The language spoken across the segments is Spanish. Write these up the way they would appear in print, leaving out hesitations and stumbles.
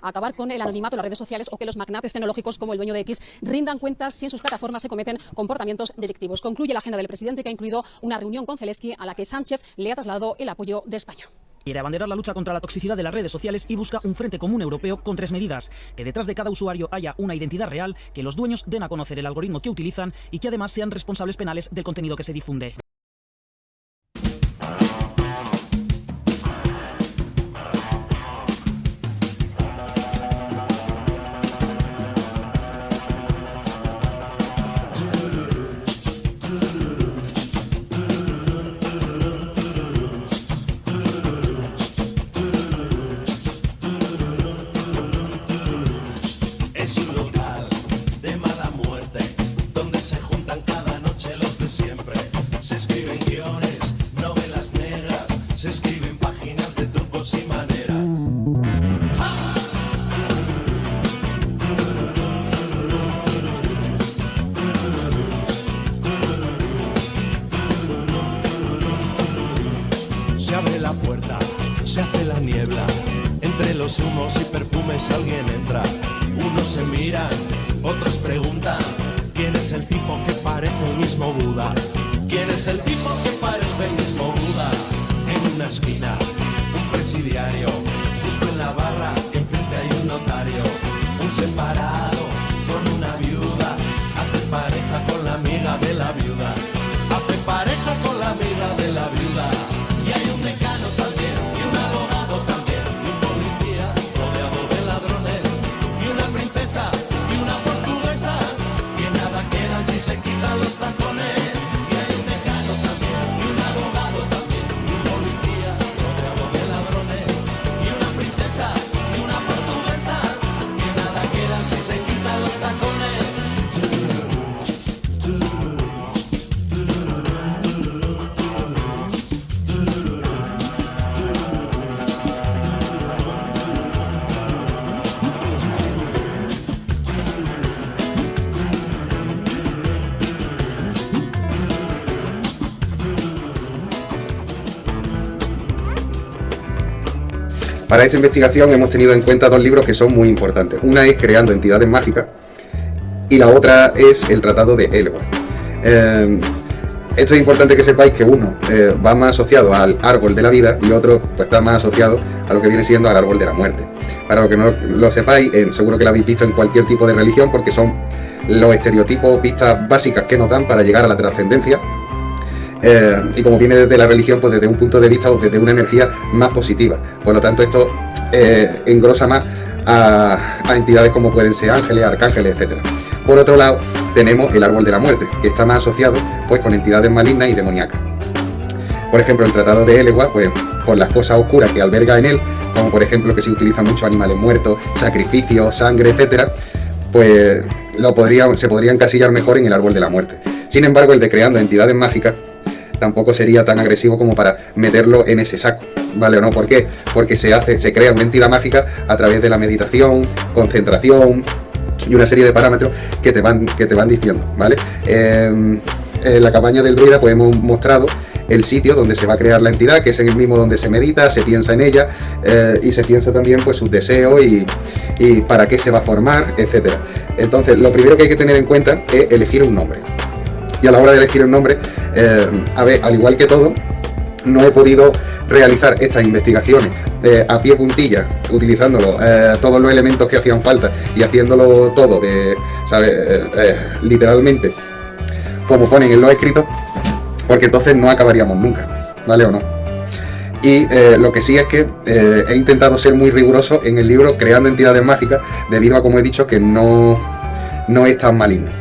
acabar con el anonimato en las redes sociales o que los magnates tecnológicos como el dueño de X rindan cuentas si en sus plataformas se cometen comportamientos delictivos. Concluye la agenda del presidente, que ha incluido una reunión con Zelensky a la que Sánchez le ha trasladado el apoyo de España. Quiere abanderar la lucha contra la toxicidad de las redes sociales y busca un frente común europeo con 3 medidas: que detrás de cada usuario haya una identidad real, que los dueños den a conocer el algoritmo que utilizan y que además sean responsables penales del contenido que se difunde. Se abre la puerta, se hace la niebla, entre los humos y perfumes alguien entra. Unos se miran, otros preguntan, ¿quién es el tipo que parece el mismo Buda? ¿Quién es el tipo que parece el mismo Buda? En una esquina, un presidiario, justo en la barra, enfrente hay un notario. Un separado con una viuda, hace pareja con la amiga de la viuda. Hace pareja con la amiga de la viuda. Y hay un decano también, y un abogado también, y un policía rodeado de ladrones, y una princesa, y una portuguesa, que nada quedan si se quitan los tacones. Y hay un decano también, y un abogado también, y un policía rodeado de ladrones, y una princesa, y una portuguesa, que nada quedan si se quitan los tacones. Para esta investigación hemos tenido en cuenta 2 libros que son muy importantes. Una es Creando entidades mágicas y la otra es el Tratado de Eloa. Esto es importante que sepáis que uno va más asociado al árbol de la vida y otro pues, está más asociado a lo que viene siendo al árbol de la muerte. Para los que no lo sepáis, seguro que lo habéis visto en cualquier tipo de religión, porque son los estereotipos, pistas básicas que nos dan para llegar a la trascendencia. Y como viene desde la religión, pues desde un punto de vista o desde una energía más positiva. Por lo tanto, esto engrosa más a entidades como pueden ser ángeles, arcángeles, etc. Por otro lado, tenemos el árbol de la muerte, que está más asociado pues con entidades malignas y demoníacas. Por ejemplo, el Tratado de Eloa, pues por las cosas oscuras que alberga en él, como por ejemplo que se utilizan muchos animales muertos, sacrificios, sangre, etc., pues se podría encasillar mejor en el árbol de la muerte. Sin embargo, el de Creando entidades mágicas tampoco sería tan agresivo como para meterlo en ese saco, ¿vale o no? ¿Por qué? Porque se crea una entidad mágica a través de la meditación, concentración y una serie de parámetros que te van diciendo, ¿vale? En la cabaña del druida pues hemos mostrado el sitio donde se va a crear la entidad, que es en el mismo donde se medita, se piensa en ella y se piensa también pues sus deseos y para qué se va a formar, etcétera. Entonces, lo primero que hay que tener en cuenta es elegir un nombre. Y a la hora de elegir un nombre, a ver, al igual que todo, no he podido realizar estas investigaciones a pie puntilla, utilizándolo todos los elementos que hacían falta y haciéndolo todo, ¿sabes? Literalmente, como ponen en los escritos, porque entonces no acabaríamos nunca, ¿vale o no? Y lo que sí es que he intentado ser muy riguroso en el libro Creando entidades mágicas, debido a, como he dicho, que no es tan maligno.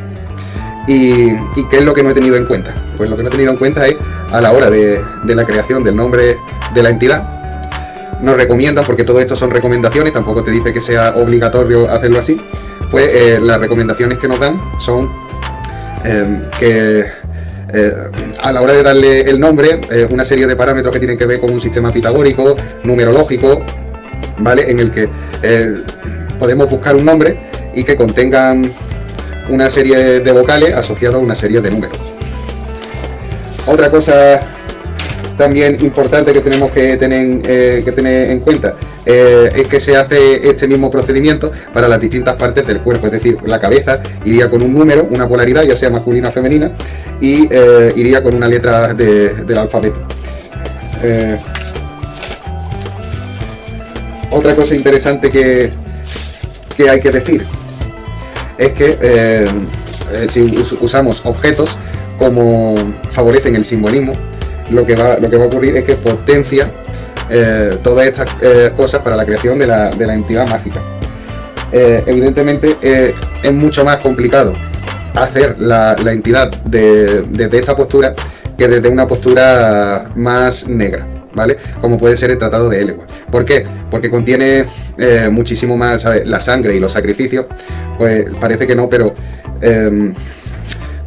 ¿Y qué es lo que no he tenido en cuenta? Pues lo que no he tenido en cuenta es, a la hora de la creación del nombre de la entidad, nos recomiendan, porque todo esto son recomendaciones, tampoco te dice que sea obligatorio hacerlo así, pues las recomendaciones que nos dan son que a la hora de darle el nombre, una serie de parámetros que tienen que ver con un sistema pitagórico, numerológico, ¿vale? En el que podemos buscar un nombre y que contengan una serie de vocales asociadas a una serie de números. Otra cosa también importante que tenemos que tener en cuenta es que se hace este mismo procedimiento para las distintas partes del cuerpo, es decir, la cabeza iría con un número, una polaridad, ya sea masculina o femenina, y iría con una letra del alfabeto. Otra cosa interesante que hay que decir es que si usamos objetos como favorecen el simbolismo, lo que va a ocurrir es que potencia todas estas cosas para la creación de la entidad mágica. Evidentemente es mucho más complicado hacer la entidad desde esta postura que desde una postura más negra, ¿vale? Como puede ser el Tratado de Elegua. ¿Por qué? Porque contiene muchísimo más, ¿sabes? La sangre y los sacrificios, pues parece que no, pero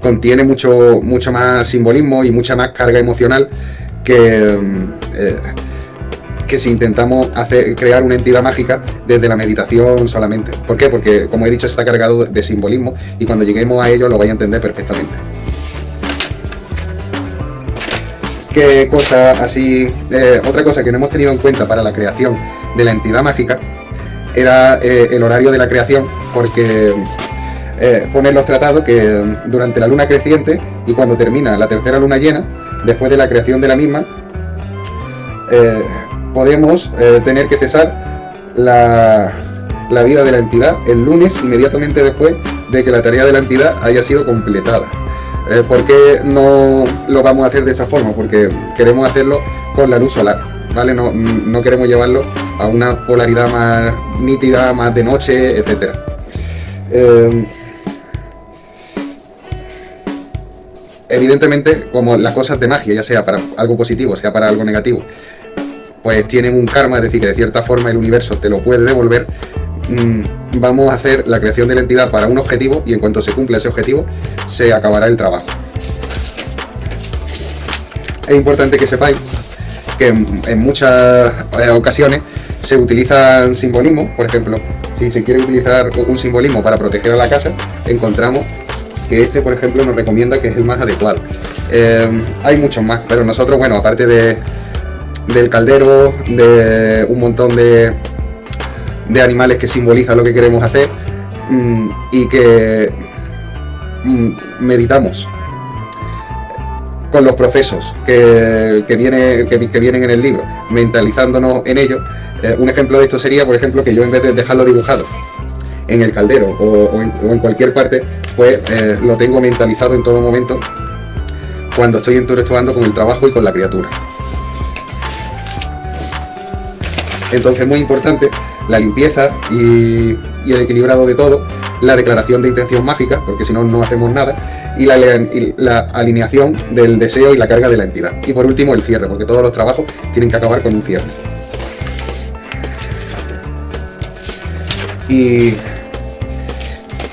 contiene mucho más simbolismo y mucha más carga emocional que si intentamos crear una entidad mágica desde la meditación solamente. ¿Por qué? Porque, como he dicho, está cargado de simbolismo y cuando lleguemos a ello lo vais a entender perfectamente. ¿Qué cosa así? Otra cosa que no hemos tenido en cuenta para la creación de la entidad mágica era el horario de la creación, porque pone en los tratados que durante la luna creciente y cuando termina la tercera luna llena, después de la creación de la misma, podemos tener que cesar la vida de la entidad el lunes inmediatamente después de que la tarea de la entidad haya sido completada. ¿Por qué no lo vamos a hacer de esa forma? Porque queremos hacerlo con la luz solar, ¿vale? No queremos llevarlo a una polaridad más nítida, más de noche, etc. Evidentemente, como las cosas de magia, ya sea para algo positivo, sea para algo negativo, pues tienen un karma, es decir, que de cierta forma el universo te lo puede devolver. Vamos a hacer la creación de la entidad para un objetivo y en cuanto se cumpla ese objetivo se acabará el trabajo. Es importante que sepáis que en muchas ocasiones se utilizan simbolismos. Por ejemplo, si se quiere utilizar un simbolismo para proteger a la casa, encontramos que este, por ejemplo, nos recomienda que es el más adecuado. Hay muchos más, pero nosotros, bueno, aparte del caldero, de un montón de animales que simbolizan lo que queremos hacer, y que meditamos con los procesos que vienen en el libro, mentalizándonos en ello. Un ejemplo de esto sería, por ejemplo, que yo en vez de dejarlo dibujado en el caldero o en cualquier parte, pues lo tengo mentalizado en todo momento cuando estoy interactuando con el trabajo y con la criatura. Entonces, muy importante la limpieza y el equilibrado de todo, la declaración de intención mágica, porque si no, no hacemos nada, y la alineación del deseo y la carga de la entidad. Y por último, el cierre, porque todos los trabajos tienen que acabar con un cierre. Y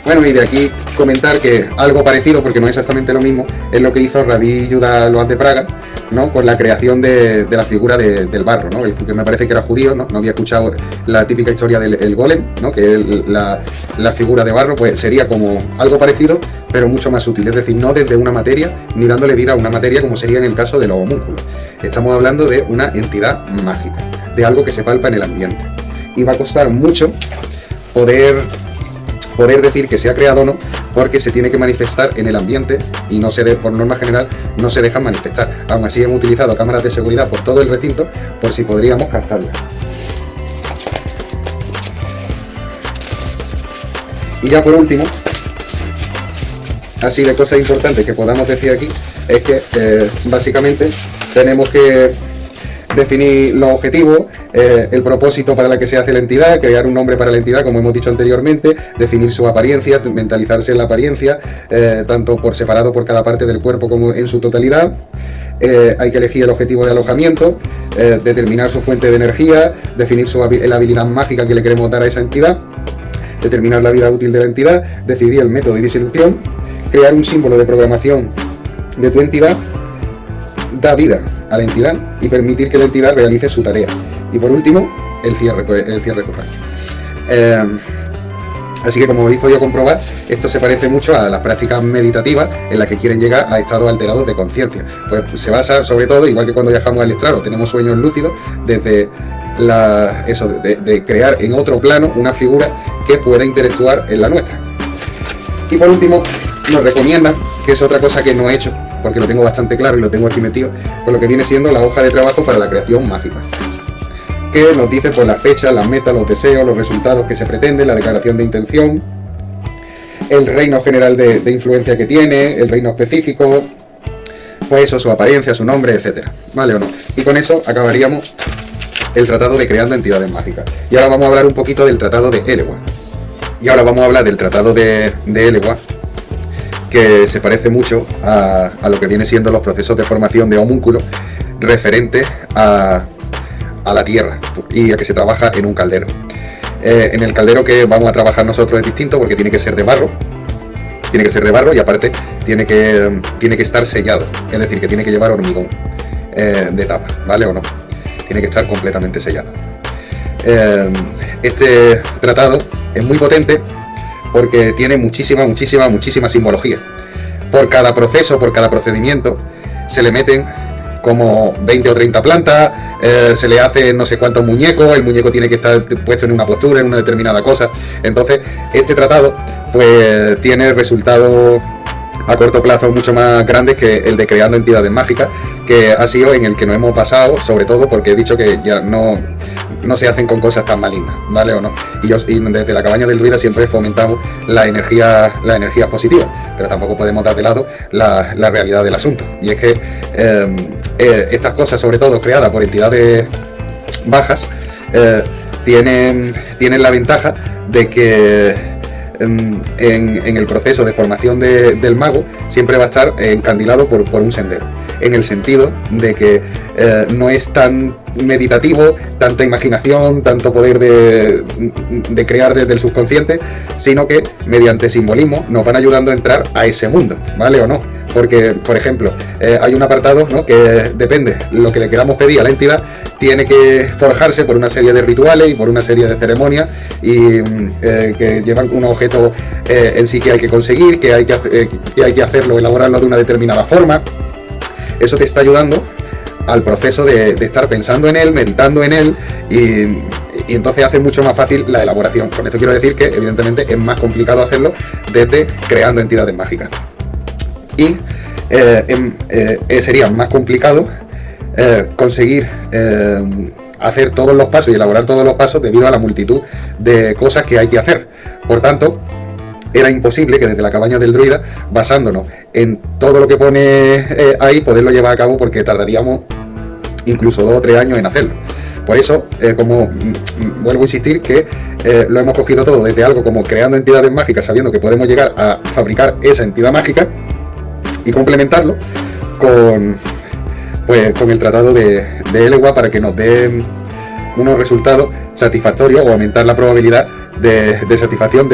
bueno, y de aquí comentar que algo parecido, porque no es exactamente lo mismo, es lo que hizo Rabí Yehuda Loaz de Praga, ¿no? Con la creación de la figura del barro, ¿no? El que me parece que era judío, ¿no? No había escuchado la típica historia del golem, ¿no? Que la figura de barro, pues sería como algo parecido, pero mucho más útil, es decir, no desde una materia, ni dándole vida a una materia como sería en el caso de los homúnculos. Estamos hablando de una entidad mágica, de algo que se palpa en el ambiente. Y va a costar mucho poder decir que se ha creado o no, porque se tiene que manifestar en el ambiente y por norma general no se dejan manifestar. Aún así hemos utilizado cámaras de seguridad por todo el recinto por si podríamos captarlas. Y ya por último, así de cosas importantes que podamos decir aquí, es que básicamente tenemos que definir los objetivos, el propósito para el que se hace la entidad, crear un nombre para la entidad, como hemos dicho anteriormente, definir su apariencia, mentalizarse en la apariencia, tanto por separado por cada parte del cuerpo como en su totalidad. Hay que elegir el objetivo de alojamiento, determinar su fuente de energía, definir la habilidad mágica que le queremos dar a esa entidad, determinar la vida útil de la entidad, decidir el método de disolución, crear un símbolo de programación de tu entidad, da vida a la entidad y permitir que la entidad realice su tarea. Y por último, el cierre total. Así que, como habéis podido comprobar, esto se parece mucho a las prácticas meditativas en las que quieren llegar a estados alterados de conciencia. Pues se basa sobre todo, igual que cuando viajamos al estrado, tenemos sueños lúcidos, desde eso de crear en otro plano una figura que pueda interactuar en la nuestra. Y por último, nos recomienda, que es otra cosa que no he hecho, porque lo tengo bastante claro y lo tengo aquí metido, por lo que viene siendo la hoja de trabajo para la creación mágica, que nos dice pues las fechas, las metas, los deseos, los resultados que se pretenden, la declaración de intención, el reino general de influencia que tiene, el reino específico, pues eso, su apariencia, su nombre, etcétera, ¿vale o no? Y con eso acabaríamos el tratado de creando entidades mágicas. Y ahora vamos a hablar un poquito del tratado de Elegua. Y ahora vamos a hablar del tratado de Elegua, que se parece mucho a lo que viene siendo los procesos de formación de homúnculos referentes a la tierra y a que se trabaja en un caldero. En el caldero que vamos a trabajar nosotros es distinto porque tiene que ser de barro. Tiene que ser de barro y aparte tiene que estar sellado, es decir, que tiene que llevar hormigón de tapa, ¿vale o no? Tiene que estar completamente sellado. Este tratado es muy potente porque tiene muchísima simbología. Por cada proceso, por cada procedimiento, se le meten como 20 o 30 plantas, se le hace no sé cuántos muñecos, el muñeco tiene que estar puesto en una postura, en una determinada cosa. Entonces, este tratado pues tiene resultados a corto plazo mucho más grandes que el de creando entidades mágicas, que ha sido en el que nos hemos basado, sobre todo porque he dicho que ya no se hacen con cosas tan malignas, ¿vale o no? Y desde la cabaña del druida siempre fomentamos las energías positivas, pero tampoco podemos dar de lado la realidad del asunto. Y es que estas cosas, sobre todo creadas por entidades bajas, tienen la ventaja de que en el proceso de formación del mago siempre va a estar encandilado por un sendero, en el sentido de que no es tan meditativo, tanta imaginación, tanto poder de crear desde el subconsciente, sino que mediante simbolismo nos van ayudando a entrar a ese mundo, ¿vale o no? Porque, por ejemplo, hay un apartado, ¿no?, que depende, lo que le queramos pedir a la entidad tiene que forjarse por una serie de rituales y por una serie de ceremonias y que llevan un objeto en sí que hay que conseguir, que hay que hacerlo, elaborarlo de una determinada forma. Eso te está ayudando al proceso de estar pensando en él, meditando en él y entonces hace mucho más fácil la elaboración. Con esto quiero decir que evidentemente es más complicado hacerlo desde creando entidades mágicas. Y sería más complicado conseguir hacer todos los pasos y elaborar todos los pasos debido a la multitud de cosas que hay que hacer. Por tanto, era imposible que desde la cabaña del druida, basándonos en todo lo que pone ahí, poderlo llevar a cabo, porque tardaríamos incluso 2 o 3 años en hacerlo. Por eso, como vuelvo a insistir, que lo hemos cogido todo desde algo como creando entidades mágicas, sabiendo que podemos llegar a fabricar esa entidad mágica y complementarlo con el tratado de Elegua para que nos dé unos resultados satisfactorios o aumentar la probabilidad de satisfacción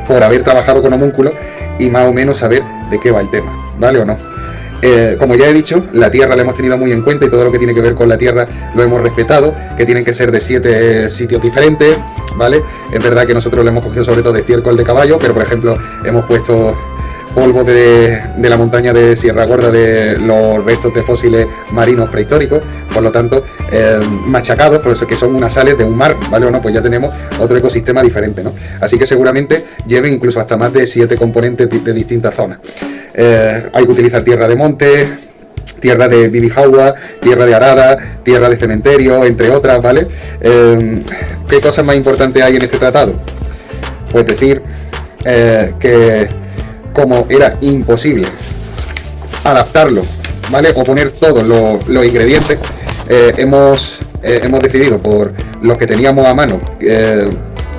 por haber trabajado con homúnculos y más o menos saber de qué va el tema, ¿vale o no? Como ya he dicho, la tierra la hemos tenido muy en cuenta y todo lo que tiene que ver con la tierra lo hemos respetado, que tienen que ser de 7 sitios diferentes, ¿vale? Es verdad que nosotros lo hemos cogido sobre todo de estiércol de caballo, pero por ejemplo hemos puesto polvo de la montaña de Sierra Gorda, de los restos de fósiles marinos prehistóricos, por lo tanto machacados, por eso que son unas sales de un mar, ¿vale o no? Pues ya tenemos otro ecosistema diferente, ¿no? Así que seguramente lleven incluso hasta más de 7 componentes de distintas zonas. Hay que utilizar tierra de monte, tierra de Bibijaua, tierra de arada, tierra de cementerio, entre otras, ¿vale? ¿Qué cosas más importantes hay en este tratado? Pues decir que como era imposible adaptarlo, ¿vale?, o poner todos los ingredientes, hemos decidido por los que teníamos a mano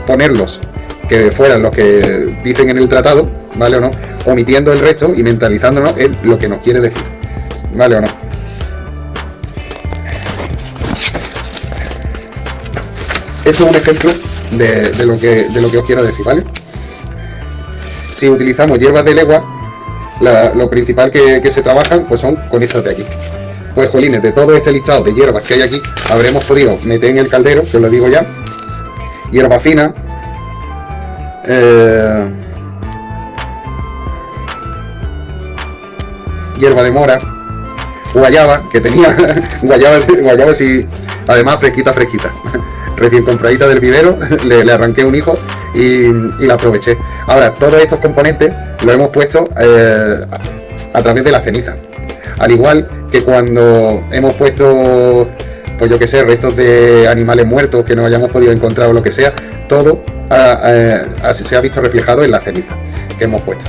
ponerlos que fueran los que dicen en el tratado, ¿vale o no?, omitiendo el resto y mentalizándonos en lo que nos quiere decir, ¿vale o no? Esto es un ejemplo de lo que os quiero decir, ¿vale? Si utilizamos hierbas de legua, lo principal que se trabajan pues son con estas de aquí. Pues jolines, de todo este listado de hierbas que hay aquí, habremos podido meter en el caldero, que os lo digo ya, hierba fina, hierba de mora, guayaba, que tenía guayaba Además, fresquita, fresquita. Recién compradita del vivero, le arranqué un hijo y la aproveché. Ahora, todos estos componentes los hemos puesto a través de la ceniza. Al igual que cuando hemos puesto, pues yo que sé, restos de animales muertos que no hayamos podido encontrar o lo que sea, todo se ha visto reflejado en la ceniza que hemos puesto.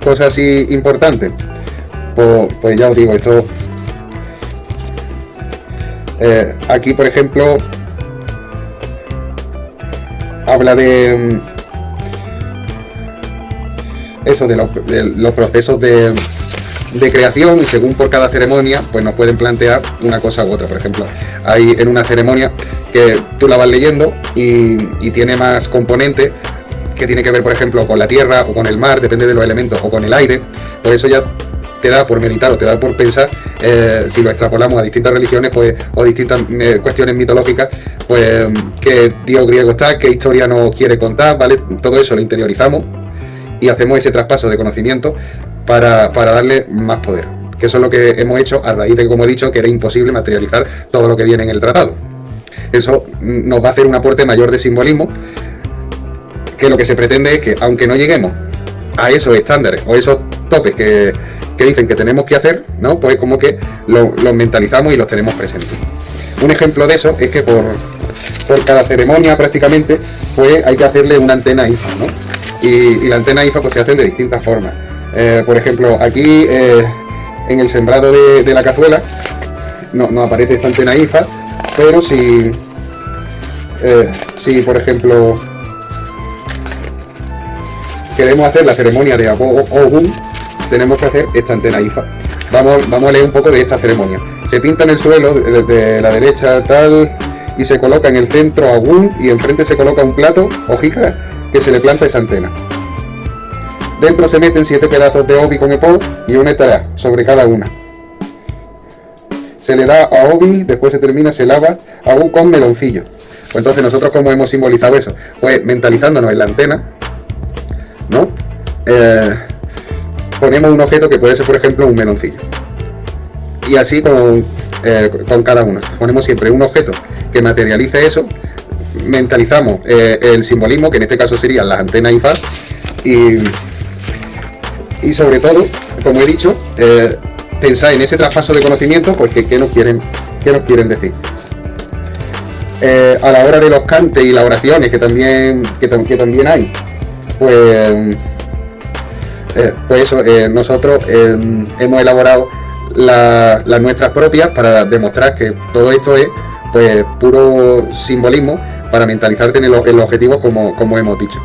Cosas así importantes, pues ya os digo, esto aquí por ejemplo habla de eso, de los procesos de creación, y según por cada ceremonia pues nos pueden plantear una cosa u otra. Por ejemplo, hay en una ceremonia que tú la vas leyendo y tiene más componentes que tiene que ver, por ejemplo, con la tierra o con el mar, depende de los elementos, o con el aire. Pues eso ya te da por meditar o te da por pensar, si lo extrapolamos a distintas religiones, pues, o distintas cuestiones mitológicas, pues qué dios griego está, qué historia nos quiere contar, ¿vale? Todo eso lo interiorizamos y hacemos ese traspaso de conocimiento para darle más poder. Que eso es lo que hemos hecho a raíz de, como he dicho, que era imposible materializar todo lo que viene en el tratado. Eso nos va a hacer un aporte mayor de simbolismo, que lo que se pretende es que, aunque no lleguemos a esos estándares o esos topes que dicen que tenemos que hacer, ¿no? Pues como que los mentalizamos y los tenemos presentes. Un ejemplo de eso es que por cada ceremonia prácticamente pues hay que hacerle una antena IFA, ¿no? Y la antena IFA pues se hace de distintas formas. Por ejemplo, aquí en el sembrado de la cazuela no aparece esta antena IFA, pero si por ejemplo queremos hacer la ceremonia de Ogun, tenemos que hacer esta antena IFA. Vamos a leer un poco de esta ceremonia. Se pinta en el suelo de la derecha tal, y se coloca en el centro Ogun, y enfrente se coloca un plato o jícara que se le planta esa antena. Dentro se meten 7 pedazos de obi con epó y una etara sobre cada una. Se le da a obi, después se termina, se lava Ogun con meloncillo. Pues entonces nosotros, ¿cómo hemos simbolizado eso? Pues mentalizándonos en la antena, ¿no? Ponemos un objeto que puede ser, por ejemplo, un meloncillo, y así con cada uno ponemos siempre un objeto que materialice eso, mentalizamos el simbolismo, que en este caso serían las antenas IFA, y sobre todo, como he dicho, pensar en ese traspaso de conocimiento, porque ¿qué nos quieren decir? A la hora de los cantes y las oraciones que también hay, pues eso, nosotros hemos elaborado las nuestras propias para demostrar que todo esto es pues puro simbolismo para mentalizarte en los objetivos, como hemos dicho.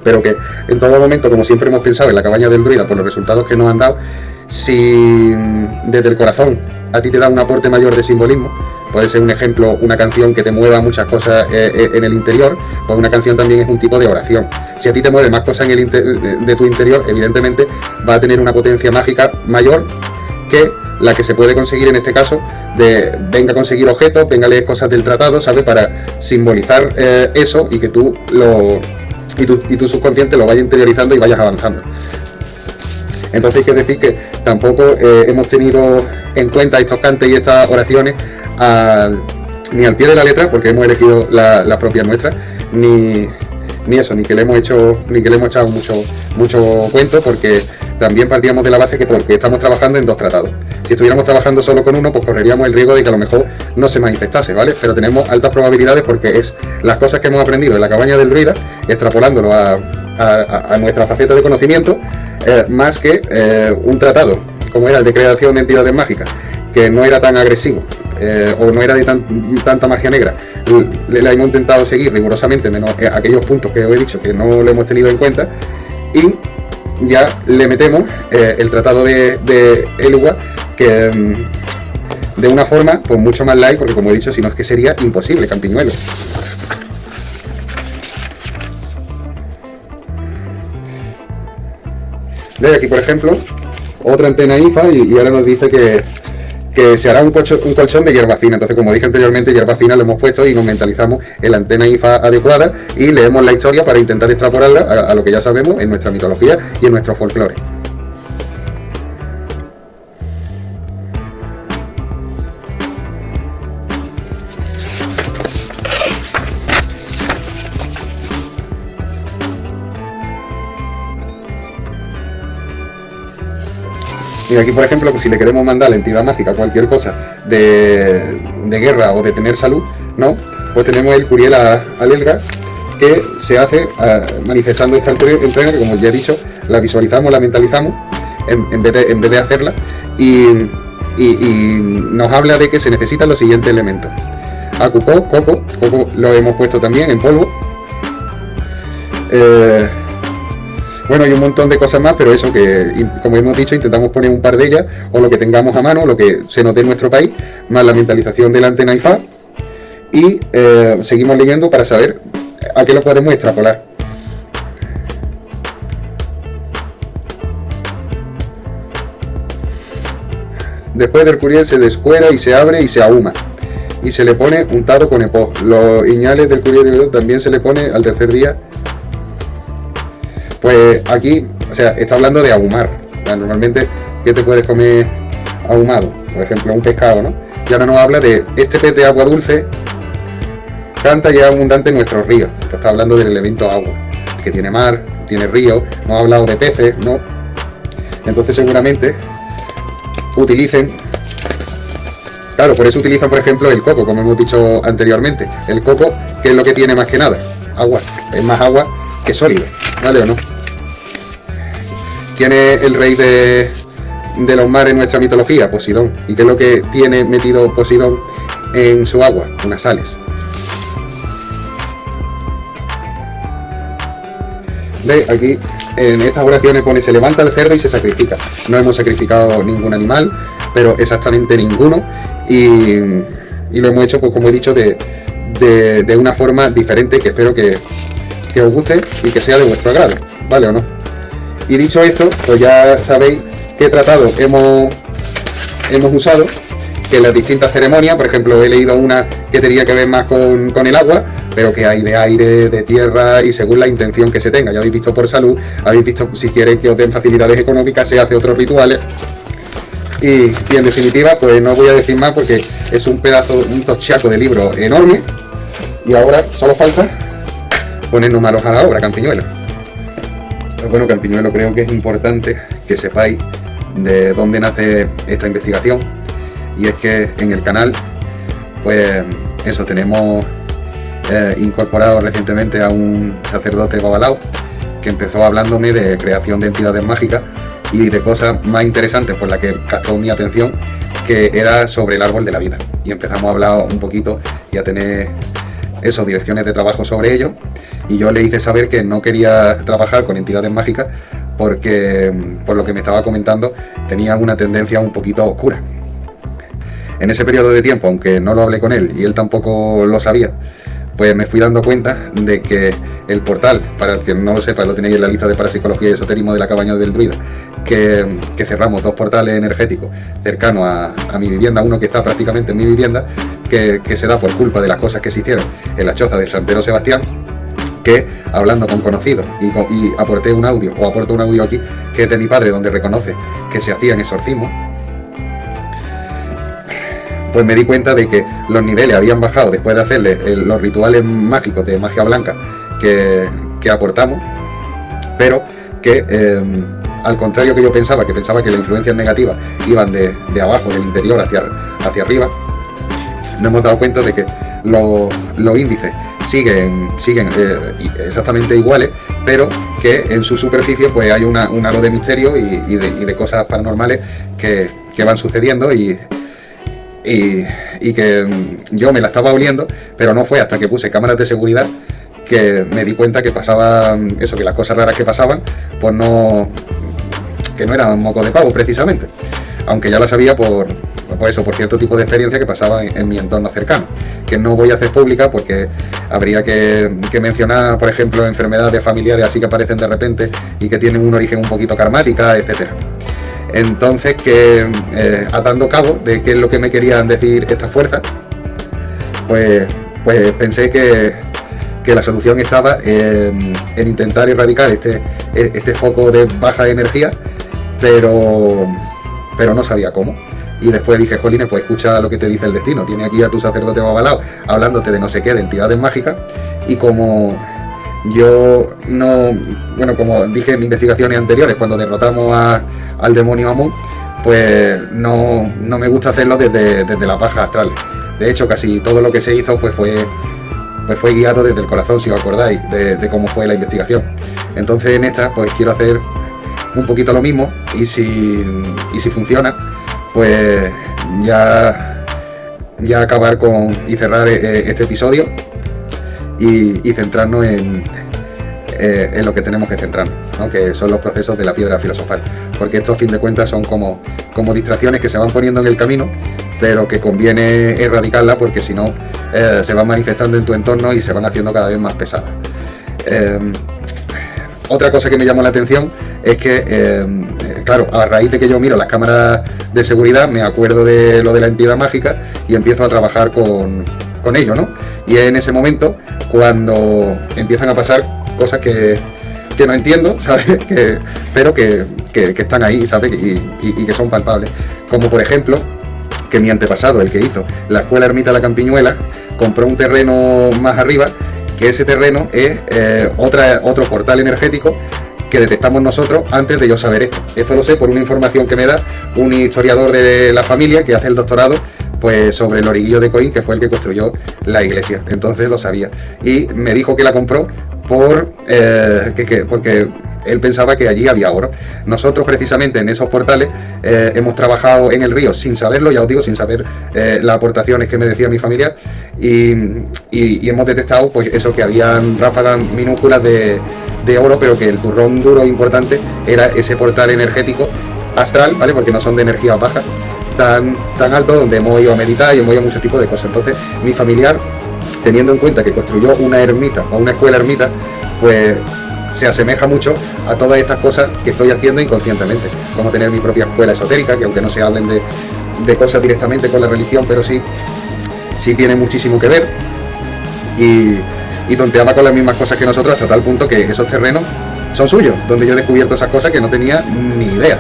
Pero que en todo momento, como siempre hemos pensado en la cabaña del druida, por los resultados que nos han dado, si desde el corazón a ti te da un aporte mayor de simbolismo, puede ser un ejemplo, una canción que te mueva muchas cosas en el interior, pues una canción también es un tipo de oración. Si a ti te mueve más cosas de tu interior, evidentemente va a tener una potencia mágica mayor que la que se puede conseguir en este caso de venga a conseguir objetos, venga a leer cosas del tratado, ¿sabes? Para simbolizar eso, y que tú tu subconsciente lo vaya interiorizando y vayas avanzando. Entonces hay que decir que tampoco hemos tenido en cuenta estos cantes y estas oraciones ni al pie de la letra, porque hemos elegido las propias nuestras, ni que le hemos echado mucho cuento, porque también partíamos de la base que estamos trabajando en 2 tratados. Si estuviéramos trabajando solo con uno, pues correríamos el riesgo de que a lo mejor no se manifestase, ¿vale? Pero tenemos altas probabilidades, porque es las cosas que hemos aprendido en la cabaña del druida, extrapolándolo a nuestra faceta de conocimiento, más que un tratado como era el de creación de entidades mágicas, que no era tan agresivo, o no era de tanta magia negra. Le hemos intentado seguir rigurosamente, menos aquellos puntos que os he dicho que no lo hemos tenido en cuenta, y ya le metemos el tratado de Elugua, que de una forma pues mucho más light, porque como he dicho, si no es que sería imposible, Campiñuelo. Veis aquí, por ejemplo, otra antena IFA, y ahora nos dice que que se hará un colchón de hierba fina. Entonces, como dije anteriormente, hierba fina lo hemos puesto y nos mentalizamos en la antena IFA adecuada y leemos la historia para intentar extrapolarla a lo que ya sabemos en nuestra mitología y en nuestro folclore. Y aquí, por ejemplo, pues si le queremos mandar a la entidad mágica cualquier cosa de guerra o de tener salud, ¿no? Pues tenemos el Curiel Alelga, que se hace manifestando esta entrega, que como ya he dicho, la visualizamos, la mentalizamos, en vez de hacerla, y nos habla de que se necesitan los siguientes elementos. Coco lo hemos puesto también en polvo. Bueno, hay un montón de cosas más, pero eso que, como hemos dicho, intentamos poner un par de ellas, o lo que tengamos a mano, lo que se nos dé en nuestro país, más la mentalización de la antena IFA, y seguimos leyendo para saber a qué lo podemos extrapolar. Después del Curiel se descuera y se abre y se ahuma, y se le pone untado con epó. Los iñales del Curiel también se le pone al tercer día. Pues aquí, o sea, está hablando de ahumar. O sea, normalmente, ¿qué te puedes comer ahumado? Por ejemplo, un pescado, ¿no? Y ahora nos habla de este pez de agua dulce, canta y es abundante en nuestros ríos. Esto está hablando del elemento agua, que tiene mar, tiene río, nos ha hablado de peces, ¿no? Entonces seguramente utilicen, claro, por eso utilizan, por ejemplo, el coco, como hemos dicho anteriormente. El coco, ¿qué es lo que tiene más que nada? Agua, es más agua que sólido, ¿vale o no? ¿Quién es el rey de los mares en nuestra mitología? Poseidón. ¿Y qué es lo que tiene metido Poseidón en su agua? Unas sales. ¿Ve? Aquí en estas oraciones pone: se levanta el cerdo y se sacrifica. No hemos sacrificado ningún animal, pero exactamente ninguno, y lo hemos hecho, pues como he dicho, de una forma diferente, que espero que os guste y que sea de vuestro agrado, ¿vale o no? Y dicho esto, pues ya sabéis qué tratado hemos usado, que en las distintas ceremonias, por ejemplo, he leído una que tenía que ver más con el agua, pero que hay de aire, de tierra, y según la intención que se tenga. Ya habéis visto por salud, habéis visto si queréis que os den facilidades económicas, se hace otros rituales. Y en definitiva, pues no voy a decir más porque es un tochaco de libro enorme, y ahora solo falta ponernos manos a la obra, Campiñuelo. Pues bueno, Campiñuelo, creo que es importante que sepáis de dónde nace esta investigación, y es que en el canal, pues eso, tenemos incorporado recientemente a un sacerdote babalao que empezó hablándome de creación de entidades mágicas y de cosas más interesantes por las que captó mi atención, que era sobre el árbol de la vida, y empezamos a hablar un poquito y a tener eso, direcciones de trabajo sobre ello. Y yo le hice saber que no quería trabajar con entidades mágicas porque, por lo que me estaba comentando, tenían una tendencia un poquito oscura. En ese periodo de tiempo, aunque no lo hablé con él y él tampoco lo sabía, pues me fui dando cuenta de que el portal, para el que no lo sepa, lo tenéis en la lista de parapsicología y esoterismo de la Cabaña del Druida, que cerramos 2 portales energéticos cercanos a mi vivienda, uno que está prácticamente en mi vivienda, que se da por culpa de las cosas que se hicieron en la choza de Santero Sebastián, que hablando con conocidos y aporto un audio aquí, que es de mi padre, donde reconoce que se hacían exorcismos, pues me di cuenta de que los niveles habían bajado después de hacerle los rituales mágicos de magia blanca que aportamos, pero que al contrario que yo pensaba, que las influencias negativas iban de abajo, del interior hacia arriba, nos hemos dado cuenta de que los índices siguen exactamente iguales, pero que en su superficie pues hay un halo de misterio y de cosas paranormales que van sucediendo y que yo me la estaba oliendo, pero no fue hasta que puse cámaras de seguridad que me di cuenta que pasaba eso, que las cosas raras que pasaban, pues que no eran moco de pavo precisamente, aunque ya la sabía por cierto tipo de experiencia que pasaba en mi entorno cercano, que no voy a hacer pública porque habría que mencionar, por ejemplo, enfermedades familiares así que aparecen de repente y que tienen un origen un poquito karmática, etcétera. Entonces, que atando cabo de qué es lo que me querían decir estas fuerzas, pues pensé que la solución estaba en intentar erradicar este foco de baja energía, pero no sabía cómo. Y después dije, jolines, pues escucha lo que te dice el destino. Tiene aquí a tu sacerdote Babalao hablándote de no sé qué, de entidades mágicas. Y como yo no... Bueno, como dije en investigaciones anteriores, cuando derrotamos al demonio Amón, pues no me gusta hacerlo desde la paja astral. De hecho, casi todo lo que se hizo pues fue guiado desde el corazón, si os acordáis, de cómo fue la investigación. Entonces en esta pues quiero hacer un poquito lo mismo, y si funciona, pues ya acabar con y cerrar este episodio y centrarnos en lo que tenemos que centrarnos, ¿no? Que son los procesos de la piedra filosofal, porque esto a fin de cuentas son como distracciones que se van poniendo en el camino, pero que conviene erradicarlas, porque si no se van manifestando en tu entorno y se van haciendo cada vez más pesadas. Otra cosa que me llamó la atención es que, claro, a raíz de que yo miro las cámaras de seguridad, me acuerdo de lo de la entidad mágica y empiezo a trabajar con ello, ¿no? Y es en ese momento cuando empiezan a pasar cosas que no entiendo, ¿sabes? Pero que están ahí, ¿sabes? Y que son palpables. Como por ejemplo, que mi antepasado, el que hizo la Escuela Ermita de la Campiñuela, compró un terreno más arriba, que ese terreno es otro portal energético que detectamos nosotros antes de yo saber esto. Esto lo sé por una información que me da un historiador de la familia que hace el doctorado pues sobre el Origuillo de Coín, que fue el que construyó la iglesia. Entonces lo sabía. Y me dijo que la compró porque él pensaba que allí había oro. Nosotros precisamente en esos portales hemos trabajado en el río sin saberlo, ya os digo, sin saber las aportaciones que me decía mi familiar, y hemos detectado pues eso, que habían ráfagas minúsculas de oro, pero que el turrón duro importante era ese portal energético astral, ¿vale? Porque no son de energía baja, tan alto, donde hemos ido a meditar y hemos ido a muchos tipos de cosas. Entonces mi familiar, teniendo en cuenta que construyó una ermita o una escuela ermita, pues se asemeja mucho a todas estas cosas que estoy haciendo inconscientemente, como tener mi propia escuela esotérica, que aunque no se hablen de cosas directamente con la religión, pero sí tiene muchísimo que ver, y tonteaba con las mismas cosas que nosotros, hasta tal punto que esos terrenos son suyos, donde yo he descubierto esas cosas que no tenía ni idea.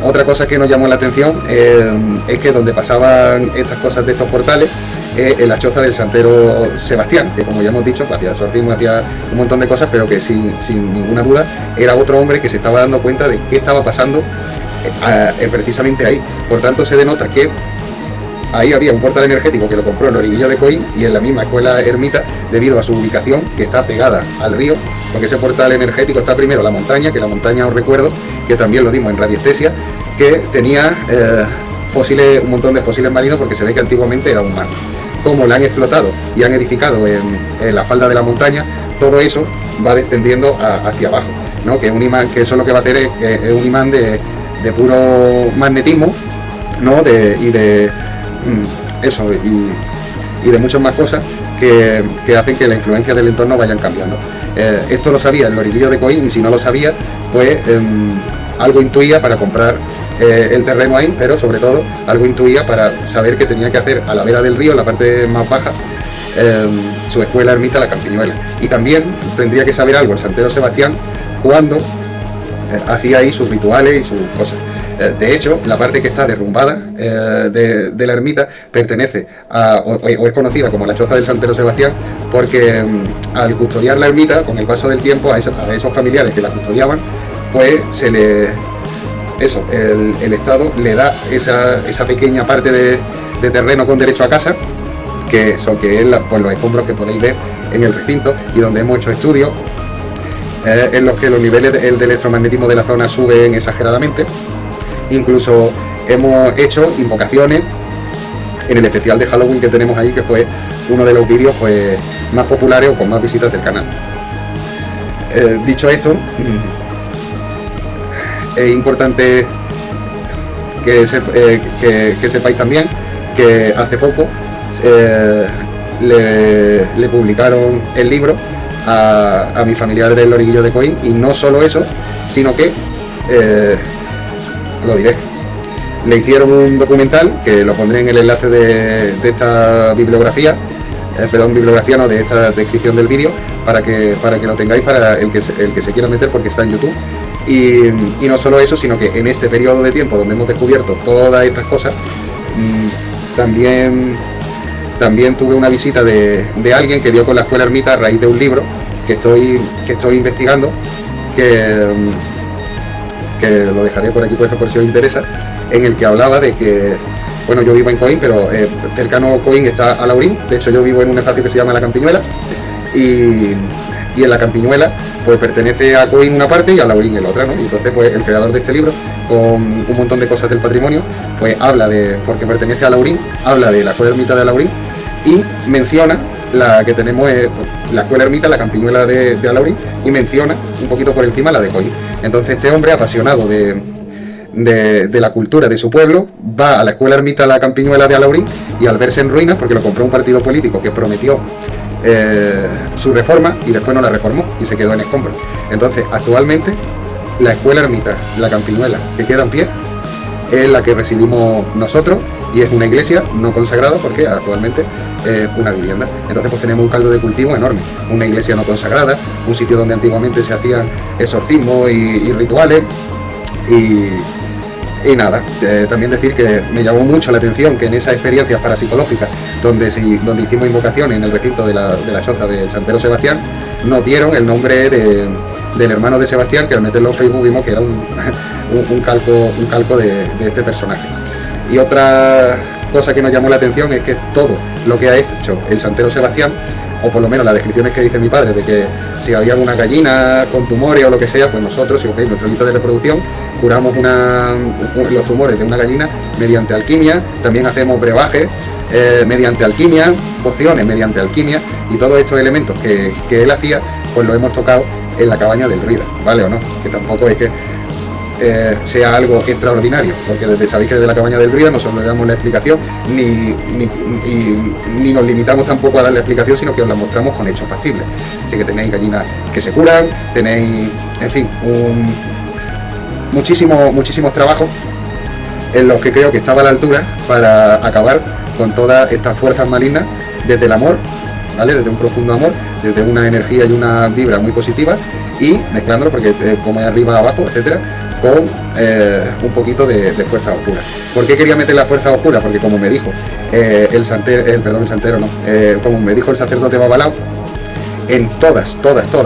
Otra cosa que nos llamó la atención es que donde pasaban estas cosas de estos portales, en la choza del santero Sebastián, que como ya hemos dicho, hacía exorcismo, hacía un montón de cosas, pero que sin ninguna duda era otro hombre que se estaba dando cuenta de qué estaba pasando precisamente ahí. Por tanto, se denota que ahí había un portal energético que lo compró en Origuillo de Coín, y en la misma escuela ermita, debido a su ubicación, que está pegada al río, porque ese portal energético está primero en la montaña, que la montaña, os recuerdo, que también lo dimos en radiestesia, que tenía fósiles, un montón de fósiles marinos, porque se ve que antiguamente era un mar. Como la han explotado y han edificado en la falda de la montaña, todo eso va descendiendo hacia abajo, ¿no? Que un imán, que eso lo que va a hacer es un imán de puro magnetismo, ¿no? Y de muchas más cosas que hacen que la influencia del entorno vayan cambiando. Esto lo sabía el Origuillo de Coín, y si no lo sabía, pues algo intuía para comprar el terreno ahí, pero sobre todo algo intuía para saber que tenía que hacer a la vera del río, en la parte más baja, su escuela ermita La Campiñuela. Y también tendría que saber algo el santero Sebastián cuando hacía ahí sus rituales y sus cosas. De hecho, la parte que está derrumbada de la ermita pertenece o es conocida como la choza del santero Sebastián, porque al custodiar la ermita, con el paso del tiempo, a esos familiares que la custodiaban, pues el Estado le da esa pequeña parte de terreno con derecho a casa, que es pues los escombros que podéis ver en el recinto, y donde hemos hecho estudios en los que los niveles de electromagnetismo de la zona suben exageradamente. Incluso hemos hecho invocaciones en el especial de Halloween que tenemos ahí, que fue uno de los vídeos pues más populares o con más visitas del canal. Dicho esto, es importante que sepáis también que hace poco le publicaron el libro a mi familiar del Origuillo de Coín, y no solo eso, sino que lo diré. Le hicieron un documental, que lo pondré en el enlace de esta bibliografía, bibliografía no, de esta descripción del vídeo, para que lo tengáis para el que se quiera meter, porque está en YouTube. Y no solo eso, sino que en este periodo de tiempo donde hemos descubierto todas estas cosas, también tuve una visita de alguien que dio con la Escuela Ermita a raíz de un libro que estoy investigando, que lo dejaré por aquí puesto por si os interesa, en el que hablaba de que, bueno, yo vivo en Coín, pero cercano a Coín está Alaurín. De hecho, yo vivo en un espacio que se llama La Campiñuela, y en La Campiñuela pues pertenece a Coín una parte y a Alaurín el otra, ¿no? Y entonces pues el creador de este libro, con un montón de cosas del patrimonio, pues habla de, porque pertenece a Alaurín, habla de la Escuela Ermita de Alaurín y menciona la que tenemos, la Escuela Ermita, la Campiñuela de Alaurín, y menciona un poquito por encima la de Coín. Entonces este hombre, apasionado de la cultura de su pueblo, va a la Escuela Ermita, la Campiñuela de Alaurín, y al verse en ruinas, porque lo compró un partido político que prometió su reforma y después no la reformó y se quedó en escombros. Entonces actualmente la Escuela Ermita, la Campiñuela, que queda en pie, es la que residimos nosotros, y es una iglesia no consagrada porque actualmente es una vivienda. Entonces pues tenemos un caldo de cultivo enorme, una iglesia no consagrada, un sitio donde antiguamente se hacían exorcismos y rituales, y nada, también decir que me llamó mucho la atención que en esas experiencias parapsicológicas donde hicimos invocaciones en el recinto de la choza del Santero Sebastián, nos dieron el nombre del hermano de Sebastián, que al meterlo en Facebook vimos que era un calco de este personaje. Y otra cosa que nos llamó la atención es que todo lo que ha hecho el Santero Sebastián, o por lo menos las descripciones que dice mi padre, de que si había una gallina con tumores o lo que sea, pues nosotros, si veis nuestro lista de reproducción, curamos los tumores de una gallina mediante alquimia, también hacemos brebajes mediante alquimia, pociones mediante alquimia, y todos estos elementos que él hacía, pues lo hemos tocado en la cabaña del Druida, ¿vale o no? Que tampoco es que sea algo extraordinario, porque sabéis que desde la cabaña del Druida no solo le damos la explicación, ni nos limitamos tampoco a dar la explicación, sino que os la mostramos con hechos factibles. Así que tenéis gallinas que se curan, tenéis, en fin, muchísimos trabajos en los que creo que estaba a la altura para acabar con todas estas fuerzas malignas desde el amor, ¿vale? Desde un profundo amor, desde una energía y una vibra muy positiva, y mezclándolo, porque como es arriba, abajo, etcétera, con un poquito de fuerza oscura. ¿Por qué quería meter la fuerza oscura? Porque como me dijo como me dijo el sacerdote Babalao, en todas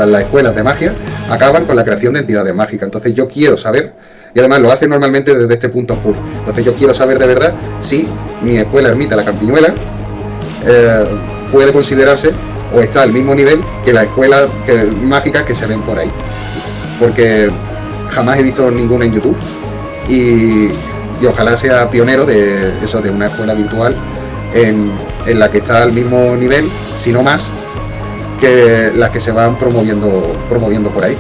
las escuelas de magia acaban con la creación de entidades mágicas. Entonces yo quiero saber, y además lo hacen normalmente desde este punto oscuro, entonces yo quiero saber de verdad si mi escuela Ermita, la Campiñuela, puede considerarse o está al mismo nivel que las escuelas mágicas que se ven por ahí, porque jamás he visto ninguna en YouTube, y ojalá sea pionero de eso, de una escuela virtual en la que está al mismo nivel, si no más, que las que se van promoviendo por ahí.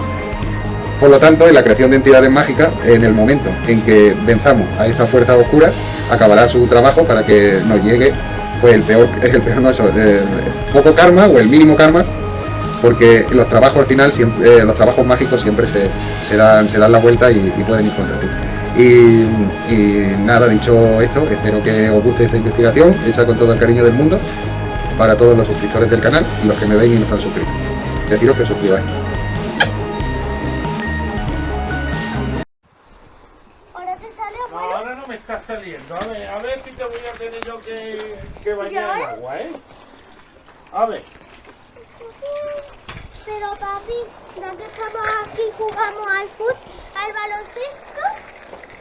Por lo tanto, en la creación de entidades mágicas, en el momento en que venzamos a esta fuerza oscura, acabará su trabajo para que nos llegue pues poco karma o el mínimo karma, porque los trabajos al final siempre, los trabajos mágicos siempre se dan la vuelta y pueden ir contra ti. Y nada, dicho esto, espero que os guste esta investigación hecha con todo el cariño del mundo para todos los suscriptores del canal y los que me ven y no están suscritos. Deciros que suscribáis. Ahora no me está saliendo. A ver si te voy a tener yo que bañar en agua, ¿eh? A ver. Pero papi, ya que estamos aquí, jugamos al fútbol, al baloncesto.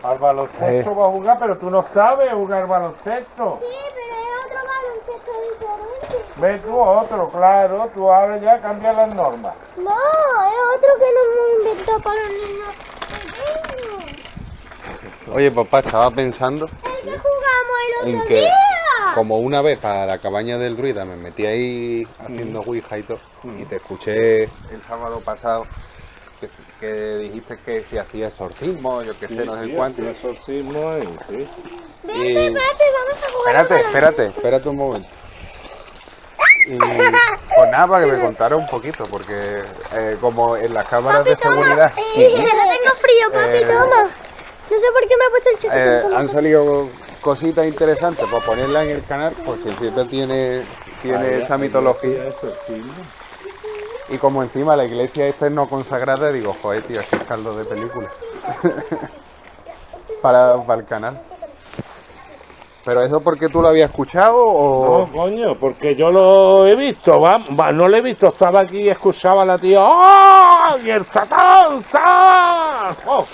Al baloncesto va a jugar, pero tú no sabes jugar baloncesto. Sí, pero es otro baloncesto diferente. Ve tú otro, claro, tú ahora ya cambias las normas. No, es otro que no hemos inventado para los niños pequeños. Oye, papá, estaba pensando El que jugamos el en otro que, día. como una vez para la cabaña del Druida me metí ahí haciendo ouija y todo, y te escuché el sábado pasado que dijiste que si hacía exorcismo, yo qué sé, no sé cuánto. Exorcismo ahí, sí. Vente, papi, vamos a jugar. Espérate un momento. Y pues nada, para que me contara un poquito, porque como en las cámaras de seguridad... Que no tengo frío, papi, toma. No sé por qué me ha puesto el chaquetón. Han salido cositas interesantes para ponerla en el canal, porque siempre tiene esa mitología. Y como encima la iglesia esta es no consagrada, digo, joder, tío, es caldo de película. para el canal. ¿Pero eso porque tú lo habías escuchado o...? No, coño, porque yo lo he visto, no lo he visto, estaba aquí y escuchaba a la tía, ¡oh! ¡Y el Satán! ¡Oh!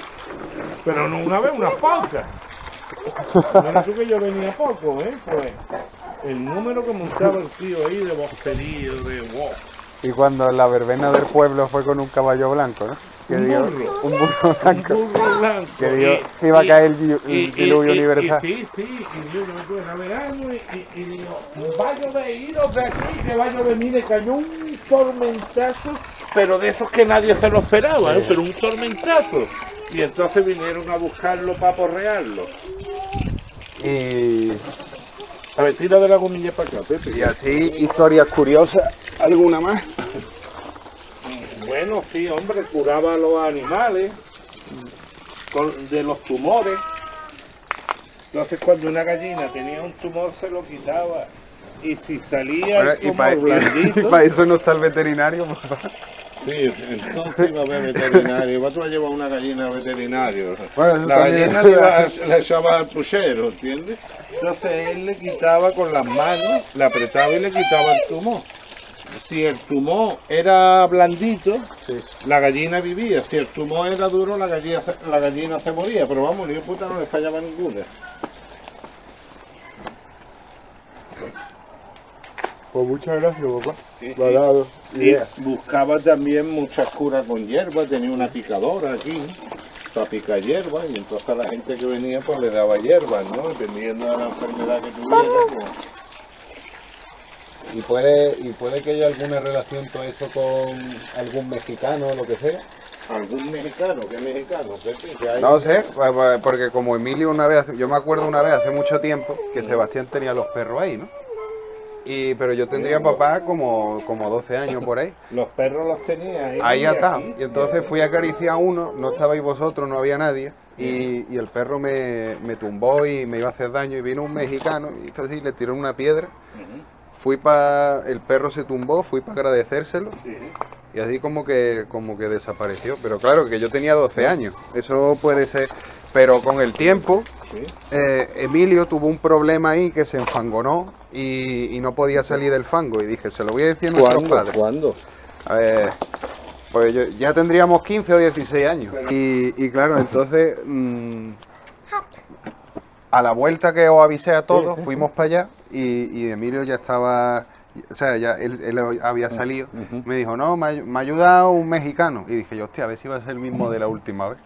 Pero no una vez, unas pocas. No era tú que yo venía poco, pues el número que montaba el tío ahí de bosterío, de wow. Y cuando la verbena del pueblo fue con un caballo blanco, ¿no? Un burro blanco. Un burro blanco. Que dio, que iba a caer el diluvio universal. Sí, y Dios me fue a verano y digo, va a llover, iros de aquí, que va a llover, mire, cayó un tormentazo, pero de esos que nadie se lo esperaba, pero un tormentazo. Y entonces vinieron a buscarlo para aporrearlo. Y... A ver, tira de la gomilla para acá, Pepe. Y así, historias curiosas, ¿alguna más? Bueno, sí, hombre, curaba a los animales de los tumores. Entonces, cuando una gallina tenía un tumor, se lo quitaba. Y si salía el tumor blandito... ¿Y para eso no está el veterinario? Sí, entonces iba a ver veterinario. Vas a llevar una gallina al veterinario. Bueno, la gallina le echaba al puchero, ¿entiendes? Entonces él le quitaba con las manos, le apretaba y le quitaba el tumor. Si el tumor era blandito, sí, la gallina vivía. Si el tumor era duro, la gallina se moría. Pero vamos, ni puta no le fallaba ninguna. Pues muchas gracias, papá. Y buscaba también muchas curas con hierba, tenía una picadora aquí para picar hierba, y entonces a la gente que venía pues le daba hierba, ¿no? Dependiendo de la enfermedad que tuviera. Pues. ¿Y puede que haya alguna relación todo esto con algún mexicano o lo que sea? ¿Algún mexicano? ¿Qué mexicano? No sé, porque como Emilio una vez, yo me acuerdo una vez hace mucho tiempo que Sebastián tenía los perros ahí, ¿no? Pero yo tendría papá como 12 años por ahí. Los perros los tenía ahí atados. Y entonces fui a acariciar a uno, no estabais vosotros, no había nadie. Y el perro me tumbó y me iba a hacer daño. Y vino un mexicano y hizo así, le tiró una piedra. El perro se tumbó, fui para agradecérselo. Y así como que desapareció. Pero claro, que yo tenía 12 años. Eso puede ser. Pero con el tiempo, Emilio tuvo un problema ahí que se enfangonó y no podía salir del fango. Y dije, se lo voy a decir a nuestros padres. ¿Cuándo? Pues ya tendríamos 15 o 16 años. Y claro, entonces, a la vuelta que os avisé a todos, fuimos para allá y Emilio ya estaba... O sea, ya él había salido. Me dijo, no, me ha ayudado un mexicano. Y dije yo, hostia, a ver si va a ser el mismo de la última vez.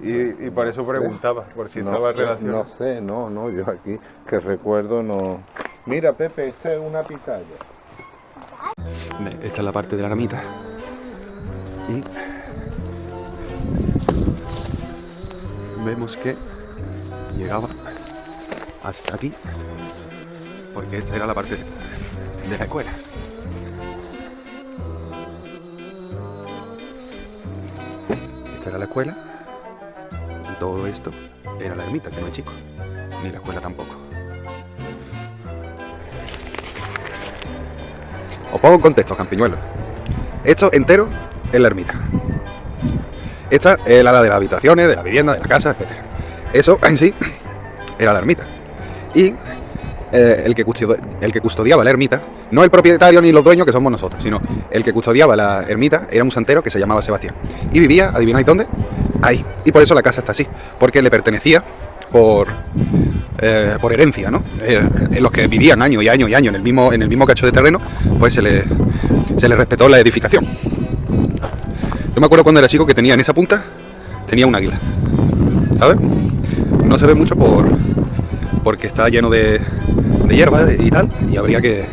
Y por eso preguntaba, por si estaba relacionado. No sé, no, yo aquí que recuerdo no... Mira, Pepe, esta es una pitaya. Esta es la parte de la ramita. Y vemos que llegaba hasta aquí, porque esta era la parte de la escuela. Esta era la escuela. Y todo esto era la ermita, que no es chico, ni la escuela tampoco. Os pongo en contexto, campiñuelos. Esto entero es la ermita. Esta es el ala de las habitaciones, de la vivienda, de la casa, etc. Eso en sí era la ermita. Y el que custodiaba la ermita, no el propietario ni los dueños, que somos nosotros, sino el que custodiaba la ermita era un santero que se llamaba Sebastián. Y vivía, ¿adivináis dónde? Ahí. Y por eso la casa está así, porque le pertenecía por herencia, ¿no? Los que vivían años y años y años en el mismo cacho de terreno, pues se le respetó la edificación. Yo me acuerdo cuando era chico que tenía en esa punta, tenía un águila, ¿sabes? No se ve mucho porque está lleno de hierba y tal, y habría que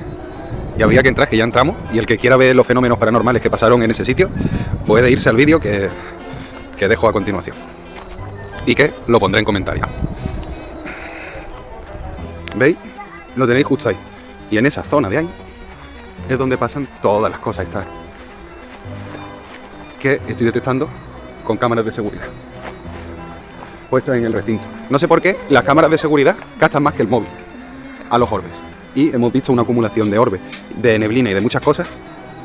entrar, que ya entramos, y el que quiera ver los fenómenos paranormales que pasaron en ese sitio, puede irse al vídeo que dejo a continuación. Y que lo pondré en comentarios. ¿Veis? Lo tenéis justo ahí. Y en esa zona de ahí es donde pasan todas las cosas estas que estoy detectando con cámaras de seguridad. puestas en el recinto. No sé por qué las cámaras de seguridad gastan más que el móvil a los orbes. Y hemos visto una acumulación de orbes, de neblina y de muchas cosas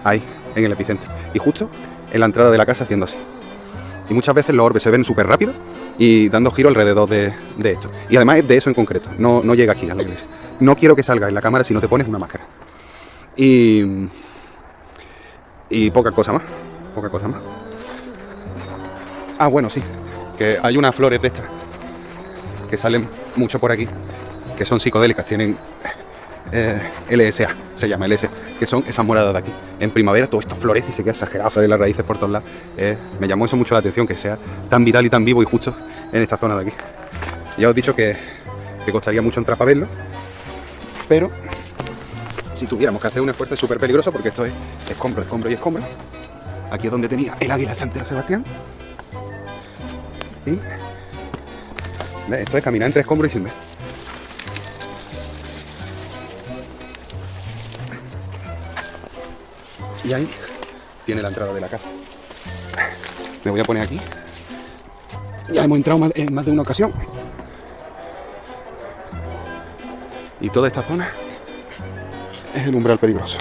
ahí, en el epicentro. Y justo en la entrada de la casa haciendo así. Y muchas veces los orbes se ven súper rápido y dando giro alrededor de esto. Y además es de eso en concreto, no llega aquí a la iglesia. No quiero que salga en la cámara si no te pones una máscara. Y poca cosa más. Ah, bueno, sí, que hay unas flores de estas que salen mucho por aquí, que son psicodélicas, tienen LSA, se llama LSA, que son esas moradas de aquí. En primavera todo esto florece y se queda exagerado, salen las raíces por todos lados. Me llamó eso mucho la atención, que sea tan vital y tan vivo y justo en esta zona de aquí. Ya os he dicho que costaría mucho entrar para verlo, pero si tuviéramos que hacer un esfuerzo es súper peligroso porque esto es escombro, escombro y escombro. Aquí es donde tenía el águila Santero Sebastián. Y esto es caminar entre escombros y sin ver. Y ahí tiene la entrada de la casa. Me voy a poner aquí. Ya hemos entrado en más de una ocasión. Y toda esta zona es el umbral peligroso.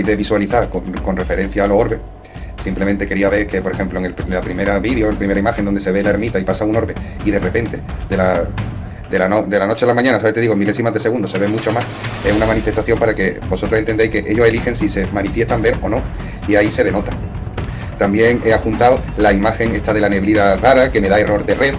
tratáis de visualizar con referencia a los orbes, simplemente quería ver que, por ejemplo, en la primera vídeo, en la primera imagen donde se ve la ermita y pasa un orbe, y de repente, de la noche a la mañana, ¿sabes? Te digo, milésimas de segundo, se ve mucho más. Es una manifestación para que vosotros entendáis que ellos eligen si se manifiestan ver o no, y ahí se denota. También he adjuntado la imagen esta de la neblina rara, que me da error de red.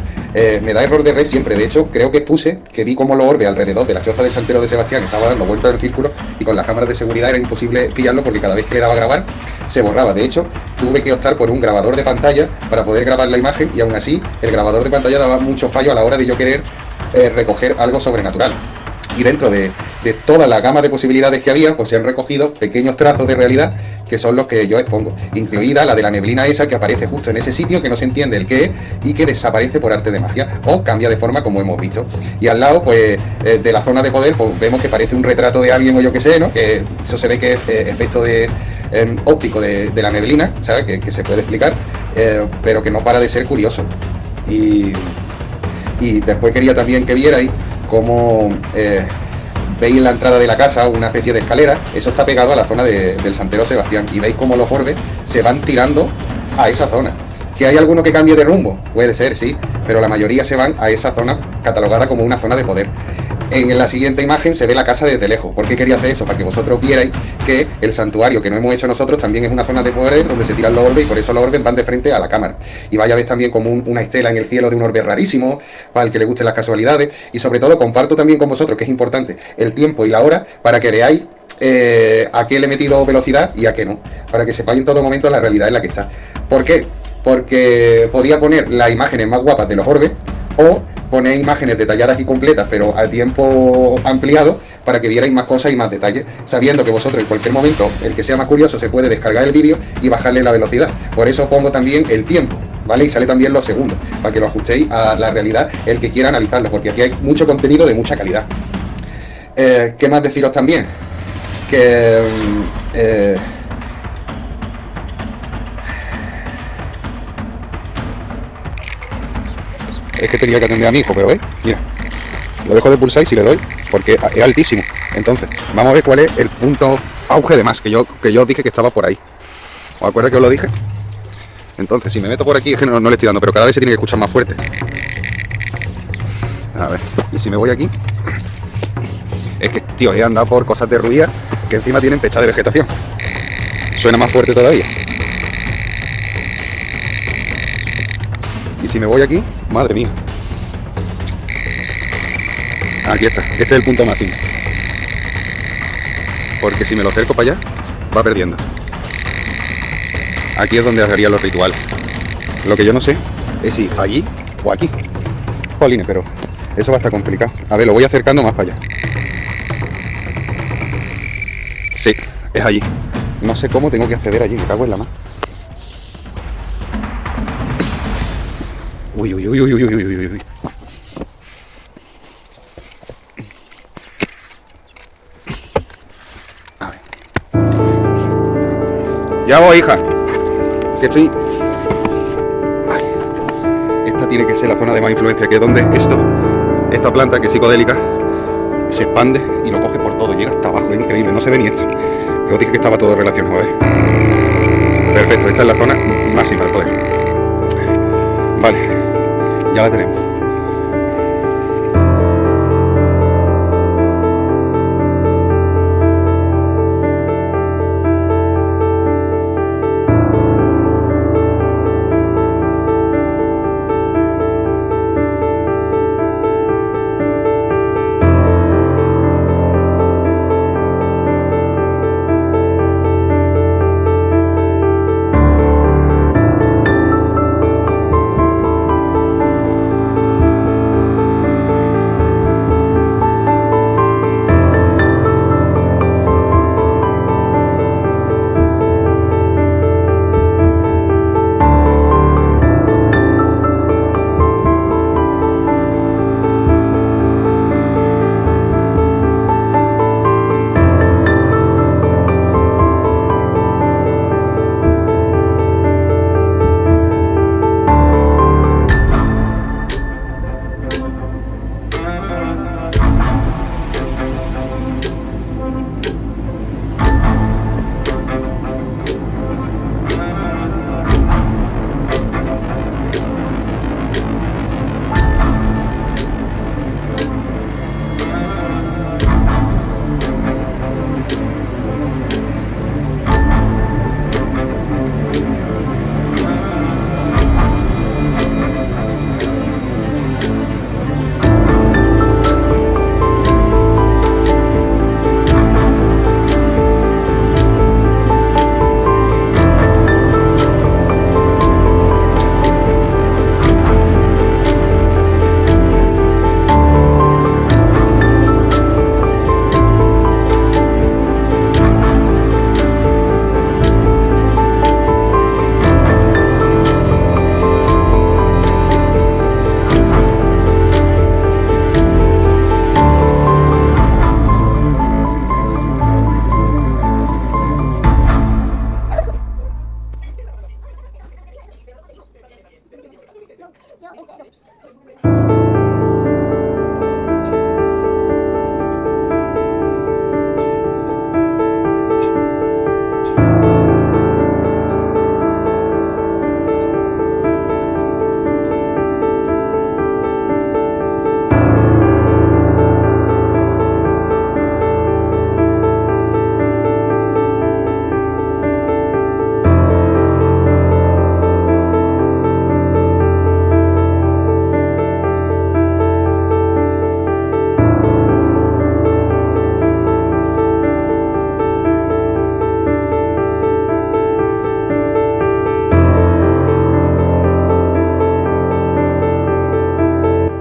Me da error de red siempre. De hecho, creo que puse que vi como los orbes alrededor de la choza del Santero de Sebastián estaban dando vueltas en el círculo, y con las cámaras de seguridad era imposible pillarlo porque cada vez que le daba a grabar se borraba. De hecho, tuve que optar por un grabador de pantalla para poder grabar la imagen, y aún así el grabador de pantalla daba mucho fallo a la hora de yo querer recoger algo sobrenatural. Y dentro de toda la gama de posibilidades que había, pues se han recogido pequeños trazos de realidad que son los que yo expongo, incluida la de la neblina esa que aparece justo en ese sitio, que no se entiende el qué es y que desaparece por arte de magia o cambia de forma, como hemos visto. Y al lado, pues de la zona de poder, pues vemos que parece un retrato de alguien o yo que sé, ¿no? Que eso se ve que es efecto de óptico de la neblina, ¿sabes? Que se puede explicar, pero que no para de ser curioso. Y después quería también que vierais cómo veis en la entrada de la casa una especie de escalera. Eso está pegado a la zona del Santero Sebastián, y veis cómo los orbes se van tirando a esa zona. ¿Que hay alguno que cambie de rumbo? Puede ser, sí, pero la mayoría se van a esa zona catalogada como una zona de poder. En la siguiente imagen se ve la casa desde lejos. ¿Por qué quería hacer eso? Para que vosotros vierais que el santuario que no hemos hecho nosotros también es una zona de poder donde se tiran los orbes, y por eso los orbes van de frente a la cámara. Y vaya a ver también como una estela en el cielo de un orbe rarísimo, para el que le gusten las casualidades. Y sobre todo comparto también con vosotros, que es importante, el tiempo y la hora, para que veáis a qué le he metido velocidad y a qué no, para que sepáis en todo momento la realidad en la que está. ¿Por qué? Porque podía poner las imágenes más guapas de los orbes, o poner imágenes detalladas y completas pero a tiempo ampliado, para que vierais más cosas y más detalles, sabiendo que vosotros en cualquier momento, el que sea más curioso, se puede descargar el vídeo y bajarle la velocidad. Por eso pongo también el tiempo, ¿vale? Y sale también los segundos, para que lo ajustéis a la realidad el que quiera analizarlo, porque aquí hay mucho contenido de mucha calidad. ¿Qué más deciros también? Que es que tenía que atender a mi hijo, pero mira, lo dejo de pulsar y si le doy, porque es altísimo. Entonces, vamos a ver cuál es el punto auge de más, que yo os dije que estaba por ahí. ¿Os acuerdas que os lo dije? Entonces, si me meto por aquí, es que no le estoy dando, pero cada vez se tiene que escuchar más fuerte. A ver, y si me voy aquí, es que, tío, he andado por cosas de ruidas que encima tienen fecha de vegetación. Suena más fuerte todavía. Y si me voy aquí, madre mía. Aquí está, este es el punto máximo. Porque si me lo acerco para allá, va perdiendo. Aquí es donde haría los rituales. Lo que yo no sé es si allí o aquí. Jolines, pero eso va a estar complicado. A ver, lo voy acercando más para allá. Sí, es allí. No sé cómo tengo que acceder allí, me cago en la mano. Uy, uy, uy, uy, uy, uy, uy, uy. A ver. Ya voy, hija. Que estoy... Ay. Esta tiene que ser la zona de más influencia, que es donde esta planta que es psicodélica se expande y lo coge por todo, llega hasta abajo, es increíble, no se ve ni esto. Que os dije que estaba todo relacionado, ¿ves? Perfecto, esta es la zona máxima de poder. Vale. Ya la tenemos.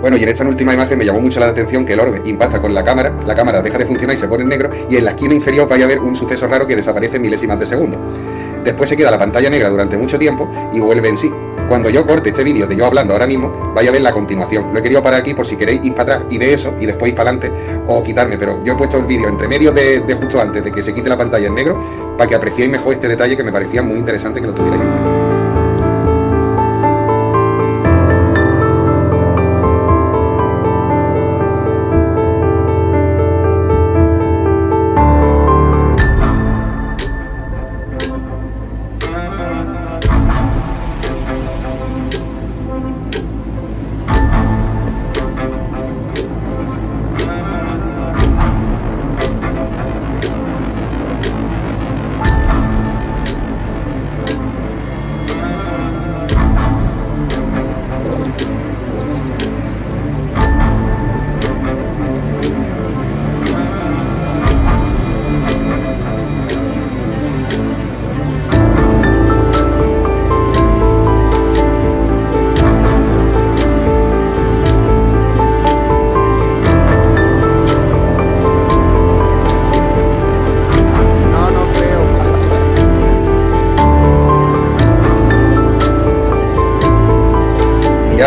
Bueno, y en esta última imagen me llamó mucho la atención que el orbe impacta con la cámara deja de funcionar y se pone en negro, y en la esquina inferior vaya a ver un suceso raro que desaparece en milésimas de segundo. Después se queda la pantalla negra durante mucho tiempo y vuelve en sí. Cuando yo corte este vídeo de yo hablando ahora mismo, vaya a ver la continuación. Lo he querido parar aquí por si queréis ir para atrás y de eso, y después ir para adelante o quitarme, pero yo he puesto el vídeo entre medio de justo antes de que se quite la pantalla en negro para que apreciéis mejor este detalle que me parecía muy interesante que lo tuvierais en cuenta.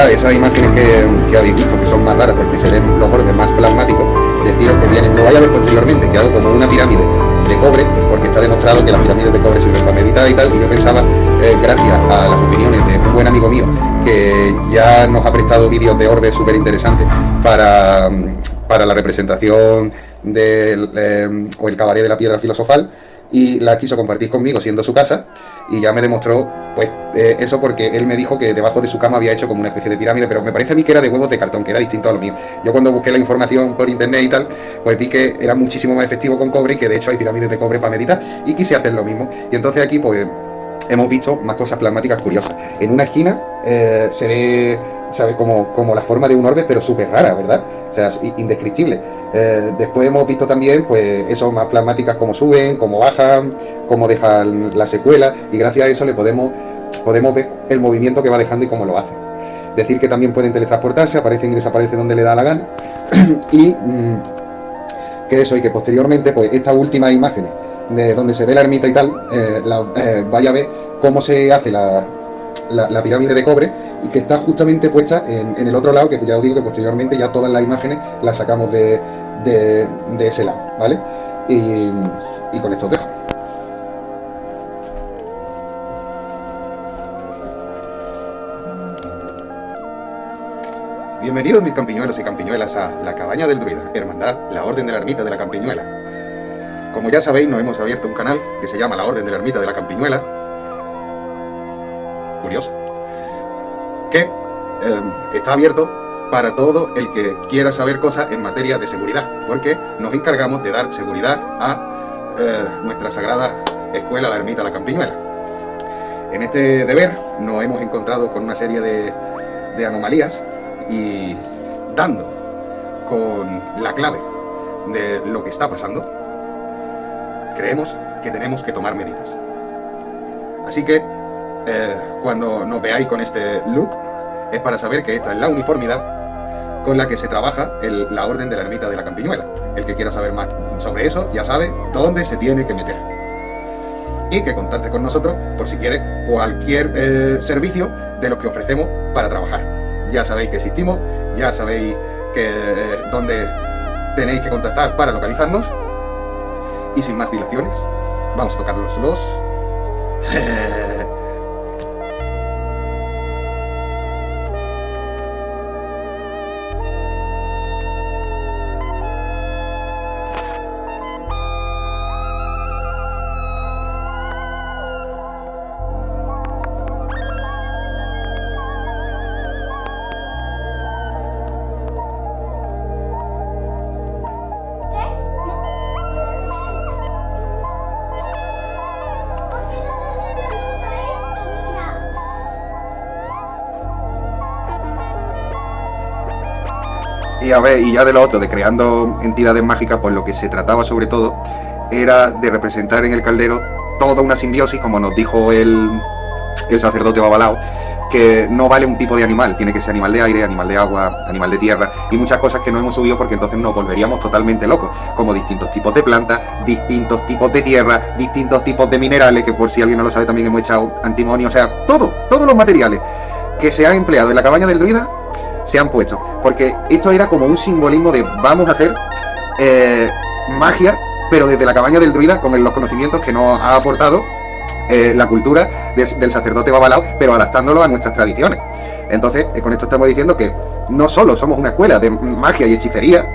Esas imágenes que habéis visto, que son más raras porque se ven los orbes más plasmáticos, deciros que vienen, lo vais a ver posteriormente, que hago como una pirámide de cobre, porque está demostrado que las pirámides de cobre sirven para meditar y tal, y yo pensaba, gracias a las opiniones de un buen amigo mío, que ya nos ha prestado vídeos de orbes súper interesantes para la representación del o el cabaret de la piedra filosofal, y la quiso compartir conmigo siendo su casa, y ya me demostró pues eso, porque él me dijo que debajo de su cama había hecho como una especie de pirámide, pero me parece a mí que era de huevos de cartón, que era distinto a lo mío. Yo cuando busqué la información por internet y tal, pues vi que era muchísimo más efectivo con cobre y que de hecho hay pirámides de cobre para meditar, y quise hacer lo mismo. Y entonces aquí pues hemos visto más cosas plasmáticas curiosas. En una esquina se ve, ¿sabes? Como la forma de un orbe, pero súper rara, ¿verdad? O sea, indescriptible. Después hemos visto también, pues, eso, más plasmáticas, cómo suben, cómo bajan, cómo dejan la secuela, y gracias a eso le podemos ver el movimiento que va dejando y cómo lo hace. Decir que también pueden teletransportarse, aparecen y desaparecen donde le da la gana. Y que eso, y que posteriormente, pues, estas últimas imágenes de donde se ve la ermita y tal, vaya a ver cómo se hace la pirámide de cobre, y que está justamente puesta en el otro lado, que ya os digo que posteriormente ya todas las imágenes las sacamos de ese lado, ¿vale? Y con esto os dejo. Bienvenidos mis campiñuelos y campiñuelas a la Cabaña del Druida, Hermandad, la Orden de la Ermita de la Campiñuela. Como ya sabéis, nos hemos abierto un canal que se llama la Orden de la Ermita de la Campiñuela. Curioso. Que está abierto para todo el que quiera saber cosas en materia de seguridad, porque nos encargamos de dar seguridad a nuestra sagrada escuela, la Ermita de la Campiñuela. En este deber nos hemos encontrado con una serie de anomalías, y dando con la clave de lo que está pasando, creemos que tenemos que tomar medidas. Así que cuando nos veáis con este look, es para saber que esta es la uniformidad con la que se trabaja la Orden de la Ermita de la Campiñuela. El que quiera saber más sobre eso ya sabe dónde se tiene que meter. Y que contacte con nosotros por si quiere cualquier servicio de los que ofrecemos para trabajar. Ya sabéis que existimos, ya sabéis que dónde tenéis que contactar para localizarnos. Y sin más dilaciones, vamos a tocar los Y a ver, y ya de lo otro, de creando entidades mágicas, pues lo que se trataba sobre todo era de representar en el caldero toda una simbiosis, como nos dijo el sacerdote Babalao, que no vale un tipo de animal, tiene que ser animal de aire, animal de agua, animal de tierra, y muchas cosas que no hemos subido porque entonces nos volveríamos totalmente locos, como distintos tipos de plantas, distintos tipos de tierra, distintos tipos de minerales, que por si alguien no lo sabe también hemos echado antimonio, o sea, todos los materiales que se han empleado en la cabaña del druida se han puesto, porque esto era como un simbolismo de vamos a hacer magia, pero desde la cabaña del druida, con los conocimientos que nos ha aportado la cultura del sacerdote Babalao, pero adaptándolo a nuestras tradiciones. Entonces, con esto estamos diciendo que no solo somos una escuela de magia y hechicería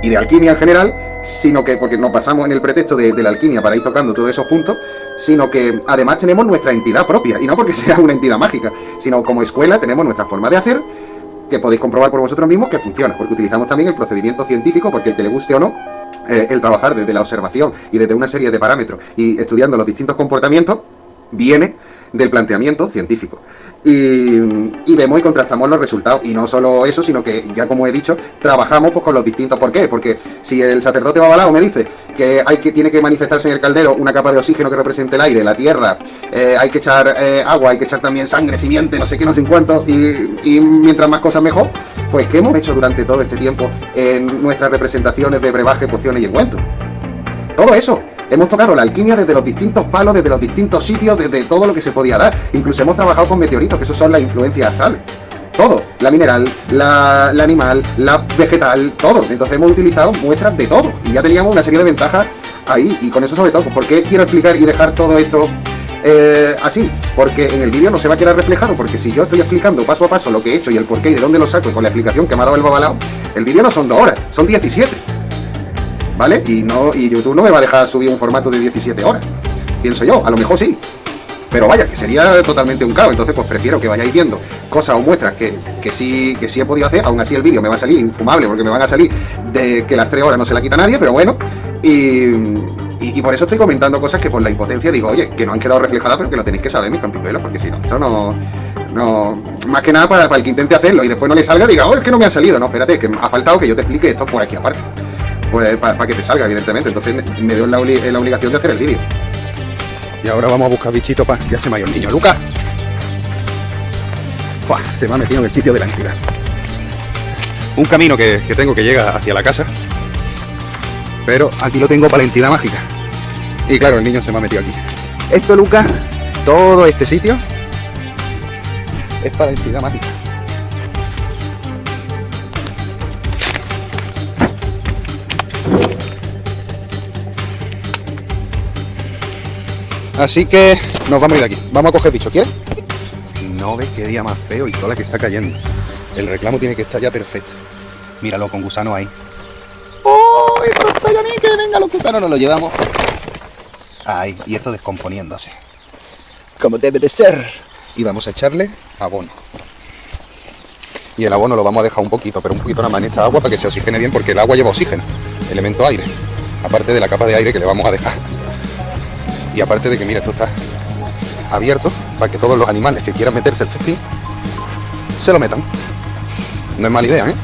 y de alquimia en general, sino que, porque nos pasamos en el pretexto de la alquimia para ir tocando todos esos puntos, sino que además tenemos nuestra entidad propia, y no porque sea una entidad mágica, sino como escuela tenemos nuestra forma de hacer, que podéis comprobar por vosotros mismos que funciona, porque utilizamos también el procedimiento científico, porque el que le guste o no, el trabajar desde la observación y desde una serie de parámetros y estudiando los distintos comportamientos viene del planteamiento científico. Y vemos y contrastamos los resultados. Y no solo eso, sino que ya como he dicho, trabajamos pues con los distintos. ¿Por qué? Porque si el sacerdote Babalao me dice que tiene que manifestarse en el caldero una capa de oxígeno que represente el aire, la tierra, hay que echar agua, hay que echar también sangre, simiente, no sé qué, no sé en cuánto, y mientras más cosas mejor, pues ¿qué hemos hecho durante todo este tiempo en nuestras representaciones de brebaje, pociones y ungüentos? Todo eso. Hemos tocado la alquimia desde los distintos palos, desde los distintos sitios, desde todo lo que se podía dar. Incluso hemos trabajado con meteoritos, que esos son las influencias astrales. Todo. La mineral, la animal, la vegetal, todo. Entonces hemos utilizado muestras de todo. Y ya teníamos una serie de ventajas ahí. Y con eso sobre todo, ¿por qué quiero explicar y dejar todo esto así? Porque en el vídeo no se va a quedar reflejado. Porque si yo estoy explicando paso a paso lo que he hecho y el porqué y de dónde lo saco y con la explicación que me ha dado el Babalao, el vídeo no son 2 horas, son 17. ¿Vale? Y YouTube no me va a dejar subir un formato de 17 horas. Pienso yo, a lo mejor sí. Pero vaya, que sería totalmente un caos. Entonces pues prefiero que vayáis viendo cosas o muestras que sí he podido hacer. Aún así el vídeo me va a salir infumable, porque me van a salir de que las 3 horas no se la quita nadie, pero bueno. Y por eso estoy comentando cosas que por la impotencia digo, oye, que no han quedado reflejadas, pero que lo tenéis que saber, mis campipelos, porque si no, esto no... Más que nada para el que intente hacerlo y después no le salga, diga, oh, es que no me ha salido. No, espérate, que ha faltado que yo te explique esto por aquí aparte. Pues para que te salga, evidentemente. Entonces me dio la obligación de hacer el vídeo. Y ahora vamos a buscar bichitos para que hace mayor niño. ¡Lucas! ¡Fua! Se me ha metido en el sitio de la entidad. Un camino que tengo que llega hacia la casa. Pero aquí lo tengo para la entidad mágica. Y claro, el niño se me ha metido aquí. Esto, Lucas, todo este sitio es para la entidad mágica. Así que nos vamos a ir de aquí. Vamos a coger bicho, ¿quieres? No ves qué día más feo y toda la que está cayendo. El reclamo tiene que estar ya perfecto. Míralo con gusano ahí. ¡Oh! Esto está ya ni que venga los gusanos, nos lo llevamos. Ahí, y esto descomponiéndose. Como debe de ser. Y vamos a echarle abono. Y el abono lo vamos a dejar un poquito, pero un poquito nada más en esta agua para que se oxigene bien, porque el agua lleva oxígeno, elemento aire. Aparte de la capa de aire que le vamos a dejar. Y aparte de que, mira, esto está abierto para que todos los animales que quieran meterse el festín se lo metan. No es mala idea, ¿eh?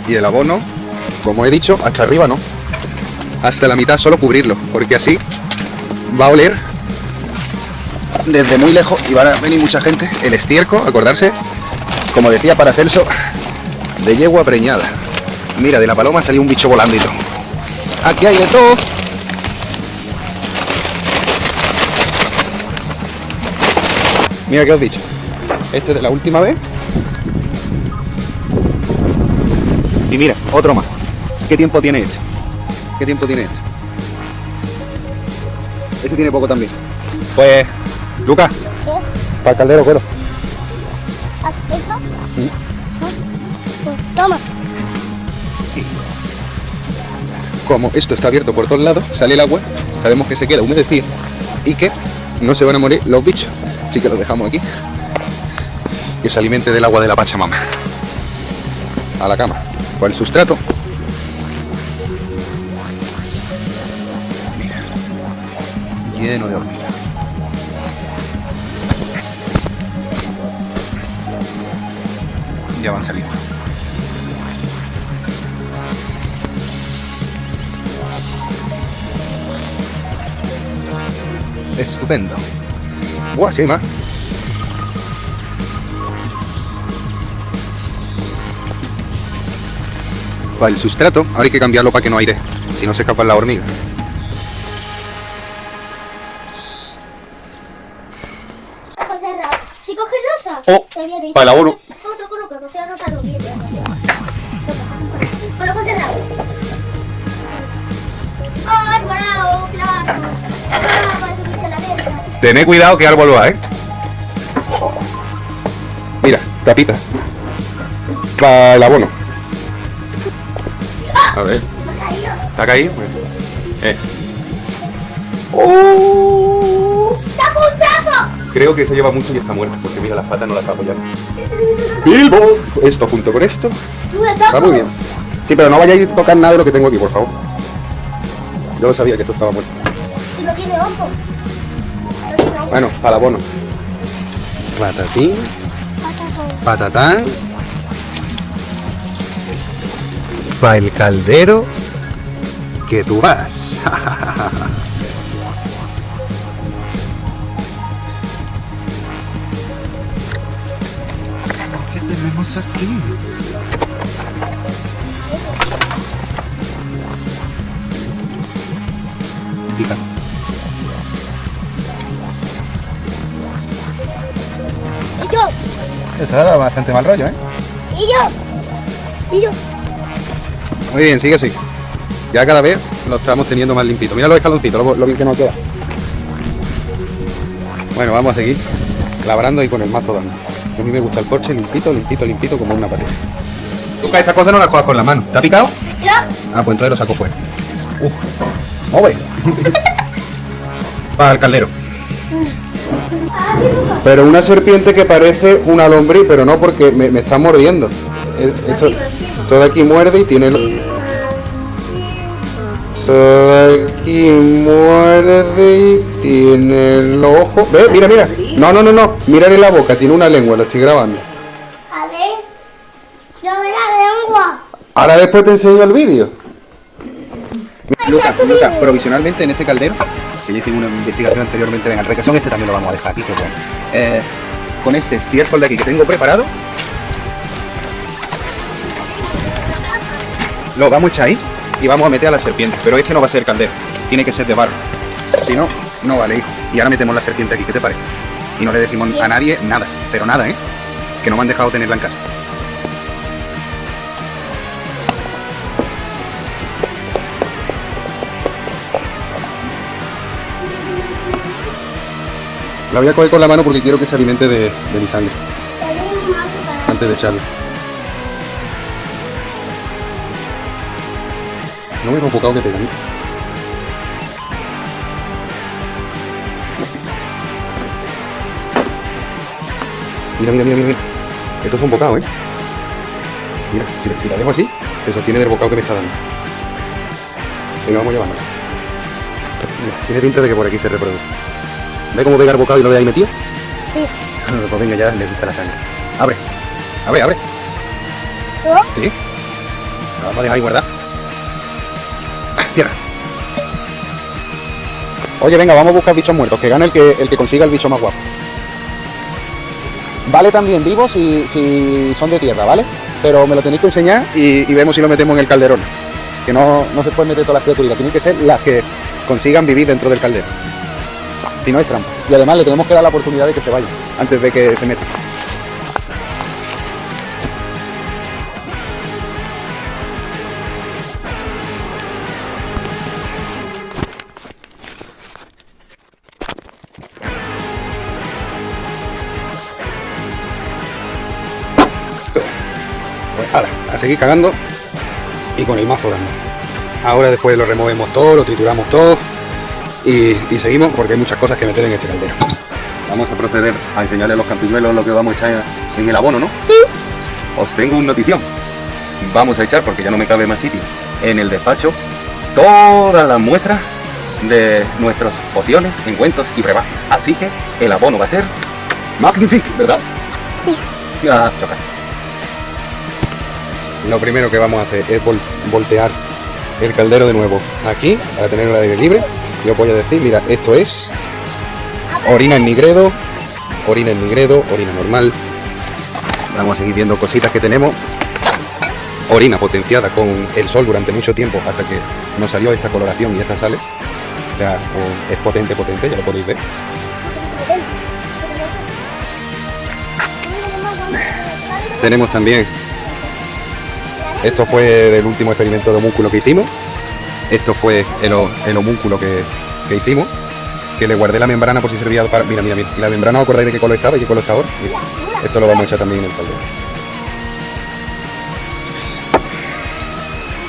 Y el abono, como he dicho, hasta arriba no. Hasta la mitad solo cubrirlo, porque así va a oler desde muy lejos y van a venir mucha gente. El estiércol, acordarse, como decía Paracelso, de yegua preñada. Mira, de la paloma salió un bicho volando y todo. Aquí hay de todo. Mira que os he dicho. Este es de la última vez. Y mira, otro más. ¿Qué tiempo tiene este? ¿Qué tiempo tiene este? Este tiene poco también. Pues, Lucas, ¿Qué? para el caldero, cuero. ¿Esto? Pues toma. Como esto está abierto por todos lados, sale el agua, sabemos que se queda humedecido y que no se van a morir los bichos. Así que lo dejamos aquí. Que se alimente del agua de la Pachamama. A la cama. Con el sustrato. Mira. Lleno de hormigas. Ya van saliendo. Estupendo. Buah, sí hay más. Vale, el sustrato, ahora hay que cambiarlo para que no aire, si no se escapan las hormigas. Ojo cerrado. Si coges rosa, Oh, te viene y para el abono. otro coloca, que sea rosa, no viene. Con ojo cerrado. ¡Ay, morado! ¡Claro! ¡Ah, para subirte a la mesa! Tened cuidado que árbol va, Mira, tapita. Para el abono. A ver. ¡Me ha caído! ¿Está caído? ¡Saco un saco! Creo que se lleva mucho y está muerta, porque mira, las patas no las está apoyando. ¡Bilbo! Esto junto con esto. ¡Tú el saco! Va muy bien. Sí, pero no vayáis a tocar nada de lo que tengo aquí, por favor. Yo no sabía que esto estaba muerto. Si no tiene hongo. No tiene hongo. Bueno, para el abono. Patatín, patatán. Para el caldero que tú vas. ¿Qué tenemos aquí? Pica. Y yo, Esto da bastante mal rollo, ¿eh? y yo. Muy bien, sigue así. Ya cada vez lo estamos teniendo más limpito. Mira los escaloncitos, lo bien que nos queda. Bueno, vamos a seguir labrando y con el mazo dando. A mí me gusta el porche limpito, limpito, limpito, como una patita. Nunca estas cosas no las cojas con la mano. ¿Te ha picado? No. Ah, pues entonces lo saco fuera. ¡Move! Para el caldero. Pero una serpiente que parece una lombriz, pero no, porque me está mordiendo. Esto de aquí muerde y tiene... Esto de aquí muerde y tiene el ojo... ¿Ves? Mira, mira. No. Mírale la boca, tiene una lengua, lo estoy grabando. A ver. No me la lengua. Ahora después te enseño el vídeo. Lucas, provisionalmente en este caldero, que ya hice una investigación anteriormente en el requesón, este también lo vamos a dejar aquí, que bueno. Con este estiércol de aquí que tengo preparado, lo vamos a echar ahí y vamos a meter a la serpiente, pero este no va a ser caldero, tiene que ser de barro, si no, no vale, hijo. Y ahora metemos la serpiente aquí, ¿qué te parece? Y no le decimos a nadie nada, pero nada, que no me han dejado tenerla en casa. La voy a coger con la mano porque quiero que se alimente de mi sangre antes de echarla. No me he enfocado que te gané. Mira. Esto es un bocado, Mira, si la dejo así, se sostiene del bocado que me está dando. Venga, vamos llevándola. Tiene pinta de que por aquí se reproduce. ¿Ve cómo pega el bocado y lo ve ahí metido? Sí. Pues venga, ya le gusta la sangre. Abre. ¿No? Sí. La vamos a dejar ahí guardar. Cierra. Oye, venga, vamos a buscar bichos muertos. Que gane el que consiga el bicho más guapo. Vale también vivos si son de tierra, ¿vale? Pero me lo tenéis que enseñar y vemos si lo metemos en el calderón. Que no se pueden meter todas las criaturitas. Tienen que ser las que consigan vivir dentro del caldero. Si no es trampa. Y además le tenemos que dar la oportunidad de que se vaya antes de que se meta. Pues ahora, a seguir cagando y con el mazo dando. Ahora después lo removemos todo, lo trituramos todo. Y seguimos porque hay muchas cosas que meter en este caldero. Vamos a proceder a enseñarle a los campilluelos lo que vamos a echar en el abono, ¿no? Sí. Os tengo una notición. Vamos a echar, porque ya no me cabe más sitio, en el despacho todas las muestras de nuestras pociones, ungüentos y brebajes. Así que el abono va a ser magnífico, ¿verdad? Sí. Ya, toca. Lo primero que vamos a hacer es voltear el caldero de nuevo aquí para tenerlo al aire libre. Yo voy a decir, mira, esto es Orina en nigredo, orina normal. Vamos a seguir viendo cositas que tenemos. Orina potenciada con el sol durante mucho tiempo hasta que nos salió esta coloración y esta sale. O sea, es potente, ya lo podéis ver. Tenemos también, esto fue del último experimento de homúnculo que hicimos. Esto fue el homúnculo que hicimos, que le guardé la membrana por si servía para... Mira, y la membrana, ¿os acordáis de qué color estaba y qué color está ahora? Mira, esto lo vamos a echar también en el caldero.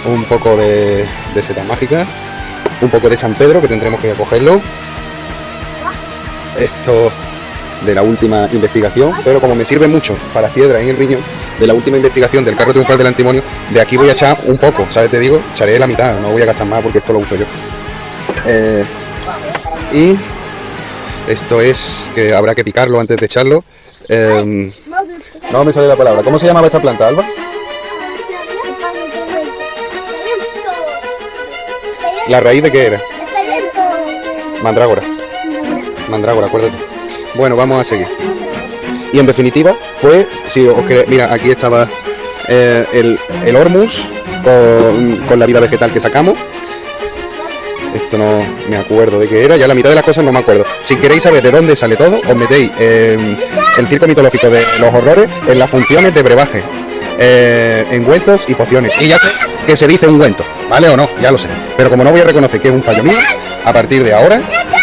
Un poco de seta mágica, un poco de San Pedro, que tendremos que cogerlo. Esto de la última investigación, pero como me sirve mucho para piedra en el riñón, de la última investigación del carro triunfal del antimonio, de aquí voy a echar un poco, ¿sabes? Te digo, echaré la mitad, no voy a gastar más porque esto lo uso yo. Y esto es que habrá que picarlo antes de echarlo. No me sale la palabra. ¿Cómo se llamaba esta planta, Alba? ¿La raíz de qué era? Mandrágora. Mandrágora, acuérdate. Bueno, vamos a seguir. Y en definitiva, pues, si os queréis, mira, aquí estaba el hormus con la vida vegetal que sacamos. Esto no me acuerdo de qué era, ya la mitad de las cosas no me acuerdo. Si queréis saber de dónde sale todo, os metéis en el circo mitológico de los horrores, en las funciones de brebaje, ungüentos y pociones. Y ya sé que se dice ungüento, ¿vale o no? Ya lo sé. Pero como no voy a reconocer que es un fallo mío, a partir de ahora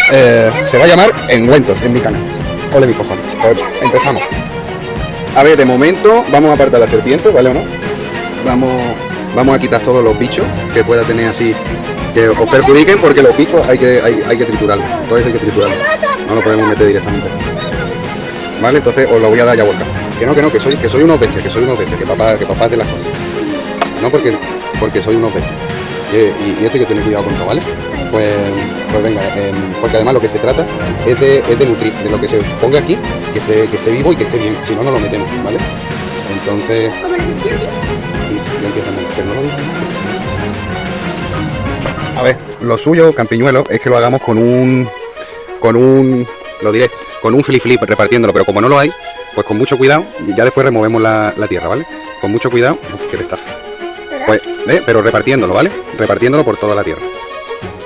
se va a llamar ungüentos en mi canal. Ole mi cojones. Pues empezamos. A ver, de momento vamos a apartar la serpiente, ¿vale o no? Vamos a quitar todos los bichos que pueda tener así, que os perjudiquen, porque los bichos hay que triturarlos. Entonces hay que triturarlos. No lo podemos meter directamente. Vale, entonces os lo voy a dar ya volcán. Que soy unos bestias, que papá hace las cosas. No porque soy unos bestias. Y esto hay que tener cuidado con todo, ¿vale? Pues venga, porque además lo que se trata es de nutrir, de lo que se ponga aquí, que esté vivo y que esté bien, si no, no lo metemos, ¿vale? Entonces... yo empiezo a meter, no lo digo. A ver, lo suyo, campiñuelo, es que lo hagamos con un flip repartiéndolo, pero como no lo hay, pues con mucho cuidado, y ya después removemos la tierra, ¿vale? Con mucho cuidado, qué vestazo. Pues, pero repartiéndolo, ¿vale? Repartiéndolo por toda la tierra.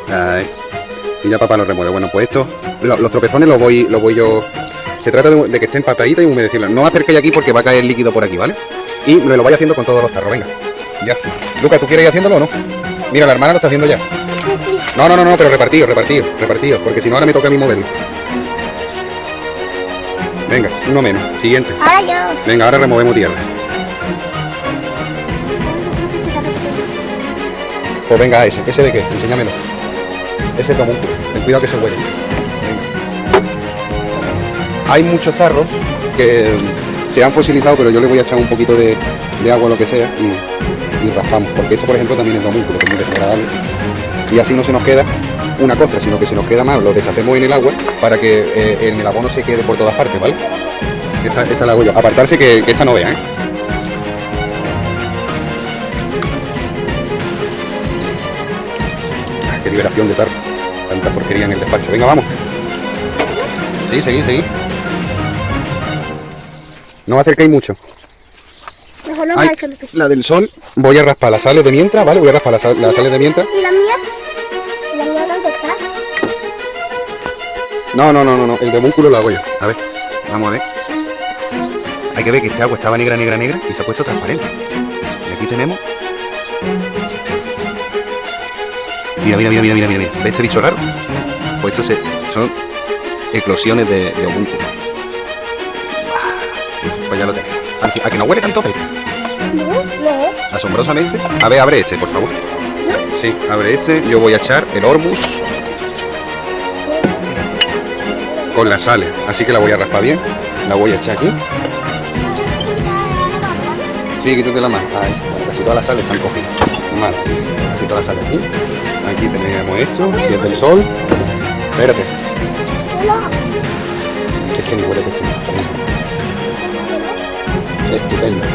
Ahí. Y ya papá lo remueve. Bueno, pues esto, los tropezones los voy yo. Se trata de que estén papaditas y humedecidas. No acerquéis aquí porque va a caer líquido por aquí, ¿vale? Y me lo voy haciendo con todos los tarros, venga. Ya. Lucas, ¿tú quieres ir haciéndolo o no? Mira, la hermana lo está haciendo ya. No, pero repartido, porque si no ahora me toca a mí moverlo. Venga, uno menos. Siguiente. Ahora yo. Venga, ahora removemos tierra. Pues venga, ese de qué, enséñamelo. Ese es común, ten cuidado que se huele. Hay muchos tarros que se han fosilizado, pero yo le voy a echar un poquito de agua o lo que sea y raspamos, porque esto por ejemplo también es homúnculo, que es muy desagradable. Y así no se nos queda una costra, sino que si nos queda más lo deshacemos en el agua para que en el abono se quede por todas partes, ¿vale? Esta la hago yo. Apartarse que esta no vea, ¿eh? Qué liberación de tarro. Tanta porquería en el despacho. Venga, vamos. Sí, seguí. No os acerquéis mucho. Mejor no Ay, la del sol, voy a raspar las sales de mientras, ¿vale? Voy a raspar las sales de mientras. ¿Y la mía? ¿Y la mía dónde está? No. El de homúnculo lo hago yo. A ver, vamos a ver. Hay que ver que este agua estaba negra y se ha puesto transparente. Y aquí tenemos... Mira. ¿Ves este bicho raro? Pues estos son eclosiones de homúnculo. Pues ya lo tengo. ¿A que no huele tanto a peste? No. Asombrosamente. A ver, abre este, por favor. Sí, abre este. Yo voy a echar el hormus con las sales. Así que la voy a raspar bien. La voy a echar aquí. Sí, quítate la mano. Ahí, casi todas las sales están cogidas. Vale, casi todas las sales aquí. Aquí tenemos esto, que es del sol. Espérate. Es que ni huele que estoy. Estupendo.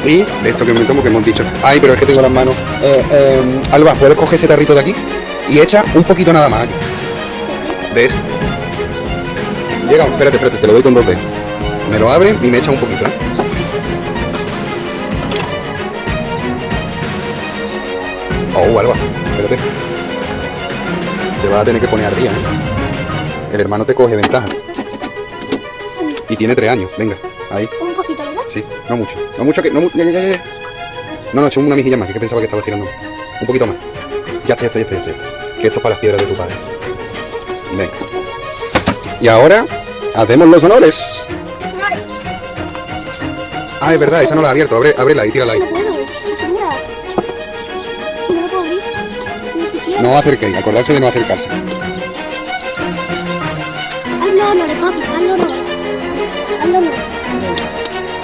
Y de esto que me tomo, que hemos dicho. Ay, pero es que tengo las manos. Alba, ¿puedes coger ese tarrito de aquí? Y echa un poquito nada más aquí. De ese. Llega, espérate, te lo doy con 2 dedos. Me lo abren y me echan un poquito, ¿eh? Oh, Alba, espérate. Te vas a tener que poner arriba, ¿eh? El hermano te coge ventaja. Y tiene 3 años, venga, ahí. Un poquito, ¿verdad? Sí, no mucho. No mucho que. No, ya. No, echo una mejilla más, que pensaba que estaba tirando. Un poquito más. Ya está. Que esto es para las piedras de tu padre. Venga. Y ahora hacemos los honores. Ah, es verdad, esa no la he abierto. Ábrela y tírala ahí. No puedo, es segura. No lo puedo abrir. Ni siquiera. No acerquéis, acordarse de no acercarse. Hazlo honores, papi, hazlo honores. Hazlo honores.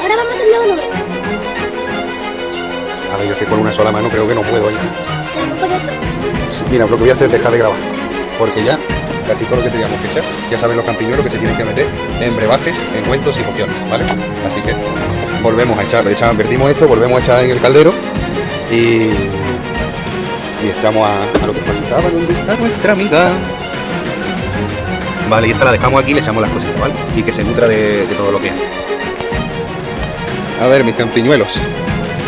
Ahora vamos a hacerlo honores. A ver, yo es que con una sola mano creo que no puedo. ¿Eh? ¿Tenemos por esto? Sí, mira, lo que voy a hacer es dejar de grabar. Porque ya casi todo lo que teníamos que echar, ya saben los campiñuelos que se tienen que meter en brebajes, en cuentos y pociones, ¿vale? Así que volvemos a echar, vertimos esto, volvemos a echar en el caldero y echamos a lo que faltaba. ¿Dónde está nuestra amiga? Vale, y esta la dejamos aquí y le echamos las cositas, ¿vale? Y que se nutra de todo lo que hay. A ver, mis campiñuelos,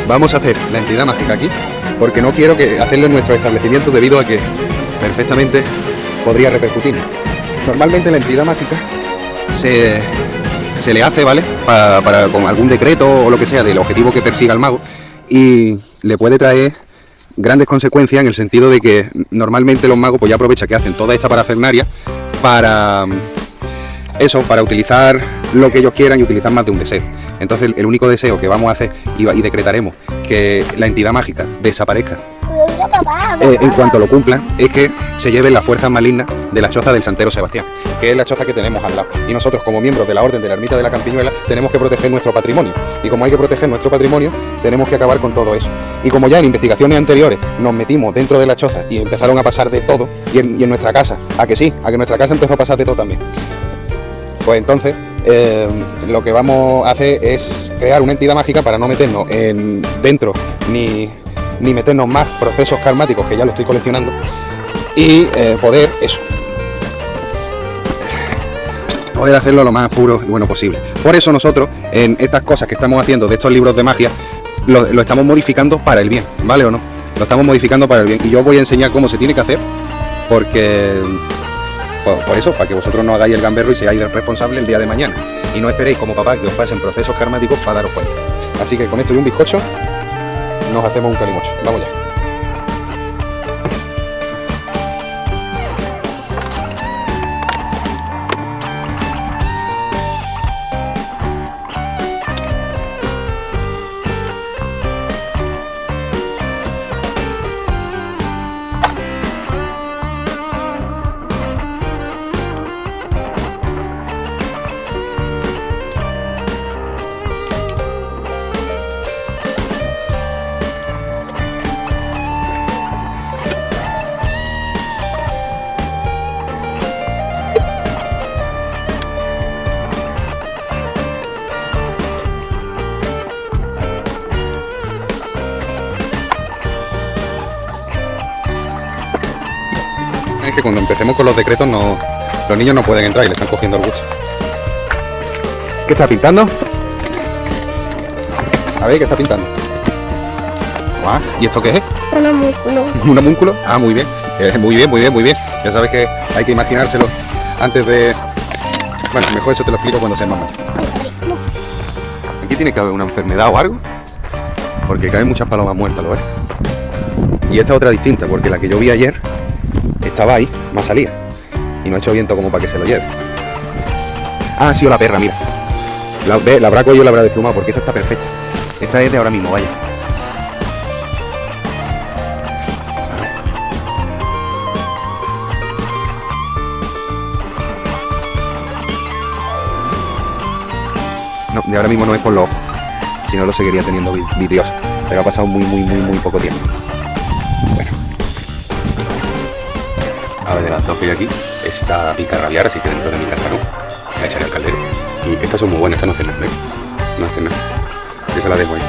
vamos a hacer la entidad mágica aquí, porque no quiero hacerlo en nuestro establecimiento debido a que perfectamente podría repercutir. Normalmente la entidad mágica se le hace, ¿vale? Para con algún decreto o lo que sea del objetivo que persiga el mago, y le puede traer grandes consecuencias en el sentido de que normalmente los magos pues ya aprovechan que hacen toda esta parafernaria para eso, para utilizar lo que ellos quieran y utilizar más de un deseo. Entonces el único deseo que vamos a hacer y decretaremos que la entidad mágica desaparezca en cuanto lo cumplan, es que se lleven las fuerzas malignas de la choza del Santero Sebastián, que es la choza que tenemos al lado. Y nosotros, como miembros de la Orden de la Ermita de la Campiñuela, tenemos que proteger nuestro patrimonio. Y como hay que proteger nuestro patrimonio, tenemos que acabar con todo eso. Y como ya en investigaciones anteriores nos metimos dentro de la choza y empezaron a pasar de todo, y en nuestra casa, a que nuestra casa empezó a pasar de todo también. Pues entonces, lo que vamos a hacer es crear una entidad mágica para no meternos dentro ni meternos más procesos karmáticos, que ya lo estoy coleccionando, y poder hacerlo lo más puro y bueno posible. Por eso nosotros, en estas cosas que estamos haciendo de estos libros de magia, lo estamos modificando para el bien, ¿vale o no? Lo estamos modificando para el bien, y yo os voy a enseñar cómo se tiene que hacer, porque por eso, para que vosotros no hagáis el gamberro y seáis responsables el día de mañana, y no esperéis como papá que os pasen procesos karmáticos para daros cuenta. Así que con esto y un bizcocho nos hacemos un calimocho. Vamos ya. Es que cuando empecemos con los decretos los niños no pueden entrar y le están cogiendo el gusto. ¿Qué está pintando? A ver, ¿qué está pintando? Guau, ¿y esto qué es? Un homúnculo. ¿Un homúnculo? Ah, muy bien. Muy bien. Ya sabes que hay que imaginárselo antes de... Bueno, mejor eso te lo explico cuando sea más mayor. Aquí tiene que haber una enfermedad o algo, porque caen muchas palomas muertas, ¿lo ves? Y esta otra distinta, porque la que yo vi ayer estaba ahí, más salía, y no ha hecho viento como para que se lo lleve. Ah, ha sido la perra, mira. La habrá cogido y la habrá desplumado, porque esta está perfecta. Esta es de ahora mismo, vaya. No, de ahora mismo no es por los ojos, si no lo seguiría teniendo vidrioso, pero ha pasado muy poco tiempo. Bueno. Adelantado que hay aquí, esta pica rabiar, así que dentro de mi casa no, la echaré al caldero. Y estas son muy buenas, estas no hacen nada, ¿ves? No hacen nada. Esa la dejo ahí.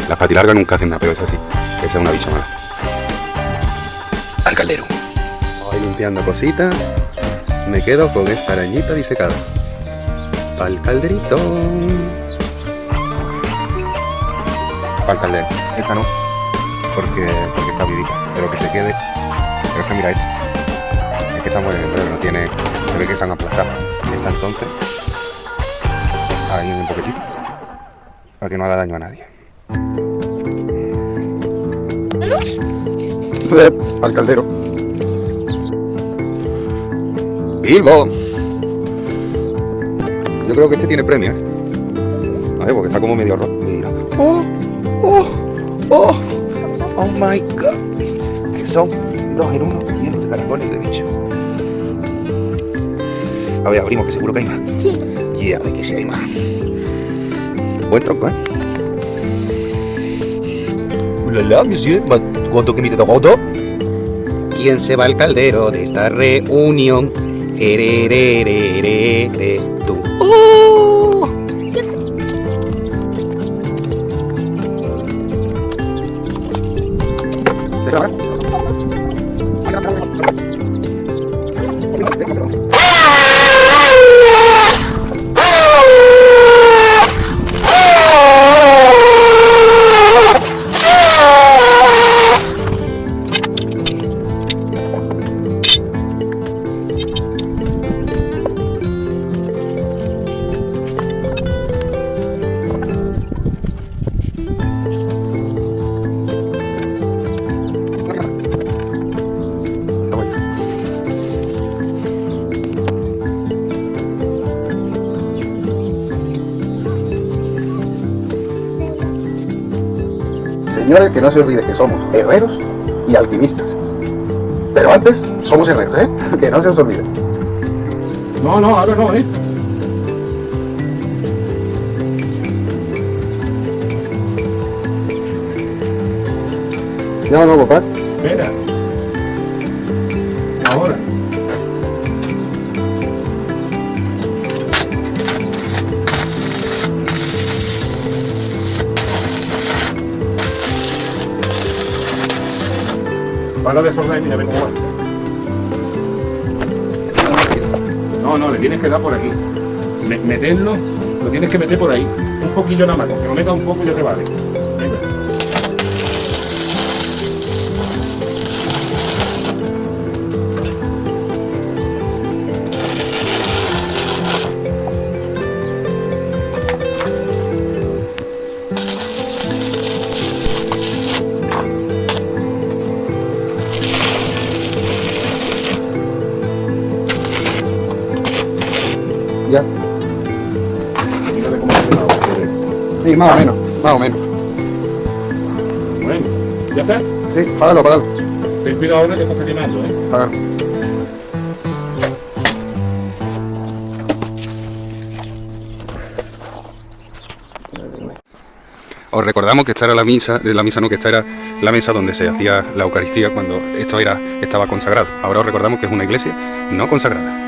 Las patilargas nunca hacen nada, pero esa sí, esa es una bicha mala. Al caldero. Voy limpiando cositas, me quedo con esta arañita disecada. Pa'l calderito. Pa'l caldero. Esta no, porque está vivita, pero que se quede. Pero es que mira esta. Es que está muy bien, pero no tiene. Se ve que se han aplastado. Esta entonces. Ahí un poquitito. Para que no haga daño a nadie. Al caldero. ¡Bilbo! Yo creo que este tiene premio, ¿eh? A ver, porque está como medio roto. Mira. ¡Oh! ¡Oh! ¡Oh! ¡Oh my god! Que son 2 en 1 llenos de caracoles de bicho. A ver, abrimos, que seguro que hay más. Sí. Yeah, de que sí hay más. Buen tronco, ¿eh? Hola, monsieur. ¿Cuánto que me te tocó? ¿Quién se va al caldero de esta reunión? Tú. ¡Oh! Señores, que no se olvide que somos herreros y alquimistas. Pero antes somos herreros, ¿eh? Que no se os olvide. No, ahora no, ¿eh? Ya no, papá. Espera. Ahora. Para de soldar y mira, ven cómo va. No, le tienes que dar por aquí. Meterlo, lo tienes que meter por ahí. Un poquillo nada más, que lo meta un poco y ya te vale. Venga. Ya. Mírale cómo se va. Sí, más o menos, más o menos. Bueno, ¿ya está? Sí, págalo. Ten cuidado ahora que se está quemando, ¿eh? Págalo. Os recordamos que esta era la misa no, que esta era la mesa donde se hacía la Eucaristía cuando esto estaba consagrado. Ahora os recordamos que es una iglesia no consagrada.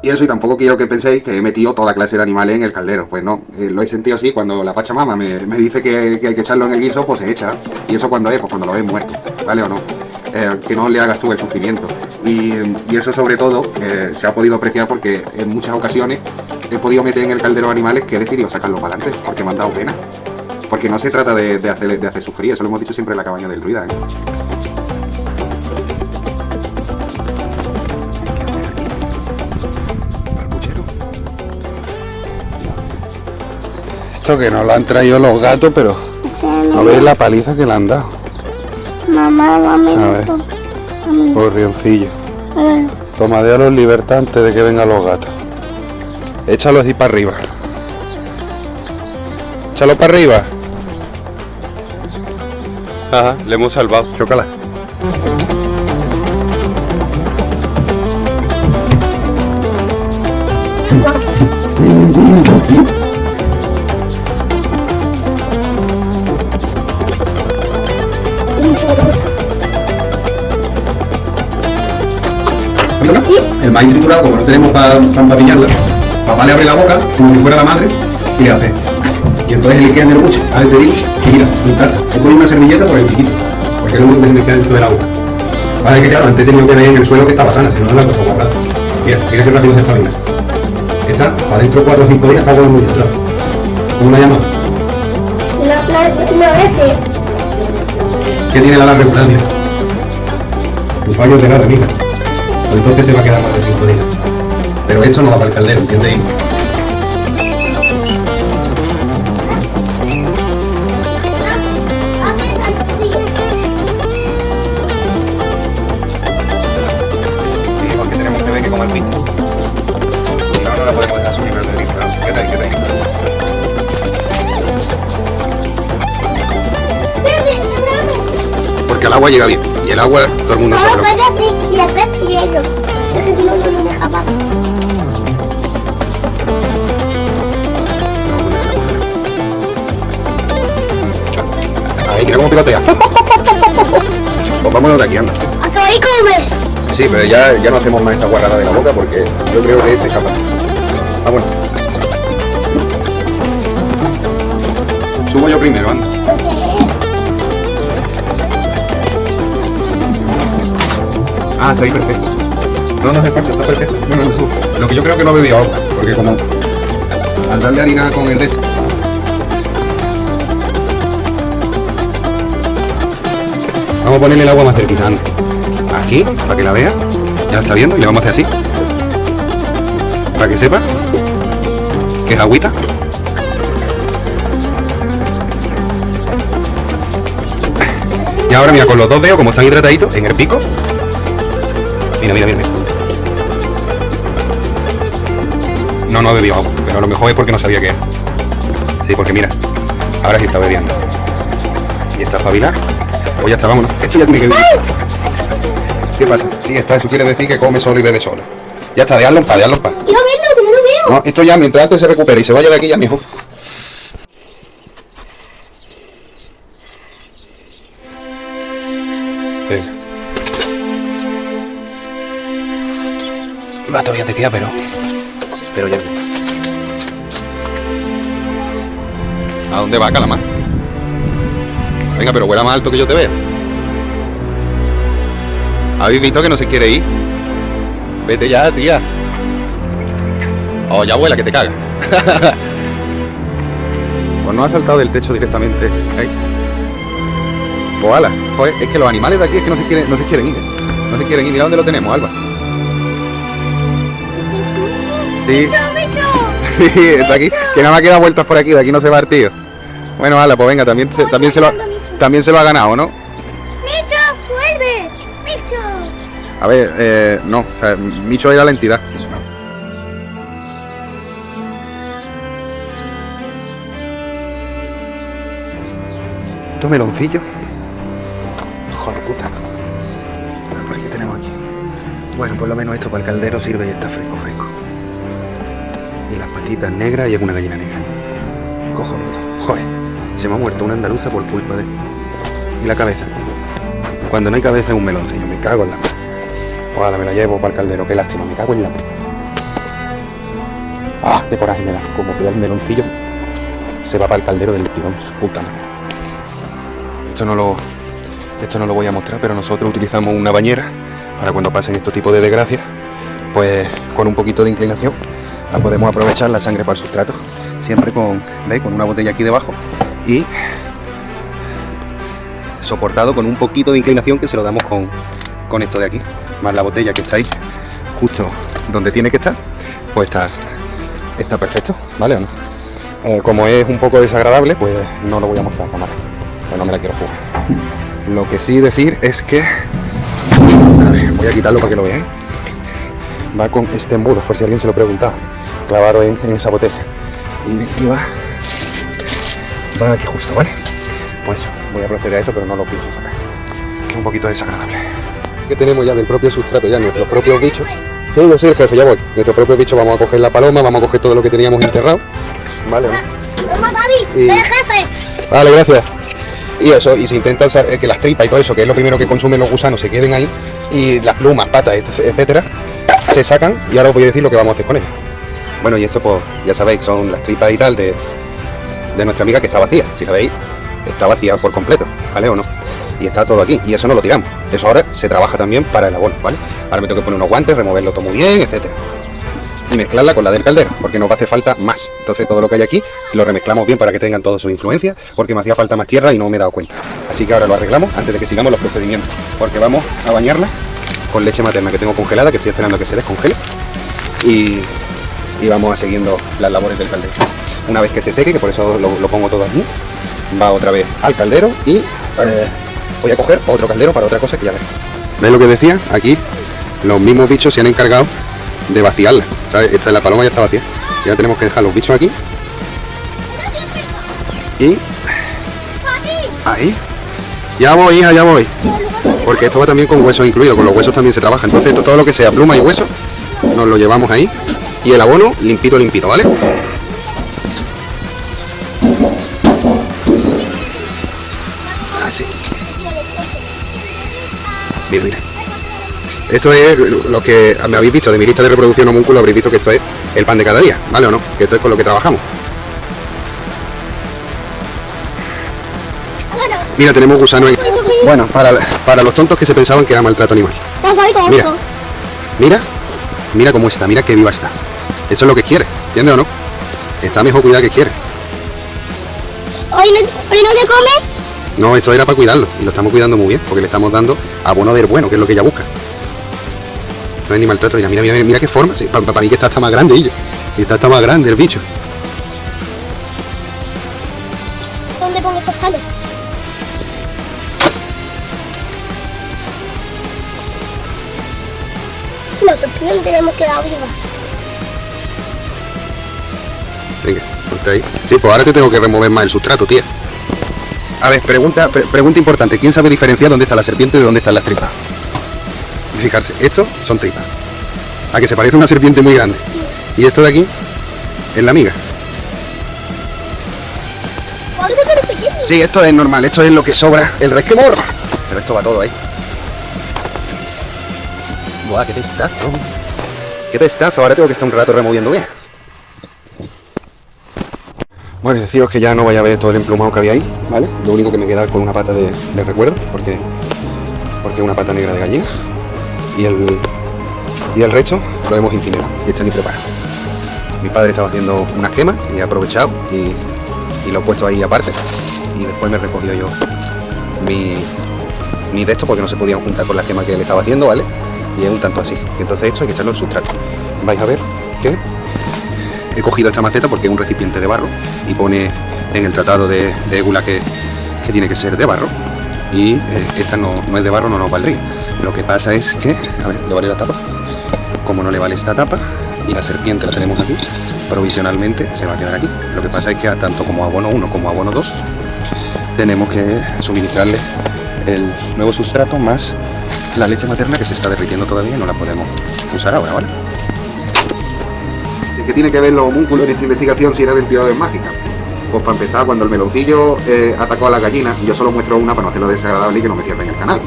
Y eso, y tampoco quiero que penséis que he metido toda clase de animales en el caldero. Pues no, lo he sentido así. Cuando la Pachamama me dice que hay que echarlo en el guiso, pues se echa. ¿Y eso cuando es? Pues cuando lo ves muerto, ¿vale o no? Que no le hagas tú el sufrimiento. Y eso sobre todo se ha podido apreciar porque en muchas ocasiones he podido meter en el caldero animales que he decidido sacarlos para adelante porque me han dado pena. Porque no se trata de hacer sufrir, eso lo hemos dicho siempre en la cabaña del druida, ¿eh? Esto que nos lo han traído los gatos, pero no veis la paliza que le han dado. Mamá, mami, A ver. Por rioncillo. Toma, déjalos libertad antes de que vengan los gatos. Échalo así para arriba. Échalo para arriba. Ajá, le hemos salvado. Chócala. El maíz triturado, como no tenemos para empapillarla, papá le abre la boca como si fuera la madre y le hace. Y entonces le quedan de buche. A ver, te digo, que mira, he ponido una servilleta por el piquito, porque es lo único que se me queda dentro de la boca. Vale, que claro, antes he tenido que ver en el suelo que estaba sana, si no, no la cosa guardada. Mira, tiene que rápido de farina. Esta, para dentro de 4 o 5 días, está bueno muy bien, claro. ¿Cómo la llamas? no ese. ¿Qué tiene la regular, mira? Un fallo de nada, mija. Pues entonces se va a quedar más de 5 días. Pero esto no va para el caldero, ¿entiendes? Sí, porque tenemos que ver que comer pizza. No la podemos dejar subir de rico, ¿no? ¿Qué tal? Porque el agua llega bien. Y el agua, todo el mundo sabe Solo lo que puede así y después cielo. Es que si no, no me dejaba. Ahí, mira cómo picotea. Pues vámonos de aquí, anda. Acabé de comer. Sí, pero ya no hacemos más esa guarrada de la boca porque yo creo que este es capaz. Ah, bueno. Subo yo primero, anda. Ah, está ahí perfecto. No hace falta, está perfecto. No. Lo que yo creo que no bebió agua, porque como al darle harina con el de ese. Vamos a ponerle el agua más cerquita, anda. Aquí, para que la vea. Ya la está viendo y le vamos a hacer así. Para que sepa que es agüita. Y ahora mira, con los dos dedos, como están hidrataditos, en el pico. Mira. No ha bebido agua, pero a lo mejor es porque no sabía qué era. Sí, porque mira, ahora sí está bebiendo. Y está espabilada. Pues ya está, vámonos. Esto ya tiene que vivir. ¿Qué pasa? Sí, está, eso quiere decir que come solo y bebe solo. Ya está, dejadlo en paz. Quiero verlo, no lo veo. No, esto ya, mientras antes se recupere y se vaya de aquí, ya mejor. Venga. Va, todavía te queda, pero ya está. ¿A dónde va, Calamar? Venga, pero huela más alto que yo te vea. ¿Habéis visto que no se quiere ir? Vete ya, tía. Oh, ya vuela, que te caga. Pues no ha saltado del techo directamente. Ahí. Pues ala, joder, es que los animales de aquí es que no se quieren ir. No se quieren ir. Mira dónde lo tenemos, Alba. Sí. Sí, está aquí. Que nada más queda vueltas por aquí, de aquí no se va el tío. Bueno, ala, pues venga, también se lo ha ganado, ¿no? ¡Micho, vuelve! ¡Micho! A ver, no, o sea, Micho era la entidad. Estos meloncillos. Joder, puta. Pues, ¿qué tenemos aquí? Bueno, por lo menos esto para el caldero sirve y está fresco. Y las patitas negras y alguna gallina negra. Cojonudo. Joder, se me ha muerto una andaluza por culpa de... Y la cabeza. Cuando no hay cabeza es un meloncillo, me cago en la... Pues ahora me la llevo para el caldero, qué lástima, me cago en la... ¡Ah, qué coraje me da! Como vea el meloncillo, se va para el caldero del tirón, su puta madre. Esto no lo voy a mostrar, pero nosotros utilizamos una bañera para cuando pasen estos tipos de desgracias, pues con un poquito de inclinación la podemos aprovechar la sangre para el sustrato. Siempre con, ¿veis? Con una botella aquí debajo y soportado con un poquito de inclinación que se lo damos con esto de aquí, más la botella que está ahí justo donde tiene que estar, pues está perfecto, ¿vale o no? Como es un poco desagradable, pues no lo voy a mostrar a cámara, pues no me la quiero jugar. Lo que sí decir es que, a ver, voy a quitarlo para que lo veáis. Va con este embudo, por si alguien se lo preguntaba, clavado en esa botella. Y va aquí justo, ¿vale? Pues voy a proceder a eso, pero no lo pienso sacar, que es un poquito desagradable. Que tenemos ya del propio sustrato, ya nuestros propios bichos. Sí, yo soy el jefe, ya voy. Nuestros propios bichos, vamos a coger la paloma, vamos a coger todo lo que teníamos enterrado. Vale, ¿no? Toma, papi, eres jefe. Vale, gracias. Y eso, y se intenta que las tripas y todo eso, que es lo primero que consumen los gusanos, se queden ahí. Y las plumas, patas, etcétera, se sacan y ahora os voy a decir lo que vamos a hacer con ellas. Bueno, y esto pues ya sabéis, son las tripas y tal de nuestra amiga que está vacía. Si sabéis, está vacía por completo, ¿vale o no? Y está todo aquí, y eso no lo tiramos. Eso ahora se trabaja también para el abono, ¿vale? Ahora me tengo que poner unos guantes, removerlo todo muy bien, etcétera. Y mezclarla con la del caldero, porque nos va a hacer falta más. Entonces todo lo que hay aquí, lo remezclamos bien para que tengan toda su influencia, porque me hacía falta más tierra y no me he dado cuenta. Así que ahora lo arreglamos antes de que sigamos los procedimientos, porque vamos a bañarla con leche materna que tengo congelada, que estoy esperando a que se descongele. Y vamos a siguiendo las labores del caldero. Una vez que se seque, que por eso lo pongo todo aquí, va otra vez al caldero y voy a coger otro caldero para otra cosa que ya veis. ¿Veis lo que decía? Aquí los mismos bichos se han encargado de vaciarla, ¿sabes? Esta la paloma ya está vacía. Ya tenemos que dejar los bichos aquí. Y ahí. Ya voy, hija, ya voy. Porque esto va también con huesos incluidos, con los huesos también se trabaja. Entonces todo lo que sea pluma y hueso, nos lo llevamos ahí. Y el abono limpito, ¿vale? Así. Mira, mira. Esto es lo que me habéis visto de mi lista de reproducción homúnculo, habréis visto que esto es el pan de cada día, ¿vale o no? Que esto es con lo que trabajamos. Mira, tenemos gusano ahí. Bueno, para los tontos que se pensaban que era maltrato animal. Mira cómo está, mira qué viva está. Eso es lo que quiere, ¿entiendes o no? Está mejor cuidada que quiere. ¿Hoy no te comes? No, esto era para cuidarlo y lo estamos cuidando muy bien porque le estamos dando abono del bueno, que es lo que ella busca. No es ni maltrato, mira qué forma. Sí, para mí que está más grande ella. Y está más grande el bicho. ¿Dónde pongo estos palos? La serpiente la hemos quedado viva. Venga, ponte ahí. Sí, pues ahora te tengo que remover más el sustrato, tía. A ver, pregunta importante. ¿Quién sabe diferenciar dónde está la serpiente de dónde están las tripas? Y fijarse, estos son tripas. A que se parece una serpiente muy grande. Y esto de aquí es la miga. Sí, esto es normal, esto es lo que sobra el resquemor. Pero esto va todo ahí. ¡Buah, qué testazo! ¡Qué testazo! Ahora tengo que estar un rato removiendo bien. Bueno, y deciros que ya no vaya a ver todo el emplumado que había ahí, ¿vale? Lo único que me queda es con una pata de recuerdo, porque es una pata negra de gallina. Y el resto lo hemos incinerado y está aquí preparado. Mi padre estaba haciendo unas quemas y he aprovechado y lo he puesto ahí aparte. Y después me recogió yo mi de esto porque no se podían juntar con las quemas que él estaba haciendo, ¿vale? Y es un tanto así. Y entonces esto hay que echarlo en sustrato. Vais a ver que he cogido esta maceta porque es un recipiente de barro y pone en el tratado de Égula que tiene que ser de barro. Y esta no es de barro, no nos valdría. Lo que pasa es que, a ver, ¿le vale la tapa? Como no le vale esta tapa y la serpiente la tenemos aquí, provisionalmente se va a quedar aquí. Lo que pasa es que tanto como abono 1 como abono 2 tenemos que suministrarle el nuevo sustrato más la leche materna que se está derritiendo todavía y no la podemos usar ahora, ¿vale? ¿Qué tiene que ver los homúnculos en esta investigación si era de entidades mágicas? Pues para empezar, cuando el meloncillo atacó a la gallina, yo solo muestro una para no hacerlo desagradable y que no me cierren el canal.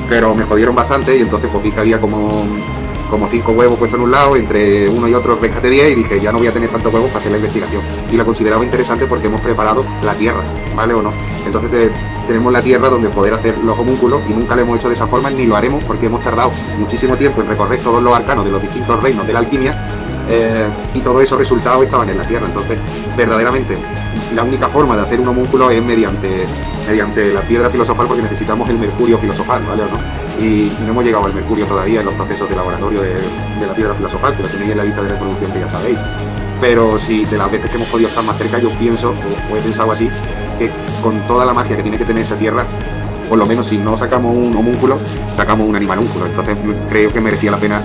Pero me jodieron bastante y entonces pues vi que había como como 5 huevos puestos en un lado, entre uno y otro rescaté 10 y dije, ya no voy a tener tantos huevos para hacer la investigación. Y la consideraba interesante porque hemos preparado la tierra, ¿vale o no? Entonces tenemos la tierra donde poder hacer los homúnculos y nunca lo hemos hecho de esa forma ni lo haremos porque hemos tardado muchísimo tiempo en recorrer todos los arcanos de los distintos reinos de la alquimia y todos esos resultados estaban en la tierra. Entonces, verdaderamente, la única forma de hacer un homúnculo es mediante la piedra filosofal porque necesitamos el mercurio filosofal, ¿vale o no? Y no hemos llegado al mercurio todavía en los procesos de laboratorio de la piedra filosofal, que lo tenéis en la lista de reproducción que ya sabéis. Pero si de las veces que hemos podido estar más cerca, yo pienso, o he pensado así, que con toda la magia que tiene que tener esa tierra, por lo menos si no sacamos un homúnculo, sacamos un animalúnculo. Entonces creo que merecía la pena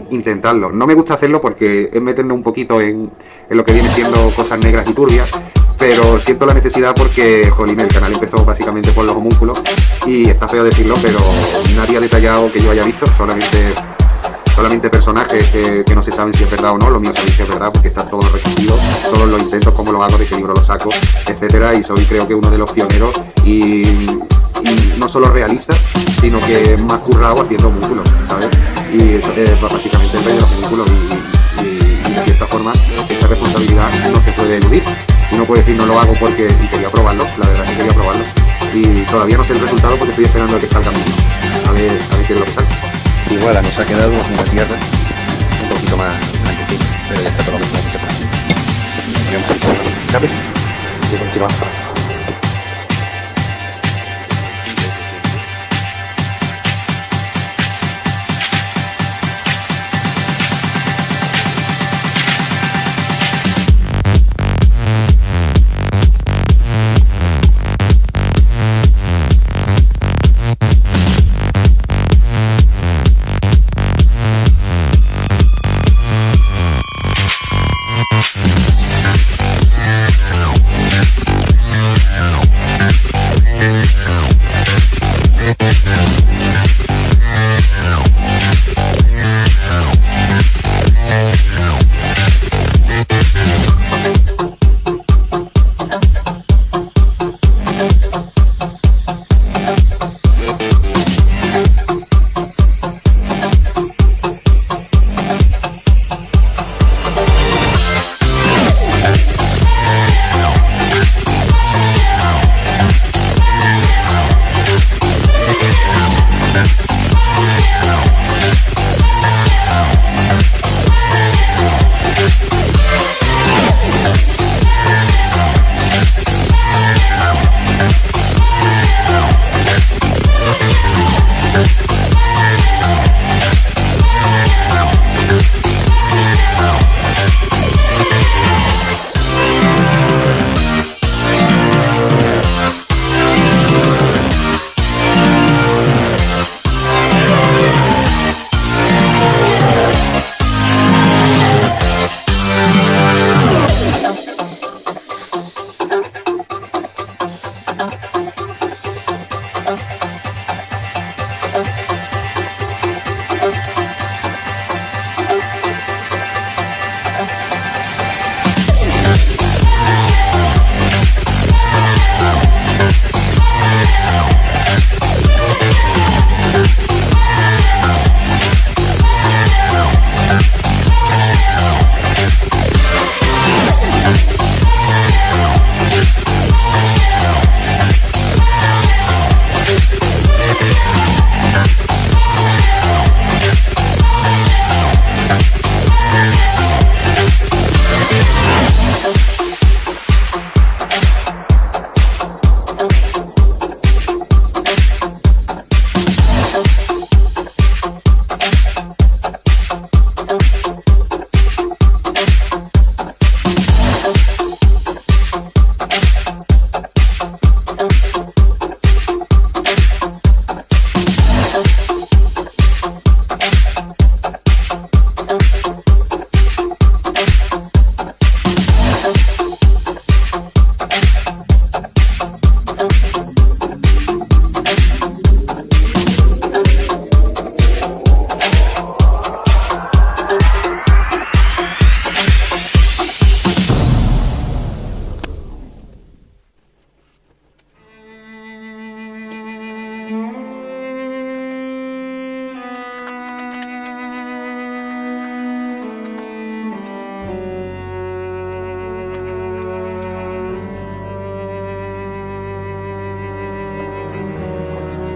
intentarlo. No me gusta hacerlo porque es meternos un poquito en lo que viene siendo cosas negras y turbias, pero siento la necesidad porque, jolín, el canal empezó básicamente por los homúnculos y está feo decirlo, pero nadie ha detallado que yo haya visto, solamente personajes que no se saben si es verdad o no. Lo mío sabéis que es verdad porque están todos recogidos, todos los intentos, cómo lo hago, de qué libro lo saco, etcétera, y soy creo que uno de los pioneros y no solo realista, sino que más currado haciendo homúnculos, ¿sabes? Y eso es básicamente el rey de los homúnculos y de cierta forma esa responsabilidad no se puede eludir. Uno puede decir no lo hago porque y quería probarlo, la verdad es que quería probarlo y todavía no sé el resultado porque estoy esperando a que salga mismo, a ver qué es lo que sale. Igual nos ha quedado una tierra un poquito más blanquecina, pero ya está todo lo mismo que se puede. ¿Sabes? Y continuamos.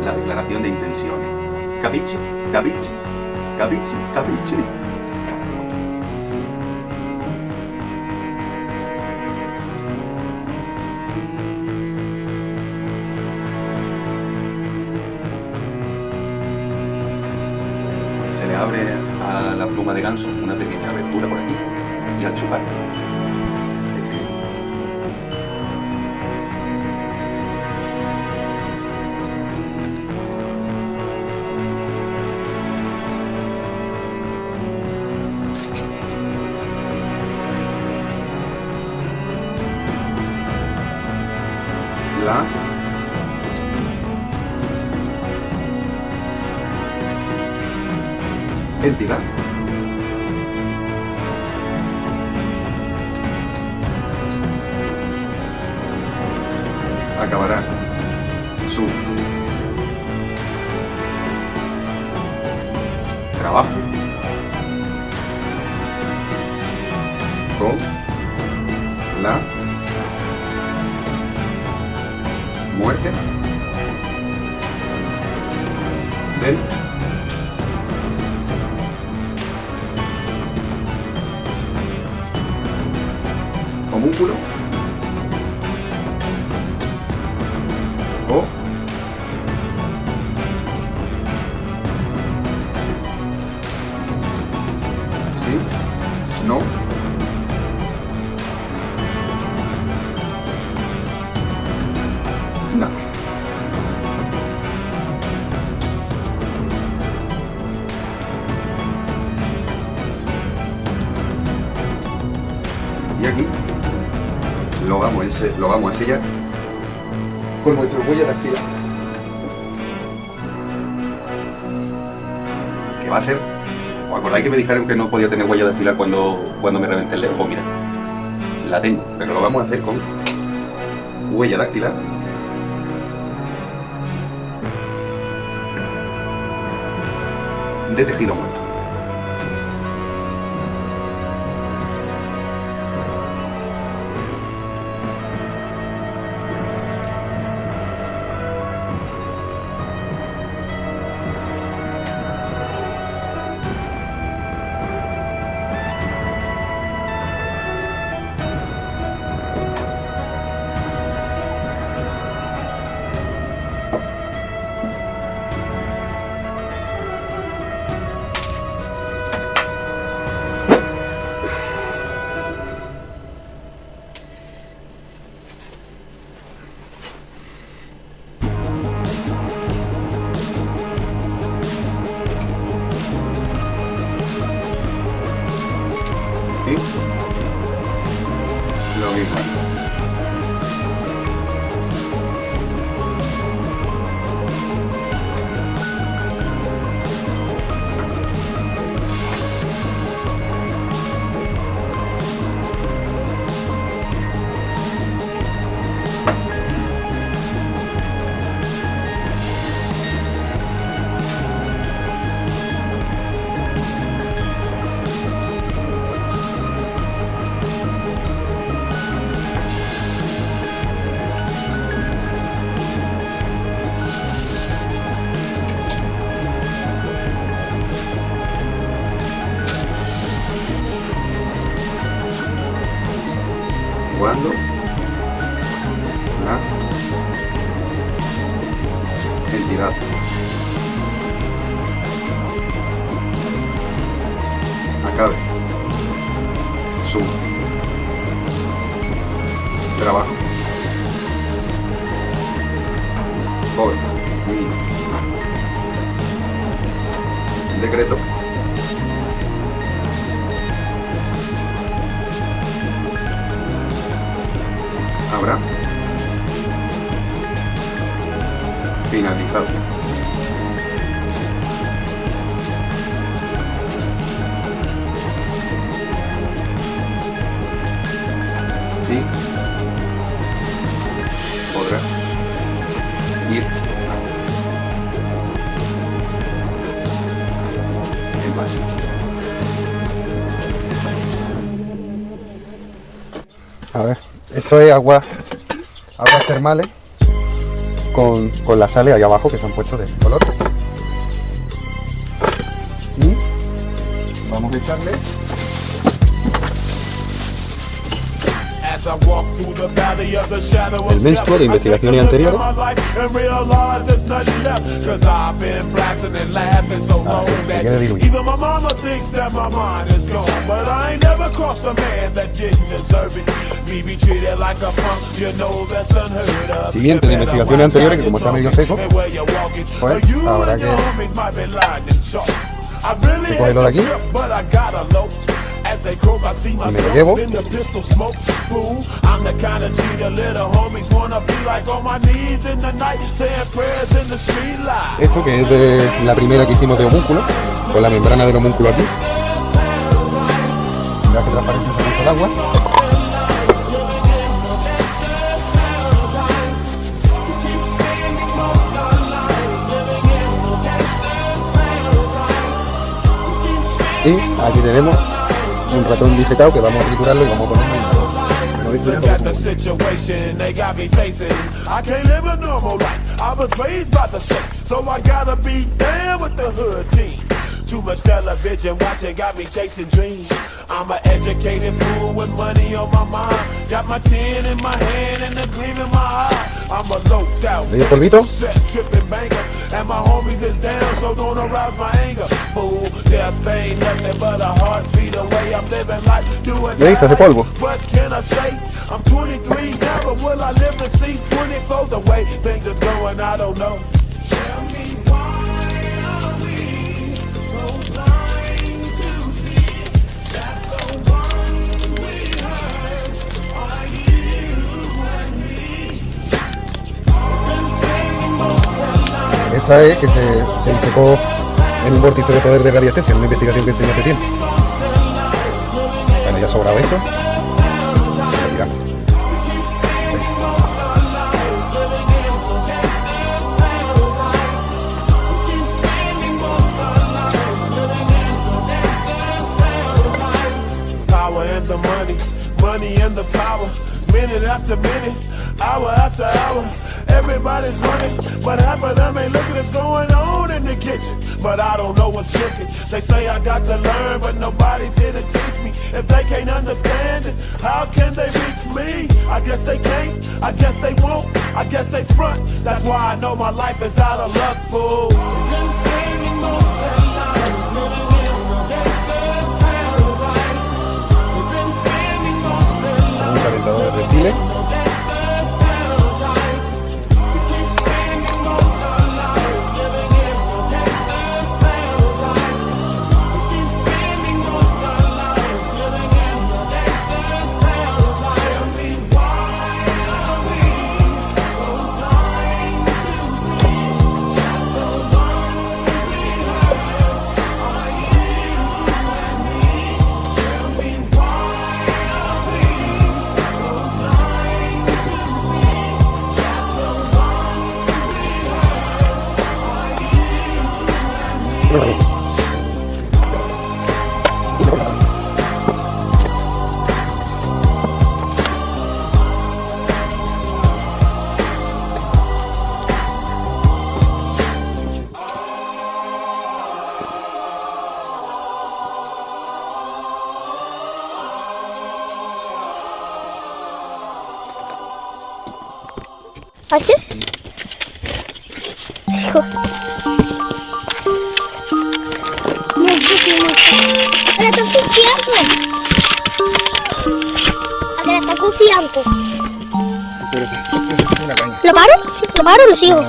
la declaración de intenciones. Capichi, capichi, capichi, capichi. Se le abre a la pluma de ganso una pequeña abertura por aquí y al chupar la entidad acabará su trabajo con la muerte del homúnculo o sí, no, nada. Y aquí lo vamos a sellar con nuestro huella dactilar, que va a ser, ¿os acordáis que me dijeron que no podía tener huella dactilar cuando me reventé el dedo? Pues mira, la tengo, pero lo vamos a hacer con huella dactilar de tejido muerto. Y lo mismo. Cuando la entidad acabe su trabajo por mi decreto, habrá finalizado. Sí, podrá ir en paz. A ver, esto es aguas termales con las sales ahí abajo que se han puesto de este color. Y vamos a echarle el menstruo de investigaciones anteriores. Así que quede diluido. Siguiente de investigaciones anteriores, que como está medio seco, pues habrá que cogerlo de aquí. Y me lo llevo. Esto que es de la primera que hicimos de homúnculo, con la membrana del homúnculo aquí. Ya que transparente se puso el agua. Y aquí tenemos un ratón disecado que vamos a triturarlo y vamos a ponerlo Too much television watching got me chasing dreams. I'm an educated fool with money on my mind. Got my tin in my hand and a gleam in my eye. I'm a loped out, set tripping banker, and my homies is down, so don't arouse my anger. Fool, death ain't nothing but a heartbeat away. I'm living life doing polvo. What can I say? I'm 23 now, but will I live to see 24? The way things are going, I don't know. Tell me why. Esta es que se disecó en un vórtice de poder de radiestesia, en una investigación que enseñé hace tiempo. Bueno, ya ha sobrado esto. Lo tiramos. Power and the money and the power. Minute after minute, hour after hour, everybody's running, but half of them ain't looking what's going on in the kitchen. But I don't know what's cooking. They say I got to learn, but nobody's here to teach me. If they can't understand it, how can they reach me? I guess they can't, I guess they won't, I guess they front. That's why I know my life is out of luck, fool. Un calentador de Chile. ¿Así? Hijo. ¡Ahora está confiando! ¡Ahora está confiando! ¿Lo paro? ¿Lo paro o lo sigo?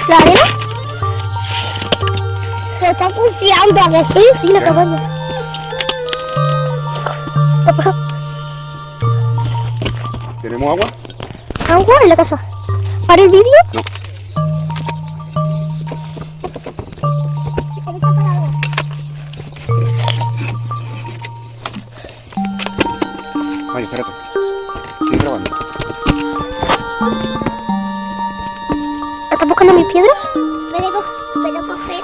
¿La arena? Se está confiando, ¿a que sí? Sí, lo acabamos. ¿Tenemos agua? ¿Agua en la casa? ¿Para el vídeo? No. Ay, espérate. Sigue grabando. ¿Hay piedras? Puedo coger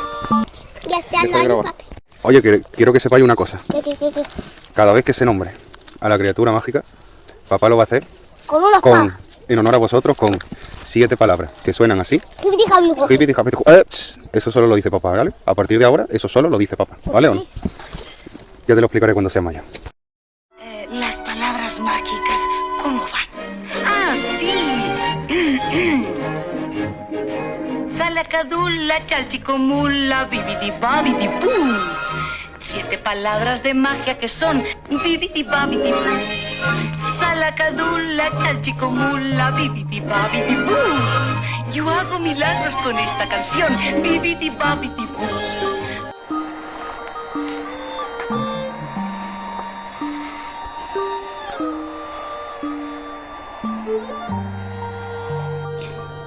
y hacerlo ahí, papi. Oye, quiero que sepáis una cosa. ¿Qué? Cada vez que se nombre a la criatura mágica, papá lo va a hacer Con una con, en honor a vosotros, con 7 palabras que suenan así. Eso solo lo dice papá, ¿vale? A partir de ahora, eso solo lo dice papá, ¿vale o no? Ya te lo explicaré cuando sea mayor. Las palabras mágicas, ¿cómo van? ¡Ah, sí! Salacadula, chalchicomula, bibidi babidi boo. 7 palabras de magia que son bibidi babidi boo. Salacadula, chalchicomula, bibidi babidi boo. Yo hago milagros con esta canción, bibidi babidi boo.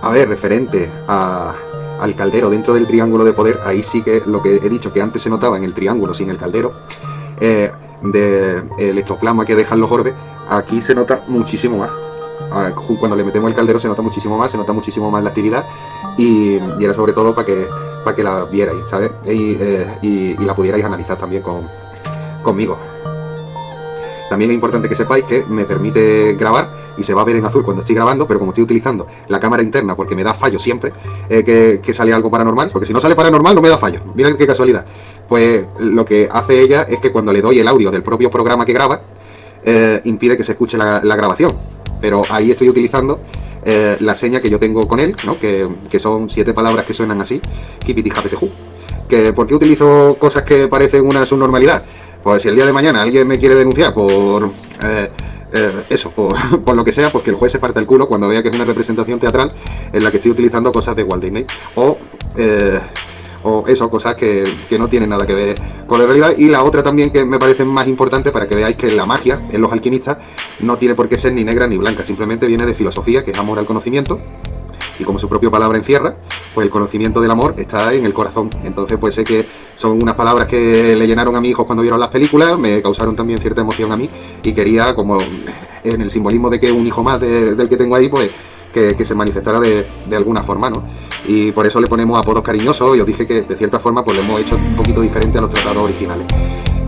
A ver, referente al caldero dentro del triángulo de poder, ahí sí que lo que he dicho que antes se notaba en el triángulo sin el caldero, del ectoplasma que dejan los orbes, aquí se nota muchísimo más. Cuando le metemos el caldero se nota muchísimo más la actividad y era sobre todo para que la vierais, ¿sabes? Y la pudierais analizar también conmigo. También es importante que sepáis que me permite grabar y se va a ver en azul cuando estoy grabando, pero como estoy utilizando la cámara interna porque me da fallo siempre que sale algo paranormal, porque si no sale paranormal no me da fallo, mira qué casualidad, pues lo que hace ella es que cuando le doy el audio del propio programa que graba, impide que se escuche la grabación, pero ahí estoy utilizando la seña que yo tengo con él, ¿no? que son 7 palabras que suenan así, Hipiti Hapeteju. ¿Por qué utilizo cosas que parecen una subnormalidad? Pues si el día de mañana alguien me quiere denunciar por por lo que sea, pues que el juez se parte el culo cuando vea que es una representación teatral en la que estoy utilizando cosas de Walt Disney o cosas que no tienen nada que ver con la realidad. Y la otra también que me parece más importante para que veáis que la magia en los alquimistas no tiene por qué ser ni negra ni blanca, simplemente viene de filosofía, que es amor al conocimiento. Y como su propia palabra encierra, pues el conocimiento del amor está en el corazón. Entonces pues sé que son unas palabras que le llenaron a mi hijo cuando vieron las películas, me causaron también cierta emoción a mí y quería, como en el simbolismo de que un hijo más del que tengo ahí, pues que se manifestara de alguna forma, ¿no? Y por eso le ponemos apodos cariñosos y os dije que de cierta forma pues lo hemos hecho un poquito diferente a los tratados originales.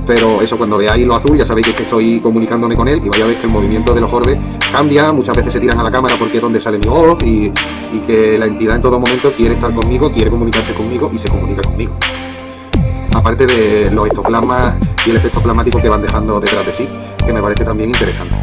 Pero eso, cuando veáis lo azul ya sabéis que estoy comunicándome con él y vaya a ver que el movimiento de los orbes cambia, muchas veces se tiran a la cámara porque es donde sale mi voz y que la entidad en todo momento quiere estar conmigo, quiere comunicarse conmigo y se comunica conmigo. Aparte de los ectoplasmas y el efecto plasmático que van dejando detrás de sí, que me parece también interesante.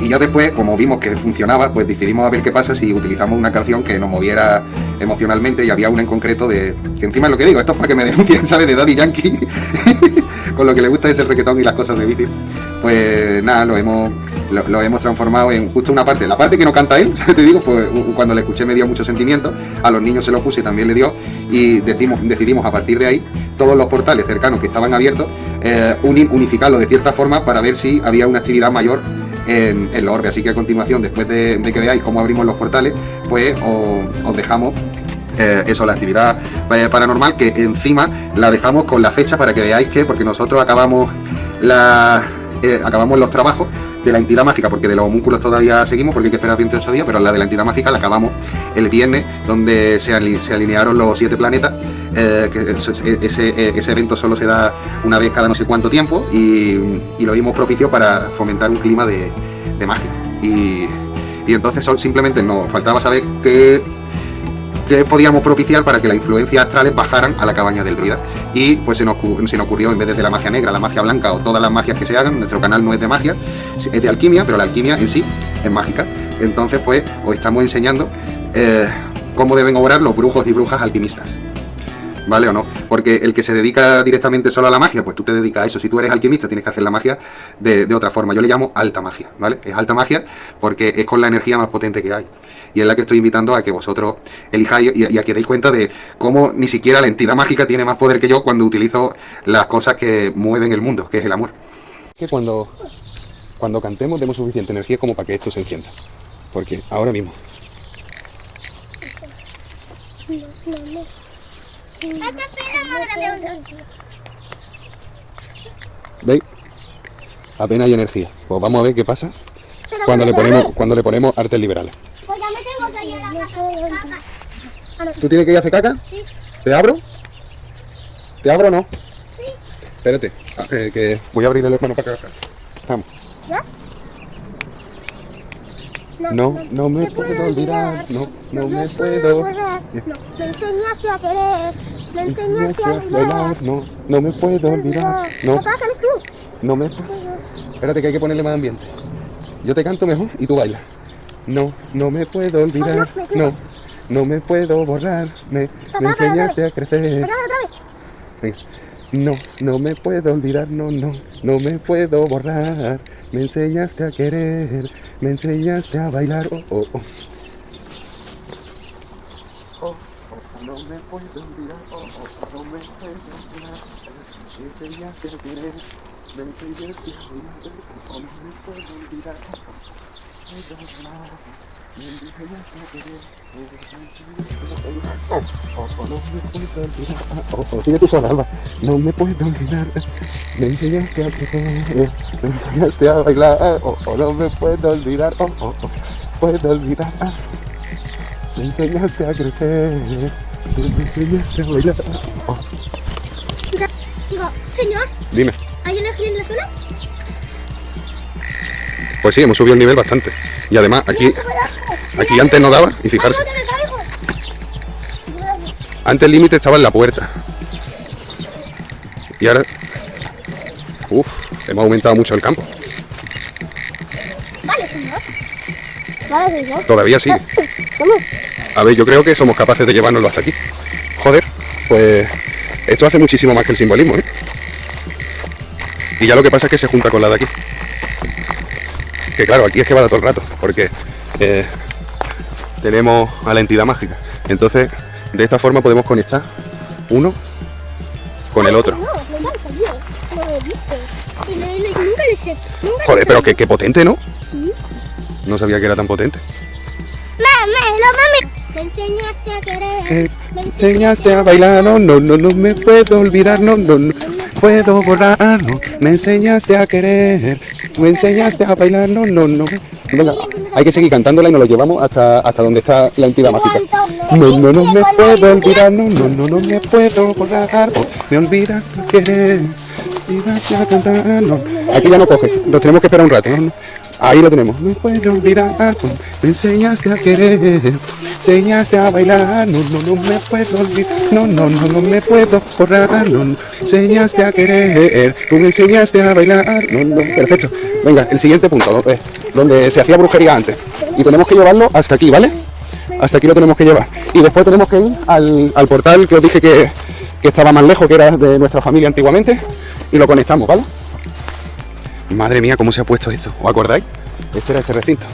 Y ya después, como vimos que funcionaba, pues decidimos a ver qué pasa si utilizamos una canción que nos moviera emocionalmente, y había una en concreto que encima es lo que digo, esto es para que me denuncien, ¿sabes? De Daddy Yankee, con lo que le gusta es el reggaetón y las cosas de vicio. Pues nada, lo hemos transformado en justo una parte. La parte que no canta él, te digo, pues cuando le escuché me dio mucho sentimiento, a los niños se lo puse y también le dio, y decidimos a partir de ahí, todos los portales cercanos que estaban abiertos, unificarlo de cierta forma para ver si había una actividad mayor en los orbes. Así que a continuación, después de que veáis cómo abrimos los portales, pues os dejamos eso, la actividad paranormal, que encima la dejamos con la fecha para que veáis que, porque nosotros acabamos los trabajos de la entidad mágica, porque de los homúnculos todavía seguimos, porque hay que esperar 28 días, pero la de la entidad mágica la acabamos el viernes, donde se alinearon los 7 planetas, que ese evento solo se da una vez cada no sé cuánto tiempo, y lo vimos propicio para fomentar un clima de magia. Y entonces simplemente nos faltaba saber qué podíamos propiciar para que las influencias astrales bajaran a la cabaña del druida. Y pues se nos ocurrió, en vez de la magia negra, la magia blanca o todas las magias que se hagan. Nuestro canal no es de magia, es de alquimia, pero la alquimia en sí es mágica. Entonces pues os estamos enseñando cómo deben obrar los brujos y brujas alquimistas, ¿vale o no? Porque el que se dedica directamente solo a la magia, pues tú te dedicas a eso. Si tú eres alquimista, tienes que hacer la magia de otra forma. Yo le llamo alta magia, ¿vale? Es alta magia porque es con la energía más potente que hay. Y es la que estoy invitando a que vosotros elijáis y a que deis cuenta de cómo ni siquiera la entidad mágica tiene más poder que yo cuando utilizo las cosas que mueven el mundo, que es el amor. Que cuando cantemos demos suficiente energía como para que esto se encienda. Porque ahora mismo... ¿Veis? Apenas hay energía. Pues vamos a ver qué pasa cuando le ponemos artes liberales. Pues ya me tengo que ir a la caca. ¿Tú tienes que ir a hacer caca? Sí. ¿Te abro? ¿Te abro o no? Sí. Espérate, que voy a abrir el hermano para que vamos. ¿Ya? No me puedo olvidar, no me puedo. No, me enseñaste a querer, me enseñaste a bailar. No me puedo olvidar. No me puedo. Espérate que hay que ponerle más ambiente. Yo te canto mejor y tú bailas. No me puedo olvidar, no me puedo borrar, me enseñaste a crecer. Venga. No me puedo olvidar, no me puedo borrar, me enseñaste a querer, me enseñaste a bailar, oh. No me puedo olvidar, no me puedo olvidar, me enseñaste a querer, me enseñaste a bailar, no me puedo olvidar, sigue tú sola, Alba. No me puedo olvidar, me enseñaste a creer, me enseñaste a bailar, no me puedo olvidar, puedo olvidar, me enseñaste a crecer, me enseñaste a bailar. Digo, señor, Dime. ¿hay energía en la zona? Pues sí, hemos subido el nivel bastante. Y además, aquí antes no daba, y fijarse. Antes el límite estaba en la puerta. Y ahora... hemos aumentado mucho el campo. Vale, señor. Vale, señor. Todavía sigue. A ver, yo creo que somos capaces de llevárnoslo hasta aquí. Joder, pues... esto hace muchísimo más que el simbolismo, ¿eh? Y ya lo que pasa es que se junta con la de aquí. Que claro, aquí es que va de todo el rato, porque tenemos a la entidad mágica. Entonces, de esta forma podemos conectar uno con el otro. Joder, pero qué potente, ¿no? Sí. No sabía que era tan potente. Mami. Me enseñaste a querer. Me enseñaste a bailar, no me puedo olvidar, no puedo borrar, no. Me enseñaste a querer, me enseñaste a bailar, no. Venga, hay que seguir cantándola y nos lo llevamos hasta donde está la entidad mágica. No me puedo olvidar, no me puedo borrar, me olvidas de querer, olvidas de cantar, no. Aquí ya no coge, nos tenemos que esperar un rato, ¿no? Ahí lo tenemos. Me puedo olvidar, me enseñaste a querer, me enseñaste a bailar, no me puedo olvidar, no me puedo borrar, no, enseñaste a querer, tú me enseñaste a bailar, perfecto. Venga, el siguiente punto, donde se hacía brujería antes, y tenemos que llevarlo hasta aquí, ¿vale? Hasta aquí lo tenemos que llevar, y después tenemos que ir al portal que os dije que estaba más lejos, que era de nuestra familia antiguamente, y lo conectamos, ¿vale? Madre mía, cómo se ha puesto esto. ¿Os acordáis? Este era este recinto.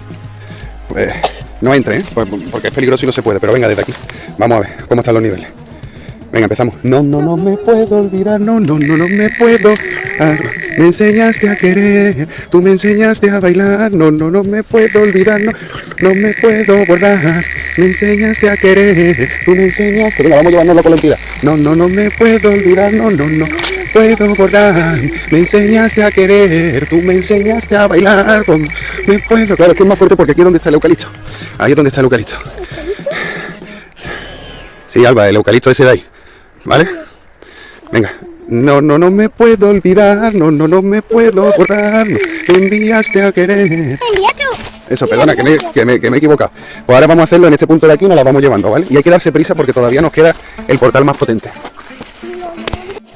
Pues no entre, ¿eh? Porque es peligroso y no se puede. Pero venga, desde aquí. Vamos a ver cómo están los niveles. Venga, empezamos. No me puedo olvidar. No me puedo. Me enseñaste a querer. Tú me enseñaste a bailar. No me puedo olvidar. No me puedo borrar. Me enseñaste a querer. Tú me enseñaste. Venga, vamos llevándola con la entidad. No me puedo olvidar. No puedo borrar, me enseñaste a querer, tú me enseñaste a bailar, me puedo... Claro, es que es más fuerte porque aquí es donde está el eucalipto. Ahí es donde está el eucalipto. Sí, Alba, el eucalipto ese de ahí, ¿vale? Venga. No me puedo olvidar, no me puedo borrar, me enviaste a querer. Eso, perdona, que me he equivocado. Pues ahora vamos a hacerlo en este punto de aquí y nos la vamos llevando, ¿vale? Y hay que darse prisa porque todavía nos queda el portal más potente.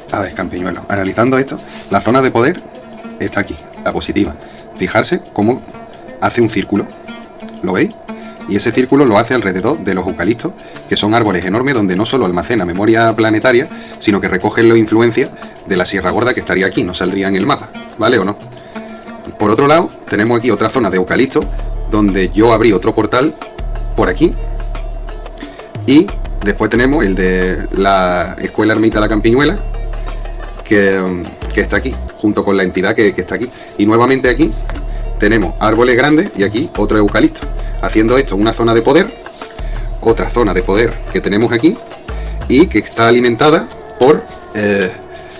A ver, campiñuelo, analizando esto, la zona de poder está aquí, la positiva. Fijarse cómo hace un círculo, ¿lo veis? Y ese círculo lo hace alrededor de los eucaliptos, que son árboles enormes donde no solo almacena memoria planetaria, sino que recogen la influencia de la Sierra Gorda que estaría aquí, no saldría en el mapa, ¿vale o no? Por otro lado, tenemos aquí otra zona de eucaliptos, donde yo abrí otro portal por aquí, y después tenemos el de la Escuela Ermita La Campiñuela, que está aquí, junto con la entidad que está aquí. Y nuevamente aquí tenemos árboles grandes y aquí otro eucalipto. Haciendo esto una zona de poder, otra zona de poder que tenemos aquí y que está alimentada por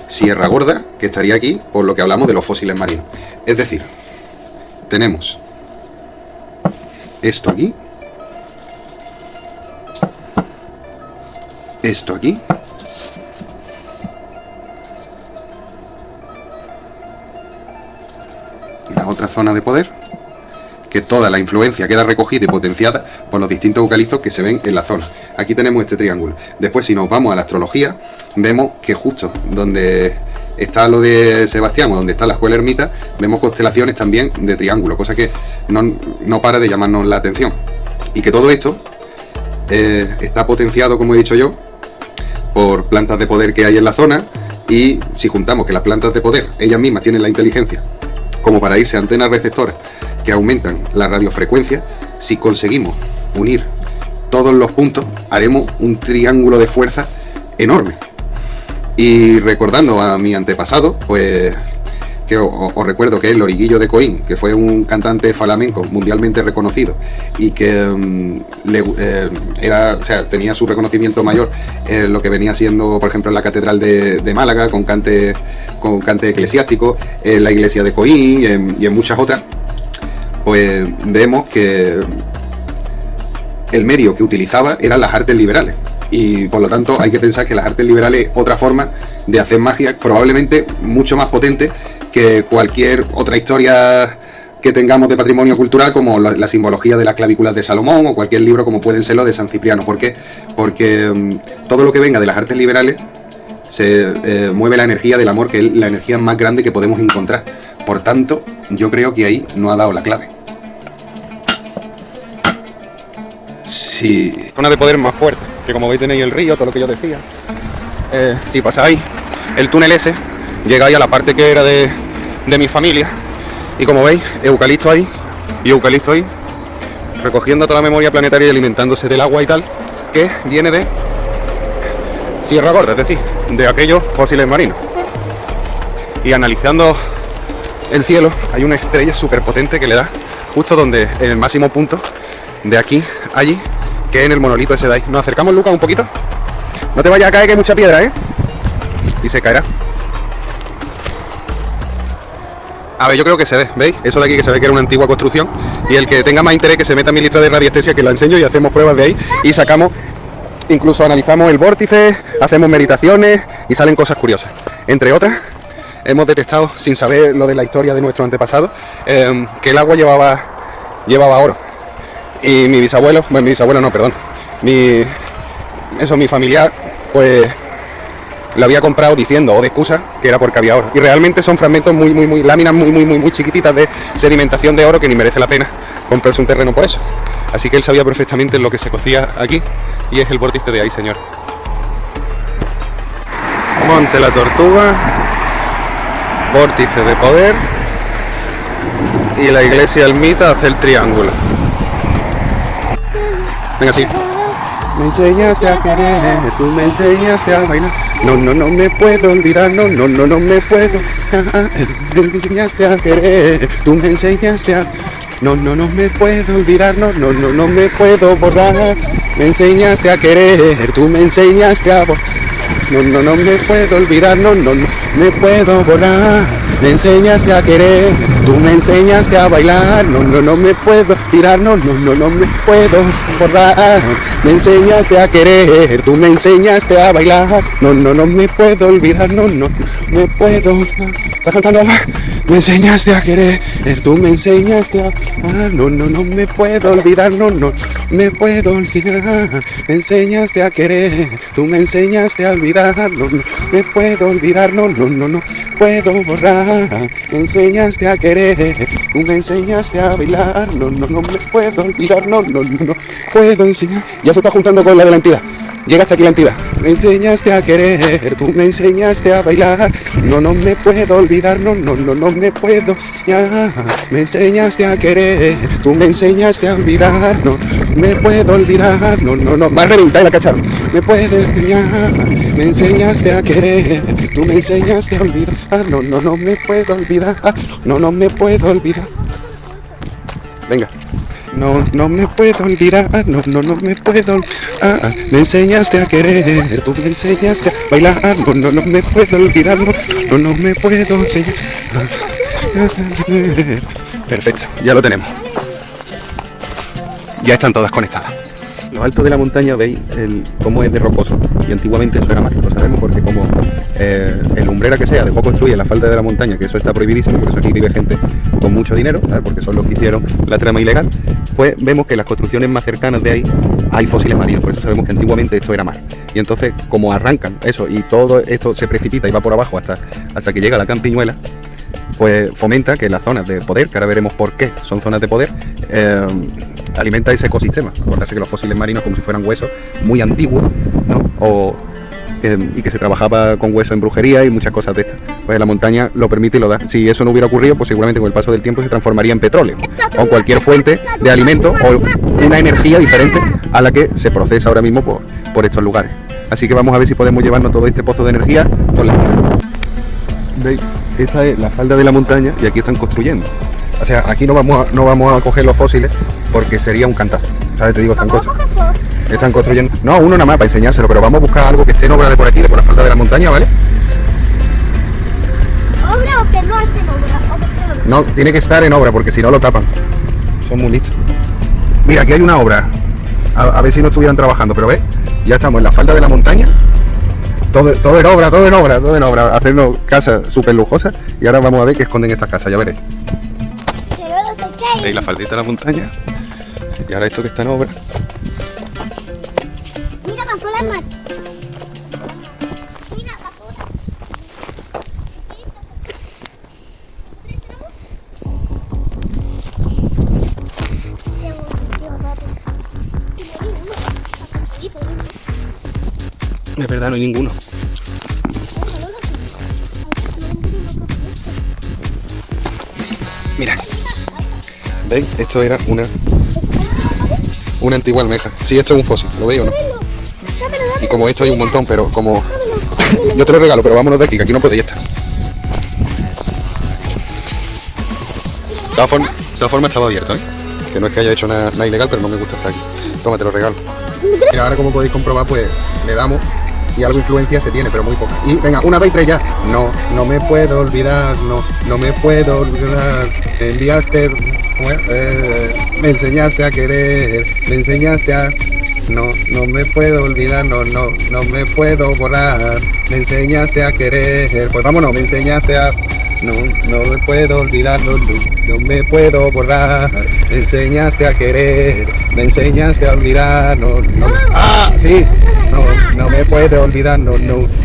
Sierra Gorda, que estaría aquí por lo que hablamos de los fósiles marinos. Es decir, tenemos esto aquí, esto aquí, otra zona de poder, que toda la influencia queda recogida y potenciada por los distintos eucaliptos que se ven en la zona. Aquí tenemos este triángulo. Después, si nos vamos a la astrología, vemos que justo donde está lo de Sebastián o donde está la Escuela Ermita, vemos constelaciones también de triángulo, cosa que no para de llamarnos la atención. Y que todo esto está potenciado, como he dicho yo, por plantas de poder que hay en la zona. Y si juntamos que las plantas de poder, ellas mismas tienen la inteligencia como para irse a antenas receptoras que aumentan la radiofrecuencia, si conseguimos unir todos los puntos, haremos un triángulo de fuerza enorme. Y recordando a mi antepasado, pues que os recuerdo que es Loriguillo de Coín, que fue un cantante flamenco mundialmente reconocido y que tenía su reconocimiento mayor en lo que venía siendo, por ejemplo, en la Catedral de Málaga, con cante eclesiástico, en la iglesia de Coín y en muchas otras. Pues vemos que el medio que utilizaba eran las artes liberales. Y por lo tanto hay que pensar que las artes liberales es otra forma de hacer magia, probablemente mucho más potente que cualquier otra historia que tengamos de patrimonio cultural, como la simbología de las clavículas de Salomón o cualquier libro como pueden ser los de San Cipriano. ¿Por qué? Porque todo lo que venga de las artes liberales se mueve la energía del amor, que es la energía más grande que podemos encontrar. Por tanto, yo creo que ahí no ha dado la clave. Sí. Zona de poder más fuerte, que como veis tenéis el río, todo lo que yo decía. Si pasáis el túnel ese, llegáis a la parte que era de mi familia. Y como veis, eucalipto ahí y eucalipto ahí, recogiendo toda la memoria planetaria y alimentándose del agua y tal, que viene de Sierra Gorda, es decir, de aquellos fósiles marinos. Y analizando el cielo, hay una estrella súper potente que le da justo donde, en el máximo punto de aquí, allí, que es en el monolito ese de ahí. Nos acercamos, Lucas, un poquito. No te vayas a caer, que hay mucha piedra, ¿eh? Y se caerá. A ver, yo creo que se ve, ¿veis? Eso de aquí que se ve que era una antigua construcción. Y el que tenga más interés que se meta en mi lista de radiestesia, que la enseño y hacemos pruebas de ahí. Y sacamos, incluso analizamos el vórtice, hacemos meditaciones y salen cosas curiosas. Entre otras, hemos detectado, sin saber lo de la historia de nuestros antepasados, que el agua llevaba oro. Y mi bisabuelo no, perdón, mi familiar, pues lo había comprado diciendo, o de excusa, que era porque había oro. Y realmente son fragmentos láminas muy chiquititas de sedimentación de oro, que ni merece la pena comprarse un terreno por eso. Así que él sabía perfectamente lo que se cocía aquí, y es el vórtice de ahí, señor. Monte la Tortuga, vórtice de poder, y la iglesia ermita hace el triángulo. Venga, sí. Me enseñaste a querer, tú me enseñaste a bailar. No me puedo olvidar, no me puedo. Me enseñaste a querer, tú me enseñaste a. No me puedo olvidar, no me puedo borrar. Me enseñaste a querer, tú me enseñaste a borrar. No me puedo olvidar, no me puedo borrar. Me enseñaste a querer, tú me enseñaste a bailar. No me puedo olvidar, no me puedo borrar. Me enseñaste a querer, tú me enseñaste a bailar. No me puedo olvidar, no me puedo. Está cantando. Me enseñaste a querer, tú me enseñaste a. No me puedo olvidar, no me puedo olvidar. Me enseñaste a querer, tú me enseñaste a olvidar. No me puedo olvidar, no puedo borrar. Me enseñaste a querer, tú me enseñaste a bailar. No me puedo olvidar, no puedo enseñar. Ya se está juntando con la de la entidad. Llega hasta aquí la entidad. Me enseñaste a querer, tú me enseñaste a bailar. No me puedo olvidar, no me puedo. Ya, me enseñaste a querer, tú me enseñaste a olvidar. No me puedo olvidar, no. Va a reventar la cacharra. Me puedes olvidar, me enseñaste a querer, tú me enseñaste a olvidar. No me puedo olvidar, no me puedo olvidar. Venga. No me puedo olvidar, no me puedo. Me enseñaste a querer, tú me enseñaste a bailar. No me puedo olvidar, no me puedo enseñar. Perfecto, ya lo tenemos. Ya están todas conectadas. Lo alto de la montaña veis cómo es de rocoso, y antiguamente eso era mar, lo sabemos porque como el lumbrera que sea dejó construir en la falda de la montaña, que eso está prohibidísimo, por eso aquí vive gente con mucho dinero, ¿sabes? Porque son los que hicieron la trama ilegal, pues vemos que en las construcciones más cercanas de ahí hay fósiles marinos, por eso sabemos que antiguamente esto era mar. Y entonces como arrancan eso y todo esto se precipita y va por abajo hasta que llega a la Campiñuela, pues fomenta que las zonas de poder, que ahora veremos por qué son zonas de poder, alimenta ese ecosistema. Acordarse que los fósiles marinos como si fueran huesos muy antiguos, ¿no? Y que se trabajaba con hueso en brujería y muchas cosas de estas. Pues la montaña lo permite y lo da. Si eso no hubiera ocurrido, pues seguramente con el paso del tiempo se transformaría en petróleo o en cualquier fuente de alimento o una energía diferente a la que se procesa ahora mismo por estos lugares. Así que vamos a ver si podemos llevarnos todo este pozo de energía por la izquierda. ¿Veis? Esta es la falda de la montaña y aquí están construyendo. O sea, aquí no vamos a coger los fósiles porque sería un cantazo. ¿Sabes? Te digo, están construyendo. No, uno nada más para enseñárselo, pero vamos a buscar algo que esté en obra de por aquí, de por la falda de la montaña, ¿vale? ¿Obra o que no esté en obra? No, tiene que estar en obra porque si no lo tapan. Son muy listos. Mira, aquí hay una obra. A ver si no estuvieran trabajando, pero ¿ves? Ya estamos en la falda de la montaña. Todo en obra, hacernos casas súper lujosas y ahora vamos a ver qué esconden estas casas, ya veréis. Veis la faldita de la montaña y ahora esto que está en obra. Mira, bajo la mar. Mira, bajo la. De verdad no hay ninguno. Mira. ¿Veis? Esto era una antigua almeja. Sí, esto es un fósil, ¿lo veis o no? Y como esto hay un montón, pero como... Yo te lo regalo, pero vámonos de aquí, que aquí no puede estar. De todas formas estaba abierto, ¿eh? Que no es que haya hecho nada ilegal, pero no me gusta estar aquí. Toma, te lo regalo. Mira, ahora como podéis comprobar, pues le damos y algo de influencia se tiene, pero muy poca. Y venga, 1, 2 y 3 ya. No me puedo olvidar, no me puedo olvidar. Me enviaste, me enseñaste a querer, me enseñaste a... no me puedo olvidar, no me puedo borrar. Me enseñaste a querer, pues vámonos, me enseñaste a... No me puedo olvidar, no me puedo borrar. Me enseñaste a querer, me enseñaste a olvidar, ¡Ah! Sí, no me puedo olvidar,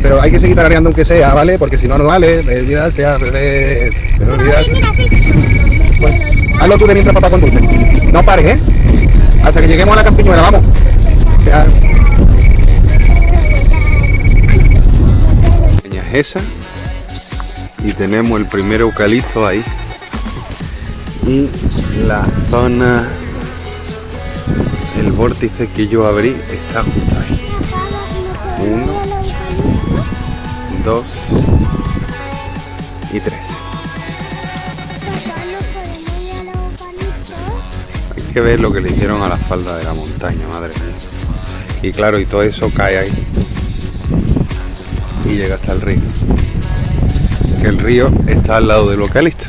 pero hay que seguir tarareando aunque sea, ¿vale? Porque si no, no vale. Me olvidaste a perder, me olvidaste. Pues hazlo tú de mientras papá conduce. No pares, ¿eh? Hasta que lleguemos a la Campiñuela, vamos. Ya. Es esa. Y tenemos el primer eucalipto ahí. Y la zona, el vórtice que yo abrí está justo ahí. 1, 2 y 3. Hay que ver lo que le hicieron a la falda de la montaña, madre mía. Y claro, y todo eso cae ahí. Y llega hasta el río. Que el río está al lado del eucalipto.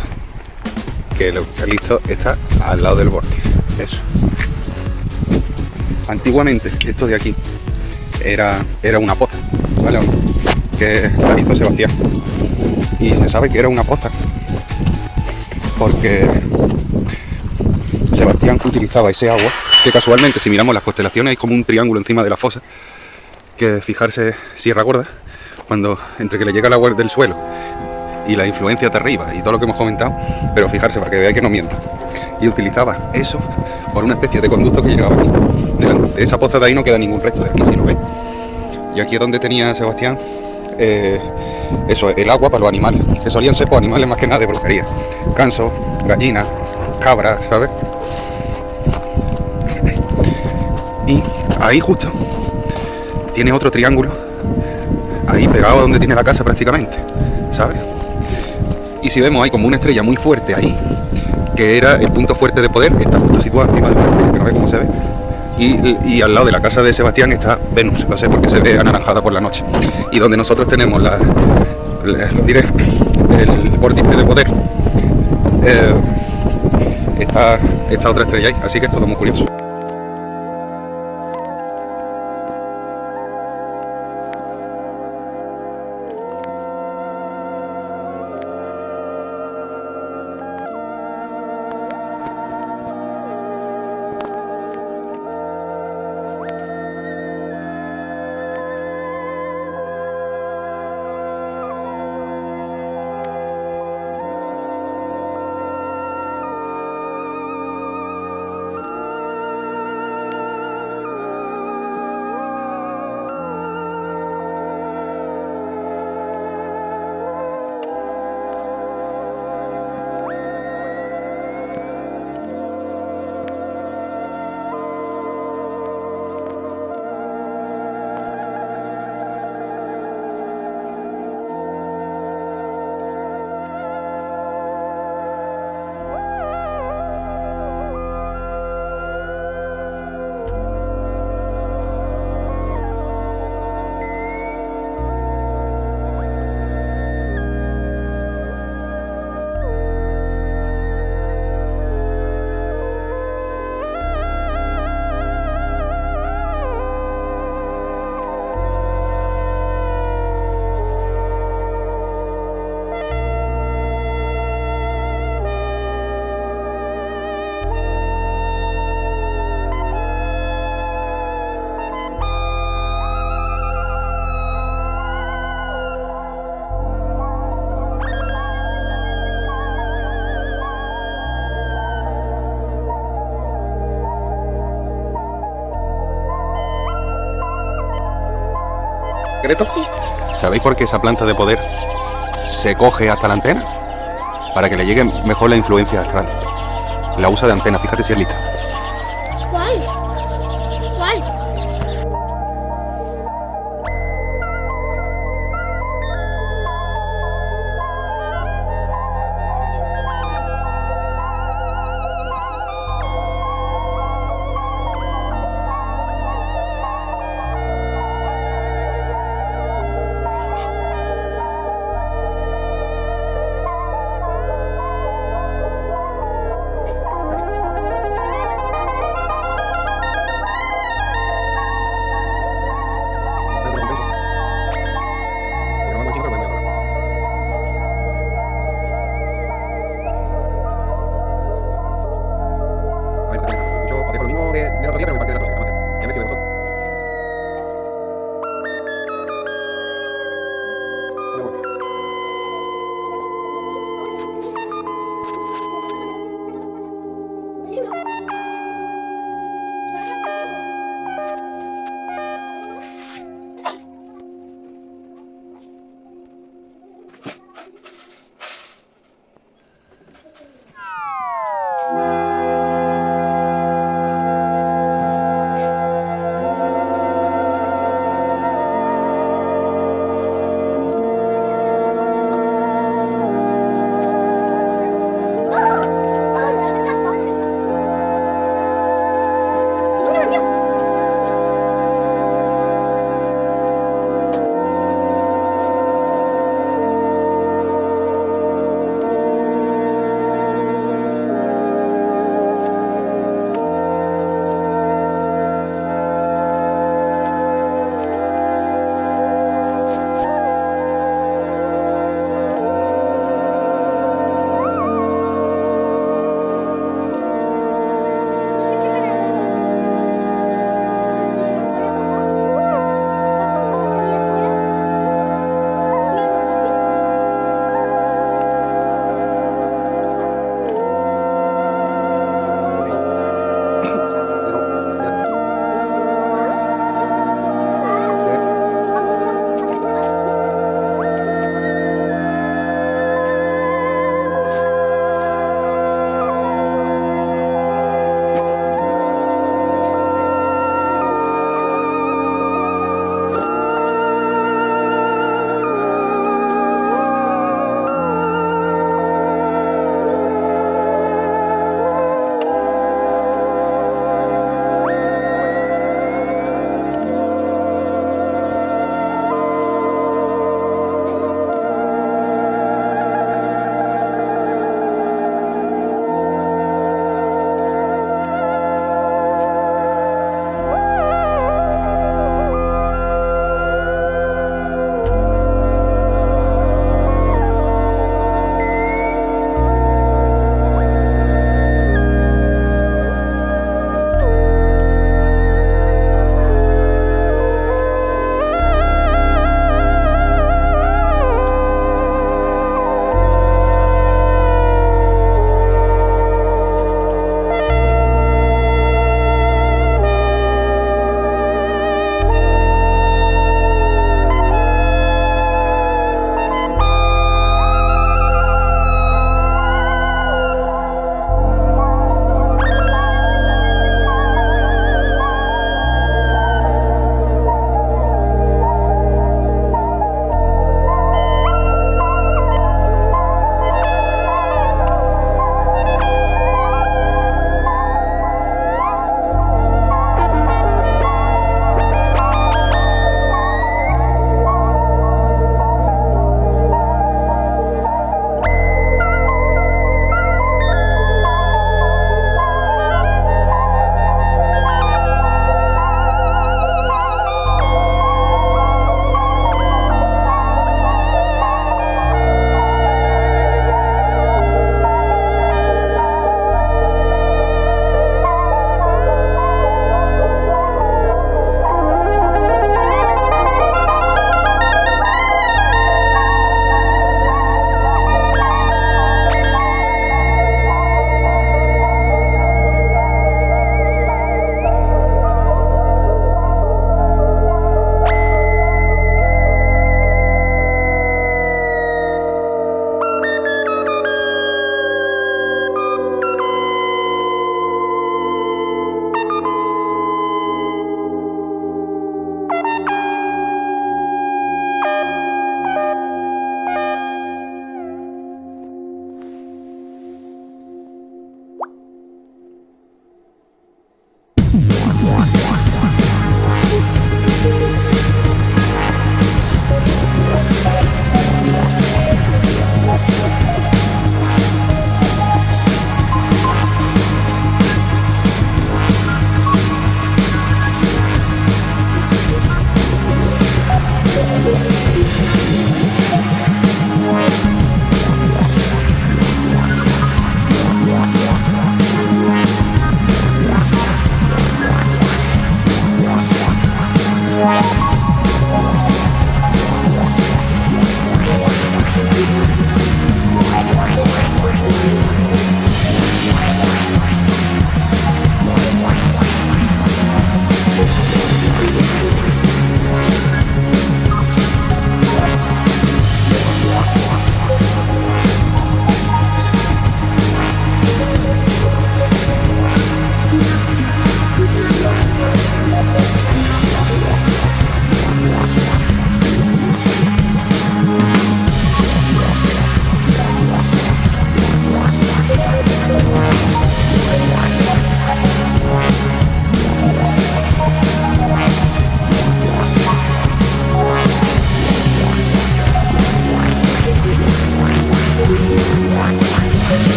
Que el eucalipto está al lado del vórtice. Eso. Antiguamente, esto de aquí era una poza, ¿vale? Que la hizo Sebastián. Y se sabe que era una poza porque Sebastián utilizaba ese agua, que casualmente, si miramos las constelaciones, hay como un triángulo encima de la fosa, que fijarse Sierra Gorda, cuando entre que le llega el agua del suelo y la influencia de arriba y todo lo que hemos comentado, pero fijarse para que veáis que no miento. Y utilizaba eso por una especie de conducto que llegaba aquí. De esa poza de ahí no queda ningún resto, de aquí si lo veis. Y aquí es donde tenía Sebastián eso, el agua para los animales, que solían ser pues, animales más que nada de brujería. Gansos, gallinas, cabras, ¿sabes? Y ahí justo tiene otro triángulo, ahí pegado a donde tiene la casa prácticamente, ¿sabes? Y si vemos hay como una estrella muy fuerte ahí, que era el punto fuerte de poder, está justo situado encima de una estrella, que no ve cómo se ve. Y al lado de la casa de Sebastián está Venus, lo sé porque se ve anaranjada por la noche. Y donde nosotros tenemos el vórtice de poder, está otra estrella ahí, así que es todo muy curioso. ¿Sabéis por qué esa planta de poder se coge hasta la antena? Para que le llegue mejor la influencia astral. La usa de antena, fíjate si es lista. ¿Cuál? ¿Cuál?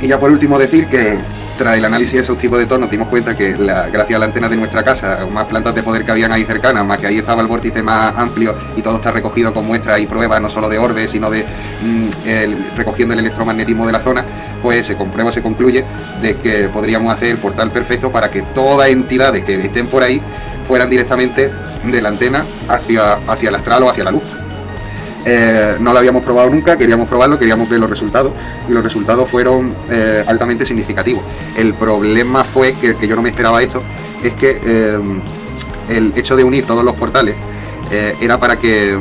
Y ya por último decir que tras el análisis exhaustivo de todo nos dimos cuenta que gracias a la antena de nuestra casa, más plantas de poder que habían ahí cercanas, más que ahí estaba el vórtice más amplio y todo está recogido con muestras y pruebas no solo de orbes sino de recogiendo el electromagnetismo de la zona, pues se comprueba, se concluye de que podríamos hacer el portal perfecto para que todas entidades que estén por ahí fueran directamente de la antena hacia el astral o hacia la luz. No lo habíamos probado nunca, queríamos probarlo, queríamos ver los resultados y los resultados fueron altamente significativos. El problema fue que yo no me esperaba esto, es que el hecho de unir todos los portales era para que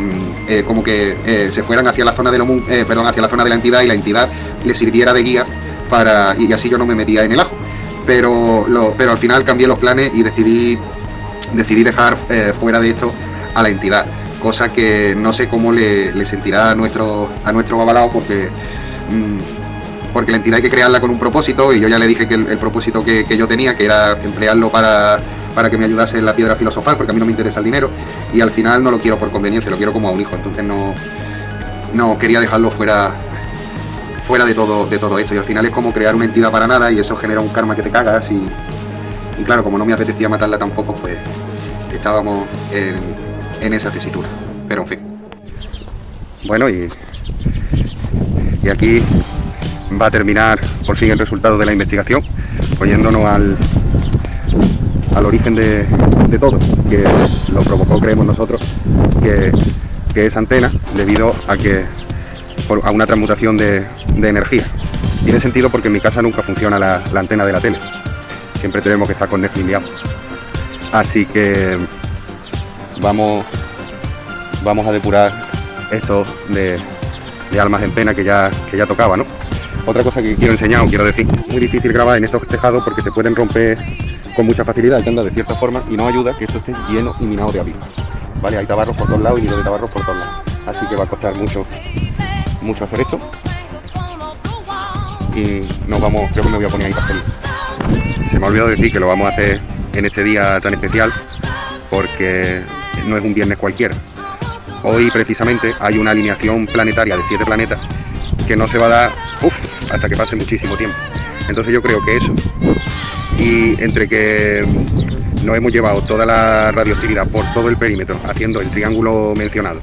como que se fueran hacia la zona de hacia la zona de la entidad y la entidad le sirviera de guía y así yo no me metía en el ajo. Pero al final cambié los planes y decidí dejar fuera de esto a la entidad. Cosa que no sé cómo le sentirá a nuestro babalao, porque la entidad hay que crearla con un propósito y yo ya le dije que el propósito que yo tenía, que era emplearlo para que me ayudase en la piedra filosofal, porque a mí no me interesa el dinero y al final no lo quiero por conveniencia, lo quiero como a un hijo, entonces no quería dejarlo fuera de todo esto y al final es como crear una entidad para nada y eso genera un karma que te cagas y claro, como no me apetecía matarla tampoco, pues estábamos en esa tesitura, pero en fin. Bueno, y aquí va a terminar por fin el resultado de la investigación, oyéndonos al origen de todo, que lo provocó, creemos nosotros, que es antena, debido a una transmutación de energía. Tiene sentido porque en mi casa nunca funciona la antena de la tele, siempre tenemos que estar con Netflix liado. Así que vamos a depurar esto de almas en pena que ya tocaba, ¿no? Otra cosa que quiero enseñar, quiero decir, muy difícil grabar en estos tejados porque se pueden romper con mucha facilidad, que anda de cierta forma, y no ayuda que esto esté lleno y minado de avispas, ¿vale? Hay tabarros por todos lados y nido de tabarros por todos lados, así que va a costar mucho hacer esto. Y creo que me voy a poner ahí pastel. Se me ha olvidado decir que lo vamos a hacer en este día tan especial porque no es un viernes cualquiera. Hoy precisamente hay una alineación planetaria de 7 planetas que no se va a dar hasta que pase muchísimo tiempo. Entonces yo creo que eso, y entre que nos hemos llevado toda la radioactividad por todo el perímetro haciendo el triángulo mencionado,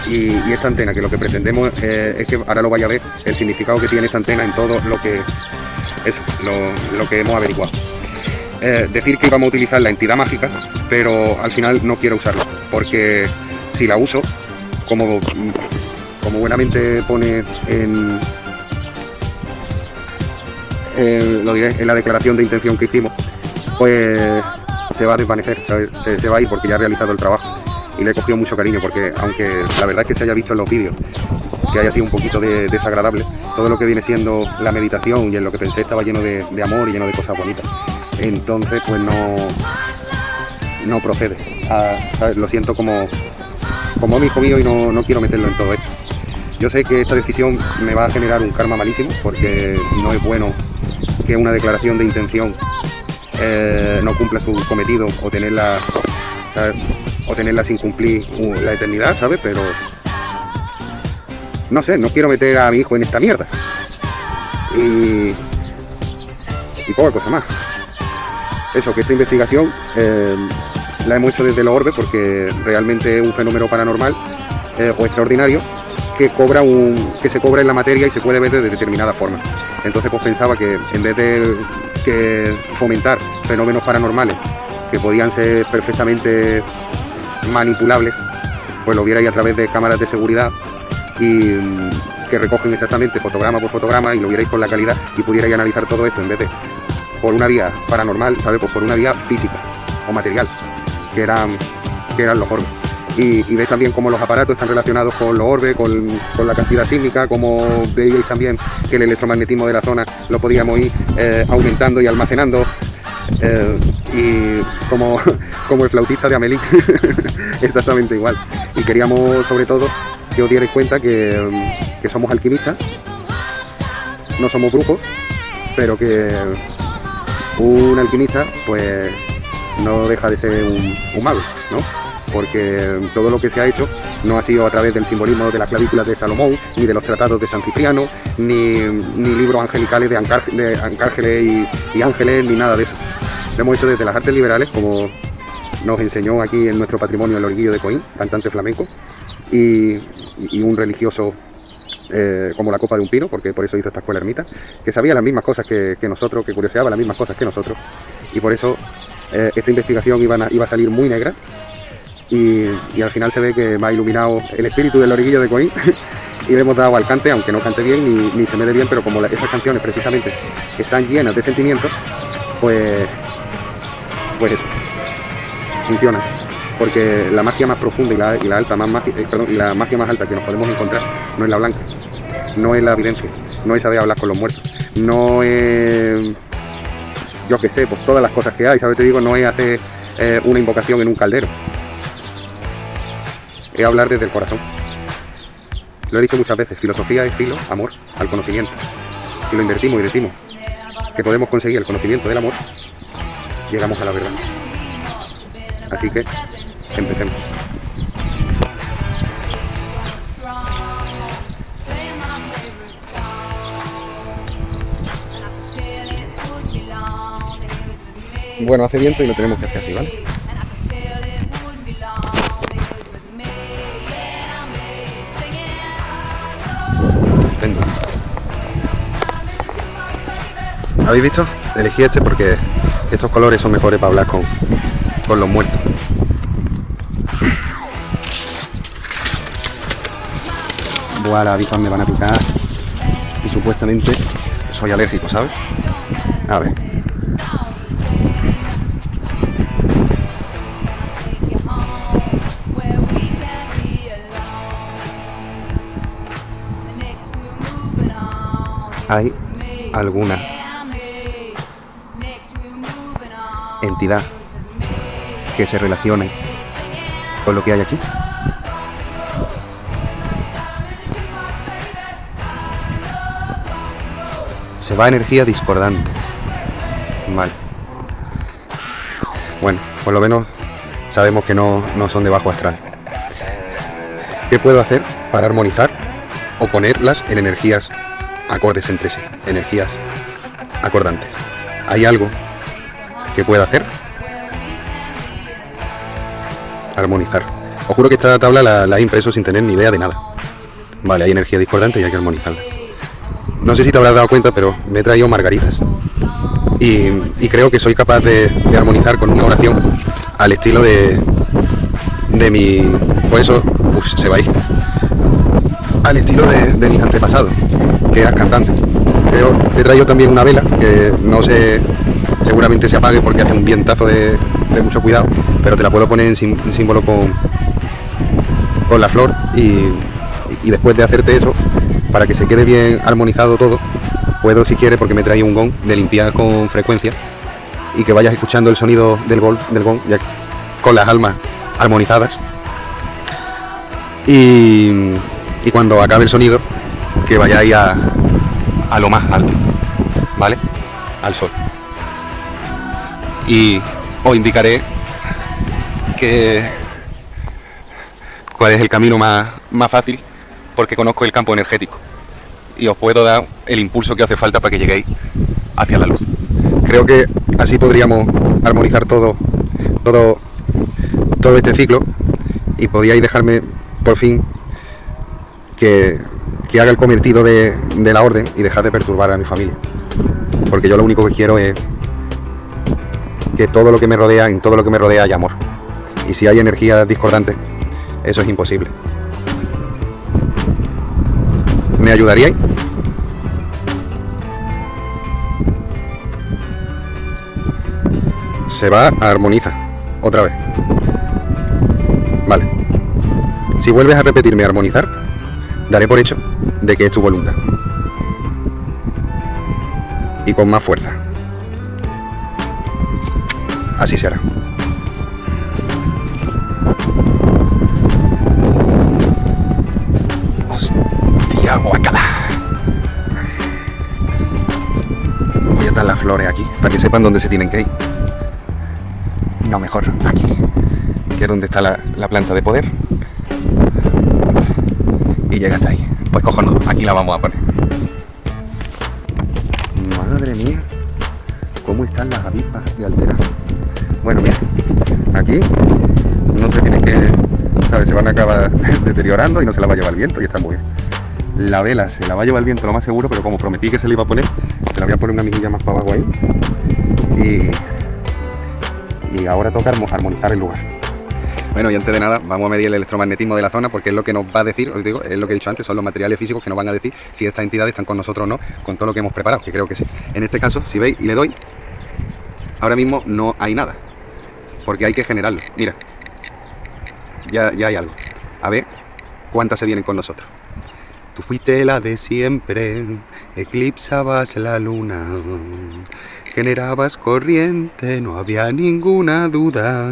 y esta antena, que lo que pretendemos es que ahora lo vaya a ver el significado que tiene esta antena en todo lo que hemos averiguado. Decir que íbamos a utilizar la entidad mágica, pero al final no quiero usarla, porque si la uso, como como buenamente pone en la declaración de intención que hicimos, pues se va a desvanecer, ¿sabes? Se va a ir porque ya ha realizado el trabajo. Y le he cogido mucho cariño porque, aunque la verdad es que se haya visto en los vídeos que haya sido un poquito desagradable, todo lo que viene siendo la meditación y en lo que pensé estaba lleno de amor y lleno de cosas bonitas. Entonces pues no procede. ¿Sabes? Lo siento como un hijo mío y no quiero meterlo en todo esto. Yo sé que esta decisión me va a generar un karma malísimo, porque no es bueno que una declaración de intención no cumpla su cometido o tenerla, ¿sabes? O tenerla sin cumplir la eternidad, ¿sabes? Pero no sé, no quiero meter a mi hijo en esta mierda. Y poca cosa más. Eso, que esta investigación la hemos hecho desde los orbes porque realmente es un fenómeno paranormal o extraordinario que se cobra en la materia y se puede ver de determinada forma. Entonces pues pensaba que en vez de que fomentar fenómenos paranormales que podían ser perfectamente manipulables, pues lo vierais a través de cámaras de seguridad y que recogen exactamente fotograma por fotograma y lo vierais con la calidad y pudierais analizar todo esto en vez de por una vía paranormal, ¿sabes? Pues por una vía física o material, que eran los orbes. Y veis también cómo los aparatos están relacionados con los orbes, con la cantidad sísmica, como veis también que el electromagnetismo de la zona lo podíamos ir aumentando y almacenando. Y como el flautista de Amélie, exactamente igual. Y queríamos sobre todo que os dierais cuenta que somos alquimistas, no somos brujos, pero que un alquimista pues no deja de ser un mago, ¿no? Porque todo lo que se ha hecho no ha sido a través del simbolismo de las clavículas de Salomón, ni de los tratados de San Cipriano, ni libros angelicales de arcángeles y ángeles, ni nada de eso. Lo hemos hecho desde las artes liberales, como nos enseñó aquí en nuestro patrimonio el Orguillo de Coín, cantante flamenco, y un religioso como la copa de un pino, porque por eso hizo esta escuela ermita, que sabía las mismas cosas que nosotros, que curioseaba las mismas cosas que nosotros, y por eso esta investigación iba a salir muy negra, y al final se ve que me ha iluminado el espíritu del Orguillo de Coín y le hemos dado al cante, aunque no cante bien ni se me dé bien, pero como esas canciones precisamente están llenas de sentimientos, pues eso funciona, porque la magia más profunda y la magia más alta que nos podemos encontrar no es la blanca, no es la evidencia, no es saber hablar con los muertos, no es, yo qué sé, pues todas las cosas que hay, ¿sabes? Te digo, no es hacer una invocación en un caldero, es hablar desde el corazón. Lo he dicho muchas veces, filosofía es filo, amor al conocimiento. Si lo invertimos y decimos que podemos conseguir el conocimiento del amor, llegamos a la verdad. Así que empecemos. Bueno, hace viento y lo tenemos que hacer así, ¿vale? Venga. ¿Habéis visto? Elegí este porque estos colores son mejores para hablar con los muertos. Buah, las avispas me van a picar y supuestamente soy alérgico, ¿sabes? A ver. ¿Hay alguna entidad que se relacione con lo que hay aquí? Se va energía discordante. Vale. Bueno, por lo menos sabemos que no son de bajo astral. ¿Qué puedo hacer para armonizar o ponerlas en energías acordes entre sí, energías acordantes? ¿Hay algo que pueda hacer? Armonizar. Os juro que esta tabla la he impreso sin tener ni idea de nada. Vale, hay energía discordante y hay que armonizarla. No sé si te habrás dado cuenta, pero me he traído margaritas. Y creo que soy capaz de armonizar con una oración al estilo de mi... Pues eso... se va a ir. al estilo de mis antepasados, que eras cantante. Te he traído también una vela que no sé, seguramente se apague porque hace un vientazo de mucho cuidado, pero te la puedo poner en símbolo con la flor y después de hacerte eso, para que se quede bien armonizado todo, puedo, si quieres, porque me trae un gong, de limpiar con frecuencia y que vayas escuchando el sonido del gong ya con las almas armonizadas y cuando acabe el sonido que vayáis a lo más alto, ¿vale? Al sol. Y os indicaré cuál es el camino más fácil, porque conozco el campo energético y os puedo dar el impulso que hace falta para que lleguéis hacia la luz. Creo que así podríamos armonizar todo este ciclo y podíais dejarme por fin que haga el cometido de la orden y dejar de perturbar a mi familia, porque yo lo único que quiero es que en todo lo que me rodea haya amor, y si hay energías discordantes, eso es imposible. ¿Me ayudaríais? Se va a armonizar otra vez. Vale. Si vuelves a repetirme armonizar, daré por hecho de que es tu voluntad. Y con más fuerza. Así será. Hostia, guacala. Voy a atar las flores aquí, para que sepan dónde se tienen que ir. No, mejor aquí, que es donde está la planta de poder. Y llega hasta ahí. Pues cojonudo, aquí la vamos a poner. Madre mía, cómo están las avispas de Altera. Bueno, mira, aquí no se tiene que, ¿sabes? Se van a acabar deteriorando y no se la va a llevar el viento y está muy bien. La vela se la va a llevar el viento lo más seguro, pero como prometí que se le iba a poner, se la voy a poner una mejilla más para abajo ahí. Y ahora toca armonizar el lugar. Bueno, y antes de nada, vamos a medir el electromagnetismo de la zona, porque es lo que nos va a decir, os digo, es lo que he dicho antes, son los materiales físicos que nos van a decir si estas entidades están con nosotros o no, con todo lo que hemos preparado, que creo que sí. En este caso, si veis y le doy, ahora mismo no hay nada, porque hay que generarlo. Mira, ya hay algo. A ver cuántas se vienen con nosotros. Tú fuiste la de siempre, eclipsabas la luna, generabas corriente, no había ninguna duda.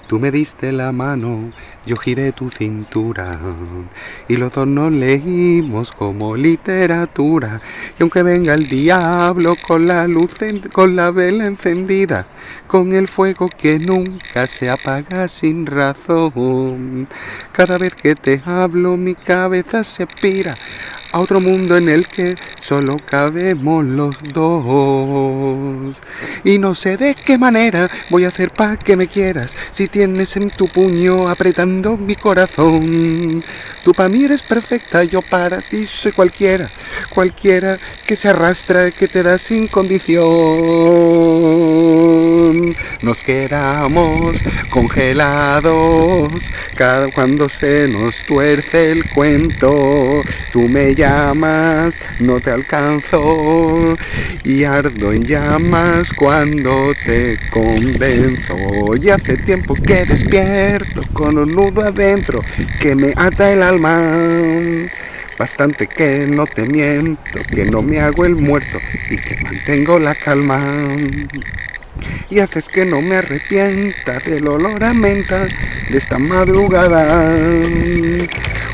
Tú me diste la mano, yo giré tu cintura, y los dos nos leímos como literatura. Y aunque venga el diablo con la luz, con la vela encendida, con el fuego que nunca se apaga sin razón, cada vez que te hablo mi cabeza se pira a otro mundo en el que solo cabemos los dos. Y no sé de qué manera voy a hacer para que me quieras, si tienes en tu puño apretando mi corazón. Tú para mí eres perfecta, yo para ti soy cualquiera, cualquiera que se arrastra, que te da sin condición. Nos quedamos congelados cuando se nos tuerce el cuento. Tú me llamas, no te alcanzo, y ardo en llamas cuando te convenzo. Y hace tiempo que despierto con un nudo adentro que me ata el alma. Bastante que no te miento, que no me hago el muerto y que mantengo la calma. Y haces que no me arrepienta del olor a menta de esta madrugada.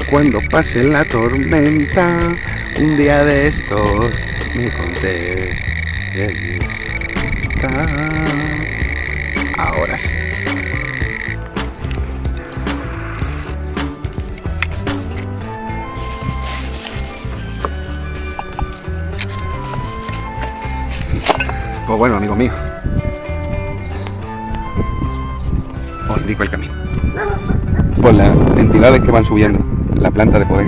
Cuando pase la tormenta, un día de estos me contestas. Ahora sí. Pues bueno, amigo mío, os indico el camino. Por las entidades que van subiendo la planta de poder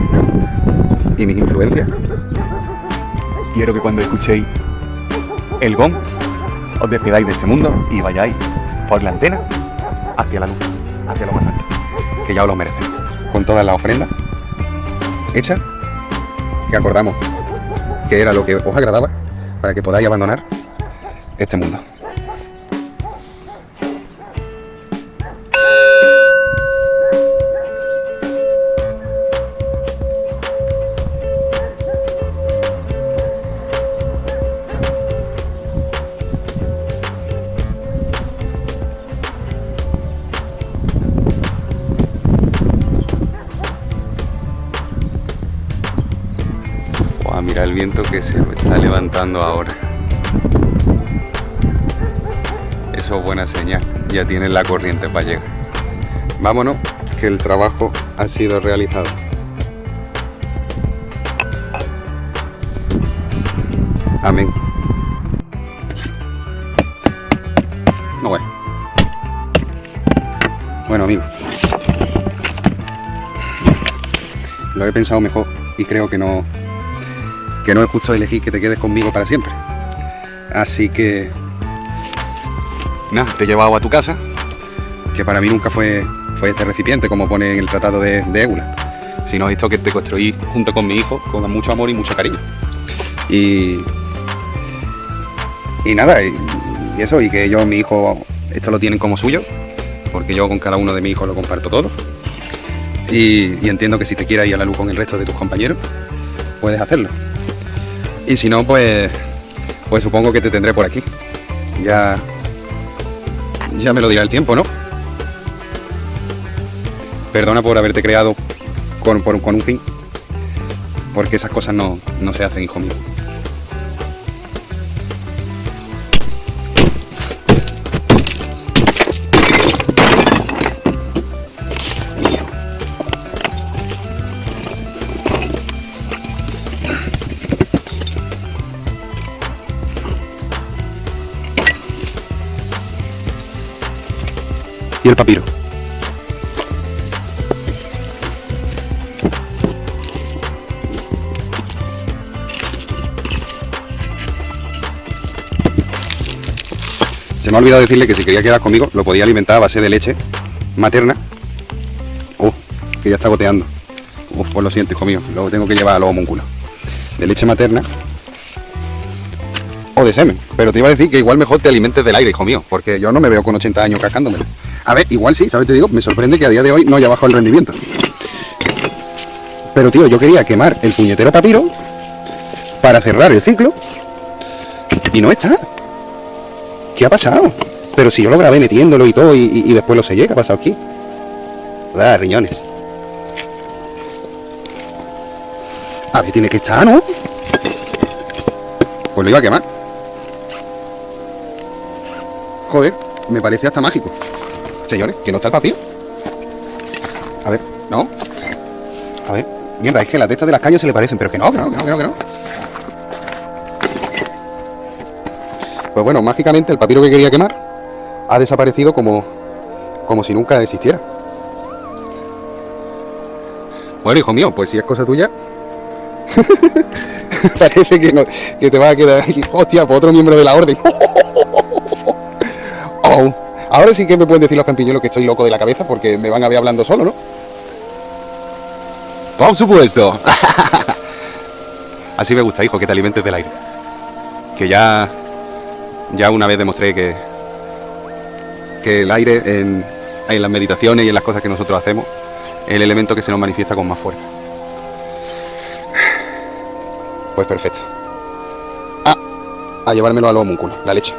y mis influencias, quiero que cuando escuchéis el gong os decidáis de este mundo y vayáis por la antena hacia la luz, hacia lo más alto, que ya os lo merecéis, con todas las ofrendas hecha, que acordamos que era lo que os agradaba, para que podáis abandonar este mundo. Mira el viento que se está levantando ahora. Eso es buena señal. Ya tienen la corriente para llegar. Vámonos, que el trabajo ha sido realizado. Amén. No bueno. Bueno, amigos. Lo he pensado mejor y creo que no es justo elegir que te quedes conmigo para siempre. Así que nada, te he llevado a tu casa, que para mí nunca fue este recipiente, como pone en el tratado de Éula, sino esto que te construí junto con mi hijo, con mucho amor y mucho cariño. Y nada, y eso, y que ellos, mi hijo, esto lo tienen como suyo, porque yo con cada uno de mis hijos lo comparto todo. Y entiendo que si te quieres ir a la luz con el resto de tus compañeros, puedes hacerlo. Y si no, pues supongo que te tendré por aquí. Ya me lo dirá el tiempo, ¿no? Perdona por haberte creado con un fin, porque esas cosas no se hacen, hijo mío. Y el papiro. Se me ha olvidado decirle que si quería quedar conmigo lo podía alimentar a base de leche materna. Que ya está goteando. Pues lo siento, hijo mío, lo tengo que llevar a los homúnculos. De leche materna o de semen. Pero te iba a decir que igual mejor te alimentes del aire, hijo mío, porque yo no me veo con 80 años cascándomelo. A ver, igual sí, ¿sabes? Te digo, me sorprende que a día de hoy no haya bajado el rendimiento. Pero tío, yo quería quemar el puñetero papiro para cerrar el ciclo y no está. ¿Qué ha pasado? Pero si yo lo grabé metiéndolo y todo y después lo sellé, ¿qué ha pasado aquí? Riñones. A ver, tiene que estar, ¿no? Pues lo iba a quemar. Joder, me parece hasta mágico. Señores, que no está el papiro. A ver, ¿no? A ver, mierda, es que las de estas de las cañas se le parecen, pero que no. Pues bueno, mágicamente el papiro que quería quemar ha desaparecido como si nunca existiera. Bueno, hijo mío, pues si es cosa tuya, parece que te va a quedar aquí. Hostia, pues otro miembro de la orden. Oh, ahora sí que me pueden decir los campiñuelos que estoy loco de la cabeza porque me van a ver hablando solo, ¿no? Por supuesto. Así me gusta, hijo, que te alimentes del aire. Que ya una vez demostré que el aire en las meditaciones y en las cosas que nosotros hacemos es el elemento que se nos manifiesta con más fuerza. Pues perfecto. A llevármelo a los homúnculos, la leche.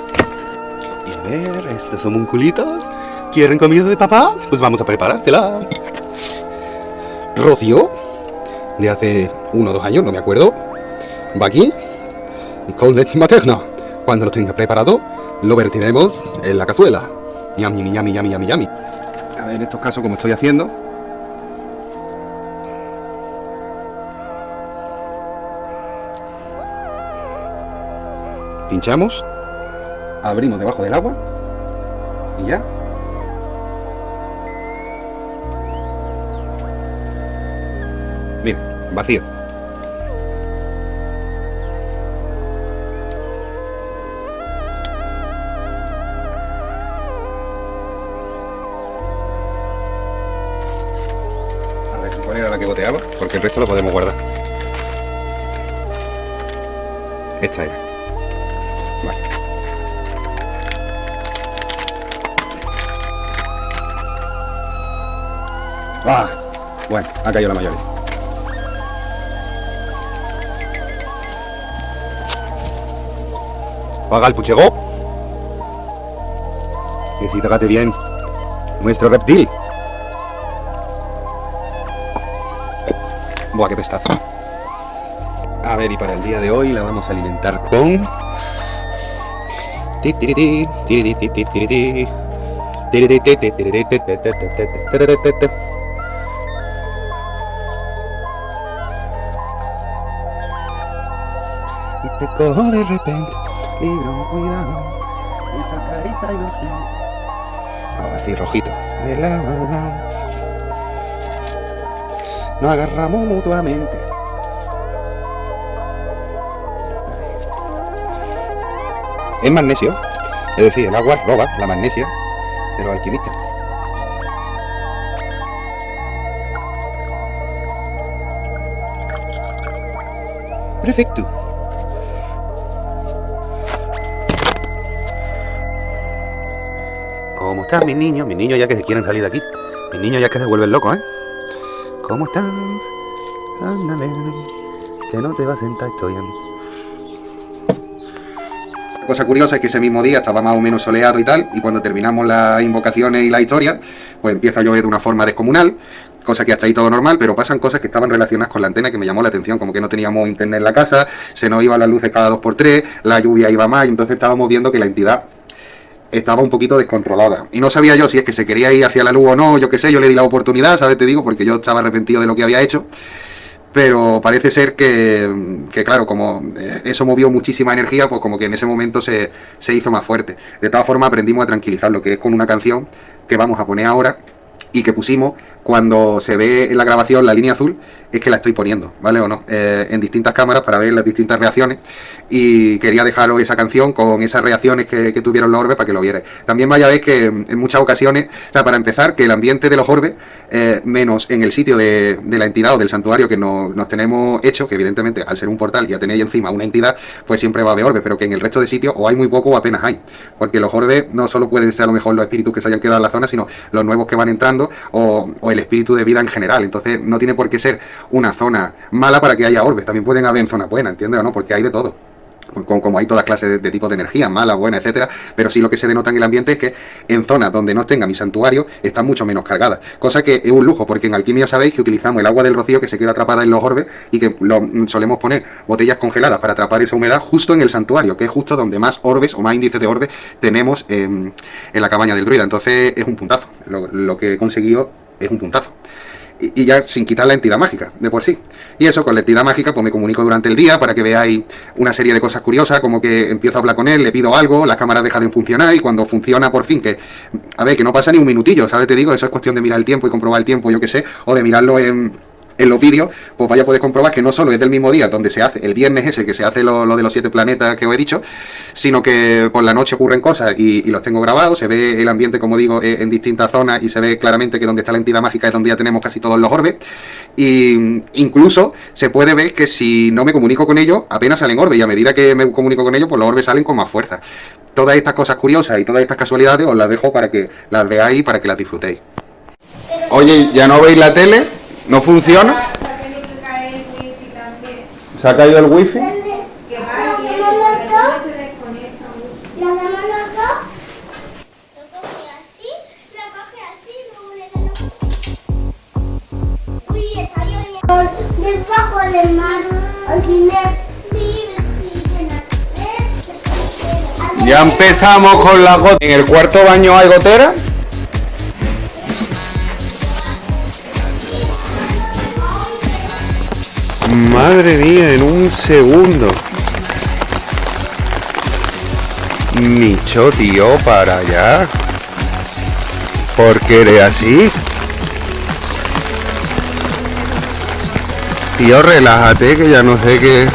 Y a ver, estos homunculitos, ¿quieren comida de papá? Pues vamos a preparársela. Rocío, de hace 1 o 2 años, no me acuerdo, va aquí y con leche materna. Cuando lo tenga preparado, lo vertiremos en la cazuela. Yami, yami, yami, yami, yami. A ver, en estos casos, como estoy haciendo, pinchamos, abrimos debajo del agua y ya. Mira, vacío. A ver, ¿cuál era la que boteaba? porque el resto lo podemos guardar. Esta era. Vale. ¡Ah! Bueno, ha caído la mayoría. ¡Paga el puchego! Necesítate bien nuestro reptil. Buah, qué pestazo. A ver, y para el día de hoy la vamos a alimentar con... Y te cojo de repente, libro, cuidado, esa carita inocente. Ahora sí, rojito. De lado a lado. Nos agarramos mutuamente. Es magnesio, es decir, el agua roba la magnesia de los alquimistas. Perfecto. ¿Cómo están mis niños? Mis niños ya que se quieren salir de aquí. Mis niños ya que se vuelven locos, ¿eh? ¿Cómo estás? Ándale, que no te va a sentar, estoy bien. Cosa curiosa es que ese mismo día estaba más o menos soleado y tal, y cuando terminamos las invocaciones y la historia, pues empieza a llover de una forma descomunal, cosa que hasta ahí todo normal, pero pasan cosas que estaban relacionadas con la antena que me llamó la atención, como que no teníamos internet en la casa, se nos iban las luces cada 2x3, la lluvia iba más, y entonces estábamos viendo que la entidad estaba un poquito descontrolada. Y no sabía yo si es que se quería ir hacia la luz o no, yo qué sé, yo le di la oportunidad, ¿sabes? Te digo, porque yo estaba arrepentido de lo que había hecho. Pero parece ser que claro, como eso movió muchísima energía, pues como que en ese momento se hizo más fuerte. De todas formas aprendimos a tranquilizarlo, que es con una canción que vamos a poner ahora y que pusimos cuando se ve en la grabación la línea azul, es que la estoy poniendo, ¿vale o no? En distintas cámaras para ver las distintas reacciones, y quería dejaros esa canción con esas reacciones que tuvieron los orbes para que lo vierais. También vaya a ver que en muchas ocasiones, o sea, para empezar, que el ambiente de los orbes, menos en el sitio de la entidad o del santuario que nos tenemos hecho, que evidentemente al ser un portal y a tener ahí encima una entidad, pues siempre va a haber orbes, pero que en el resto de sitios o hay muy poco o apenas hay, porque los orbes no solo pueden ser a lo mejor los espíritus que se hayan quedado en la zona, sino los nuevos que van entrando o el espíritu de vida en general. Entonces no tiene por qué ser una zona mala para que haya orbes, también pueden haber en zonas buenas, ¿entiendes o no? Porque hay de todo. Como hay todas clases de tipos de energía, mala, buena, etcétera, pero sí lo que se denota en el ambiente es que en zonas donde no tenga mi santuario están mucho menos cargadas, cosa que es un lujo, porque en alquimia sabéis que utilizamos el agua del rocío que se queda atrapada en los orbes y que solemos poner botellas congeladas para atrapar esa humedad justo en el santuario, que es justo donde más orbes o más índices de orbes tenemos en la cabaña del druida. Entonces es un puntazo, lo que he conseguido es un puntazo. Y ya sin quitar la entidad mágica de por sí. Y eso, con la entidad mágica pues me comunico durante el día para que veáis una serie de cosas curiosas, como que empiezo a hablar con él, le pido algo, la cámara deja de funcionar, y cuando funciona por fin, que a ver, que no pasa ni un minutillo, ¿sabes? Te digo, eso es cuestión de mirar el tiempo y comprobar el tiempo, yo qué sé, o de mirarlo en los vídeos, pues vaya a poder comprobar que no solo es del mismo día donde se hace el viernes ese que se hace lo de los 7 planetas que os he dicho, sino que por la noche ocurren cosas y los tengo grabados, se ve el ambiente, como digo, en distintas zonas, y se ve claramente que donde está la entidad mágica es donde ya tenemos casi todos los orbes, y incluso se puede ver que si no me comunico con ellos apenas salen orbes, y a medida que me comunico con ellos pues los orbes salen con más fuerza. Todas estas cosas curiosas y todas estas casualidades os las dejo para que las veáis y para que las disfrutéis. Oye, ¿ya no veis la tele? ¿No funciona? ¿Se ha caído el wifi? Debajo del mar, al final Ya empezamos con la gota. ¿En el cuarto baño hay gotera? Madre mía, en un segundo. Micho, tío, para allá. ¿Por qué eres así? Tío, relájate, que ya no sé qué.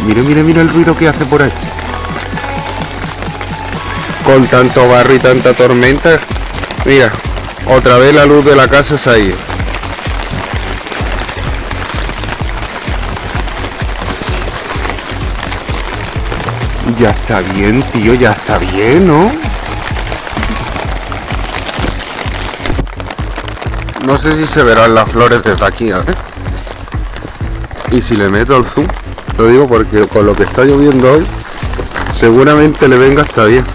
Mira, mira, mira el ruido que hace por ahí. Con tanto barro y tanta tormenta. Mira, Otra vez la luz de la casa se ha ido. Ya está bien, tío, ya está bien, ¿no? No sé si se verán las flores desde aquí, ¿eh? Y si le meto el zoom, lo digo porque con lo que está lloviendo hoy, seguramente le venga hasta bien.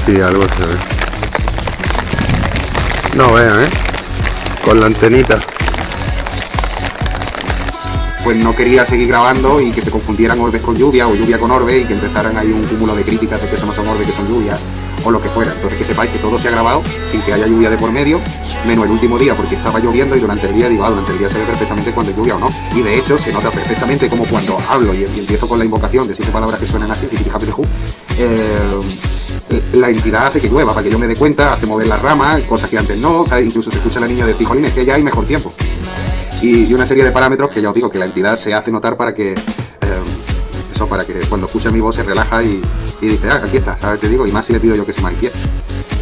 Sí, algo se ve. No vean, ¿eh? Con la antenita. Pues no quería seguir grabando y que se confundieran orbes con lluvia o lluvia con orbe y que empezaran ahí un cúmulo de críticas de que eso no son orbes, que son lluvias o lo que fuera. Entonces que sepáis que todo se ha grabado sin que haya lluvia de por medio, menos el último día porque estaba lloviendo y durante el día digo, durante el día se ve perfectamente cuando hay lluvia o no. Y de hecho se nota perfectamente como cuando hablo y empiezo con la invocación de 7 palabras que suenan así, la entidad hace que llueva para que yo me dé cuenta, hace mover las ramas, cosas que antes no, ¿sabes? Incluso se escucha la niña de Pijolines que ya hay mejor tiempo. Y una serie de parámetros que ya os digo que la entidad se hace notar para que para que cuando escucha mi voz se relaja y dice, aquí está, ¿sabes? Te digo, y más si le pido yo que se manifieste.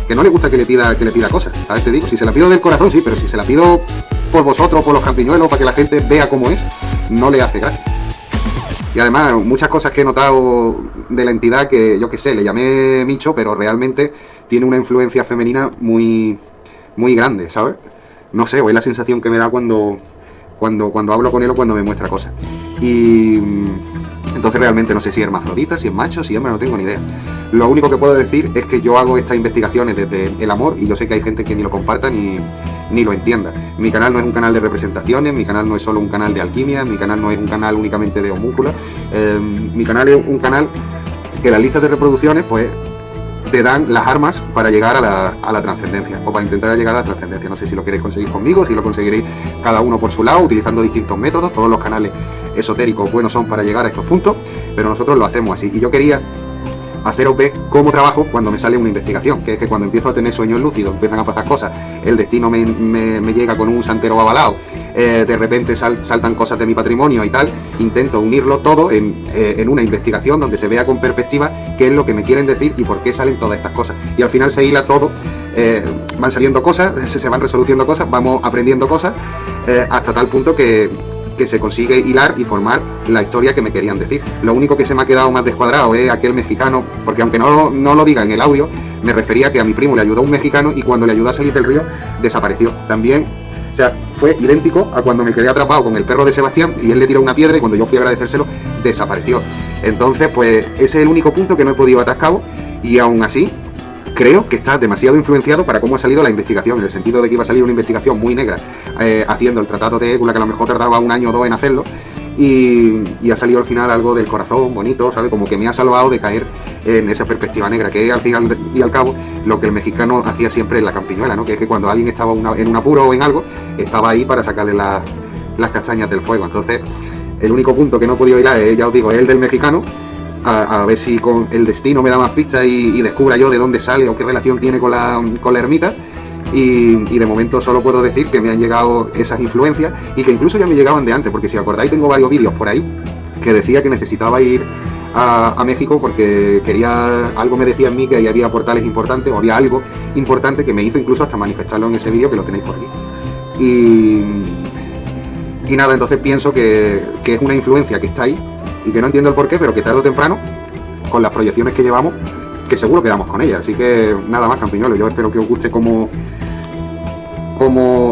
Que no le gusta que le pida cosas, ¿sabes? Te digo, si se la pido del corazón, sí, pero si se la pido por vosotros, por los campiñuelos, para que la gente vea cómo es, no le hace gracia. Y además, muchas cosas que he notado de la entidad que, yo qué sé, le llamé Micho, pero realmente tiene una influencia femenina muy, muy grande, ¿sabes? No sé, o es la sensación que me da cuando hablo con él o cuando me muestra cosas. Y entonces realmente no sé si es hermafrodita, si es macho, si es hembra, no tengo ni idea. Lo único que puedo decir es que yo hago estas investigaciones desde el amor y yo sé que hay gente que ni lo comparta ni lo entienda. Mi canal no es un canal de representaciones, mi canal no es solo un canal de alquimia, mi canal no es un canal únicamente de homúnculos. Mi canal es un canal que las listas de reproducciones pues te dan las armas para llegar a la trascendencia o para intentar llegar a la trascendencia. No sé si lo queréis conseguir conmigo, si lo conseguiréis cada uno por su lado utilizando distintos métodos. Todos los canales esotéricos buenos son para llegar a estos puntos, pero nosotros lo hacemos así. Y yo quería haceros ver cómo trabajo cuando me sale una investigación, que es que cuando empiezo a tener sueños lúcidos, empiezan a pasar cosas, el destino me llega con un santero avalado, de repente saltan cosas de mi patrimonio y tal, intento unirlo todo en una investigación donde se vea con perspectiva qué es lo que me quieren decir y por qué salen todas estas cosas. Y al final se hila todo, van saliendo cosas, se van resoluciendo cosas, vamos aprendiendo cosas, hasta tal punto que se consigue hilar y formar la historia que me querían decir. Lo único que se me ha quedado más descuadrado es aquel mexicano, porque aunque no lo diga en el audio, me refería a que a mi primo le ayudó un mexicano y cuando le ayudó a salir del río desapareció. También, o sea, fue idéntico a cuando me quedé atrapado con el perro de Sebastián y él le tiró una piedra y cuando yo fui a agradecérselo desapareció. Entonces, pues ese es el único punto que no he podido atascar y aún así creo que está demasiado influenciado para cómo ha salido la investigación, en el sentido de que iba a salir una investigación muy negra, haciendo el tratado de Écula, que a lo mejor tardaba 1 año o 2 en hacerlo, y ha salido al final algo del corazón, bonito, ¿sabes? Como que me ha salvado de caer en esa perspectiva negra, que es al final y al cabo lo que el mexicano hacía siempre en la campiñuela, ¿no? Que es que cuando alguien estaba en un apuro o en algo, estaba ahí para sacarle las castañas del fuego. Entonces, el único punto que no he podido ir es, ya os digo, es el del mexicano, a ver si con el destino me da más pistas y descubra yo de dónde sale o qué relación tiene con la ermita. Y de momento solo puedo decir que me han llegado esas influencias y que incluso ya me llegaban de antes, porque si acordáis tengo varios vídeos por ahí que decía que necesitaba ir a México porque algo me decía en mí que ahí había portales importantes o había algo importante que me hizo incluso hasta manifestarlo en ese vídeo que lo tenéis por aquí. Y nada, entonces pienso que es una influencia que está ahí y que no entiendo el porqué, pero que tarde o temprano, con las proyecciones que llevamos, que seguro que damos con ella. Así que nada más, campiñuelos, yo espero que os guste cómo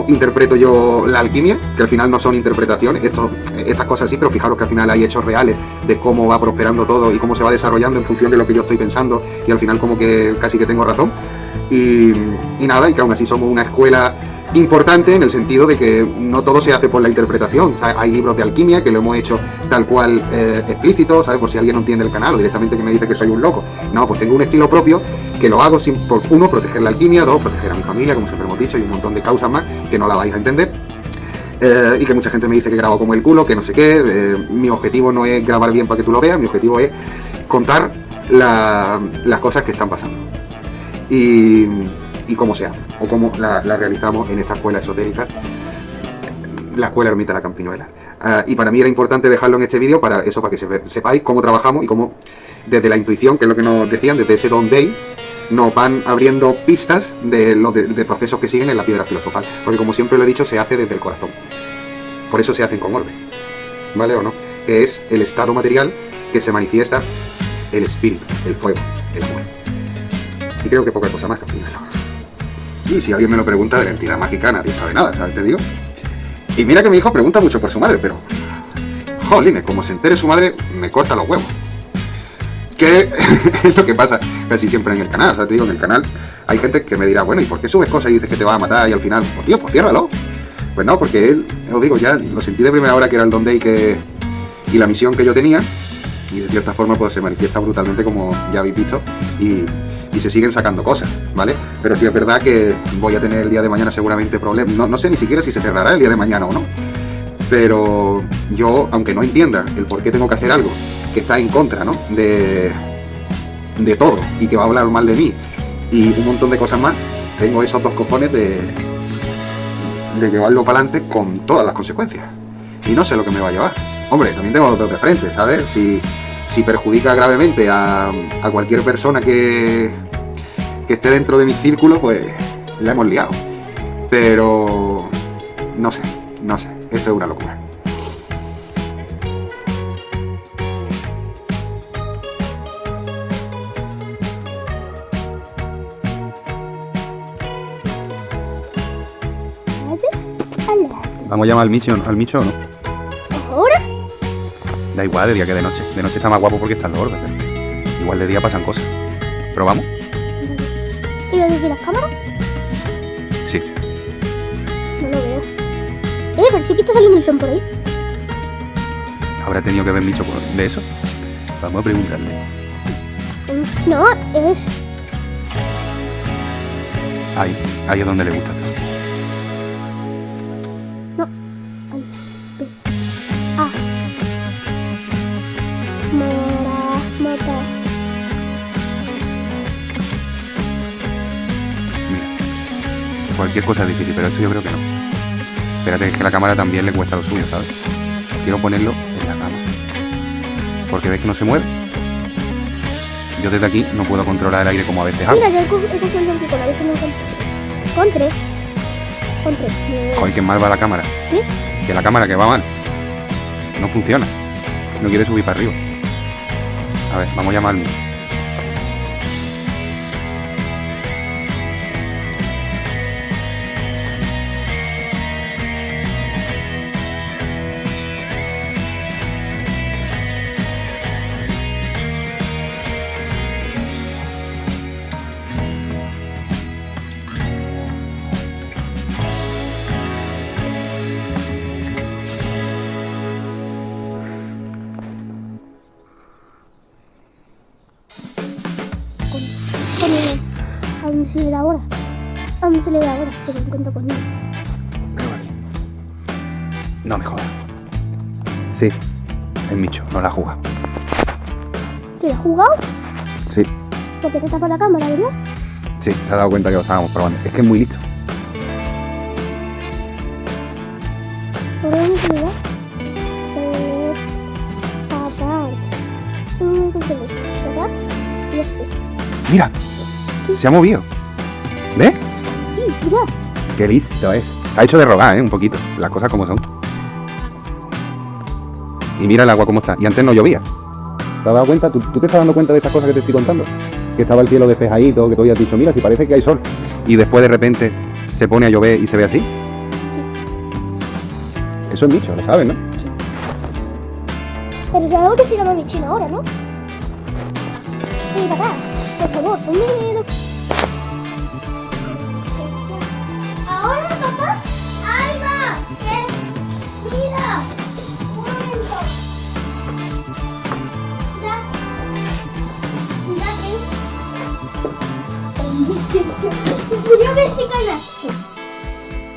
interpreto yo la alquimia, que al final no son interpretaciones, estas cosas sí, pero fijaros que al final hay hechos reales de cómo va prosperando todo y cómo se va desarrollando en función de lo que yo estoy pensando, y al final como que casi que tengo razón. Y nada, y que aún así somos una escuela importante en el sentido de que no todo se hace por la interpretación. O sea, hay libros de alquimia que lo hemos hecho tal cual explícito, ¿sabes? Por si alguien no entiende el canal o directamente que me dice que soy un loco. No, pues tengo un estilo propio que lo hago sin, por uno, proteger la alquimia, dos, proteger a mi familia, como siempre hemos dicho, y un montón de causas más que no la vais a entender. Y que mucha gente me dice que grabo como el culo, que no sé qué. Mi objetivo no es grabar bien para que tú lo veas, mi objetivo es contar las cosas que están pasando. Y cómo se hace, o cómo la realizamos en esta escuela esotérica, la escuela Ermita La Campiñuela. Y para mí era importante dejarlo en este vídeo para eso, para que sepáis cómo trabajamos y cómo desde la intuición, que es lo que nos decían, desde ese Don Day, nos van abriendo pistas de procesos que siguen en la piedra filosofal. Porque como siempre lo he dicho, se hace desde el corazón. Por eso se hacen con orbe, ¿vale o no? Que es el estado material que se manifiesta el espíritu, el fuego, el amor. Y creo que poca cosa más que primero. Y si alguien me lo pregunta de la entidad mágica, nadie sabe nada, ¿sabes? Te digo. Y mira que mi hijo pregunta mucho por su madre, pero... jolines, como se entere su madre, me corta los huevos. Que es lo que pasa casi siempre en el canal, ¿sabes? Te digo, en el canal hay gente que me dirá, bueno, ¿y por qué subes cosas y dices que te va a matar y al final, pues tío, pues ciérralo? Pues no, porque él, os digo, ya lo sentí de primera hora que era el Don Day y la misión que yo tenía, y de cierta forma pues se manifiesta brutalmente, como ya habéis visto, y se siguen sacando cosas, ¿vale? Pero sí es verdad que voy a tener el día de mañana seguramente problemas, no sé ni siquiera si se cerrará el día de mañana o no, pero yo, aunque no entienda el por qué tengo que hacer algo que está en contra, ¿no? de todo, y que va a hablar mal de mí, y un montón de cosas más, tengo esos dos cojones de llevarlo para adelante con todas las consecuencias. Y no sé lo que me va a llevar. Hombre, también tengo los dos de frente, ¿sabes? Si perjudica gravemente a cualquier persona que esté dentro de mi círculo, pues la hemos liado. Pero no sé, esto es una locura. Vamos a llamar al Micho o no. ¿Ahora? Da igual de día que de noche. De noche está más guapo porque están los orbes. Igual de día pasan cosas. Pero vamos. ¿Y lo desde las cámaras? Sí. No lo veo. Pero sí que está saliendo el son por ahí. ¿Habrá tenido que ver Micho de eso? Vamos a preguntarle. No, es... Ahí es donde le gusta. No. Ah. Mota. Mira. Cualquier cosa es difícil, pero esto yo creo que no. Espérate, es que la cámara también le cuesta lo suyo, ¿sabes? Quiero ponerlo en la cama. Porque ves que no se mueve. Yo desde aquí no puedo controlar el aire como a veces hago. Mira, yo he cogido el anticola, a veces no encuentro. Con tres. Joder, que mal va la cámara. ¿Qué? Que la cámara que va mal. No funciona. No quiere subir para arriba. A ver, vamos a llamar al mío. Aún se le da ahora, pero encuentro conmigo. Graba aquí. No me jodas. Sí, el Micho, no la ha jugado. ¿Te la has jugado? Sí, Porque te tapas la cámara, ¿verdad? sí, se ha dado cuenta que lo estábamos probando. Es que es muy listo. ¿Por dónde se le da? Sabat. Y este. Mira, se ha movido. ¿Ves? Sí, mira. Qué listo es. Se ha hecho de rogar, un poquito. Las cosas como son. Y mira el agua cómo está. Y antes no llovía. ¿Te has dado cuenta? ¿Tú te estás dando cuenta de estas cosas que te estoy contando? Que estaba el cielo despejadito, que tú habías dicho, mira, si parece que hay sol. Y después de repente se pone a llover y se ve así. Eso es Micho, lo sabes, ¿no? Pero es algo que se llama Michina ahora, ¿no? Papá, por favor, ponme... Ahora, papá, ahí va. Mira, un momento. Voy a ver si ganaste.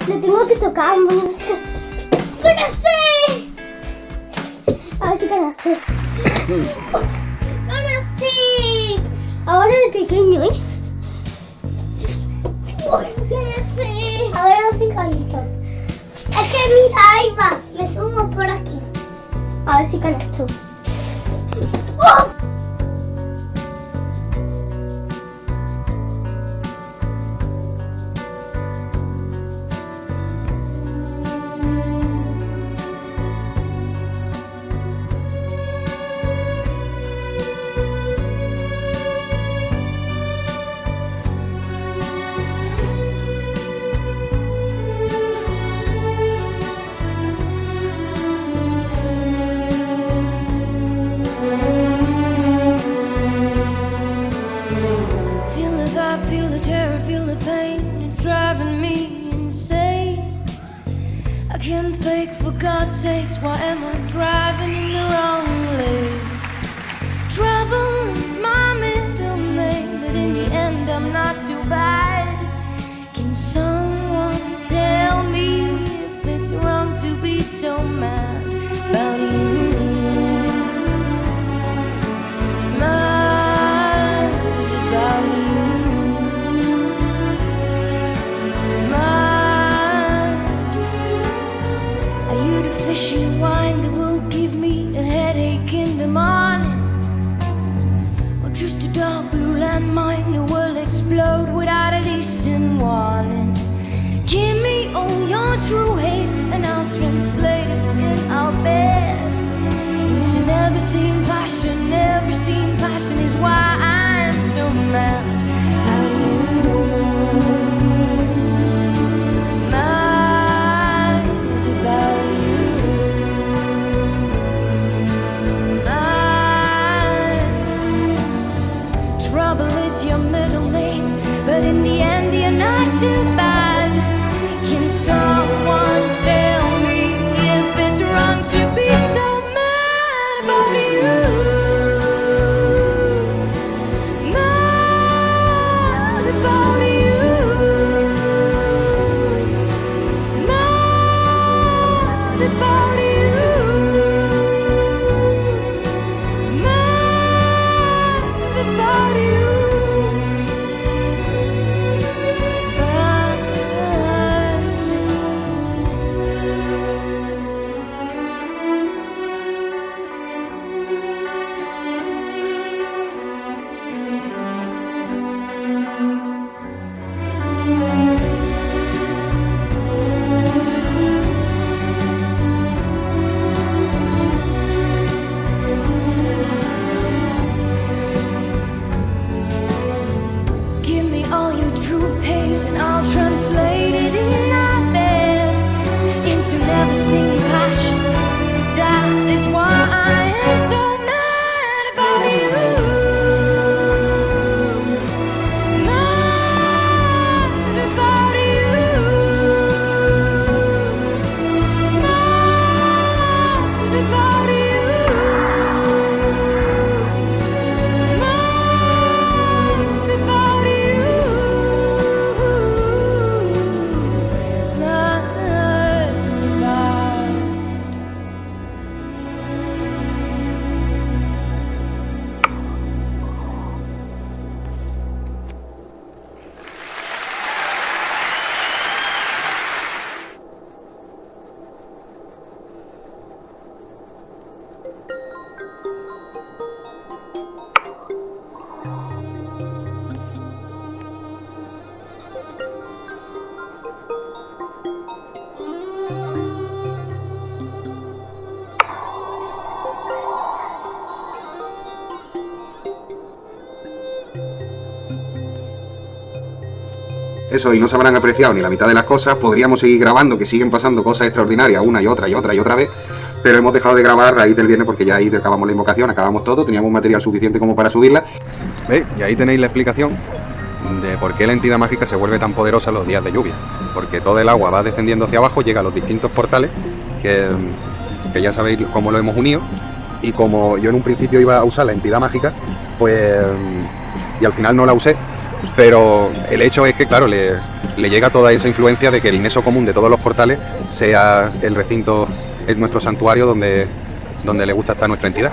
Lo tengo que tocar, voy a ver si ganaste. A ver si ganaste. ¡Ganaste! Ahora de pequeño, ¿eh? ¡Ganaste! Ahora los 5 añitos. Es que mira, ahí va. Me subo por aquí. A ver si conecto. Why am I driving in the wrong lane? Trouble is my middle name, but in the end I'm not too bad. Can someone tell me if it's wrong to be so mad about you? Mad about you. Mad. Are you the fishy wine that will give me a headache in the morning? Or just a dark blue landmine that will explode without a decent warning? Give me all your true hate and I'll translate it in our bed into never seen passion. Never seen passion is why I'm so mad at you. Mad about you. Mad. Trouble is your middle name, but in the end you're not too bad. Can someone tell me if it's wrong to be so mad about you? Mad about you. Mad about you. Mad about you. Give me all your true hate and I'll translate it in our bed into never seen passion. That is why I am so mad about you. Mad about you. Mad about you. Mad about you. Mad about. Eso, y no se habrán apreciado ni la mitad de las cosas. Podríamos seguir grabando, que siguen pasando cosas extraordinarias una y otra y otra y otra vez, pero hemos dejado de grabar a raíz del viernes porque ya ahí acabamos la invocación, acabamos todo, teníamos material suficiente como para subirla. ¿Veis? Y ahí tenéis la explicación de por qué la entidad mágica se vuelve tan poderosa los días de lluvia. Porque todo el agua va descendiendo hacia abajo, llega a los distintos portales, que ya sabéis cómo lo hemos unido, y como yo en un principio iba a usar la entidad mágica, pues y al final no la usé, pero el hecho es que, claro, le llega toda esa influencia de que el nexo común de todos los portales sea el recinto, es nuestro santuario donde le gusta estar nuestra entidad.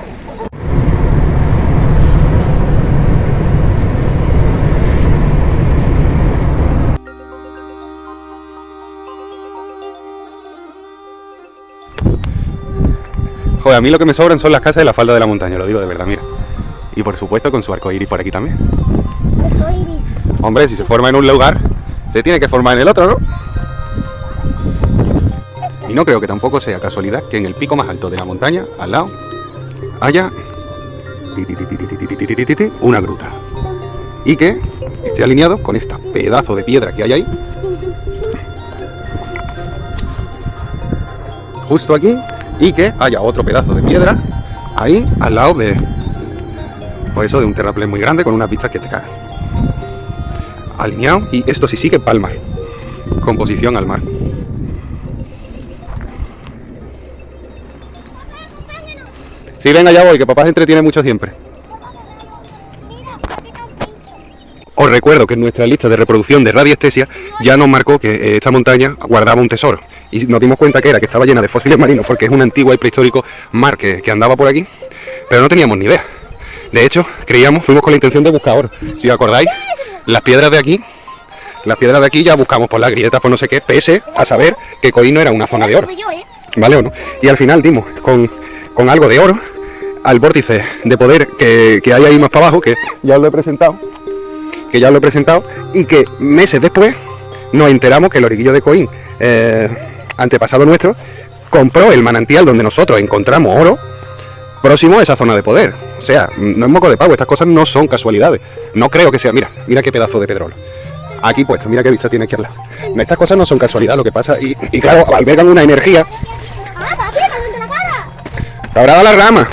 Joder, a mí lo que me sobran son las casas de la falda de la montaña, lo digo de verdad, mira. Y por supuesto con su arco iris por aquí también. Arcoiris. Hombre, si se forma en un lugar, se tiene que formar en el otro, ¿no? Y no creo que tampoco sea casualidad que en el pico más alto de la montaña, al lado, haya una gruta. Y que esté alineado con esta pedazo de piedra que hay ahí. Justo aquí. Y que haya otro pedazo de piedra ahí, al lado de... Por eso, de un terraplén muy grande con unas vistas que te cagan. Alineado. Y esto sí sigue para el mar. Con posición al mar. Sí, venga, ya voy, que papá se entretiene mucho siempre. Os recuerdo que en nuestra lista de reproducción de radiestesia ya nos marcó que esta montaña guardaba un tesoro. Y nos dimos cuenta que estaba llena de fósiles marinos, porque es un antiguo y prehistórico mar que andaba por aquí. Pero no teníamos ni idea. De hecho, fuimos con la intención de buscar oro. Si os acordáis, las piedras de aquí ya buscamos por las grietas, por no sé qué, pese a saber que Coín no era una zona de oro. ¿Vale o no? Y al final dimos con algo de oro al vórtice de poder que hay ahí más para abajo, que ya os lo he presentado. Y que meses después nos enteramos que el Origuillo de Coín, antepasado nuestro, compró el manantial donde nosotros encontramos oro próximo a esa zona de poder. O sea, no es moco de pavo, estas cosas no son casualidades. No creo que sea, mira qué pedazo de petróleo. Aquí puesto, mira qué vista tiene aquí al lado. Estas cosas no son casualidad, lo que pasa, y claro, albergan una energía. ¡Ah, papi, me ha dado la cara! Te habrá dado la rama.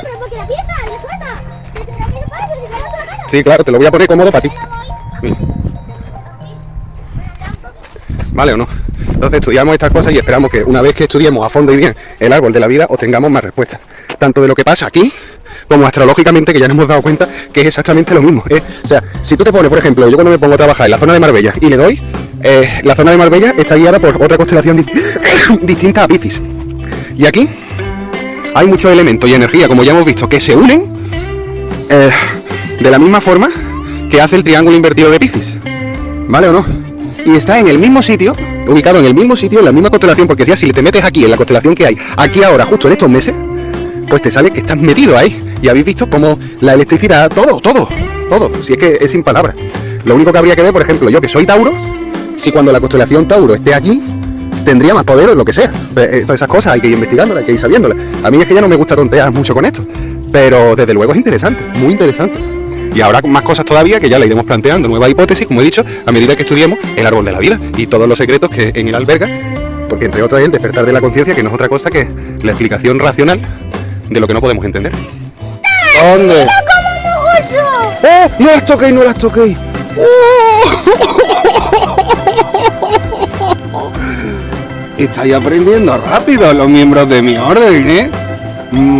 Pero porque la pieza, le suelta. Pero que no para, porque me ha dado la cara. Sí, claro, te lo voy a poner cómodo para ti. Mira. ¿Vale o no? Entonces estudiamos estas cosas y esperamos que una vez que estudiemos a fondo y bien el árbol de la vida obtengamos más respuestas. Tanto de lo que pasa aquí, como astrológicamente, que ya nos hemos dado cuenta que es exactamente lo mismo. O sea, si tú te pones, por ejemplo, yo cuando me pongo a trabajar en la zona de Marbella y le doy, la zona de Marbella está guiada por otra constelación distinta a Piscis. Y aquí hay muchos elementos y energía, como ya hemos visto, que se unen de la misma forma que hace el triángulo invertido de Piscis. ¿Vale o no? Y está en el mismo sitio, ubicado en el mismo sitio, en la misma constelación, porque ya si te metes aquí, en la constelación que hay, aquí ahora, justo en estos meses, pues te sale que estás metido ahí. Y habéis visto como la electricidad, todo. Si es que es sin palabras. Lo único que habría que ver, por ejemplo, yo que soy Tauro, si cuando la constelación Tauro esté aquí, tendría más poder o lo que sea. Todas esas cosas hay que ir investigándolas, hay que ir sabiéndolas. A mí es que ya no me gusta tontear mucho con esto, pero desde luego es interesante, muy interesante. Y habrá más cosas todavía que ya le iremos planteando, nuevas hipótesis, como he dicho, a medida que estudiemos el árbol de la vida y todos los secretos que en él alberga, porque entre otras el despertar de la conciencia, que no es otra cosa que la explicación racional de lo que no podemos entender. ¿Dónde? ¡Oh! ¡No las toquéis, no las toquéis! Estáis aprendiendo rápido los miembros de mi orden, ¿eh?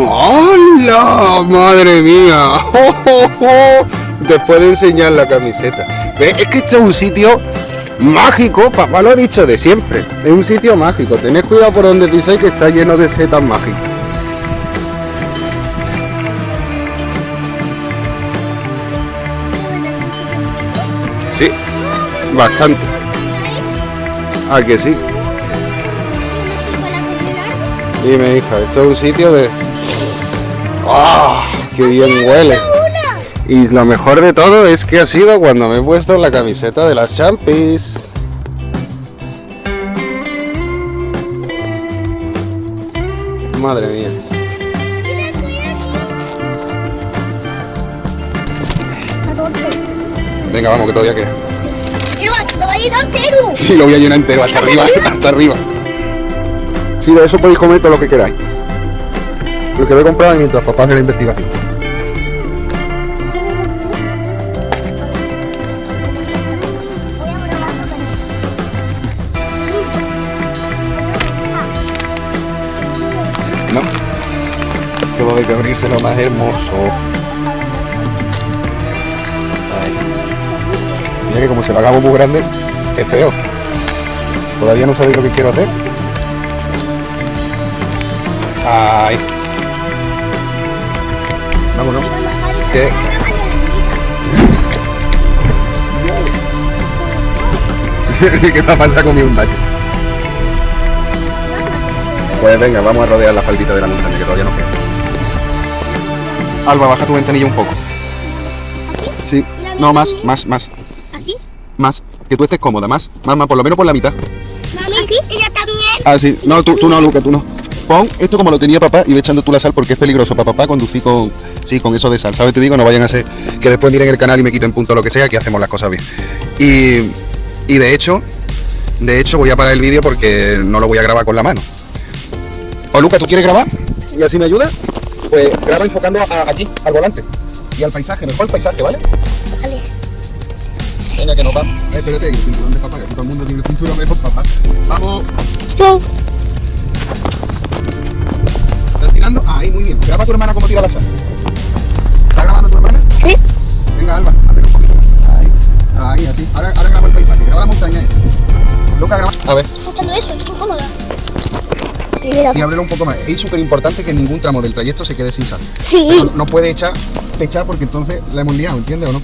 ¡Hola! ¡Madre mía! ¡Oh, oh, oh! Después de enseñar la camiseta. ¿Ves? Es que este es un sitio mágico, papá lo ha dicho de siempre. Es un sitio mágico. Tened cuidado por donde pisáis, que está lleno de setas mágicas. Sí, bastante. ¿A que sí? Dime, hija, esto es un sitio de... ¡Ah! ¡Qué bien huele! Y lo mejor de todo es que ha sido cuando me he puesto la camiseta de las Champis. Madre mía. Venga, vamos, que todavía queda. ¡Lo va a llenar entero! Sí, lo voy a llenar entero, hasta arriba, hasta arriba. Sí, de eso podéis comer todo lo que queráis. Lo que lo he comprado mientras papá hace la investigación. No. Todo hay que abrirse lo más hermoso. Mira que como se lo hagamos muy grande, es peor. Todavía no sabéis lo que quiero hacer. Ay. Vámonos. ¿Qué? ¿Qué va a pasar con mi un bache? Pues venga, vamos a rodear la faldita de la montaña, que todavía nos queda. Alba, baja tu ventanilla un poco. ¿Así? Sí, no, más. ¿Así? Más, que tú estés cómoda, más, por lo menos por la mitad. Mami, ¿así? Ella también. Ah, sí, no, tú no, Luca, tú no. Pon esto como lo tenía papá y ve echando tú la sal porque es peligroso para papá conducir con eso de sal, ¿sabes? Te digo, no vayan a ser que después miren el canal y me quiten punto lo que sea, que hacemos las cosas bien. Y de hecho voy a parar el vídeo porque no lo voy a grabar con la mano. O Luca, ¿tú quieres grabar? ¿Y así me ayudas? Pues graba enfocando aquí, al volante. Y al paisaje, mejor el paisaje, ¿vale? Vale. Venga, que nos vamos. Espérate, el cinturón de papá, que todo el mundo tiene el cinturón mejor, papá. ¡Vamos! Yo. ¿Estás tirando? Ahí, muy bien. Graba a tu hermana cómo tira la sal. ¿Estás grabando a tu hermana? Sí. Venga, Alba, abre un poquito. Ahí, así. Ahora graba el paisaje, graba la montaña. Luca, graba. A ver. Escuchando eso, es muy cómoda. Y ábrelo un poco más. Es súper importante que ningún tramo del trayecto se quede sin sal. Sí. Pero no puede pechar porque entonces la hemos liado, ¿entiendes o no?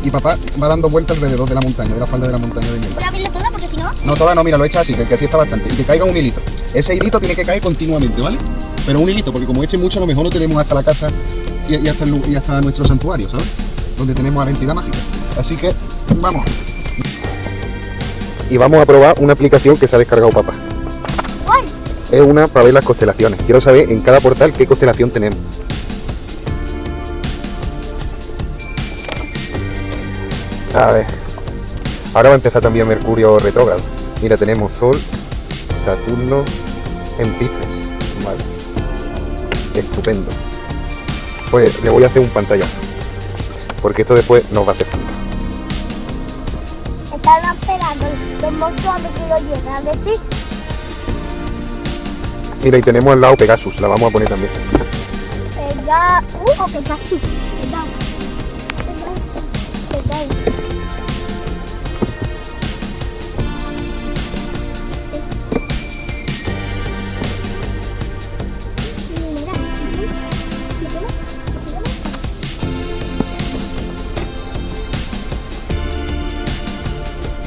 Y papá va dando vueltas alrededor de la montaña, de la falda de la montaña de miel. ¿Puedo abrirla toda? Porque si no... No toda, no, mira, lo echa así, que así está bastante. Y que caiga un hilito. Ese hilito tiene que caer continuamente, ¿vale? Pero un hilito, porque como eche mucho, a lo mejor no tenemos hasta la casa y hasta nuestro santuario, ¿sabes? Donde tenemos a la entidad mágica. Así que, vamos. Y vamos a probar una aplicación que se ha descargado papá. ¿Cuál? Es una para ver las constelaciones. Quiero saber en cada portal qué constelación tenemos. A ver. Ahora va a empezar también Mercurio retrógrado. Mira, tenemos Sol, Saturno en Piscis. Vale. Estupendo. Pues le voy a hacer un pantallazo. Porque esto después nos va a hacer falta. Están esperando los monstruos a ver que lo llegan. A ver si... Mira, y tenemos al lado Pegasus. La vamos a poner también. Pegasus.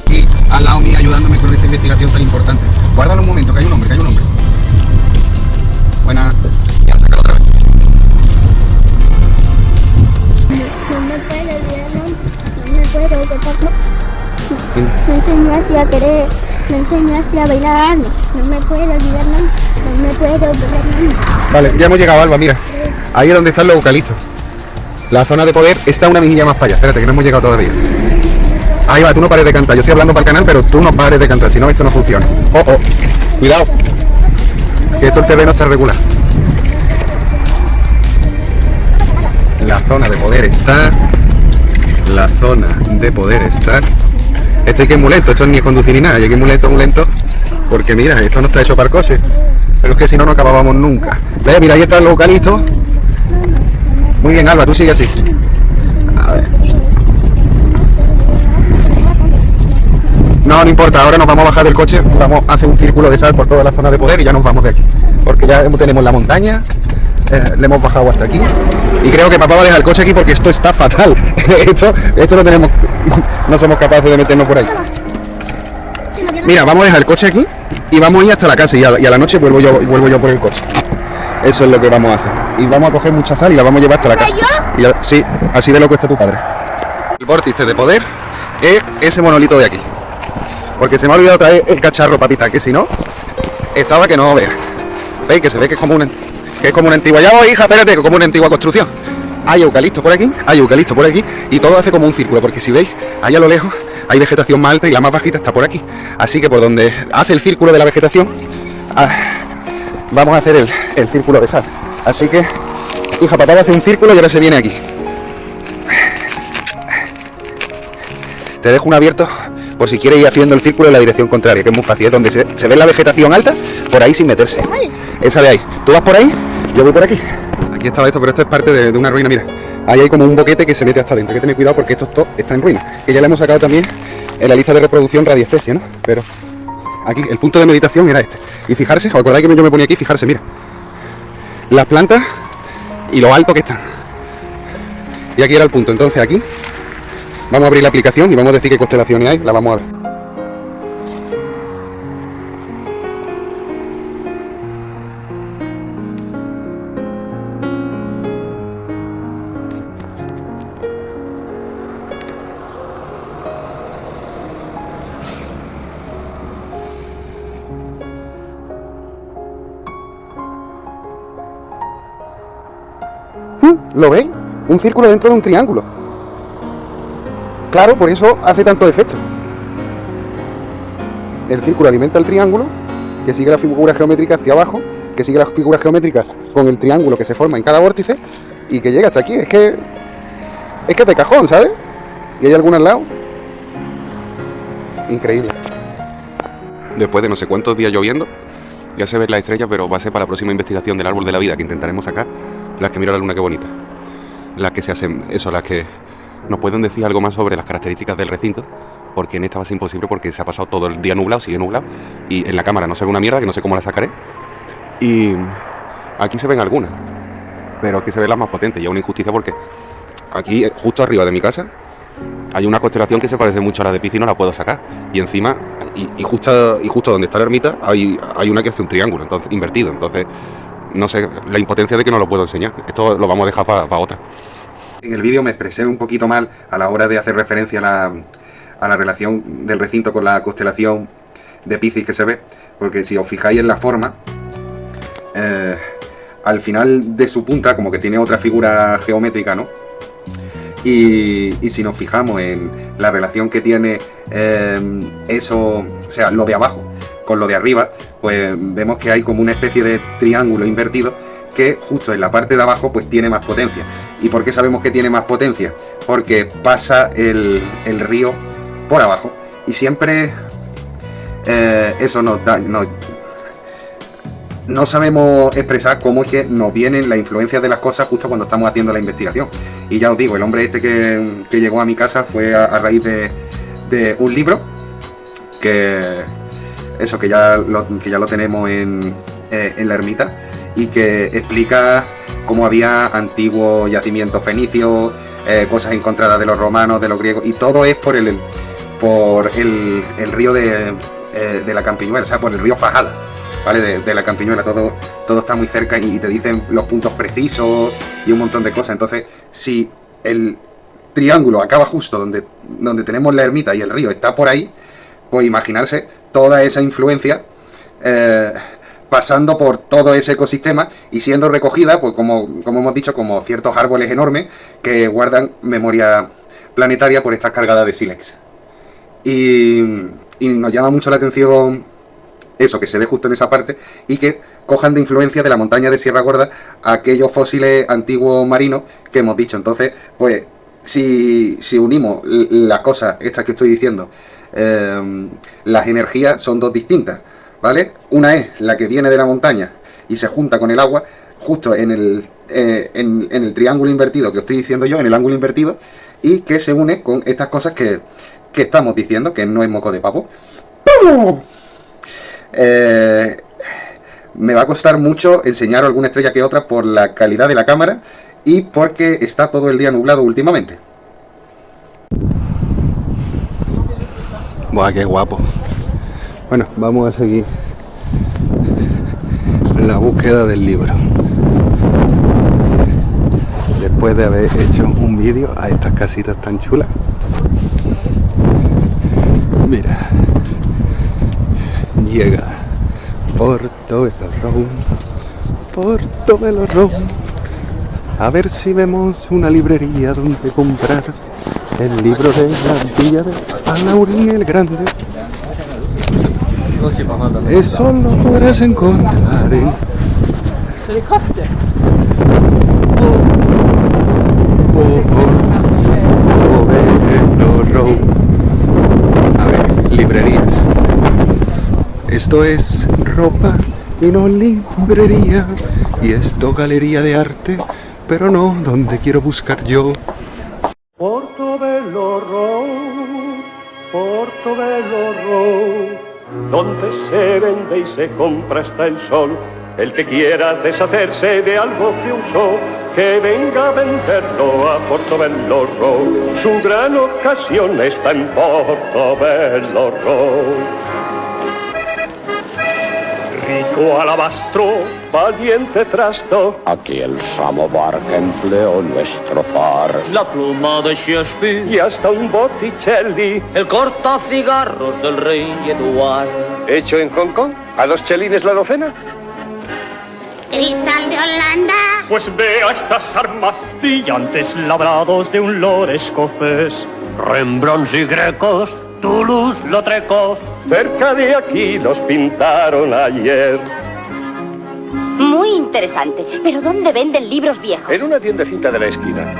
Y al lado mío ayudándome con esta investigación tan importante. Guárdalo un momento, que hay un hombre, Buena. Ya, sácalo otra vez. No me puedo olvidarlo. No me puedo tocarlo. Me enseñaste a querer. Me enseñaste a bailar. No me puedo olvidarlo. No me puedo olvidarlo. Vale, ya hemos llegado, Alba, mira. Ahí es donde están los eucaliptos. La zona de poder está una mejilla más para allá. Espérate, que no hemos llegado todavía. Ahí va, tú no pares de cantar. Yo estoy hablando para el canal, pero tú no pares de cantar, si no esto no funciona. Oh. Cuidado. Que esto el terreno está regular. La zona de poder está. Esto hay que ir muy lento, esto ni es conducir ni nada. Hay que ir muy lento. Porque mira, esto no está hecho para el coche. Pero es que si no, no acabábamos nunca. ¿Ves? Mira, ahí están los eucaliptos. Muy bien, Alba, tú sigue así. A ver. No importa, ahora nos vamos a bajar del coche, vamos a hacer un círculo de sal por toda la zona de poder y ya nos vamos de aquí. Porque ya tenemos la montaña, le hemos bajado hasta aquí. Y creo que papá va a dejar el coche aquí porque esto está fatal. esto no somos capaces de meternos por ahí. Mira, vamos a dejar el coche aquí y vamos a ir hasta la casa y a la noche vuelvo yo por el coche. Eso es lo que vamos a hacer. Y vamos a coger mucha sal y la vamos a llevar hasta la casa. Sí, así de loco está tu padre. El vórtice de poder es ese monolito de aquí. Porque se me ha olvidado traer el cacharro, papita, que si no, estaba que no veas. ¿Veis? Que se ve que es como una antigua. Ya voy, hija, espérate, que como una antigua construcción. Hay eucalipto por aquí, y todo hace como un círculo, porque si veis, ahí a lo lejos hay vegetación más alta y la más bajita está por aquí. Así que por donde hace el círculo de la vegetación, vamos a hacer el círculo de sal. Así que, hija, papá va a hacer un círculo y ahora se viene aquí. Te dejo un abierto por si quieres ir haciendo el círculo en la dirección contraria, que es muy fácil, es donde se ve la vegetación alta, por ahí sin meterse. Esa de ahí. Tú vas por ahí, yo voy por aquí. Aquí estaba esto, pero esto es parte de una ruina, mira. Ahí hay como un boquete que se mete hasta adentro. Hay que tener cuidado porque esto está en ruina. Que ya le hemos sacado también en la lista de reproducción radiestesia, ¿no? Pero aquí el punto de meditación era este. Y fijarse, ¿os acordáis que yo me ponía aquí? Fijarse, mira. Las plantas y lo alto que están. Y aquí era el punto. Entonces aquí vamos a abrir la aplicación y vamos a decir qué constelaciones hay. La vamos a ver. ¿Lo veis? Un círculo dentro de un triángulo. Claro, por eso hace tanto efecto. El círculo alimenta el triángulo, que sigue la figura geométrica hacia abajo, que sigue la figura geométrica con el triángulo que se forma en cada vórtice y que llega hasta aquí. Es que de cajón, ¿sabes? Y hay alguno al lado. Increíble. Después de no sé cuántos días lloviendo, ya se ven las estrellas, pero va a ser para la próxima investigación del árbol de la vida que intentaremos sacar las que mira la luna, qué bonita. Las que se hacen, eso, las que nos pueden decir algo más sobre las características del recinto, porque en esta va a ser imposible porque se ha pasado todo el día nublado, sigue nublado, y en la cámara no se ve una mierda, que no sé cómo la sacaré. Y aquí se ven algunas, pero es que se ven las más potentes, y es una injusticia porque aquí, justo arriba de mi casa, hay una constelación que se parece mucho a la de Piscis y no la puedo sacar. Y encima, y justo donde está la ermita, hay una que hace un triángulo, entonces invertido. Entonces, no sé, la impotencia de que no lo puedo enseñar. Esto lo vamos a dejar para otra. En el vídeo me expresé un poquito mal a la hora de hacer referencia a la relación del recinto con la constelación de Piscis que se ve, porque si os fijáis en la forma, al final de su punta como que tiene otra figura geométrica, ¿no? Y si nos fijamos en la relación que tiene eso, o sea, lo de abajo con lo de arriba, pues vemos que hay como una especie de triángulo invertido que justo en la parte de abajo pues tiene más potencia. ¿Y por qué sabemos que tiene más potencia? Porque pasa el río por abajo y siempre eso nos da... No sabemos expresar cómo es que nos vienen las influencias de las cosas justo cuando estamos haciendo la investigación. Y ya os digo, el hombre este que llegó a mi casa fue a raíz de un libro que ya lo tenemos en la ermita, y que explica cómo había antiguos yacimientos fenicios, cosas encontradas de los romanos, de los griegos, y todo es por el río de la Campiñuela, o sea, por el río Fajada, ¿vale? De la Campiñuela, todo está muy cerca y te dicen los puntos precisos y un montón de cosas. Entonces, si el triángulo acaba justo donde tenemos la ermita y el río está por ahí, pues imaginarse toda esa influencia pasando por todo ese ecosistema y siendo recogida, pues como hemos dicho, como ciertos árboles enormes que guardan memoria planetaria por estas cargadas de sílex. Y nos llama mucho la atención eso, que se ve justo en esa parte, y que cojan de influencia de la montaña de Sierra Gorda aquellos fósiles antiguos marinos que hemos dicho. Entonces, pues, si unimos las cosas estas que estoy diciendo, las energías son dos distintas, ¿vale? Una es la que viene de la montaña y se junta con el agua, justo en el triángulo invertido que os estoy diciendo yo, en el ángulo invertido, y que se une con estas cosas que estamos diciendo, que no es moco de pavo. ¡Pum! Me va a costar mucho enseñaros alguna estrella que otra por la calidad de la cámara y porque está todo el día nublado últimamente. Buah, qué guapo. Bueno, vamos a seguir la búsqueda del libro. Después de haber hecho un vídeo a estas casitas tan chulas. Mira. Llega Portobelo Road. A ver si vemos una librería donde comprar el libro de la villa de Alaurín el Grande. Eso lo podrás encontrar en Portobelo Road. A ver, librerías. Esto es ropa y no librería. Y esto galería de arte, pero no donde quiero buscar yo. Portobelo Road, Portobelo Road, donde se vende y se compra hasta el sol. El que quiera deshacerse de algo que usó, que venga a venderlo a Portobelo Road. Su gran ocasión está en Portobelo Road. Rico alabastro, valiente trasto, aquí el samovar que empleó nuestro par, la pluma de Shakespeare y hasta un Botticelli, el cortacigarros del rey Eduard. ¿Hecho en Hong Kong? ¿A 2 chelines la docena? Cristal de Holanda, pues vea estas armas brillantes labrados de un lord escocés. Rembrandts y Grecos, Toulouse-Lautrecos. Cerca de aquí los pintaron ayer. Muy interesante. ¿Pero dónde venden libros viejos? En una tiendecita de la esquina.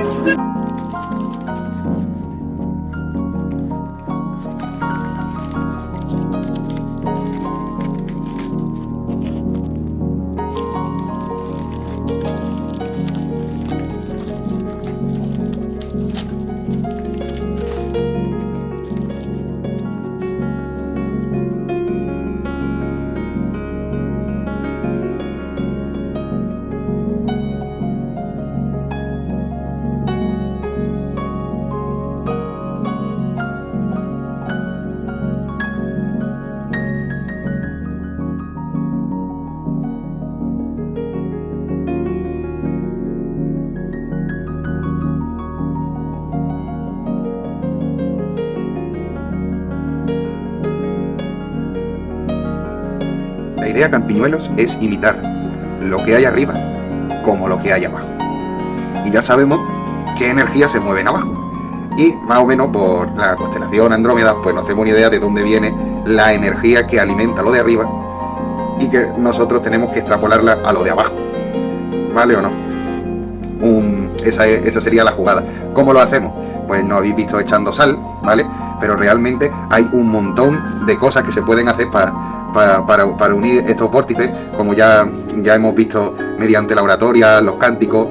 La idea Campiñuelos es imitar lo que hay arriba como lo que hay abajo. Y ya sabemos qué energías se mueven abajo. Y más o menos por la constelación Andrómeda, pues nos hacemos una idea de dónde viene la energía que alimenta lo de arriba y que nosotros tenemos que extrapolarla a lo de abajo. ¿Vale o no? Esa sería la jugada. ¿Cómo lo hacemos? Pues no habéis visto echando sal, ¿vale? Pero realmente hay un montón de cosas que se pueden hacer para unir estos vórtices, como ya hemos visto mediante la oratoria, los cánticos,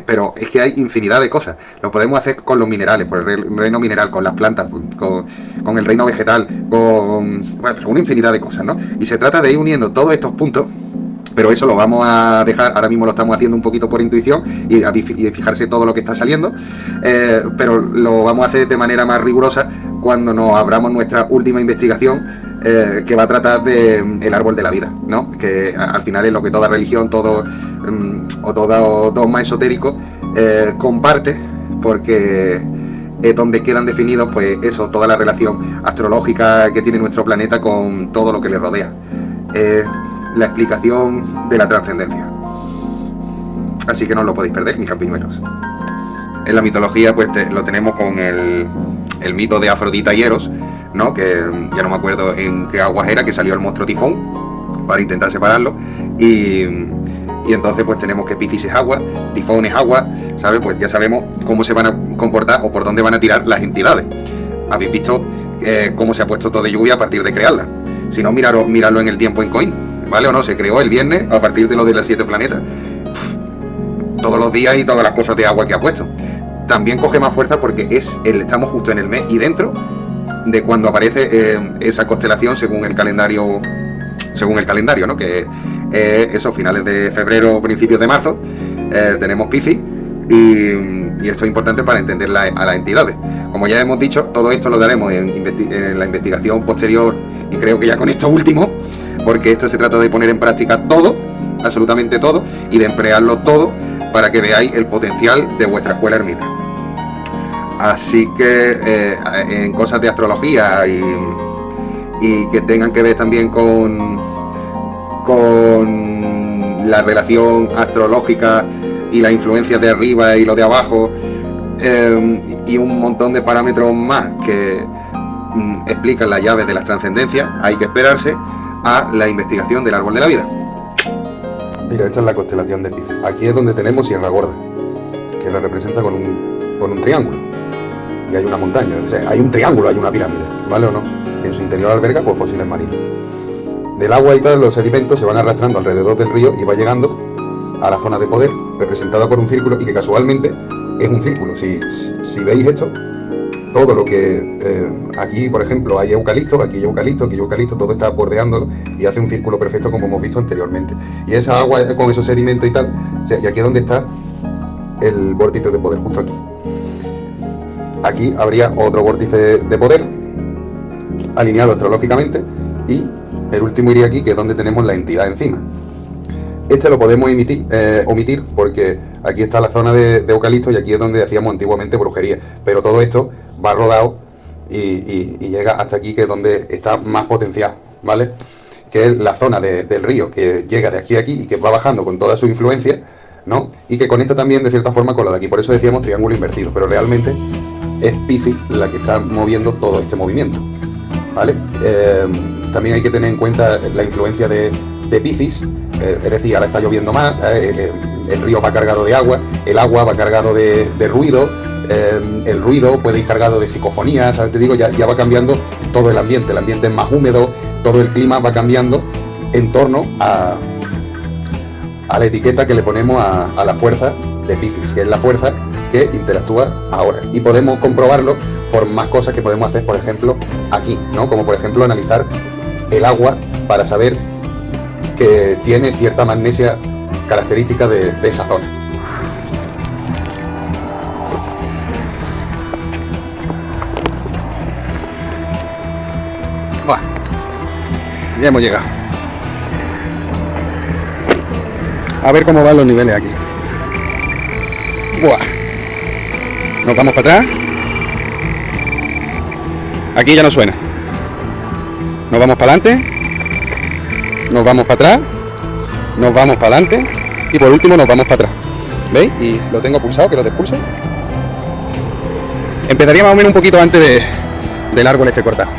pero es que hay infinidad de cosas. Lo podemos hacer con los minerales, por el reino mineral, con las plantas, con el reino vegetal, con una infinidad de cosas, ¿no? Y se trata de ir uniendo todos estos puntos. Pero eso lo vamos a dejar, ahora mismo lo estamos haciendo un poquito por intuición y fijarse todo lo que está saliendo, pero lo vamos a hacer de manera más rigurosa cuando nos abramos nuestra última investigación, que va a tratar del árbol de la vida, ¿no? Que al final es lo que toda religión, todo dogma esotérico comparte, porque es donde quedan definidos, pues eso, toda la relación astrológica que tiene nuestro planeta con todo lo que le rodea. La explicación de la trascendencia. Así que no lo podéis perder, mis campiñuelos. En la mitología, pues lo tenemos con el mito de Afrodita y Eros, ¿no? Que ya no me acuerdo en qué aguas era, que salió el monstruo Tifón para intentar separarlo. Y entonces pues tenemos que Piscis es agua, Tifón es agua, ¿sabes? Pues ya sabemos cómo se van a comportar o por dónde van a tirar las entidades. Habéis visto cómo se ha puesto todo de lluvia a partir de crearla. Si no, miradlo en el tiempo en Coin, ¿vale o no? Se creó el viernes a partir de lo de los 7 planetas. Todos los días y todas las cosas de agua que ha puesto. También coge más fuerza porque estamos justo en el mes y dentro de cuando aparece esa constelación según el calendario, ¿no? Que esos finales de febrero, principios de marzo, tenemos Piscis y esto es importante para entender a las entidades. Como ya hemos dicho, todo esto lo daremos en la investigación posterior y creo que ya con esto último, porque esto se trata de poner en práctica todo, absolutamente todo, y de emplearlo todo para que veáis el potencial de vuestra escuela ermita. Así que en cosas de astrología y que tengan que ver también con la relación astrológica y la influencia de arriba y lo de abajo, y un montón de parámetros más que explican las llaves de las trascendencias, hay que esperarse a la investigación del árbol de la vida. Mira, esta es la constelación de Piscis. Aquí es donde tenemos Sierra Gorda, que la representa con un triángulo. Y hay una montaña, o sea, hay un triángulo, hay una pirámide, ¿vale o no? Que en su interior alberga pues fósiles marinos. Del agua y tal, los sedimentos se van arrastrando alrededor del río y va llegando a la zona de poder, representada por un círculo, y que casualmente es un círculo. Si veis esto, todo lo que aquí, por ejemplo, hay eucalipto, aquí hay eucalipto, aquí hay eucalipto, todo está bordeándolo y hace un círculo perfecto como hemos visto anteriormente. Y esa agua con esos sedimentos y tal, o sea, y aquí es donde está el vórtice de poder, justo aquí. Aquí habría otro vórtice de poder alineado astrológicamente y el último iría aquí, que es donde tenemos la entidad encima. Este lo podemos omitir porque aquí está la zona de eucalipto y aquí es donde hacíamos antiguamente brujería, pero todo esto va rodado y llega hasta aquí, que es donde está más potencial, ¿vale? Que es la zona del río que llega de aquí a aquí y que va bajando con toda su influencia ¿no? Y que conecta también de cierta forma con la de aquí. Por eso decíamos triángulo invertido, pero realmente es Piscis la que está moviendo todo este movimiento, ¿vale? También hay que tener en cuenta la influencia de Piscis, es decir, ahora está lloviendo más, el río va cargado de agua, el agua va cargado de ruido, el ruido puede ir cargado de psicofonías, ¿sabes? Te digo, ya va cambiando todo el ambiente es más húmedo, todo el clima va cambiando en torno a la etiqueta que le ponemos a la fuerza de Piscis, que es la fuerza que interactúa ahora. Y podemos comprobarlo por más cosas que podemos hacer, por ejemplo, aquí, ¿no? Como por ejemplo analizar el agua para saber que tiene cierta magnesia característica de esa zona. Buah, ya hemos llegado. A ver cómo van los niveles aquí. Buah. Nos vamos para atrás. Aquí ya no suena. Nos vamos para adelante. Nos vamos para atrás. Nos vamos para adelante. Y por último nos vamos para atrás. ¿Veis? Y lo tengo pulsado, que lo despulso. Empezaría más o menos un poquito antes del árbol este cortado.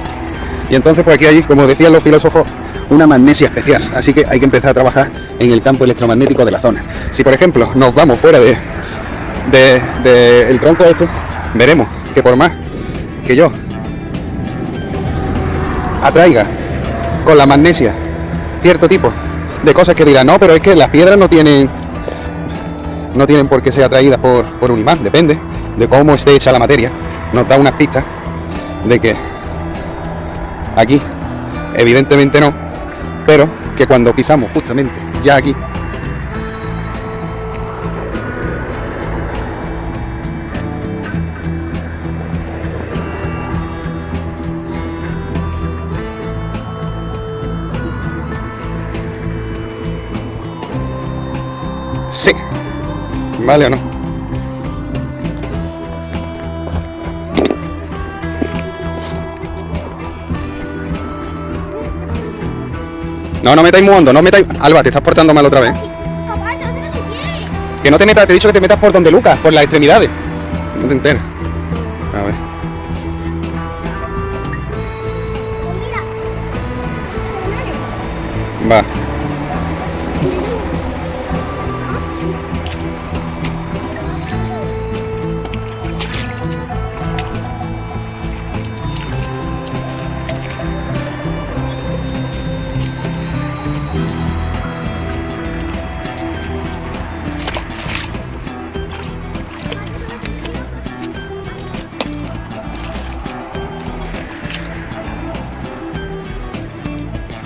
Y entonces pues aquí hay, como decían los filósofos, una magnesia especial. Así que hay que empezar a trabajar en el campo electromagnético de la zona. Si por ejemplo nos vamos fuera del tronco este, veremos que por más que yo atraiga con la magnesia cierto tipo de cosas que dirán, no, pero es que las piedras no tienen por qué ser atraídas por un imán, depende de cómo esté hecha la materia. Nos da unas pistas de que aquí evidentemente no, pero que cuando pisamos justamente ya aquí, sí, ¿vale o no? No metáis muy hondo, no metáis... Alba, te estás portando mal otra vez. Que no te metas, te he dicho que te metas por donde Lucas, por las extremidades. No te enteras. A ver. Va.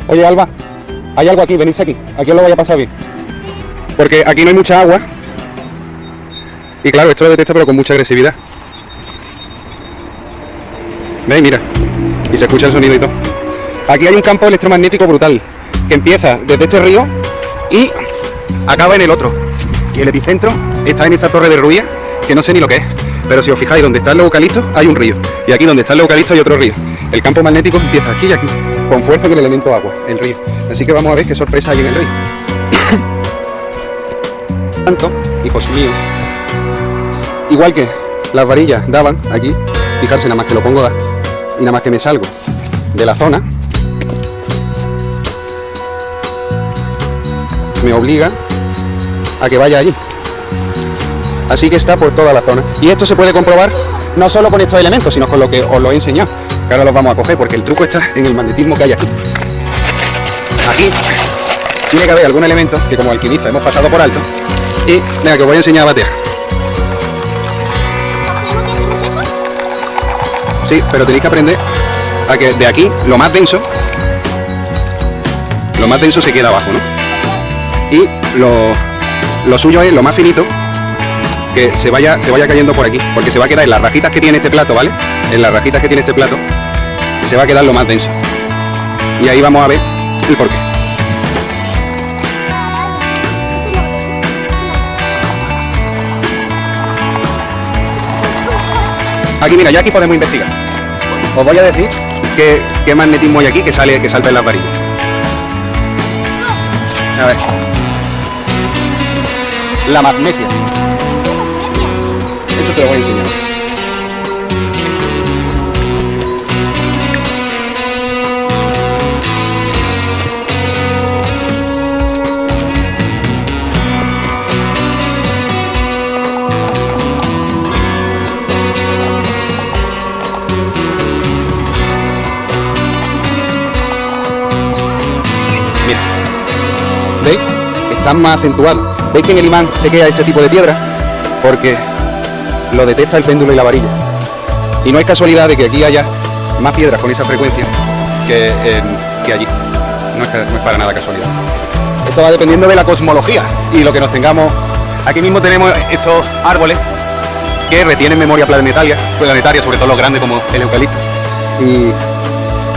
Oye, Alba, hay algo aquí, venís aquí os lo vaya a pasar bien. Porque aquí no hay mucha agua. Y claro, esto lo detecta pero con mucha agresividad. ¿Veis? Mira. Y se escucha el sonido y todo. Aquí hay un campo electromagnético brutal, que empieza desde este río y acaba en el otro. Y el epicentro está en esa torre de Ruía, que no sé ni lo que es. Pero si os fijáis, donde está el eucalipto hay un río. Y aquí donde está el eucalipto hay otro río. El campo magnético empieza aquí y aquí, con fuerza en el elemento agua, el río. Así que vamos a ver qué sorpresa hay en el río. Tanto, hijos míos, igual que las varillas daban aquí, fijarse, nada más que lo pongo y nada más que me salgo de la zona, me obliga a que vaya allí. Así que está por toda la zona. Y esto se puede comprobar no solo con estos elementos, sino con lo que os lo he enseñado, que ahora los vamos a coger, porque el truco está en el magnetismo que hay aquí. Aquí tiene que haber algún elemento que como alquimista hemos pasado por alto. Y venga, que os voy a enseñar a batear. Sí, pero tenéis que aprender a que de aquí lo más denso se queda abajo, ¿no? Y lo suyo es lo más finito, que se vaya cayendo por aquí, porque se va a quedar en las rajitas que tiene este plato, ¿vale? En las rajitas que tiene este plato se va a quedar lo más denso. Y ahí vamos a ver el porqué. Aquí mira, ya aquí podemos investigar. Os voy a decir qué magnetismo hay aquí que salta en las varillas. A ver. la magnesia. Eso te lo voy a enseñar. Mira, ¿veis? Están más acentuados. ¿Veis que en el imán se queda este tipo de piedra? Porque lo detecta el péndulo y la varilla. Y no es casualidad de que aquí haya más piedras con esa frecuencia que allí. No es para nada casualidad. Esto va dependiendo de la cosmología y lo que nos tengamos. Aquí mismo tenemos estos árboles que retienen memoria planetaria, sobre todo los grandes como el eucalipto. Y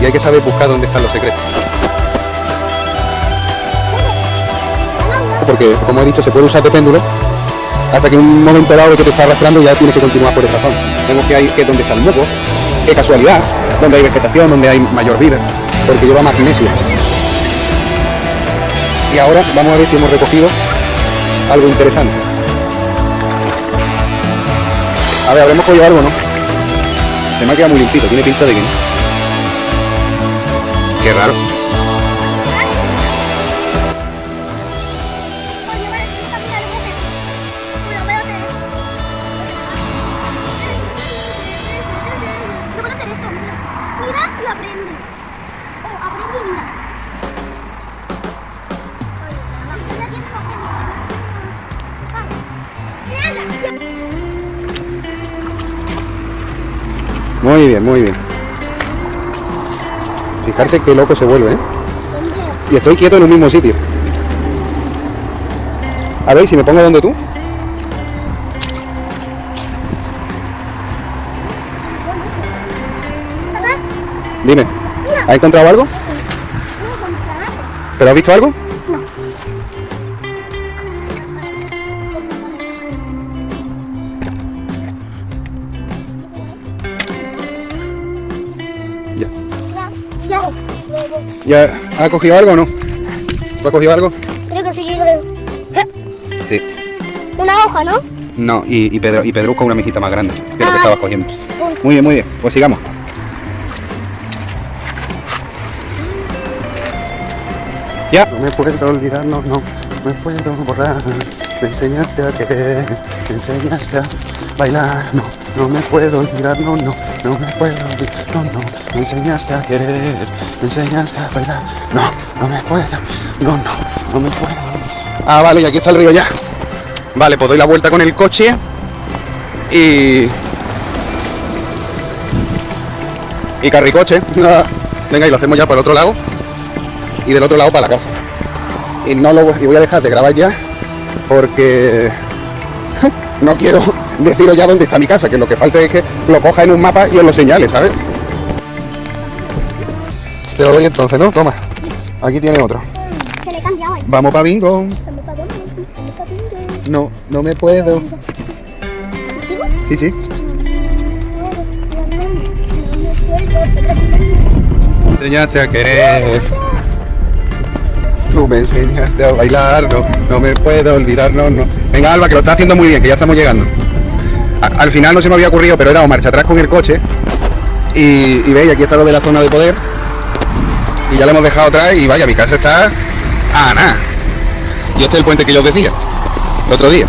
hay que saber buscar dónde están los secretos. Porque, como he dicho, se puede usar de péndulo hasta que en un momento dado lo que te está arrastrando ya tienes que continuar por esa zona. Vemos que hay que donde está el moco, qué casualidad, donde hay vegetación, donde hay mayor vida, porque lleva magnesia. Y ahora vamos a ver si hemos recogido algo interesante. A ver, habremos cogido algo, ¿no? Se me ha quedado muy limpito, tiene pinta de que no. Qué raro. Muy bien, muy bien. Fijarse qué loco se vuelve, ¿eh? Y estoy quieto en un mismo sitio. A ver, si me pongo donde tú. Dime, ¿has encontrado algo? ¿Pero has visto algo? ¿Ya has cogido algo o no? ¿Tú has cogido algo? Creo que sí, creo. Sí. Una hoja, ¿no? No, y Pedrusco una mijita más grande, que es lo que estabas cogiendo. Muy bien, muy bien. Pues sigamos. Ya. No me puedo olvidar, no me puedo borrar. Me enseñaste a querer, me enseñaste a bailar, no me puedo olvidar, no me puedo olvidar, me enseñaste a querer, me enseñaste a bailar, no me puedo, no me puedo. Ah, vale, y aquí está el río ya. Vale, pues doy la vuelta con el coche y carricoche. Venga, y lo hacemos ya por el otro lado y del otro lado para la casa. Y voy a dejar de grabar ya porque no quiero deciros ya dónde está mi casa, que lo que falta es que lo coja en un mapa y os lo señale, ¿sabes? Te lo doy entonces, ¿no? Toma, aquí tiene otro. Que le he cambiado ahí. Vamos para bingo. No me puedo. ¿Sigo? Sí, sí. Me enseñaste a querer. Tú me enseñaste a bailar, no me puedo olvidar, no. Venga, Alba, que lo está haciendo muy bien, que ya estamos llegando. Al final no se me había ocurrido, pero he dado marcha atrás con el coche. Y veis, aquí está lo de la zona de poder. Y ya lo hemos dejado atrás y vaya, mi casa está a nada. Y este es el puente que yo os decía el otro día.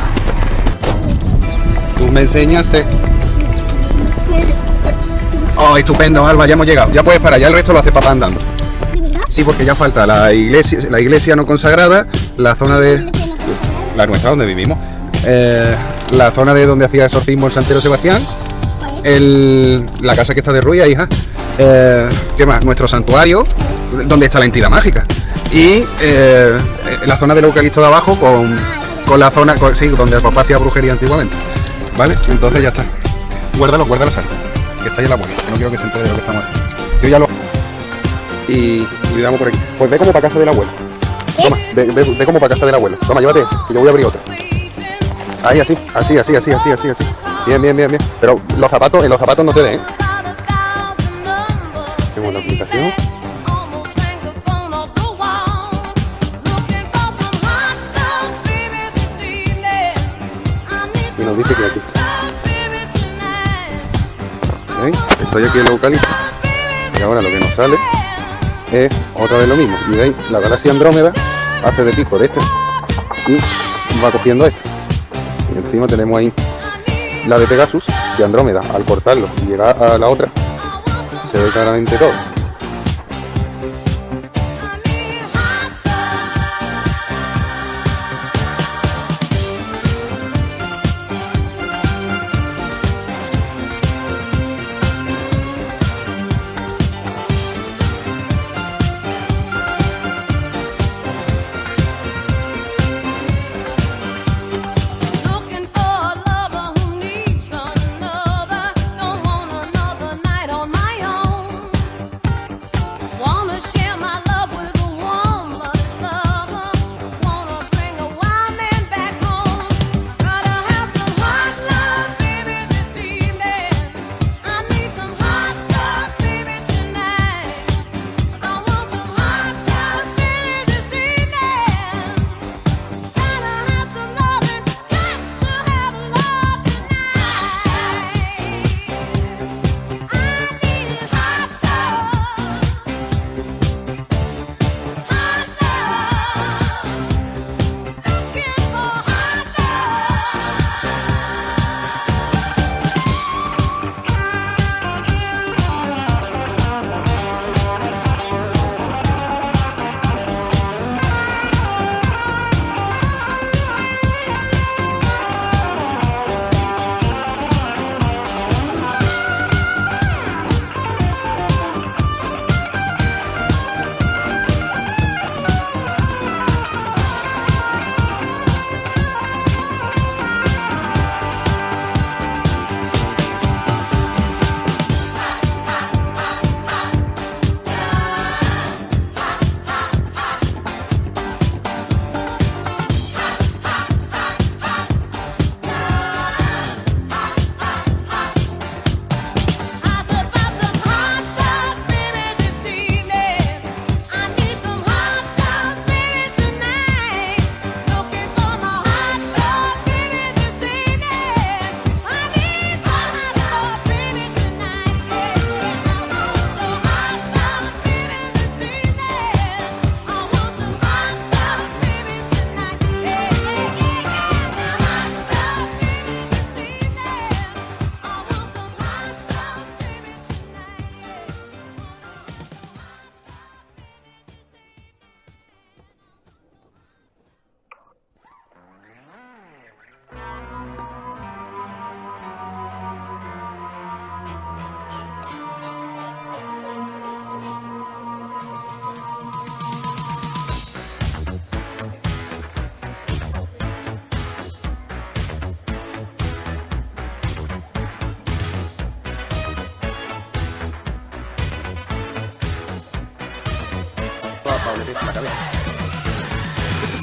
Tú me enseñaste. Oh, estupendo, Alba, ya hemos llegado. Ya puedes parar, ya el resto lo hace papá andando. Sí, porque ya falta la iglesia no consagrada, la zona de la nuestra donde vivimos, la zona de donde hacía exorcismo el santero Sebastián, la casa que está derruida, hija, ¿qué más? Nuestro santuario, donde está la entidad mágica, y la zona del eucalipto de abajo con la zona, sí, donde el papá hacía brujería antiguamente, ¿vale? Entonces ya está. Guárdalo, sal, que está ahí en la puerta, no quiero que se entere de lo que estamos haciendo. Yo ya lo... Y le damos por aquí. Pues ve como para casa del abuelo. Toma, ve como para casa del abuelo. Toma, llévate este, que yo voy a abrir otro. Ahí, así. Bien. Pero en los zapatos no te den, ¿eh? Hacemos la aplicación. nos dice que aquí. ¿Veis? Estoy aquí en la eucalipto y ahora lo que nos sale es otra vez lo mismo. Y veis, la galaxia Andrómeda hace de pico de este y va cogiendo este. Y encima tenemos ahí la de Pegasus, que Andrómeda, al cortarlo y llegar a la otra, se ve claramente todo.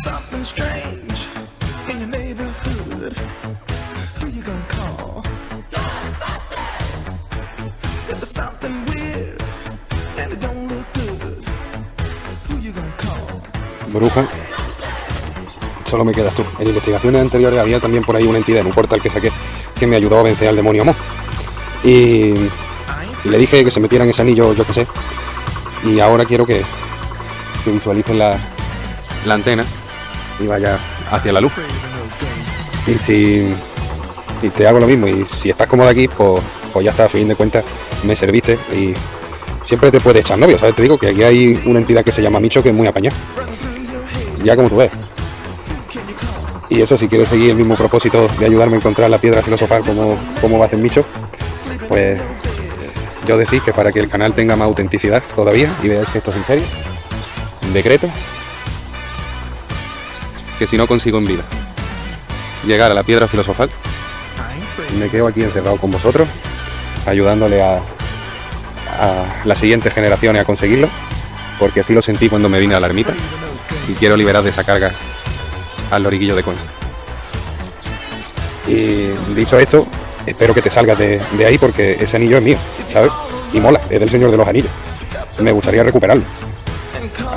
Something strange in your neighborhood. Who you gonna call? Ghostbusters! If there's something weird and it don't look good, who you gonna call? Bruja. Solo me quedas tú. En investigaciones anteriores había también por ahí una entidad en un portal que saqué que me ayudó a vencer al demonio Mo. Y le dije que se metieran ese anillo, yo qué sé. Y ahora quiero que visualicen la antena y vaya hacia la luz. Y te hago lo mismo. Y si estás cómodo aquí, pues ya está, a fin de cuentas me serviste. Y siempre te puedes echar novio, ¿sabes? Te digo que aquí hay una entidad que se llama Micho, que es muy apañada. Ya como tú ves. Y eso, si quieres seguir el mismo propósito de ayudarme a encontrar la piedra filosofal como va a hacer Micho, pues yo decís que para que el canal tenga más autenticidad todavía y veáis que esto es en serio, decreto que si no consigo en vida llegar a la piedra filosofal, me quedo aquí encerrado con vosotros, ayudándole a las siguientes generaciones a conseguirlo, porque así lo sentí cuando me vine a la ermita y quiero liberar de esa carga al loriguillo de coño. Y dicho esto, espero que te salgas de ahí, porque ese anillo es mío, ¿sabes? Y mola, es del Señor de los Anillos. Me gustaría recuperarlo.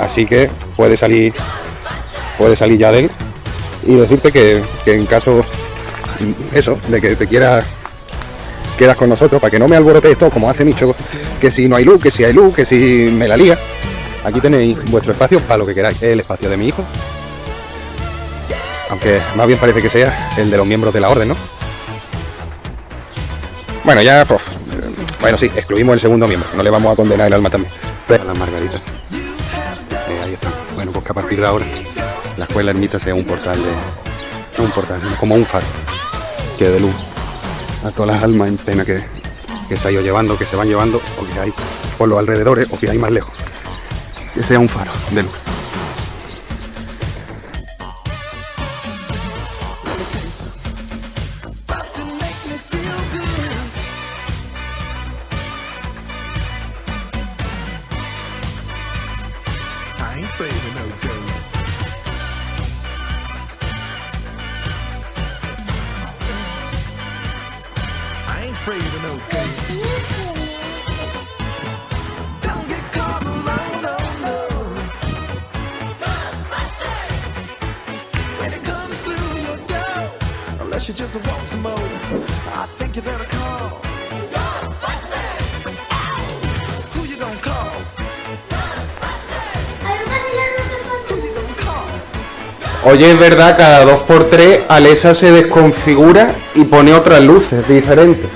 Así que puedes salir ya de él y decirte que en caso eso, de que te quedas con nosotros, para que no me alborote esto, como hace Micho, que si no hay luz, que si hay luz, que si me la lía. Aquí tenéis vuestro espacio para lo que queráis. Es el espacio de mi hijo, aunque más bien parece que sea el de los miembros de la orden, ¿no? Bueno, ya, pues, bueno, sí, excluimos el segundo miembro, no le vamos a condenar el alma también. Pero las margaritas, ahí están. Bueno, pues que a partir de ahora la escuela ermita sea un portal, como un faro, que dé luz a todas las almas en pena que se ha ido llevando, que se van llevando, o que hay por los alrededores, o que hay más lejos. Que sea un faro de luz. You just want some more. I think you better call Ghostbusters. Who you gonna call? Ghostbusters. Who you gonna call? Oye, es verdad, cada 2x3 Alexa se desconfigura y pone otras luces diferentes.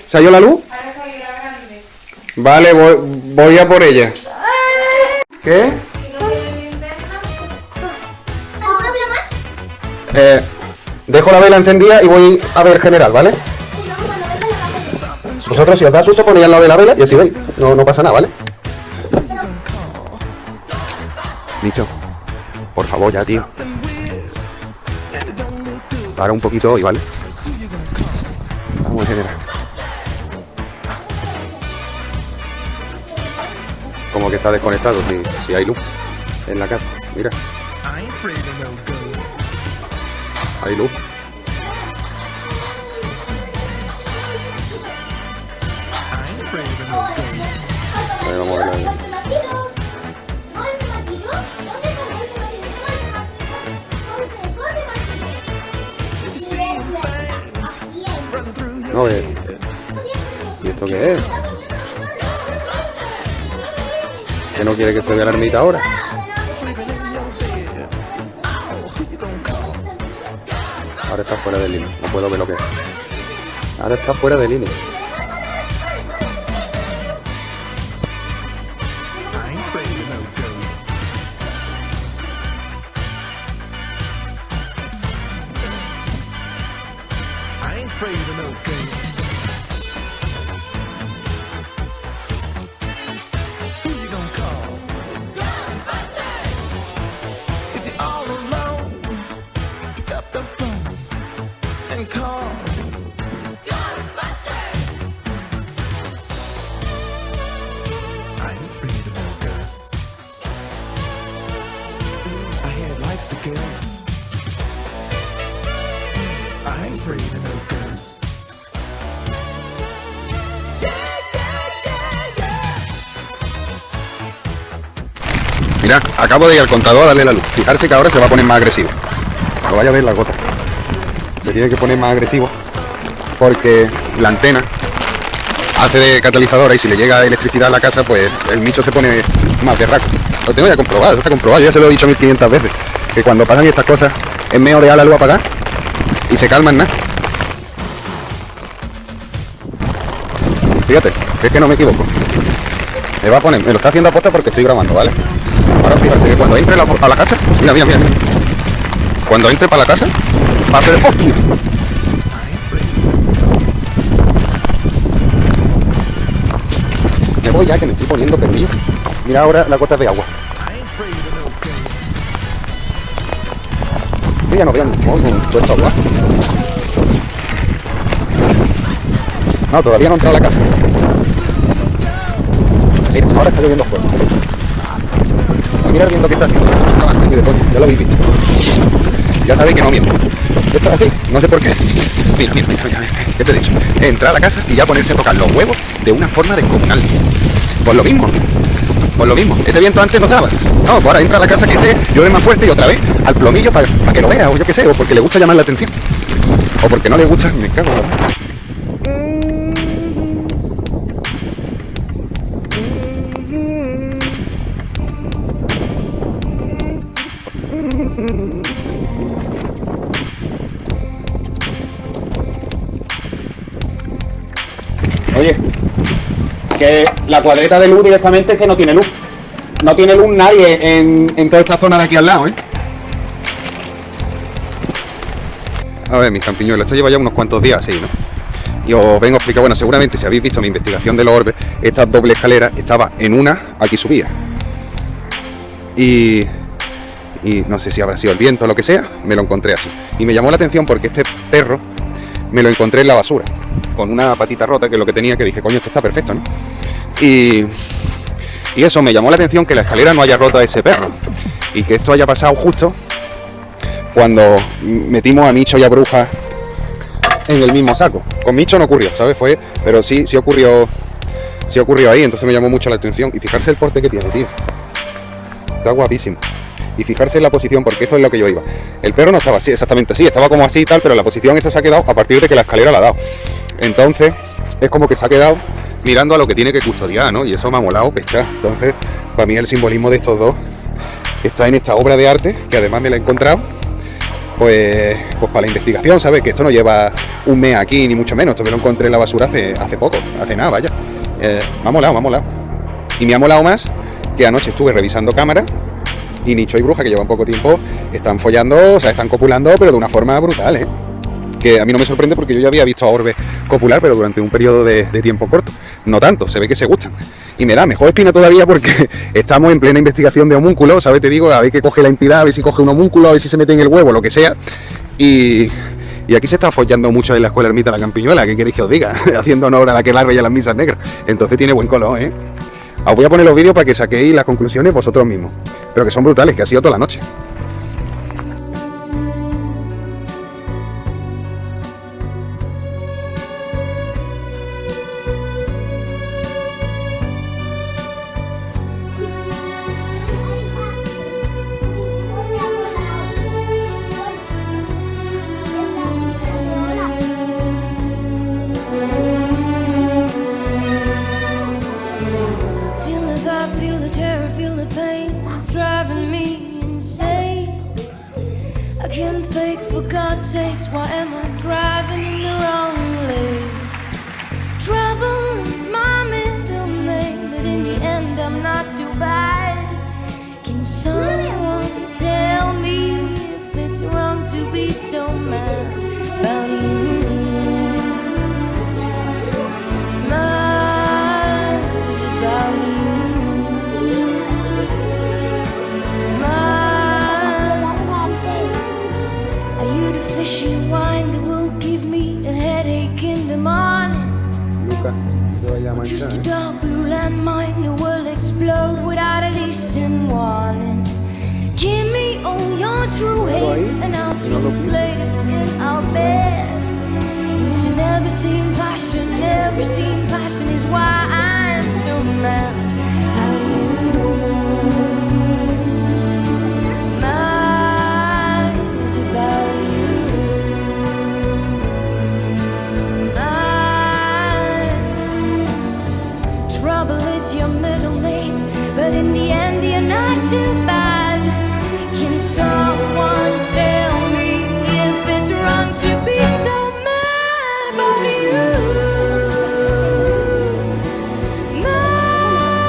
¿Se ha ido la luz? Vale, voy a por ella. ¿Qué? Dejo la vela encendida y voy a ver general, ¿vale? Vosotros, si os da susto, ponéis al lado de la vela y así veis. No pasa nada, ¿vale? Dicho, por favor ya, tío. Para un poquito hoy, ¿vale? Vamos a generar. Como que está desconectado, si hay luz en la casa. Mira. Hay luz. A ver, vamos a verlo. No, ¿y esto qué es? ¿Que no quiere que se vea la ermita ahora? Ahora está fuera de línea, no puedo ver lo que es. Ahora está fuera de línea. Mirad, acabo de ir al contador a darle la luz. Fijarse que ahora se va a poner más agresivo. No vaya a ver la gota. Se tiene que poner más agresivo porque la antena hace de catalizadora y si le llega electricidad a la casa, pues el Micho se pone más berraco. Lo tengo ya comprobado, está comprobado. Ya se lo he dicho 1500 veces. Que cuando pasan estas cosas es mejor dejar la luz apagada y se calman nada. Fíjate, es que no me equivoco. Me va a poner, me lo está haciendo aposta porque estoy grabando, ¿vale? Ahora fíjate que cuando entre a la casa, mira. Cuando entre para la casa, va a hacer ¡hostia! Me voy ya que me estoy poniendo perdido. Mira ahora las gotas de agua. Yo ya no veo ni con todo esto agua. No, todavía no he entrado a la casa. Mira, ahora está lloviendo fuerte. Mira el viento que está haciendo. Ya lo habéis visto. Ya sabéis que no miento. Esto es así, no sé por qué. Mira. ¿Qué te he dicho? Entrar a la casa y ya ponerse a tocar los huevos de una forma descomunal. Pues lo mismo. Este viento antes no estaba. No, pues ahora entra a la casa que esté, llueve más fuerte y otra vez al plomillo para que lo vea, o yo qué sé, o porque le gusta llamar la atención. O porque no le gusta, me cago en la... Oye, que la cuadreta de luz directamente es que no tiene luz. No tiene luz nadie en toda esta zona de aquí al lado, ¿eh? A ver, mis campiñuelos, esto lleva ya unos cuantos días así, ¿no? Y os vengo a explicar, bueno, seguramente si habéis visto mi investigación de los orbes, esta doble escalera estaba en una, aquí subía. Y no sé si habrá sido el viento o lo que sea, me lo encontré así. Y me llamó la atención porque este perro me lo encontré en la basura, con una patita rota, que es lo que tenía, que dije, coño, esto está perfecto, ¿no? Y eso, me llamó la atención que la escalera no haya roto a ese perro. Y que esto haya pasado justo cuando metimos a Micho y a Bruja en el mismo saco. Con Micho no ocurrió, ¿sabes? Pero sí ocurrió ahí, entonces me llamó mucho la atención. Y fijarse el porte que tiene, tío. Está guapísimo. Y fijarse en la posición, porque esto es lo que yo iba. El perro no estaba así, exactamente así, estaba como así y tal, pero la posición esa se ha quedado a partir de que la escalera la ha dado. Entonces, es como que se ha quedado mirando a lo que tiene que custodiar, ¿no? Y eso me ha molado pechar. Entonces, para mí el simbolismo de estos dos está en esta obra de arte, que además me la he encontrado, pues para la investigación, ¿sabes? Que esto no lleva un mes aquí, ni mucho menos. Esto me lo encontré en la basura hace poco, hace nada, vaya. Me ha molado. Y me ha molado más que anoche estuve revisando cámaras y Nicho y Bruja, que llevan poco tiempo, están follando, o sea, están copulando, pero de una forma brutal, ¿eh? Que a mí no me sorprende porque yo ya había visto a orbes copular, pero durante un periodo de tiempo corto. No tanto, se ve que se gustan. Y me da mejor espina todavía porque estamos en plena investigación de homúnculos, ¿sabes? Te digo, a ver que coge la entidad, a ver si coge un homúnculo, a ver si se mete en el huevo, lo que sea. Y aquí se está follando mucho en la escuela Ermita La Campiñuela, ¿qué queréis que os diga? Haciendo honor a la aquelarre y a las misas negras. Entonces tiene buen color, ¿eh? Os voy a poner los vídeos para que saquéis las conclusiones vosotros mismos. Pero que son brutales, que ha sido toda la noche. Just a dark blue landmine, the world explode without a decent warning. Give me all your true hate and I'll translate it in our bed. To never seen passion is why I'm so mad. How do you mad about you? Trouble is your middle name, but in the end you're not too bad. Can someone tell me if it's wrong to be so mad about you? Mad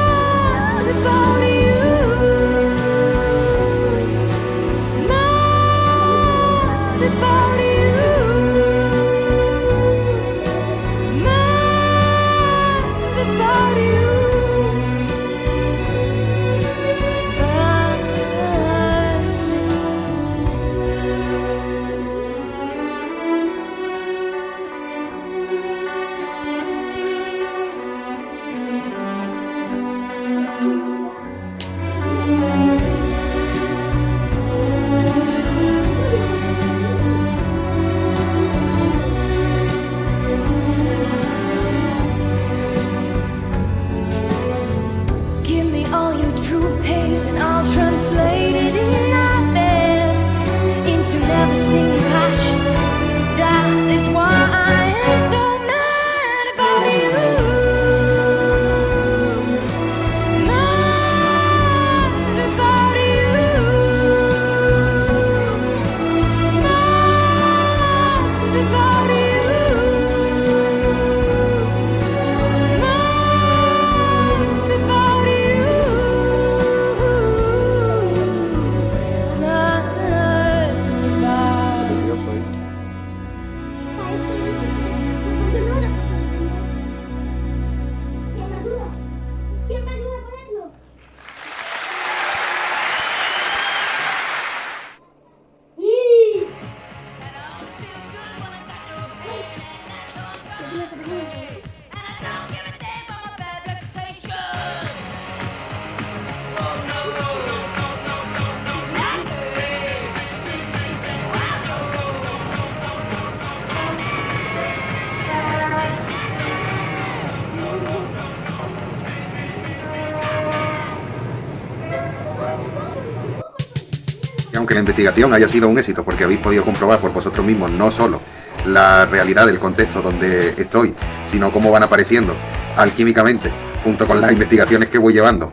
la investigación haya sido un éxito, porque habéis podido comprobar por vosotros mismos no solo la realidad del contexto donde estoy, sino cómo van apareciendo alquímicamente, junto con las investigaciones que voy llevando,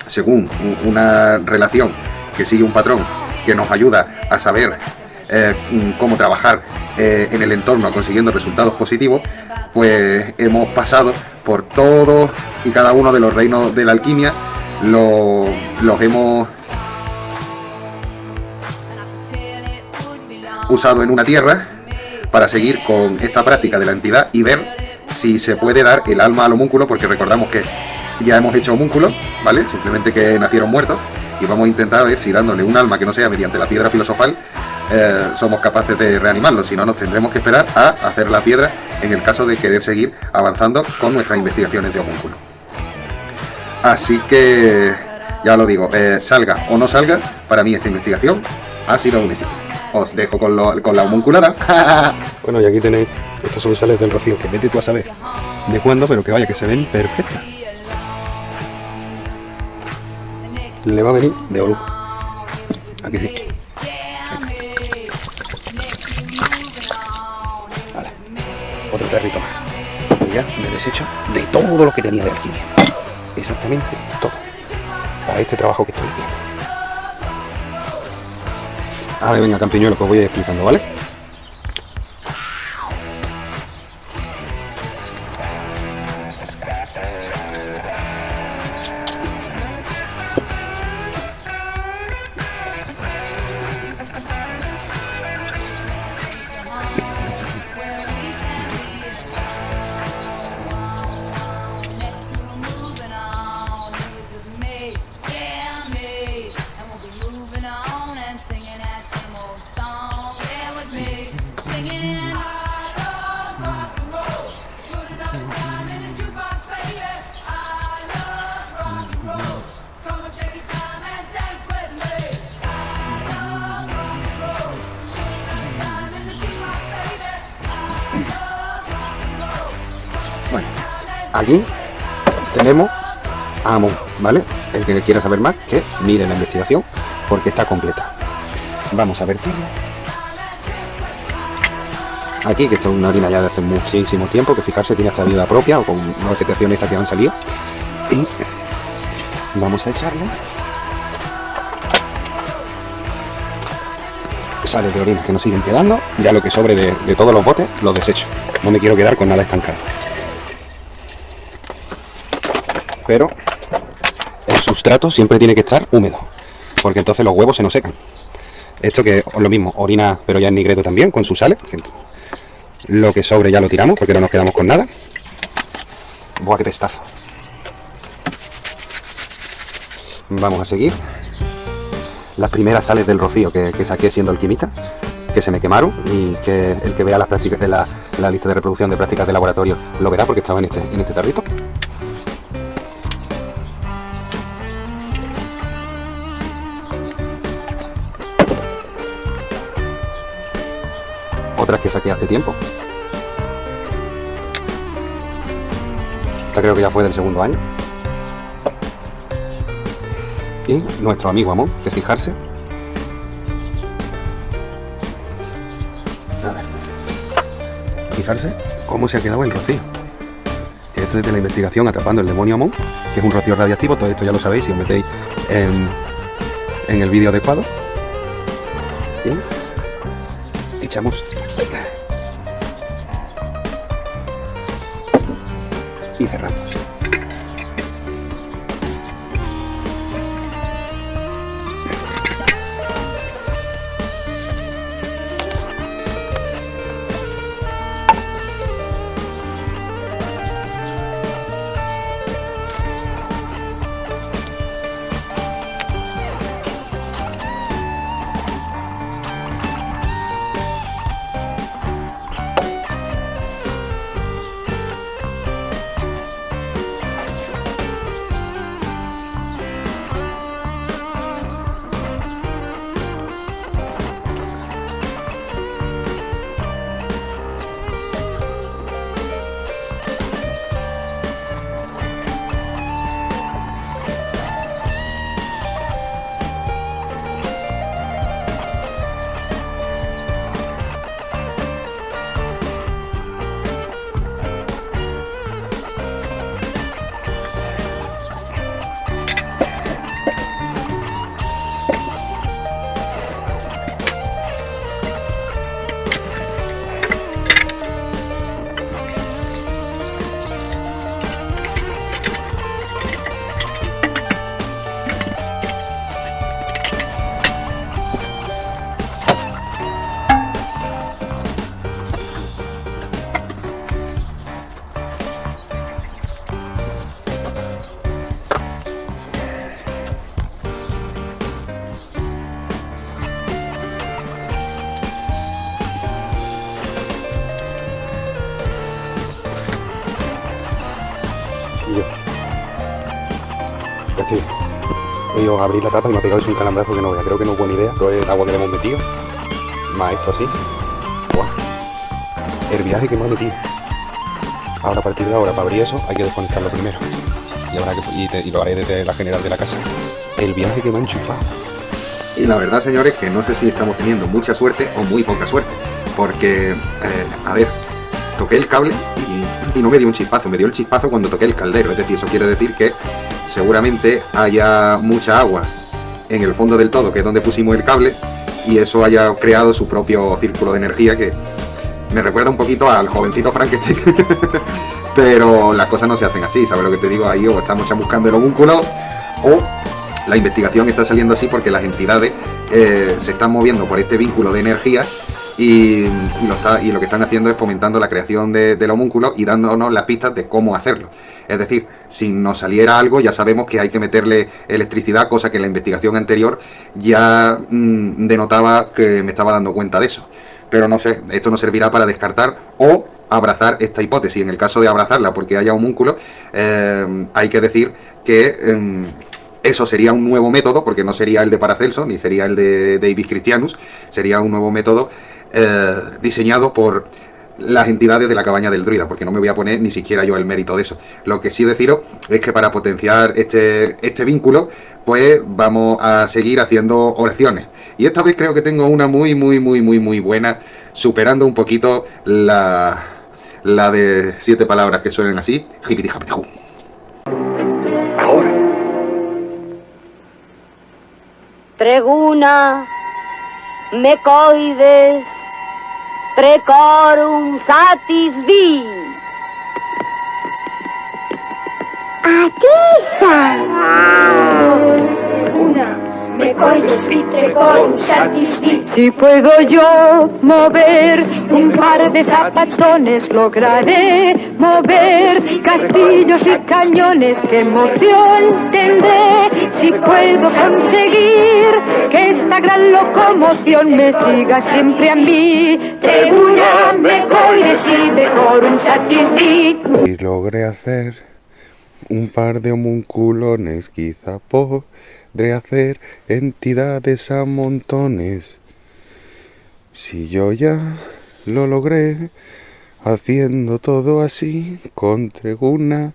según una relación que sigue un patrón que nos ayuda a saber cómo trabajar en el entorno consiguiendo resultados positivos, pues hemos pasado por todos y cada uno de los reinos de la alquimia, los hemos usado en una tierra para seguir con esta práctica de la entidad y ver si se puede dar el alma al homúnculo, porque recordamos que ya hemos hecho homúnculos, ¿vale? Simplemente que nacieron muertos, y vamos a intentar ver si dándole un alma que no sea mediante la piedra filosofal somos capaces de reanimarlo. Si no, nos tendremos que esperar a hacer la piedra en el caso de querer seguir avanzando con nuestras investigaciones de homúnculo. Así que ya lo digo, salga o no salga, para mí esta investigación ha sido un éxito. Os dejo con la homunculada. Bueno, y aquí tenéis, estos son sales del rocío, que vete tú a saber de cuándo, pero que vaya, que se ven perfectas. Le va a venir de oro. Aquí sí. Vale. Otro perrito más. Y ya me deshecho de todo lo que tenía de alquimia. Exactamente todo. Para este trabajo que estoy haciendo. A ver, venga, campiñuelo, que os voy a ir explicando, ¿vale? Bueno, aquí tenemos a Amon, ¿vale? El que quiera saber más, que mire la investigación, porque está completa. Vamos a vertirlo. Aquí, que esto es una orina ya de hace muchísimo tiempo, que fijarse tiene esta vida propia, o con una vegetación esta que han salido. Y vamos a echarle sales de orina que nos siguen quedando. Ya lo que sobre de todos los botes los desecho. No me quiero quedar con nada estancado. Pero el sustrato siempre tiene que estar húmedo, porque entonces los huevos se nos secan. Esto que es lo mismo, orina, pero ya en nigreto también, con sus sales. Lo que sobre ya lo tiramos, porque no nos quedamos con nada. Buah, qué pestazo. Vamos a seguir. Las primeras sales del rocío que saqué siendo alquimista, que se me quemaron, y que el que vea las prácticas de la lista de reproducción de prácticas de laboratorio lo verá, porque estaba en este tarrito. Otras que saqué hace tiempo. Esta creo que ya fue del segundo año. Y nuestro amigo Amon, que fijarse. A ver. Fijarse cómo se ha quedado el rocío. Que esto es de la investigación Atrapando el demonio Amon, que es un rocío radiactivo. Todo esto ya lo sabéis si os metéis en el vídeo adecuado. Y echamos. Y cerramos. Castillo. He ido a abrir la tapa y me ha pegado un calambrazo que no vea. Creo que no es buena idea. Todo el agua que le hemos metido. Más esto así. Buah. El viaje que me ha metido. Ahora, a partir de ahora, para abrir eso, hay que desconectarlo primero. Y lo haré desde la general de la casa. El viaje que me ha enchufado. Y la verdad, señores, que no sé si estamos teniendo mucha suerte o muy poca suerte. Porque, a ver, toqué el cable y no me dio un chispazo. Me dio el chispazo cuando toqué el caldero. Es decir, eso quiere decir que seguramente haya mucha agua en el fondo del todo, que es donde pusimos el cable, y eso haya creado su propio círculo de energía que me recuerda un poquito al jovencito Frankenstein. Pero las cosas no se hacen así, ¿sabes lo que te digo? Ahí o estamos buscando el homúnculo o la investigación está saliendo así porque las entidades se están moviendo por este vínculo de energía y lo que están haciendo es fomentando la creación del homúnculo y dándonos las pistas de cómo hacerlo. Es decir, si nos saliera algo ya sabemos que hay que meterle electricidad, cosa que en la investigación anterior ya denotaba que me estaba dando cuenta de eso. Pero no sé, esto nos servirá para descartar o abrazar esta hipótesis. En el caso de abrazarla porque haya homúnculo, hay que decir que eso sería un nuevo método, porque no sería el de Paracelso, ni sería el de David Christianus, sería un nuevo método diseñado por las entidades de la cabaña del druida, porque no me voy a poner ni siquiera yo el mérito de eso. Lo que sí deciros es que para potenciar este vínculo, pues vamos a seguir haciendo oraciones. Y esta vez creo que tengo una muy buena, superando un poquito la de 7 palabras que suenan así. Jipiti japiti ju. Ahora. Treguna, mecoides, precorum satis vi. Aquí Una, me coides y precorum satis vi. Si puedo yo mover un par de zapatones, lograré mover castillos y cañones. ¡Qué emoción tendré si puedo conseguir que esta gran locomoción me siga siempre a mí! Treguna, me coides y precorum satis vi. Y logré hacer un par de homunculones, quizá podré hacer entidades a montones. Si yo ya lo logré, haciendo todo así, con treguna,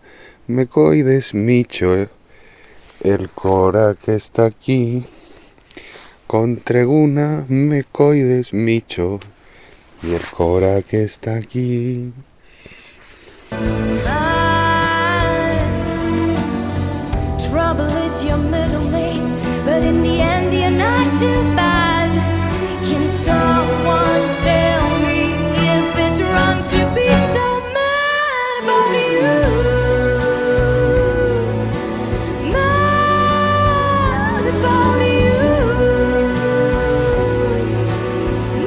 mecoides, micho, el cora que está aquí, con treguna, mecoides, micho, y el cora que está aquí. Trouble is your middle name, but in the end you're not too bad. Can someone tell me if it's wrong to be so mad about you? Mad about you.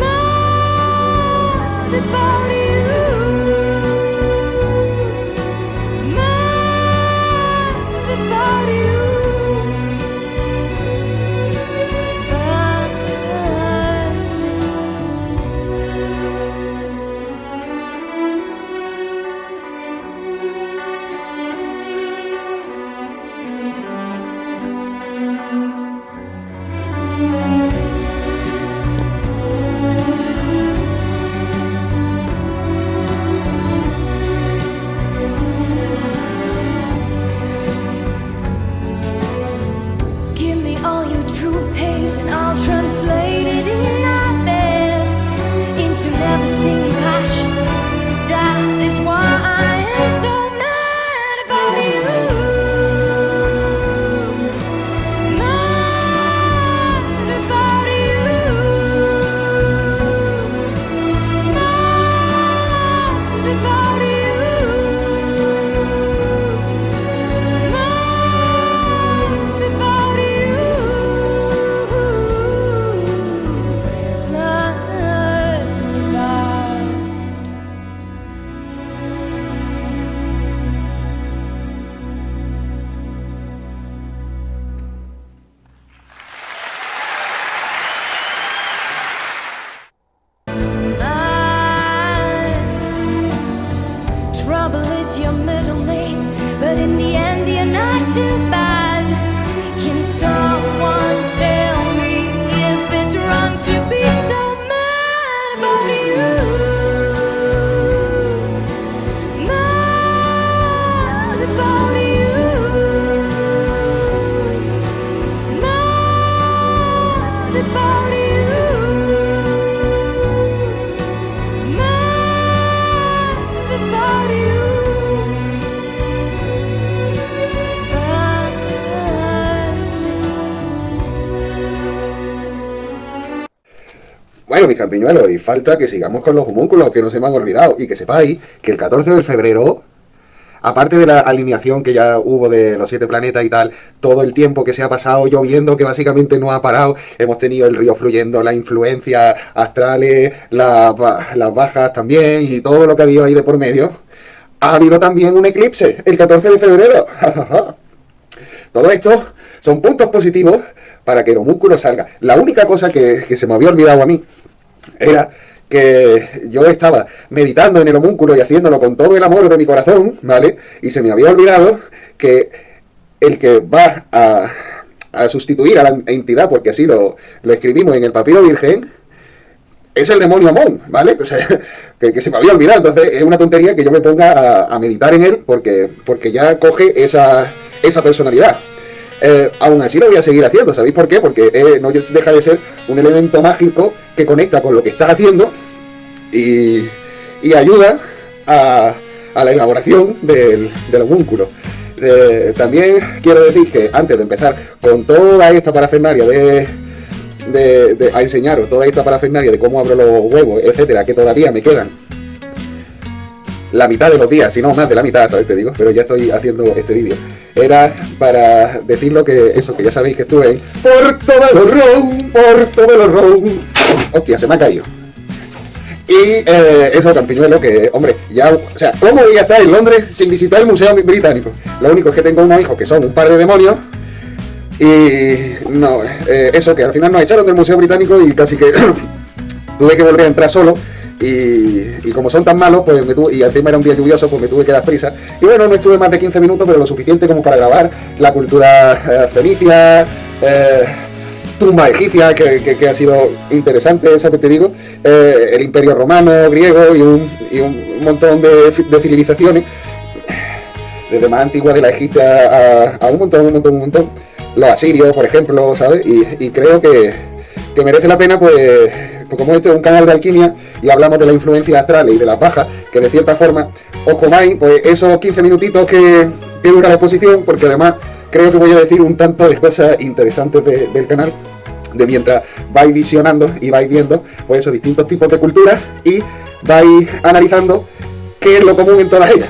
Mad about you. Bueno, mis campiñuelos, y falta que sigamos con los homúnculos, que no se me han olvidado, y que sepáis que el 14 de febrero, aparte de la alineación que ya hubo de los 7 planetas y tal, todo el tiempo que se ha pasado lloviendo, que básicamente no ha parado, hemos tenido el río fluyendo, las influencias astrales, las bajas también, y todo lo que ha habido ahí de por medio, ha habido también un eclipse, el 14 de febrero. Todo esto son puntos positivos para que el homúnculo salga. La única cosa que se me había olvidado a mí era que yo estaba meditando en el homúnculo y haciéndolo con todo el amor de mi corazón, ¿vale? Y se me había olvidado que el que va a sustituir a la entidad, porque así lo escribimos en el papiro virgen, es el demonio Amón, ¿vale? O sea, que se me había olvidado. Entonces es una tontería que yo me ponga a meditar en él porque ya coge esa personalidad. Aún así lo voy a seguir haciendo, ¿sabéis por qué? Porque no deja de ser un elemento mágico que conecta con lo que estás haciendo y ayuda a la elaboración del homúnculo. También quiero decir que antes de empezar con toda esta parafernalia a enseñaros toda esta parafernalia de cómo abro los huevos, etcétera, que todavía me quedan la mitad de los días, si no más de la mitad, ¿sabes? Te digo, pero ya estoy haciendo este vídeo. Era para decirlo que ya sabéis que estuve en Portobelo Road. Hostia, se me ha caído. Y eso, campiñuelo, que, hombre, ya, o sea, ¿cómo voy a estar en Londres sin visitar el Museo Británico? Lo único es que tengo unos hijos que son un par de demonios. Y no, eso, que al final nos echaron del Museo Británico y casi que tuve que volver a entrar solo. Y como son tan malos, pues y encima era un día lluvioso, pues me tuve que dar prisa. Y bueno, no estuve más de 15 minutos, pero lo suficiente como para grabar la cultura fenicia, tumba egipcia, que ha sido interesante, ¿sabes? Te digo, el imperio romano, griego y un montón de civilizaciones, desde más antigua de la egipcia a un montón. Los asirios, por ejemplo, ¿sabes? Y creo que merece la pena, pues como este es un canal de alquimia y hablamos de la influencia astral y de las bajas, que de cierta forma os comáis pues esos 15 minutitos que dura la exposición, porque además creo que voy a decir un tanto de cosas interesantes del canal, de mientras vais visionando y vais viendo pues esos distintos tipos de culturas y vais analizando qué es lo común en todas ellas,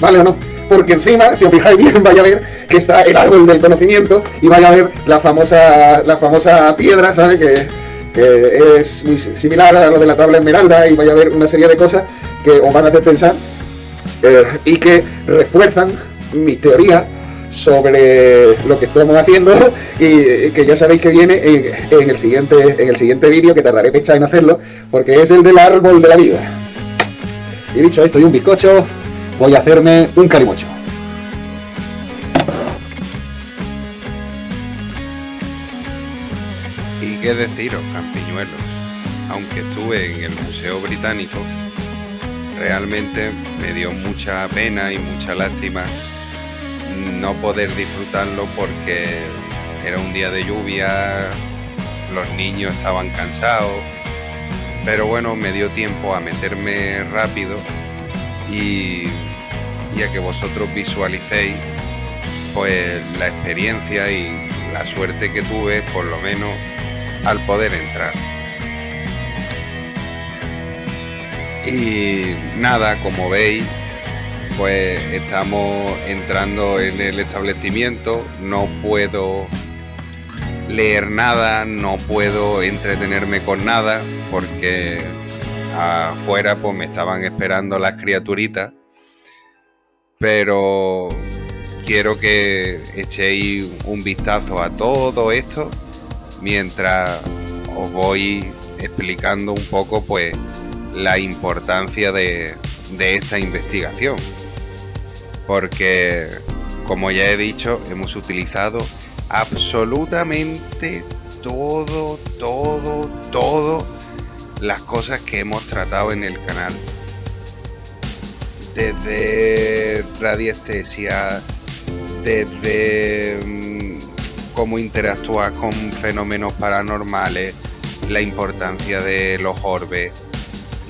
¿vale o no? Porque encima, si os fijáis bien, vais a ver que está el árbol del conocimiento y vais a ver la famosa piedra, ¿sabes? Que es muy similar a lo de la tabla esmeralda, y vais a ver una serie de cosas que os van a hacer pensar y que refuerzan mis teorías sobre lo que estamos haciendo, y que ya sabéis que viene en el siguiente vídeo, que tardaré fecha en hacerlo, porque es el del árbol de la vida. Y dicho esto y un bizcocho, voy a hacerme un carimocho. Y qué deciros, campiñuelos, aunque estuve en el Museo Británico, realmente me dio mucha pena y mucha lástima no poder disfrutarlo, porque era un día de lluvia, los niños estaban cansados, pero bueno, me dio tiempo a meterme rápido y a que vosotros visualicéis pues la experiencia y la suerte que tuve, por lo menos, al poder entrar. Y nada, como veis, pues estamos entrando en el establecimiento. No puedo leer nada, no puedo entretenerme con nada, porque afuera pues me estaban esperando las criaturitas. Pero quiero que echéis un vistazo a todo esto mientras os voy explicando un poco pues la importancia de esta investigación, porque como ya he dicho, hemos utilizado absolutamente todo las cosas que hemos tratado en el canal, desde radiestesia, desde cómo interactúas con fenómenos paranormales, la importancia de los orbes,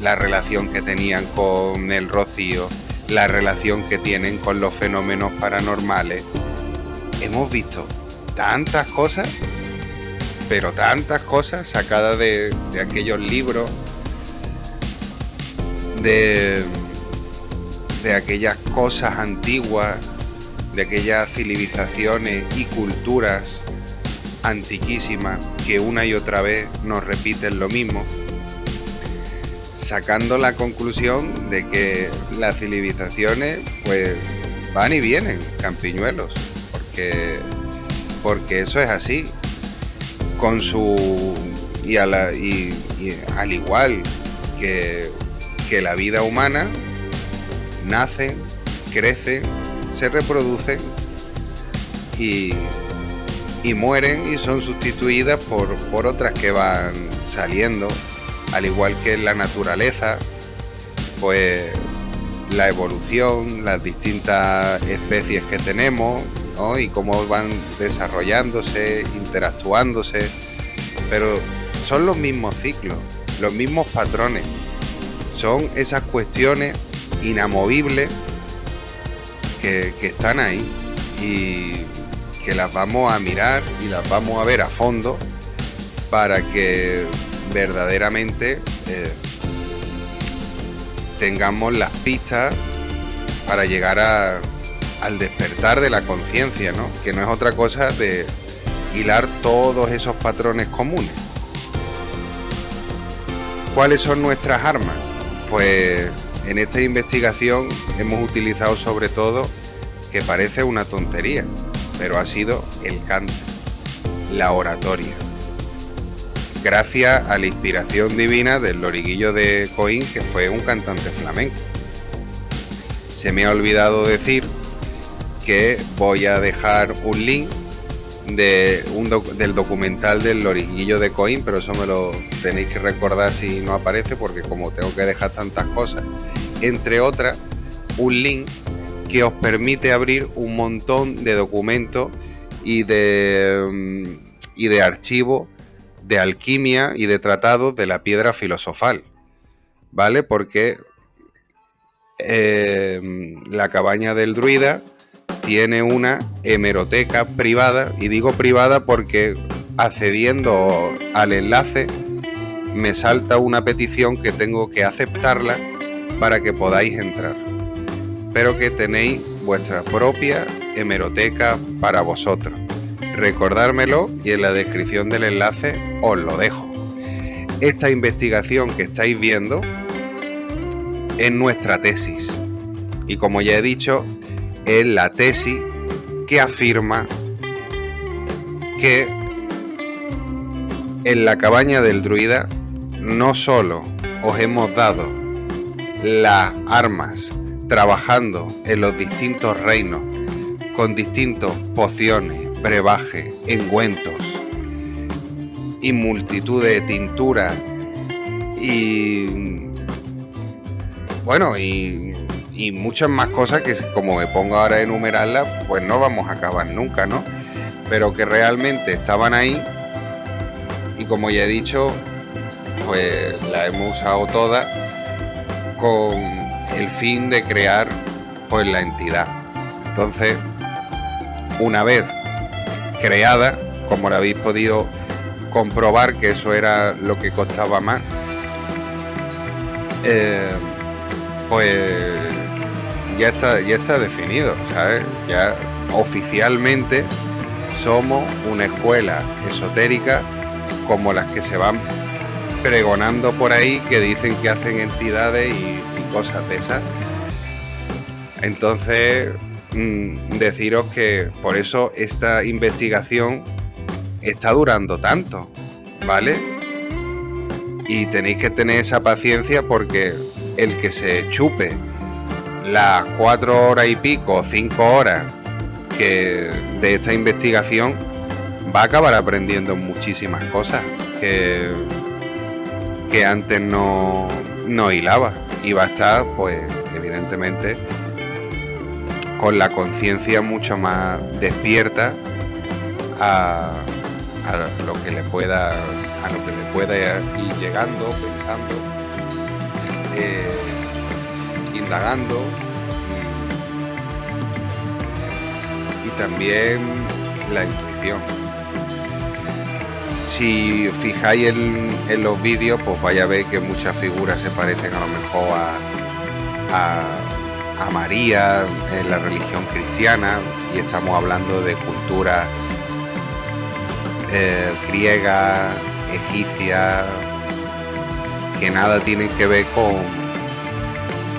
la relación que tenían con el rocío, la relación que tienen con los fenómenos paranormales. Hemos visto tantas cosas pero tantas cosas sacadas de aquellos libros, de aquellas cosas antiguas, de aquellas civilizaciones y culturas antiquísimas que una y otra vez nos repiten lo mismo, sacando la conclusión de que las civilizaciones pues van y vienen, campiñuelos, porque eso es así, con su y al igual que la vida humana, nacen, crecen, se reproducen y mueren y son sustituidas por otras que van saliendo, al igual que en la naturaleza, pues la evolución, las distintas especies que tenemos, ¿no? Y cómo van desarrollándose, interactuándose, pero son los mismos ciclos, los mismos patrones, son esas cuestiones inamovibles que están ahí y que las vamos a mirar y las vamos a ver a fondo para que verdaderamente tengamos las pistas para llegar al despertar de la conciencia, ¿no? Que no es otra cosa de hilar todos esos patrones comunes. ¿Cuáles son nuestras armas? Pues en esta investigación hemos utilizado sobre todo, que parece una tontería, pero ha sido el canto, la oratoria. Gracias a la inspiración divina del Loriguillo de Coín, que fue un cantante flamenco. Se me ha olvidado decir que voy a dejar un link del documental del Loriguillo de Coín, pero eso me lo tenéis que recordar si no aparece, porque como tengo que dejar tantas cosas, entre otras, un link que os permite abrir un montón de documentos y de archivos de alquimia y de tratados de la piedra filosofal, ¿vale? Porque la cabaña del druida tiene una hemeroteca privada, y digo privada porque accediendo al enlace me salta una petición que tengo que aceptarla para que podáis entrar, pero que tenéis vuestra propia hemeroteca para vosotros. Recordármelo y en la descripción del enlace os lo dejo. Esta investigación que estáis viendo es nuestra tesis, y como ya he dicho, es la tesis que afirma que en la cabaña del druida no solo os hemos dado las armas trabajando en los distintos reinos con distintos pociones, brebajes, engüentos y multitud de tinturas y bueno, y muchas más cosas que como me pongo ahora a enumerarlas, pues no vamos a acabar nunca, ¿no? Pero que realmente estaban ahí y como ya he dicho, pues la hemos usado todas con el fin de crear pues la entidad. Entonces, una vez creada, como lo habéis podido comprobar, que eso era lo que costaba más, pues ya está definido, ¿sabes? Ya oficialmente somos una escuela esotérica como las que se van pregonando por ahí, que dicen que hacen entidades y cosas de esas. Entonces, deciros que por eso esta investigación está durando tanto, ¿vale? Y tenéis que tener esa paciencia, porque el que se chupe las 4 horas y pico, 5 horas que de esta investigación, va a acabar aprendiendo muchísimas cosas que antes no hilaba, y va a estar, pues, evidentemente, con la conciencia mucho más despierta a lo que le pueda ir llegando, pensando, indagando, y también la intuición. Si fijáis en los vídeos, pues vais a ver que muchas figuras se parecen a lo mejor a María en la religión cristiana, y estamos hablando de cultura griega, egipcia, que nada tienen que ver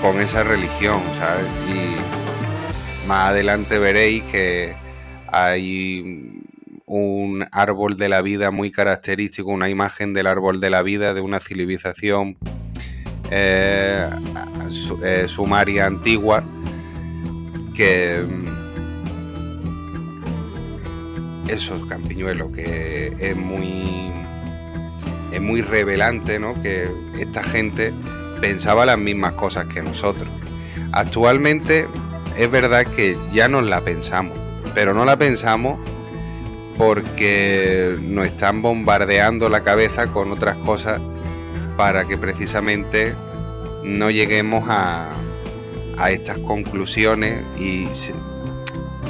con esa religión, ¿sabes? Y más adelante veréis que hay un árbol de la vida muy característico, una imagen del árbol de la vida de una civilización sumaria antigua, que esos campiñuelos, que es muy revelante, ¿no? Que esta gente pensaba las mismas cosas que nosotros. Actualmente es verdad que ya nos la pensamos, pero no la pensamos porque nos están bombardeando la cabeza con otras cosas para que precisamente no lleguemos a estas conclusiones, y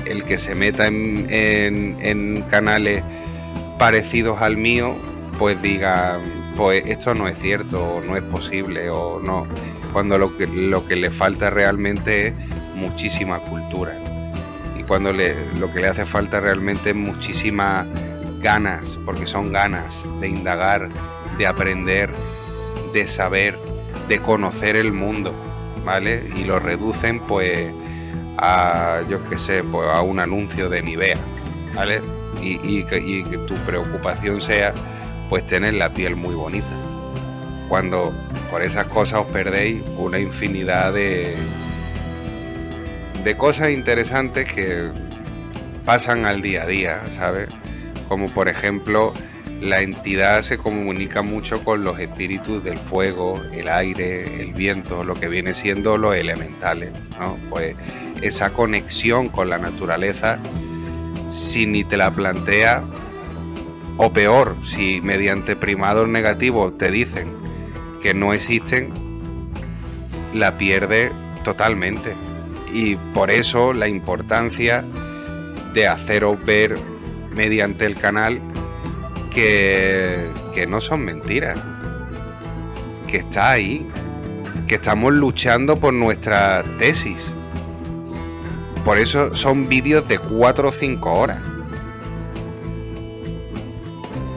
el que se meta en canales parecidos al mío pues diga, pues esto no es cierto, o no es posible, o no, cuando lo que le falta realmente es muchísima cultura, y cuando lo que le hace falta realmente es muchísimas ganas, porque son ganas de indagar, de aprender, de saber, de conocer el mundo, ¿vale? Y lo reducen pues a, yo qué sé, pues a un anuncio de Nivea, ¿vale? Y que tu preocupación sea pues tener la piel muy bonita, cuando por esas cosas os perdéis una infinidad de cosas interesantes que pasan al día a día, ¿sabes? Como por ejemplo, la entidad se comunica mucho con los espíritus del fuego, el aire, el viento, lo que viene siendo los elementales, ¿no? Pues esa conexión con la naturaleza, si ni te la plantea, o peor, si mediante primados negativos te dicen que no existen, la pierdes totalmente. Y por eso la importancia de haceros ver mediante el canal que no son mentiras, que está ahí, que estamos luchando por nuestra tesis. Por eso son vídeos de 4 o 5 horas,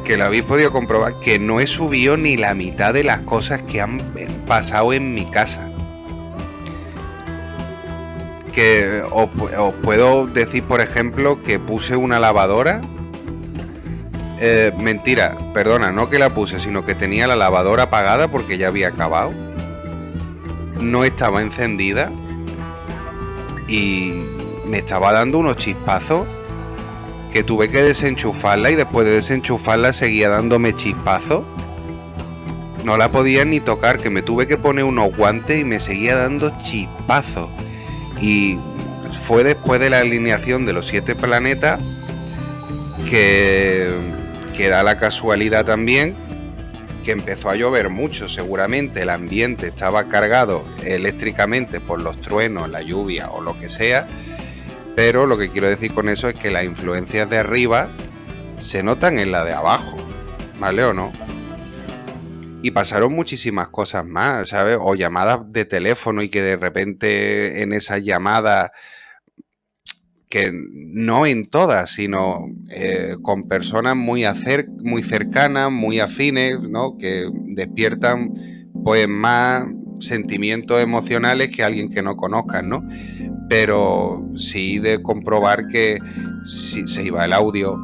que lo habéis podido comprobar, que no he subido ni la mitad de las cosas que han pasado en mi casa. Que os puedo decir, por ejemplo, que puse una lavadora. Mentira, perdona, no que la puse, sino que tenía la lavadora apagada porque ya había acabado. No estaba encendida y me estaba dando unos chispazos que tuve que desenchufarla, y después de desenchufarla seguía dándome chispazos. No la podía ni tocar, que me tuve que poner unos guantes y me seguía dando chispazos. Y fue después de la alineación de los 7 planetas que da la casualidad también que empezó a llover mucho. Seguramente el ambiente estaba cargado eléctricamente por los truenos, la lluvia o lo que sea, pero lo que quiero decir con eso es que las influencias de arriba se notan en la de abajo, ¿vale o no? Y pasaron muchísimas cosas más, ¿sabes? O llamadas de teléfono, y que de repente en esas llamadas, que no en todas, sino con personas muy cercanas, muy afines, ¿no? Que despiertan pues más sentimientos emocionales que alguien que no conozcan, ¿no? Pero sí de comprobar que si se iba el audio,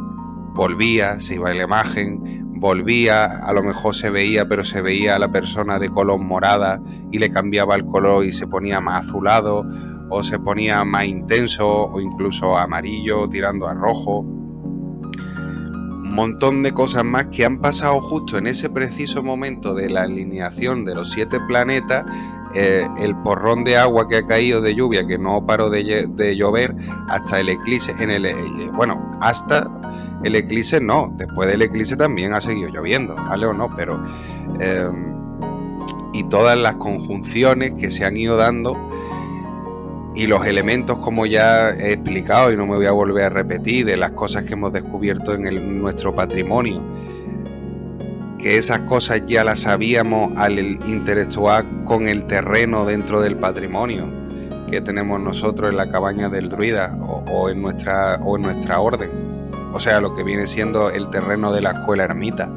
volvía, se iba la imagen, volvía, a lo mejor se veía, pero se veía a la persona de color morada y le cambiaba el color y se ponía más azulado, o se ponía más intenso, o incluso amarillo tirando a rojo. Un montón de cosas más que han pasado justo en ese preciso momento de la alineación de los 7 planetas. El porrón de agua que ha caído de lluvia, que no paró de llover hasta el eclipse, hasta el eclipse no, después del eclipse también ha seguido lloviendo, ¿vale o no? Pero y todas las conjunciones que se han ido dando, y los elementos, como ya he explicado y no me voy a volver a repetir, de las cosas que hemos descubierto en nuestro patrimonio, que esas cosas ya las sabíamos al interactuar con el terreno dentro del patrimonio que tenemos nosotros en la cabaña del druida o en nuestra orden, o sea, lo que viene siendo el terreno de la escuela ermita,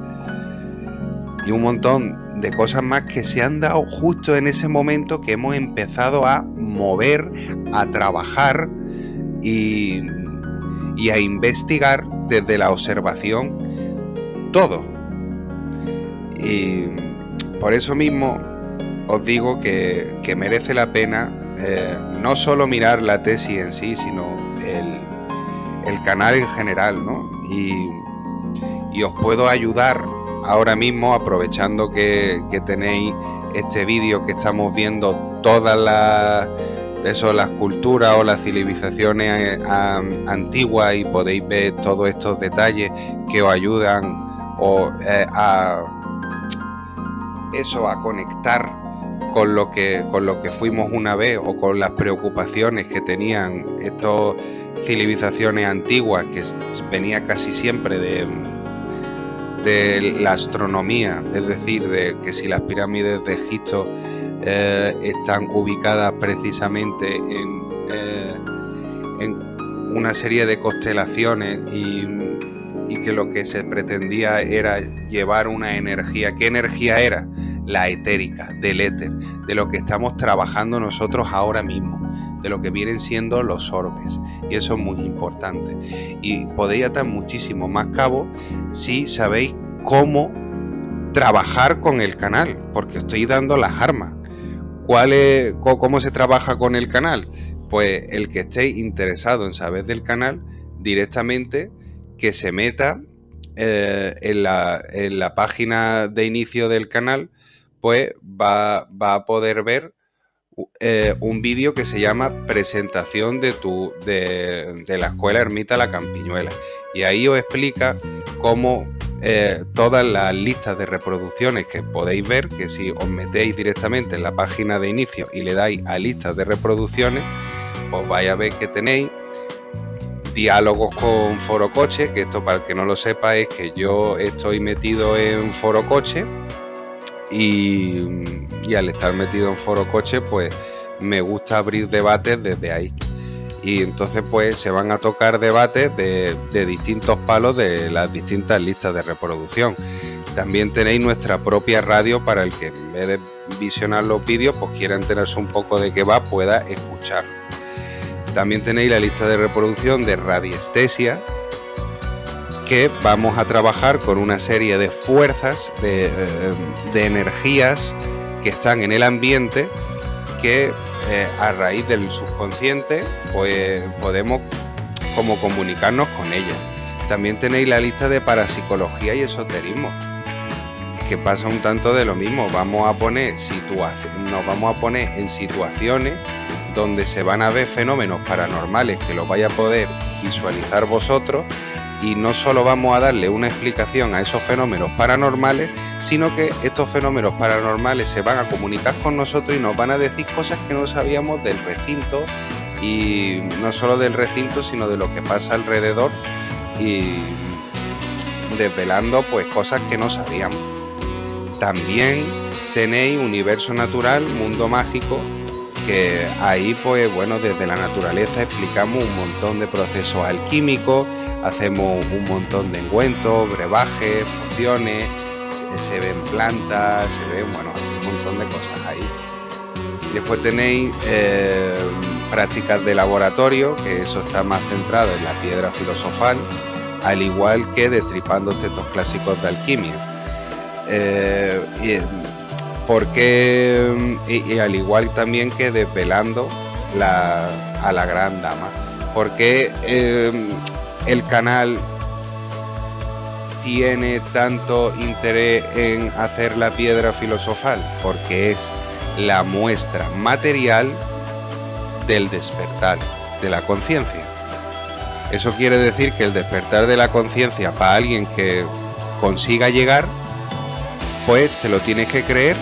y un montón de cosas más que se han dado justo en ese momento que hemos empezado a mover, a trabajar y a investigar desde la observación todo. Y por eso mismo os digo que merece la pena no solo mirar la tesis en sí, sino el canal en general, ¿no? Y os puedo ayudar ahora mismo, aprovechando que tenéis este vídeo que estamos viendo todas las culturas o las civilizaciones antiguas, y podéis ver todos estos detalles que os ayudan a conectar con lo que fuimos una vez, o con las preocupaciones que tenían estas civilizaciones antiguas, que venía casi siempre de la astronomía, es decir, de que si las pirámides de Egipto están ubicadas precisamente en una serie de constelaciones, y que lo que se pretendía era llevar una energía. ¿Qué energía era? La etérica, del éter, de lo que estamos trabajando nosotros ahora mismo, de lo que vienen siendo los orbes, y eso es muy importante. Y podéis atar muchísimo más cabo si sabéis cómo trabajar con el canal, porque estoy dando las armas. ¿Cómo se trabaja con el canal? Pues el que esté interesado en saber del canal, directamente que se meta en la página de inicio del canal, pues va a poder ver un vídeo que se llama Presentación de la Escuela Ermita La Campiñuela, y ahí os explica cómo todas las listas de reproducciones que podéis ver, que si os metéis directamente en la página de inicio y le dais a listas de reproducciones, pues vais a ver que tenéis diálogos con Forocoche, que esto, para el que no lo sepa, es que yo estoy metido en Forocoche, y al estar metido en Forocoche, pues me gusta abrir debates desde ahí, y entonces pues se van a tocar debates de distintos palos de las distintas listas de reproducción. También tenéis nuestra propia radio, para el que en vez de visionar los vídeos, pues quiera enterarse un poco de qué va, pueda escuchar. También tenéis la lista de reproducción de Radiestesia, que vamos a trabajar con una serie de fuerzas, de energías que están en el ambiente, que a raíz del subconsciente pues podemos como comunicarnos con ellas. También tenéis la lista de parapsicología y esoterismo, que pasa un tanto de lo mismo. Nos vamos a poner en situaciones donde se van a ver fenómenos paranormales que los vais a poder visualizar vosotros, y no solo vamos a darle una explicación a esos fenómenos paranormales, sino que estos fenómenos paranormales se van a comunicar con nosotros y nos van a decir cosas que no sabíamos del recinto, y no solo del recinto, sino de lo que pasa alrededor, y desvelando pues cosas que no sabíamos. También tenéis Universo Natural, Mundo Mágico, que ahí pues bueno, desde la naturaleza explicamos un montón de procesos alquímicos, hacemos un montón de ungüentos, brebajes, pociones, se ven plantas, se ven, bueno, un montón de cosas ahí. Después tenéis prácticas de laboratorio, que eso está más centrado en la piedra filosofal, al igual que destripando textos clásicos de alquimia. Y al igual también que desvelando a la gran dama. Porque el canal tiene tanto interés en hacer la piedra filosofal, porque es la muestra material del despertar de la conciencia. Eso quiere decir que el despertar de la conciencia, para alguien que consiga llegar, pues te lo tienes que creer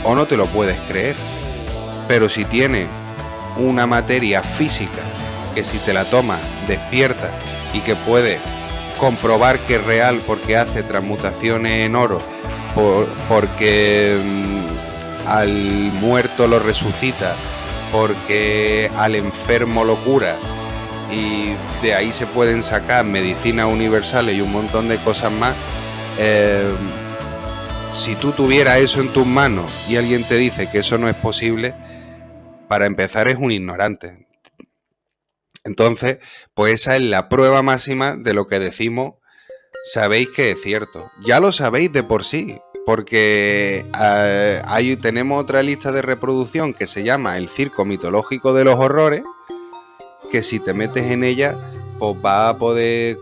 o no te lo puedes creer. Pero si tienes una materia física que si te la tomas despierta y que puedes comprobar que es real porque hace transmutaciones en oro, porque al muerto lo resucita, porque al enfermo lo cura, y de ahí se pueden sacar medicinas universales y un montón de cosas más. Si tú tuvieras eso en tus manos y alguien te dice que eso no es posible, para empezar es un ignorante. Entonces, pues esa es la prueba máxima de lo que decimos. Sabéis que es cierto. Ya lo sabéis de por sí, porque tenemos otra lista de reproducción que se llama El Circo Mitológico de los Horrores, que si te metes en ella, pues vas a poder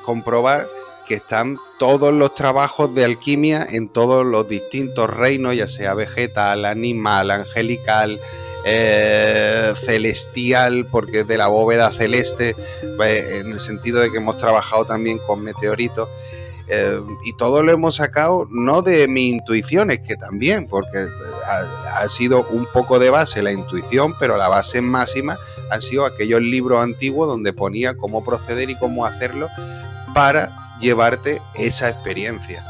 comprobar que están todos los trabajos de alquimia en todos los distintos reinos, ya sea vegetal, animal, angelical, celestial, porque es de la bóveda celeste, en el sentido de que hemos trabajado también con meteoritos, y todo lo hemos sacado no de mis intuiciones, que también, porque ha sido un poco de base la intuición, pero la base máxima han sido aquellos libros antiguos donde ponía cómo proceder y cómo hacerlo para llevarte esa experiencia.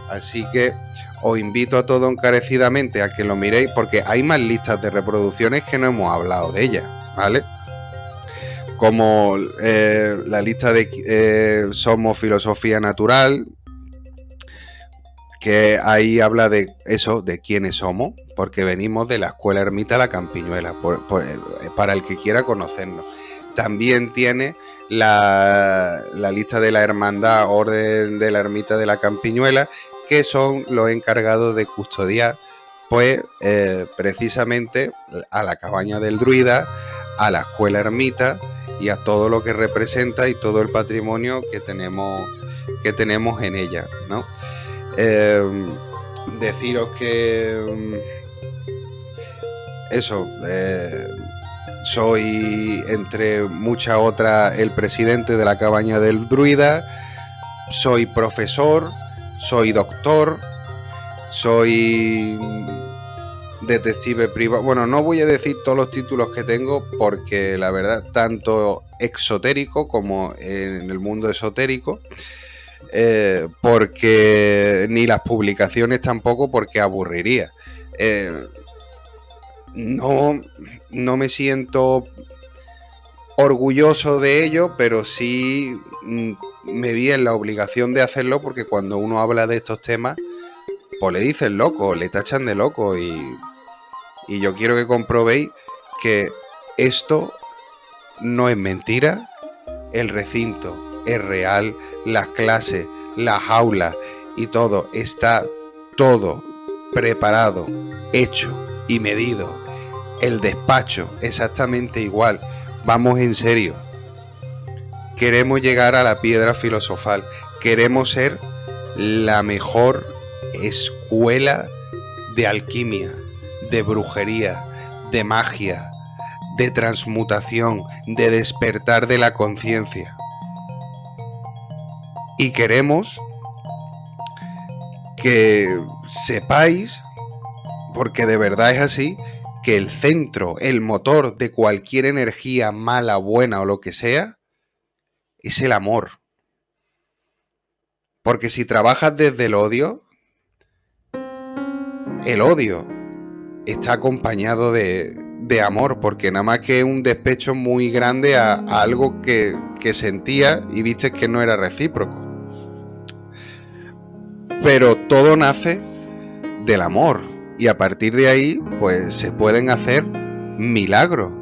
Así que os invito a todos encarecidamente a que lo miréis, porque hay más listas de reproducciones que no hemos hablado de ellas, ¿vale? Como la lista de Somos Filosofía Natural, que ahí habla de eso, de quiénes somos, porque venimos de la Escuela Ermita La Campiñuela, para el que quiera conocernos. También tiene la lista de la Hermandad Orden de la Ermita de la Campiñuela, que son los encargados de custodiar, pues, precisamente a la cabaña del druida, a la escuela ermita y a todo lo que representa y todo el patrimonio que tenemos en ella, ¿no? Deciros que soy, entre muchas otras, el presidente de la cabaña del druida, soy profesor, soy doctor, soy detective privado. Bueno, no voy a decir todos los títulos que tengo porque la verdad, tanto exotérico como en el mundo esotérico, porque ni las publicaciones tampoco, porque aburriría. No me siento orgulloso de ello, pero sí me vi en la obligación de hacerlo, porque cuando uno habla de estos temas, pues le dicen loco, le tachan de loco, y yo quiero que comprobéis que esto no es mentira. El recinto es real, las clases, las aulas y todo, está todo preparado, hecho y medido. El despacho exactamente igual. Vamos en serio. Queremos llegar a la piedra filosofal. Queremos ser la mejor escuela de alquimia, de brujería, de magia, de transmutación, de despertar de la conciencia. Y queremos que sepáis, porque de verdad es así, que el centro, el motor de cualquier energía mala, buena o lo que sea, es el amor. Porque si trabajas desde el odio está acompañado de amor, porque nada más que un despecho muy grande a algo que sentía y viste que no era recíproco. Pero todo nace del amor. Y a partir de ahí, pues se pueden hacer milagros.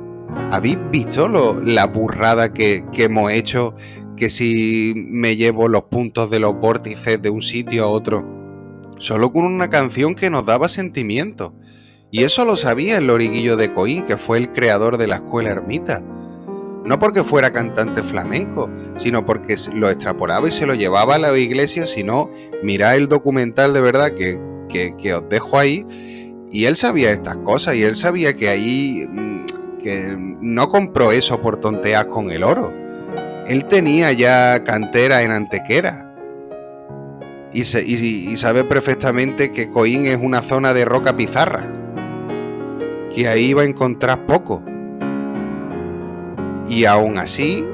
¿Habéis visto la burrada que hemos hecho? Que si me llevo los puntos de los vórtices de un sitio a otro, solo con una canción que nos daba sentimiento. Y eso lo sabía el Loriguillo de Coín, que fue el creador de la escuela ermita. No porque fuera cantante flamenco, sino porque lo extrapolaba y se lo llevaba a la iglesia. Sino, mirad el documental de verdad que os dejo ahí, y él sabía estas cosas, y él sabía que ahí que no compró eso por tontear con el oro. Él tenía ya cantera en Antequera y sabe perfectamente que Coín es una zona de roca pizarra, que ahí va a encontrar poco, y aún así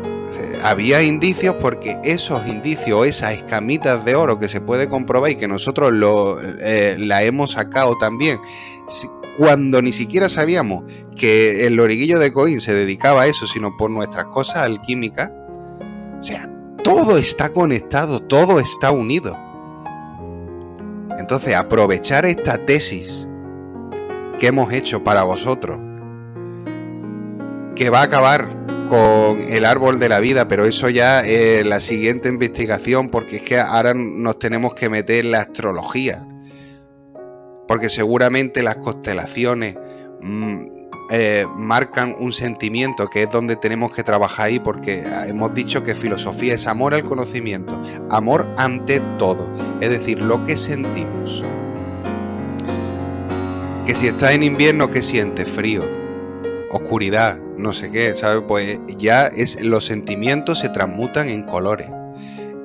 había indicios, porque esos indicios, esas escamitas de oro que se puede comprobar y que nosotros la hemos sacado también, cuando ni siquiera sabíamos que el loriguillo de Coín se dedicaba a eso, sino por nuestras cosas alquímicas. O sea, todo está conectado, todo está unido. Entonces, aprovechar esta tesis que hemos hecho para vosotros, que va a acabar con el árbol de la vida, pero eso ya es la siguiente investigación, porque es que ahora nos tenemos que meter en la astrología, porque seguramente las constelaciones marcan un sentimiento, que es donde tenemos que trabajar ahí, porque hemos dicho que filosofía es amor al conocimiento, amor ante todo, es decir, lo que sentimos. Que si estás en invierno, ¿qué sientes? Frío, oscuridad, no sé qué, ¿sabes? Pues ya los sentimientos se transmutan en colores,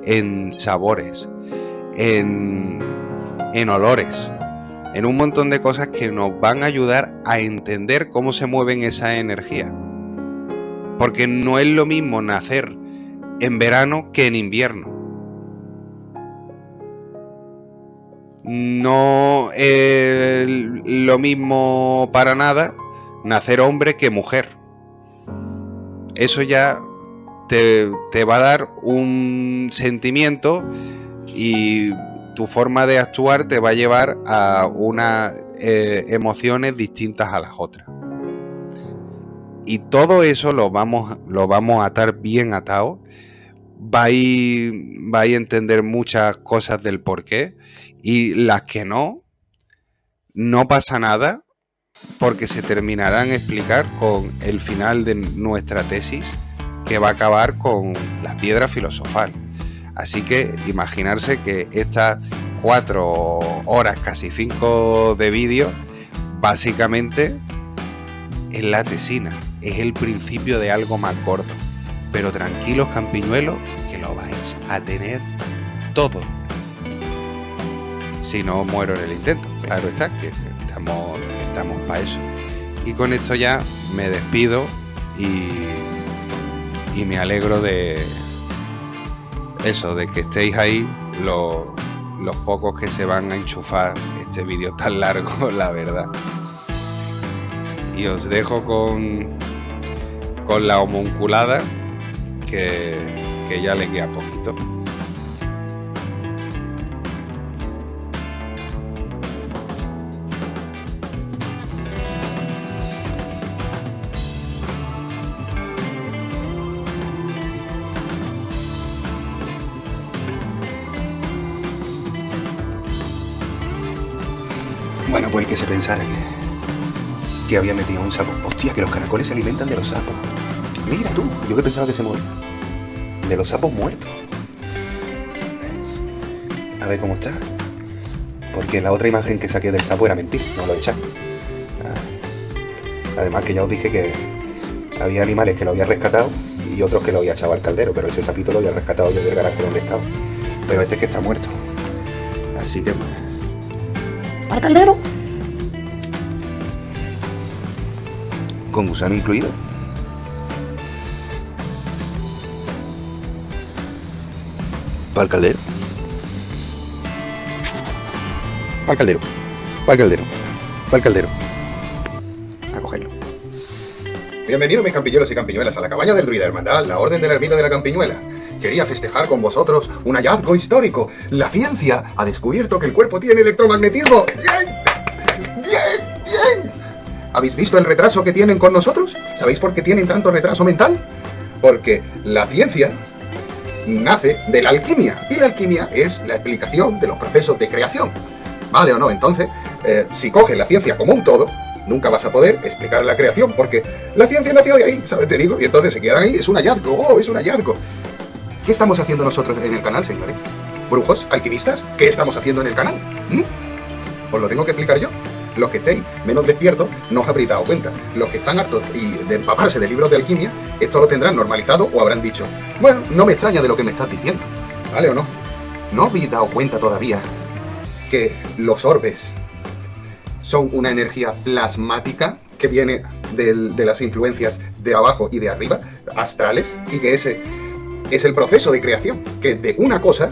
en sabores, en olores, en un montón de cosas que nos van a ayudar a entender cómo se mueven esas energías. Porque no es lo mismo nacer en verano que en invierno. No es lo mismo para nada nacer hombre que mujer. Eso ya te va a dar un sentimiento, y tu forma de actuar te va a llevar a unas emociones distintas a las otras. Y todo eso lo vamos a atar bien atado. Vais a entender muchas cosas del porqué, y las que no pasa nada, porque se terminarán a explicar con el final de nuestra tesis, que va a acabar con la piedra filosofal. Así que imaginarse que estas 4 horas, casi 5 de vídeo, básicamente es la tesina, es el principio de algo más gordo. Pero tranquilos, campiñuelos, que lo vais a tener todo. Si no muero en el intento, claro está, que estamos para eso. Y con esto ya me despido, y me alegro de eso, de que estéis ahí los pocos que se van a enchufar este vídeo tan largo, la verdad. Y os dejo con la homunculada, que ya le queda poquito. Bueno, pues el que se pensara que había metido un sapo. Hostia, que los caracoles se alimentan de los sapos. Mira tú, yo que pensaba que se moría. De los sapos muertos. A ver cómo está. Porque la otra imagen que saqué del sapo era mentira, no lo he echado. Además que ya os dije que había animales que lo había rescatado y otros que lo había echado al caldero, pero ese sapito lo había rescatado yo del garaje donde estaba. Pero este es que está muerto. Así que... ¿Al caldero? Con gusano incluido. ¿Para el caldero? ¿Para el caldero? ¿Para el caldero? ¿Para el caldero? A cogerlo. Bienvenidos mis campiñuelos y campiñuelas a la cabaña del druida hermandad, la orden del ermita de la campiñuela. Quería festejar con vosotros un hallazgo histórico. La ciencia ha descubierto que el cuerpo tiene electromagnetismo. ¡Bien! ¡Bien! ¡Bien! ¿Habéis visto el retraso que tienen con nosotros? ¿Sabéis por qué tienen tanto retraso mental? Porque la ciencia nace de la alquimia, y la alquimia es la explicación de los procesos de creación. ¿Vale o no? Entonces, si coges la ciencia como un todo, nunca vas a poder explicar la creación, porque la ciencia nació de ahí, ¿sabes? Te digo, y entonces se quedan ahí, es un hallazgo, ¡oh, es un hallazgo! ¿Qué estamos haciendo nosotros en el canal, señores? ¿Brujos? ¿Alquimistas? ¿Qué estamos haciendo en el canal? ¿Os lo tengo que explicar yo? Los que estéis menos despiertos no os habréis dado cuenta. Los que están hartos de empaparse de libros de alquimia, esto lo tendrán normalizado o habrán dicho, bueno, no me extraña de lo que me estás diciendo. ¿Vale o no? ¿No os habéis dado cuenta todavía que los orbes son una energía plasmática que viene de las influencias de abajo y de arriba, astrales, y que ese es el proceso de creación, que de una cosa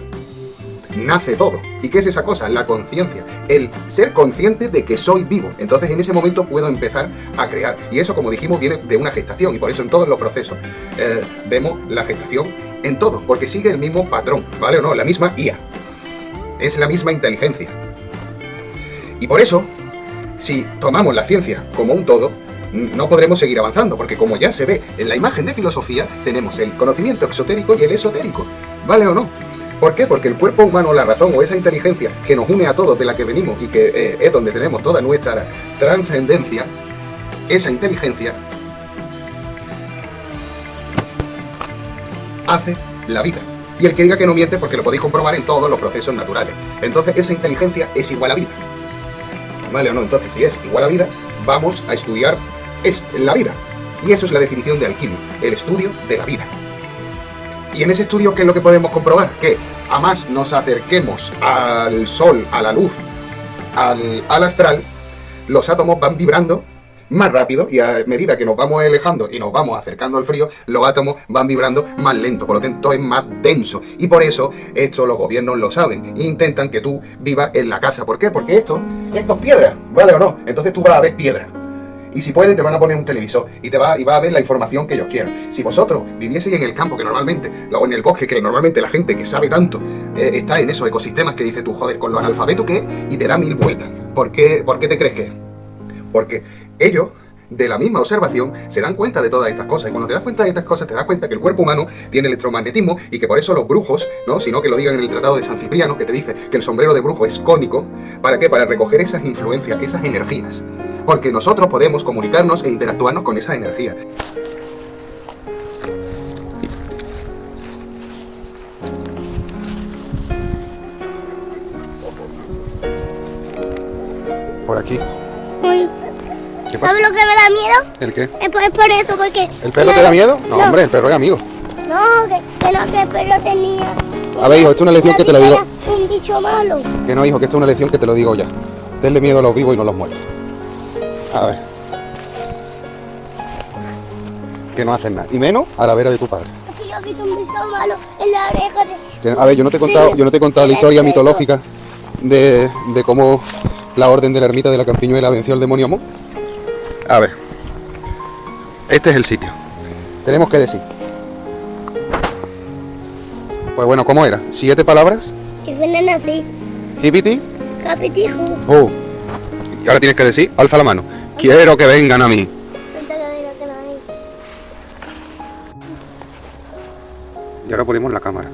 nace todo. ¿Y qué es esa cosa? La conciencia, el ser consciente de que soy vivo. Entonces en ese momento puedo empezar a crear. Y eso, como dijimos, viene de una gestación, y por eso en todos los procesos vemos la gestación en todo, porque sigue el mismo patrón, ¿vale o no? La misma IA. Es la misma inteligencia. Y por eso, si tomamos la ciencia como un todo, no podremos seguir avanzando, porque como ya se ve en la imagen de filosofía, tenemos el conocimiento exotérico y el esotérico, ¿vale o no? ¿Por qué? Porque el cuerpo humano, la razón o esa inteligencia que nos une a todos, de la que venimos y que es donde tenemos toda nuestra trascendencia, esa inteligencia hace la vida. Y el que diga que no miente, porque lo podéis comprobar en todos los procesos naturales. Entonces esa inteligencia es igual a vida. ¿Vale o no? Entonces, si es igual a vida, vamos a estudiar la vida. Y eso es la definición de alquimia, el estudio de la vida. Y en ese estudio, ¿qué es lo que podemos comprobar? Que a más nos acerquemos al sol, a la luz, al astral, los átomos van vibrando más rápido, y a medida que nos vamos alejando y nos vamos acercando al frío, los átomos van vibrando más lento, por lo tanto es más denso. Y por eso esto los gobiernos lo saben e intentan que tú vivas en la casa. ¿Por qué? Porque esto es piedra, ¿vale o no? Entonces tú vas a ver piedra. Y si pueden, te van a poner un televisor y vas a ver la información que ellos quieran. Si vosotros vivieseis en el campo, que normalmente, o en el bosque, que normalmente la gente que sabe tanto está en esos ecosistemas que dices tú, joder, con lo analfabeto que es, y te da mil vueltas. ¿Por qué te crees que es? Porque ellos, de la misma observación, se dan cuenta de todas estas cosas. Y cuando te das cuenta de estas cosas, te das cuenta que el cuerpo humano tiene electromagnetismo, y que por eso los brujos, ¿no? Sino que lo digan en el Tratado de San Cipriano, que te dice que el sombrero de brujo es cónico. ¿Para qué? Para recoger esas influencias, esas energías. Porque nosotros podemos comunicarnos e interactuarnos con esa energía. Por aquí. ¿Qué pasa? ¿Sabes lo que me da miedo? ¿El qué? Es por eso, porque... ¿El perro te da miedo? No, hombre, el perro es amigo. No, que el perro tenía... A ver, hijo, esto es una lección que te lo digo. Un bicho malo. Que no, hijo, que esto es una lección que te lo digo ya. Tenle miedo a los vivos y no a los muertos. A ver. Que no hacen nada. Y menos a la vera de tu padre. Es que yo he visto un bicho malo en la oreja de... A ver, yo no te he contado la historia mitológica de cómo la orden de la ermita de la Campiñuela venció al demonio Amón. A ver. Este es el sitio. Tenemos que decir. Pues bueno, ¿cómo era? 7 palabras. Que suenan así. Hipiti. Capitijo. Oh. Y ahora tienes que decir, alza la mano. Quiero que vengan a mí. Y ahora ponemos la cámara.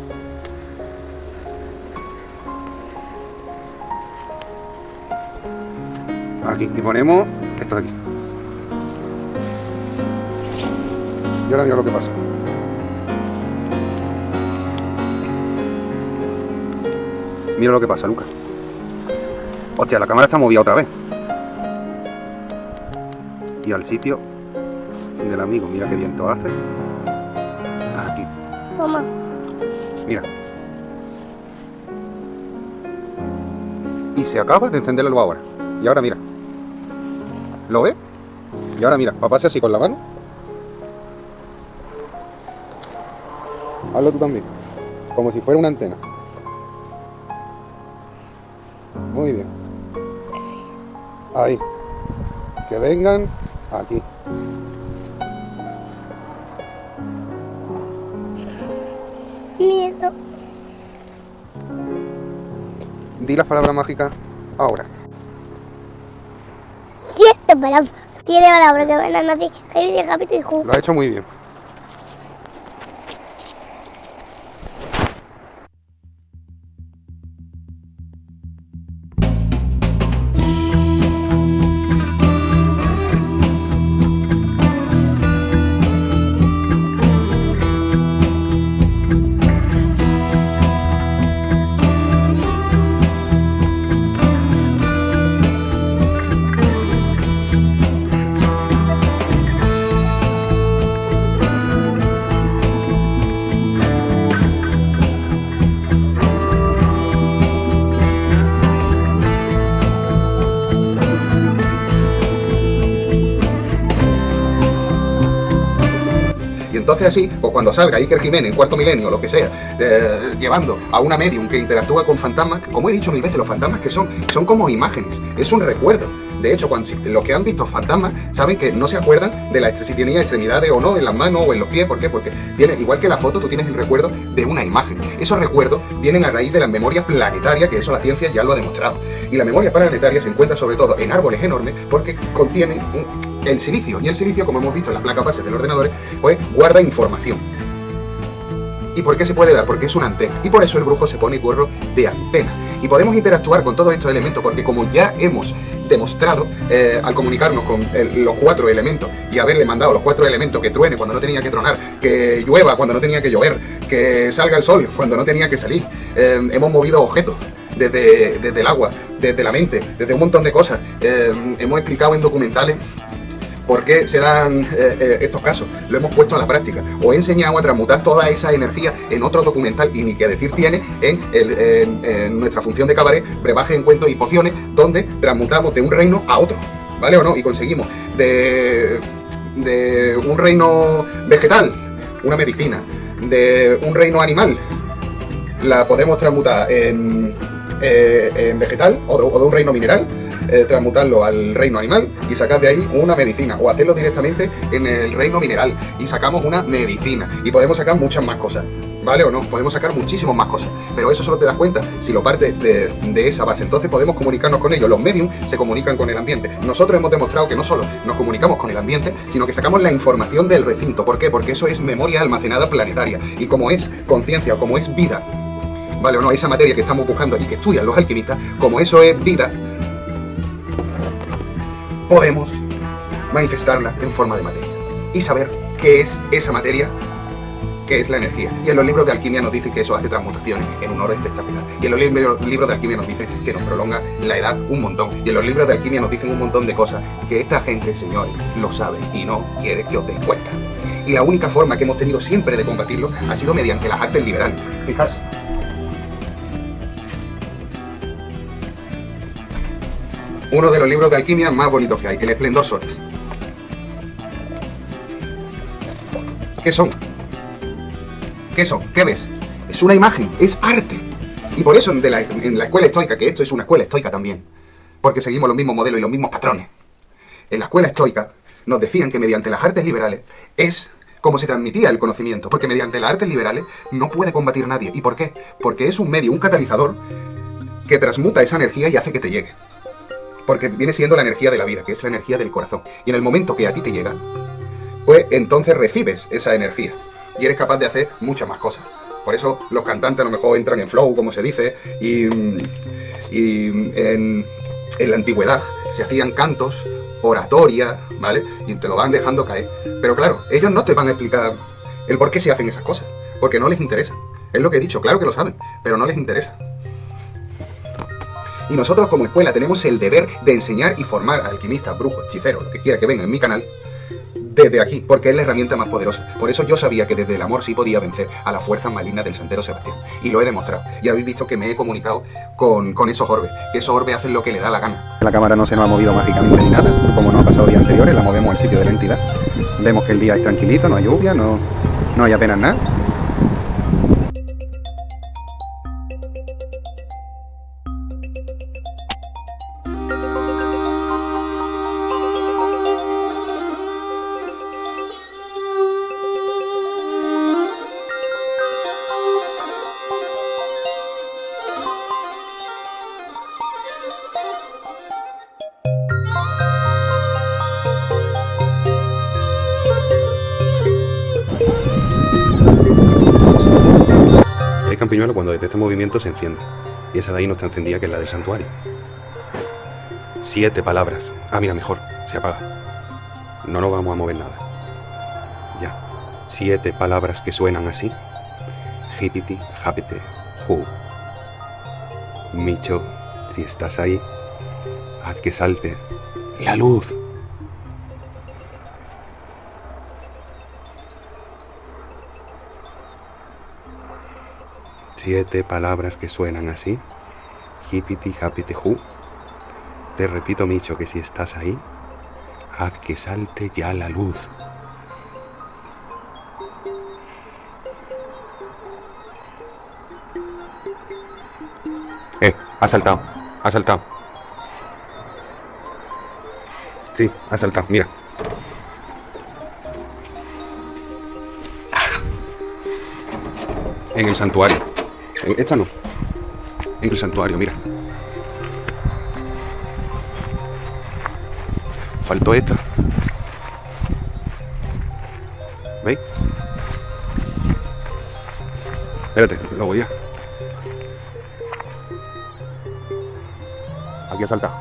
Aquí. Y ponemos esto de aquí. Y ahora mira lo que pasa. Mira lo que pasa, Lucas. Hostia, la cámara está movida otra vez. Y al sitio del amigo, mira qué viento hace. Aquí. Toma. Mira. Y se acaba de encender la luz ahora. Y ahora mira. ¿Lo ves? Y ahora mira, papá hace así con la mano. Hazlo tú también. Como si fuera una antena. Muy bien. Ahí. Que vengan aquí. Miedo. Di las palabras mágicas ahora. 7 palabras. Tiene palabras que van a nacer. Heavy, capítulo y ju. Lo has hecho muy bien. entonces así, pues cuando salga Iker Jiménez en Cuarto Milenio o lo que sea, llevando a una medium que interactúa con fantasmas, como he dicho mil veces, los fantasmas que son como imágenes, es un recuerdo. De hecho, los que han visto fantasmas saben que no se acuerdan de si tenía extremidades o no en las manos o en los pies. ¿Por qué? Porque igual que la foto, tú tienes el recuerdo de una imagen. Esos recuerdos vienen a raíz de las memorias planetarias, que eso la ciencia ya lo ha demostrado. Y la memoria planetaria se encuentra sobre todo en árboles enormes porque contienen el silicio. Y el silicio, como hemos visto en las placas base de los ordenadores, pues guarda información. ¿Y por qué se puede dar? Porque es una antena. Y por eso el brujo se pone gorro de antena. Y podemos interactuar con todos estos elementos porque, como ya hemos demostrado al comunicarnos con los 4 elementos y haberle mandado los 4 elementos, que truene cuando no tenía que tronar, que llueva cuando no tenía que llover, que salga el sol cuando no tenía que salir, hemos movido objetos desde el agua, desde la mente, desde un montón de cosas. Hemos explicado en documentales por qué se dan estos casos, lo hemos puesto a la práctica. Os he enseñado a transmutar toda esa energía en otro documental, y ni que decir tiene en nuestra función de cabaret, brebajes, encuentros y pociones, donde transmutamos de un reino a otro, ¿vale o no? Y conseguimos de un reino vegetal una medicina, de un reino animal la podemos transmutar en vegetal, o de un reino mineral, transmutarlo al reino animal y sacar de ahí una medicina, o hacerlo directamente en el reino mineral y sacamos una medicina, y podemos sacar muchas más cosas, ¿vale o no? Podemos sacar muchísimas más cosas, pero eso solo te das cuenta si lo partes de esa base. Entonces podemos comunicarnos con ellos. Los mediums se comunican con el ambiente. Nosotros hemos demostrado que no solo nos comunicamos con el ambiente, sino que sacamos la información del recinto. ¿Por qué? Porque eso es memoria almacenada planetaria, y como es conciencia o como es vida, ¿vale o no? Esa materia que estamos buscando y que estudian los alquimistas, como eso es vida, podemos manifestarla en forma de materia y saber qué es esa materia, qué es la energía. Y en los libros de alquimia nos dicen que eso hace transmutaciones en un oro espectacular. Y en los libros de alquimia nos dicen que nos prolonga la edad un montón. Y en los libros de alquimia nos dicen un montón de cosas que esta gente, señores, lo sabe y no quiere que os des cuenta. Y la única forma que hemos tenido siempre de combatirlo ha sido mediante las artes liberales. Fijaos. Uno de los libros de alquimia más bonitos que hay, El Esplendor Solis. ¿Qué son? ¿Qué son? ¿Qué ves? Es una imagen, es arte. Y por eso en la escuela estoica, que esto es una escuela estoica también, porque seguimos los mismos modelos y los mismos patrones. En la escuela estoica nos decían que mediante las artes liberales es como se transmitía el conocimiento, porque mediante las artes liberales no puede combatir nadie. ¿Y por qué? Porque es un medio, un catalizador que transmuta esa energía y hace que te llegue. Porque viene siendo la energía de la vida, que es la energía del corazón. Y en el momento que a ti te llega, pues entonces recibes esa energía y eres capaz de hacer muchas más cosas. Por eso los cantantes a lo mejor entran en flow, como se dice, y en la antigüedad se hacían cantos, oratoria, ¿vale? Y te lo van dejando caer. Pero claro, ellos no te van a explicar el por qué se hacen esas cosas, porque no les interesa. Es lo que he dicho, claro que lo saben, pero no les interesa. Y nosotros como escuela tenemos el deber de enseñar y formar a alquimistas, brujos, hechiceros, lo que quiera que venga en mi canal, desde aquí, porque es la herramienta más poderosa. Por eso yo sabía que desde el amor sí podía vencer a la fuerza maligna del Santero Sebastián. Y lo he demostrado. Y habéis visto que me he comunicado con esos orbes. Que esos orbes hacen lo que le da la gana. La cámara no se nos ha movido mágicamente ni nada, como no ha pasado días anteriores, la movemos al sitio de la entidad. Vemos que el día es tranquilito, no hay lluvia, no hay apenas nada. Campiñuelo, cuando detecta movimiento se enciende, y esa de ahí no está encendida, que es la del santuario. 7 palabras. Ah, mira, mejor, se apaga. No nos vamos a mover nada. Ya. 7 palabras que suenan así. Hipiti, japete, ju. Micho, si estás ahí, haz que salte la luz. Siete palabras que suenan así. Hipiti, japete, ju. Te repito, Micho, que si estás ahí, haz que salte ya la luz. Ha saltado. Ha saltado. Sí, ha saltado, mira. En el santuario. Esta no. En el santuario, mira. Faltó esta. ¿Veis? Espérate, lo voy a... Aquí ha saltado.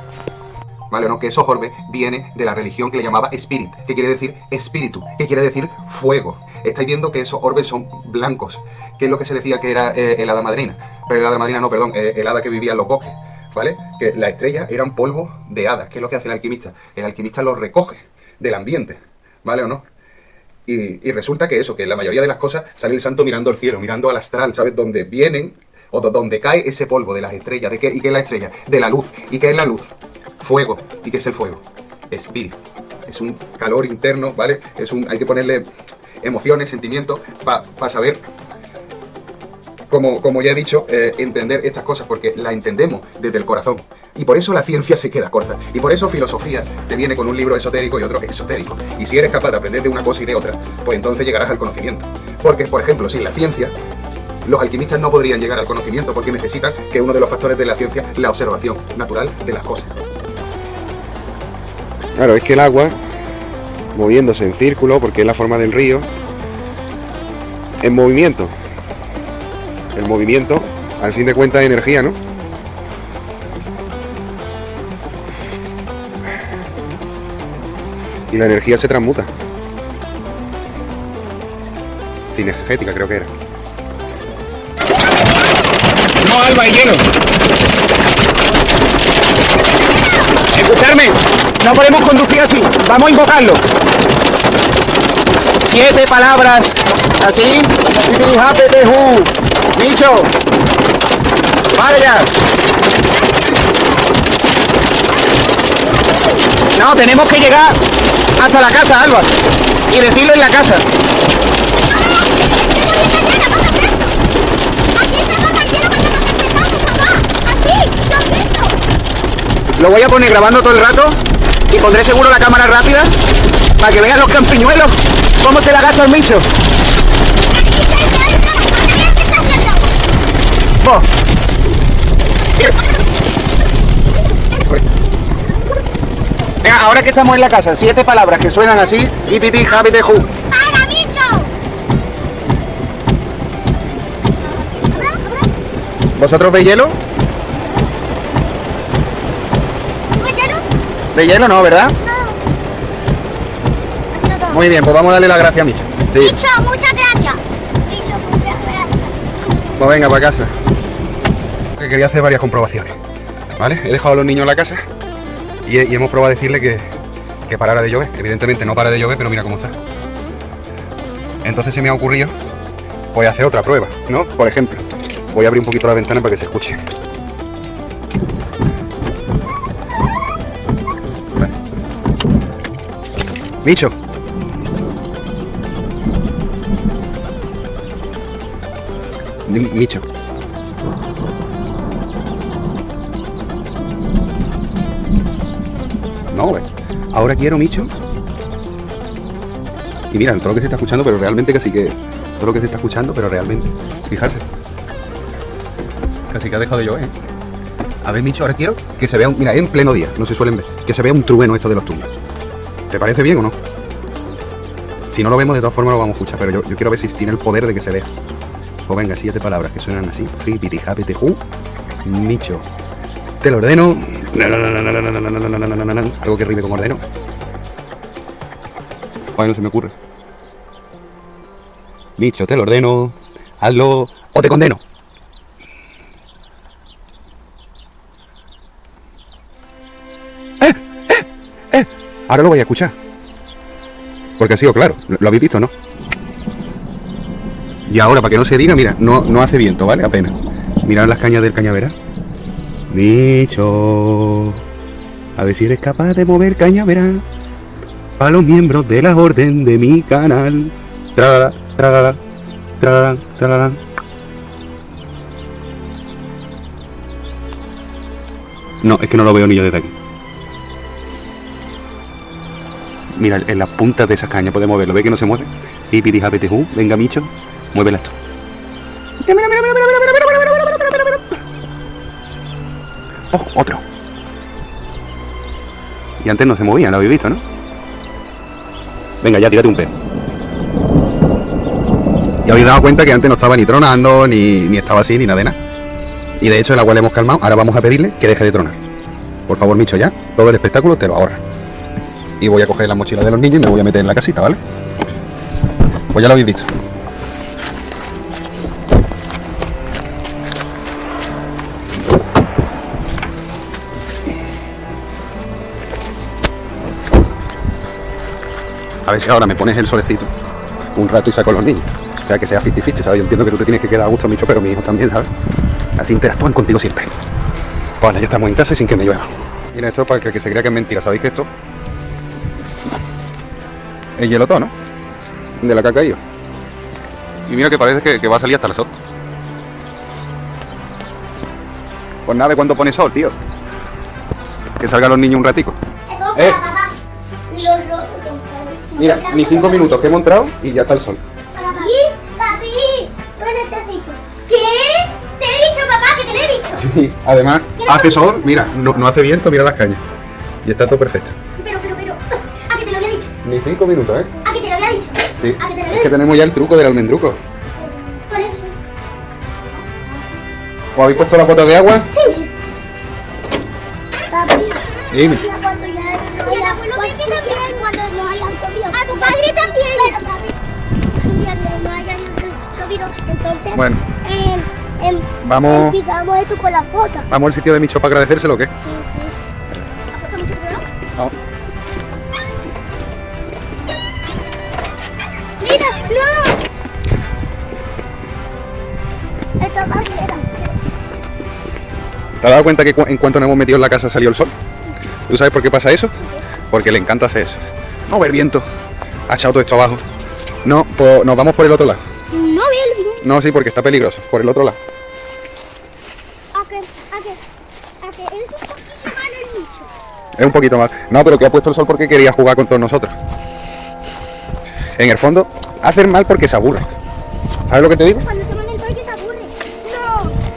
¿Vale o no? Que esos orbes viene de la religión que le llamaba Spirit, que quiere decir espíritu, que quiere decir fuego. Estáis viendo que esos orbes son blancos, que es lo que se decía que era el hada madrina. Pero el hada madrina no, perdón, el hada que vivía en los bosques, ¿vale? Que las estrellas eran polvo de hadas, que es lo que hace el alquimista. El alquimista los recoge del ambiente, ¿vale o no? Y resulta que eso, que la mayoría de las cosas sale el santo mirando al cielo, mirando al astral, ¿sabes? Donde vienen, o donde cae ese polvo de las estrellas. ¿De qué? ¿Y qué es la estrella? De la luz. ¿Y qué es la luz? Fuego. ¿Y qué es el fuego? Espíritu. Es un calor interno, ¿vale? Hay que ponerle emociones, sentimientos, para saber, como ya he dicho, entender estas cosas, porque las entendemos desde el corazón. Y por eso la ciencia se queda corta. Y por eso filosofía te viene con un libro esotérico y otro exotérico. Y si eres capaz de aprender de una cosa y de otra, pues entonces llegarás al conocimiento. Porque, por ejemplo, sin la ciencia, los alquimistas no podrían llegar al conocimiento, porque necesitan que uno de los factores de la ciencia es la observación natural de las cosas. Claro, es que el agua, moviéndose en círculo, porque es la forma del río, en movimiento. El movimiento, al fin de cuentas, es energía, ¿no? Y la energía se transmuta. Cinegética, creo que era. No, Alba, hay hielo. Escuchadme, no podemos conducir así. Vamos a invocarlo. 7 palabras, así. Bicho. Vaya. No, tenemos que llegar hasta la casa, Alba. Y decirlo en la casa. Lo voy a poner grabando todo el rato y pondré seguro la cámara rápida para que vean los campiñuelos cómo se la gasta el Micho. Oh. Venga, ahora que estamos en la casa, 7 palabras que suenan así. Ipiti, japite, ju. ¡Para, Micho! ¿Vosotros veis hielo? De hielo no, ¿verdad? No. Muy bien, pues vamos a darle las gracias a Micho. Sí. Micho, muchas gracias. Micho, muchas gracias. Pues venga, para casa. Que quería hacer varias comprobaciones, ¿vale? He dejado a los niños en la casa y hemos probado a decirle que parara de llover. Evidentemente no para de llover, pero mira cómo está. Entonces se me ha ocurrido, pues hacer otra prueba, ¿no? Por ejemplo, voy a abrir un poquito la ventana para que se escuche. Micho. Micho. No, ahora quiero Micho. Y mira, todo lo que se está escuchando, pero realmente casi que... Todo lo que se está escuchando, pero realmente... Fijarse. Casi que ha dejado de llover, ¿eh? A ver, Micho, ahora quiero que se vea un... Mira, en pleno día, no se suelen ver. Que se vea un trueno esto de los túneles. ¿Te parece bien o no? Si no lo vemos, de todas formas lo vamos a escuchar, pero yo quiero ver si tiene el poder de que se vea. Pues venga, 7 palabras que suenan así. Fripiti, japiti, ju. Micho. Te lo ordeno. Algo que rime con ordeno. Ay, no se me ocurre. Micho, te lo ordeno. Hazlo o te condeno. Ahora lo voy a escuchar. Porque ha sido claro. Lo habéis visto, ¿no? Y ahora, para que no se diga, mira, no hace viento, ¿vale? Apenas. Mirad las cañas del cañaveral. Micho. A ver si eres capaz de mover cañaveral. Para los miembros de la orden de mi canal. Tralala, tralala, tralala, tralala. No, es que no lo veo ni yo desde aquí. Mira, en las puntas de esas cañas podemos verlo. ¿Ve que no se mueve? Pipiti, japete, venga, Micho, muévela esto. ¡Oh, otro! Y antes no se movía, lo habéis visto, ¿no? Venga, ya, tírate un pez. Y habéis dado cuenta que antes no estaba ni tronando, ni estaba así, ni nada de nada. Y de hecho el agua le hemos calmado. Ahora vamos a pedirle que deje de tronar. Por favor, Micho, ya. Todo el espectáculo te lo ahorra. Y voy a coger la mochila de los niños y me voy a meter en la casita, ¿vale? Pues ya lo habéis visto. A ver si ahora me pones el solecito un rato y saco a los niños. O sea, que sea 50-50, ¿sabes? Yo entiendo que tú te tienes que quedar a gusto, Micho, pero mis hijos también, ¿sabes? Así interactúan contigo siempre. Pues ya estamos en casa y sin que me llueva. Mira, esto para que se crea que es mentira. ¿Sabéis que esto es hielotón, ¿no? De la que ha caído. Y mira que parece que va a salir hasta el sol. Pues nada, ¿cuándo pone sol, tío? Que salgan los niños un ratico. Mira, ni 5 minutos que hemos entrado y ya está el sol. Papi, ¿dónde está el hijo? ¿Qué? Te he dicho, papá, que te lo he dicho. Sí, además hace sol, mira, no hace viento, mira las cañas. Y está todo perfecto. Pero, ¿a que te lo había dicho? Ni 5 minutos, ¿eh? ¿A que te lo había dicho? Sí. ¿A que te lo había Es dicho? que tenemos ya el truco del almendruco. Por eso. ¿Os habéis puesto la bota de agua? Sí. Papi. Dime. Y el abuelo Pepe también cuando no hayan comido. A tu padre también. Pero papi, un día que no hayan comido, entonces Bueno. Vamos. Empezamos esto con la foto. ¿Vamos al sitio de Micho para agradecérselo o qué? Sí, sí. ¿Has puesto mucho cuidado? Vamos. ¡Mira! ¡No! Esto va a ser. ¿Te has dado cuenta que en cuanto nos hemos metido en la casa salió el sol? ¿Tú sabes por qué pasa eso? Porque le encanta hacer eso. No ver viento. Ha echado todo esto abajo. No, pues nos vamos por el otro lado. No veo el video. No, sí, porque está peligroso. Por el otro lado. ¿A que es un poquito mal el nicho? Es un poquito más. No, pero que ha puesto el sol porque quería jugar con todos nosotros. En el fondo, hacer mal porque se aburre. ¿Sabes lo que te digo? Cuando toman el parque se aburre. No.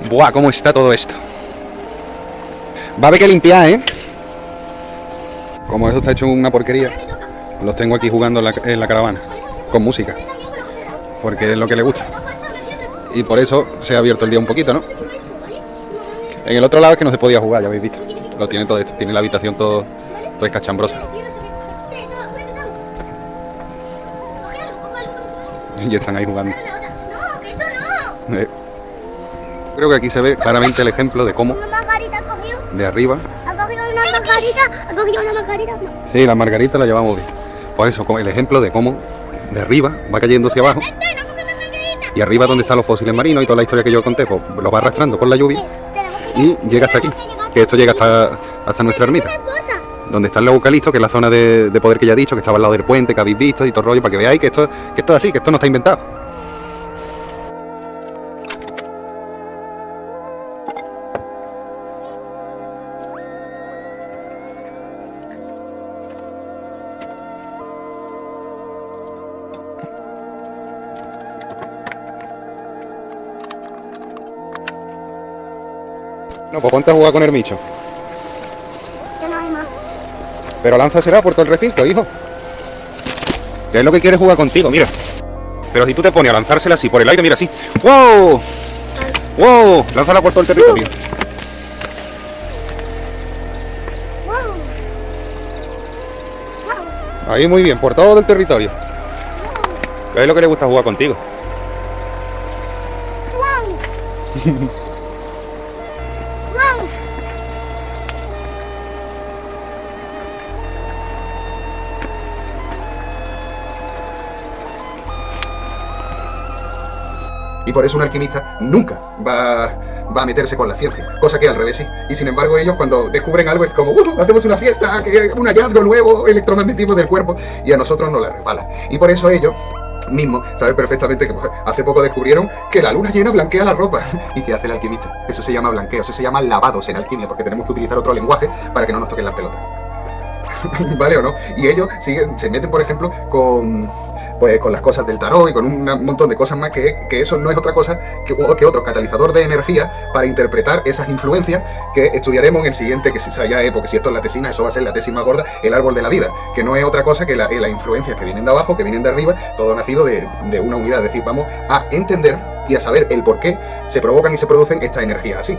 Buah, cómo está todo esto. Va a haber que limpiar, ¿eh? Como esto está hecho una porquería, los tengo aquí jugando en la caravana, con música, porque es lo que le gusta. Y por eso se ha abierto el día un poquito, ¿no? En el otro lado es que no se podía jugar, ya habéis visto. Lo tiene todo esto, tiene la habitación todo escachambrosa. Y están ahí jugando. Creo que aquí se ve claramente el ejemplo de cómo Una margarita cogió. de arriba. Ha cogido una margarita. Ha cogido una margarita. No. Sí, la margarita la llevamos bien. Pues eso, como el ejemplo de cómo de arriba va cayendo hacia abajo. Y arriba donde están los fósiles marinos y toda la historia que yo conté, pues lo va arrastrando con la lluvia y llega hasta aquí. Que esto llega hasta nuestra ermita. Donde está el eucalipto, que es la zona de poder que ya he dicho, que estaba al lado del puente, que habéis visto y todo el rollo, para que veáis que esto es así, que esto no está inventado. No, pues ponte a jugar con el Micho. Ya no hay más. Pero lánzasela por todo el recinto, hijo. Que es lo que quiere jugar contigo, mira. Pero si tú te pones a lanzársela así por el aire, mira así. ¡Wow! ¡Wow! Lánzala por todo el territorio. Ahí muy bien, por todo el territorio. Que es lo que le gusta jugar contigo. ¡Wow! Y por eso un alquimista nunca va a meterse con la ciencia, cosa que al revés sí. Y sin embargo ellos cuando descubren algo es como hacemos una fiesta, un hallazgo nuevo, electromagnetismo del cuerpo, y a nosotros nos la resbala. Y por eso ellos mismos saben perfectamente que hace poco descubrieron que la luna llena blanquea la ropa. ¿Y qué hace el alquimista? Eso se llama blanqueo, eso se llama lavados en alquimia, porque tenemos que utilizar otro lenguaje para que no nos toquen las pelotas. ¿Vale o no? Y ellos se meten, por ejemplo, con las cosas del tarot y con un montón de cosas más, que eso no es otra cosa que otro catalizador de energía para interpretar esas influencias que estudiaremos en el siguiente, que si ya porque si esto es la tesina, eso va a ser la tesis más gorda, el árbol de la vida, que no es otra cosa que las influencias que vienen de abajo, que vienen de arriba, todo nacido de una unidad. Es decir, vamos a entender y a saber el por qué se provocan y se producen estas energías así.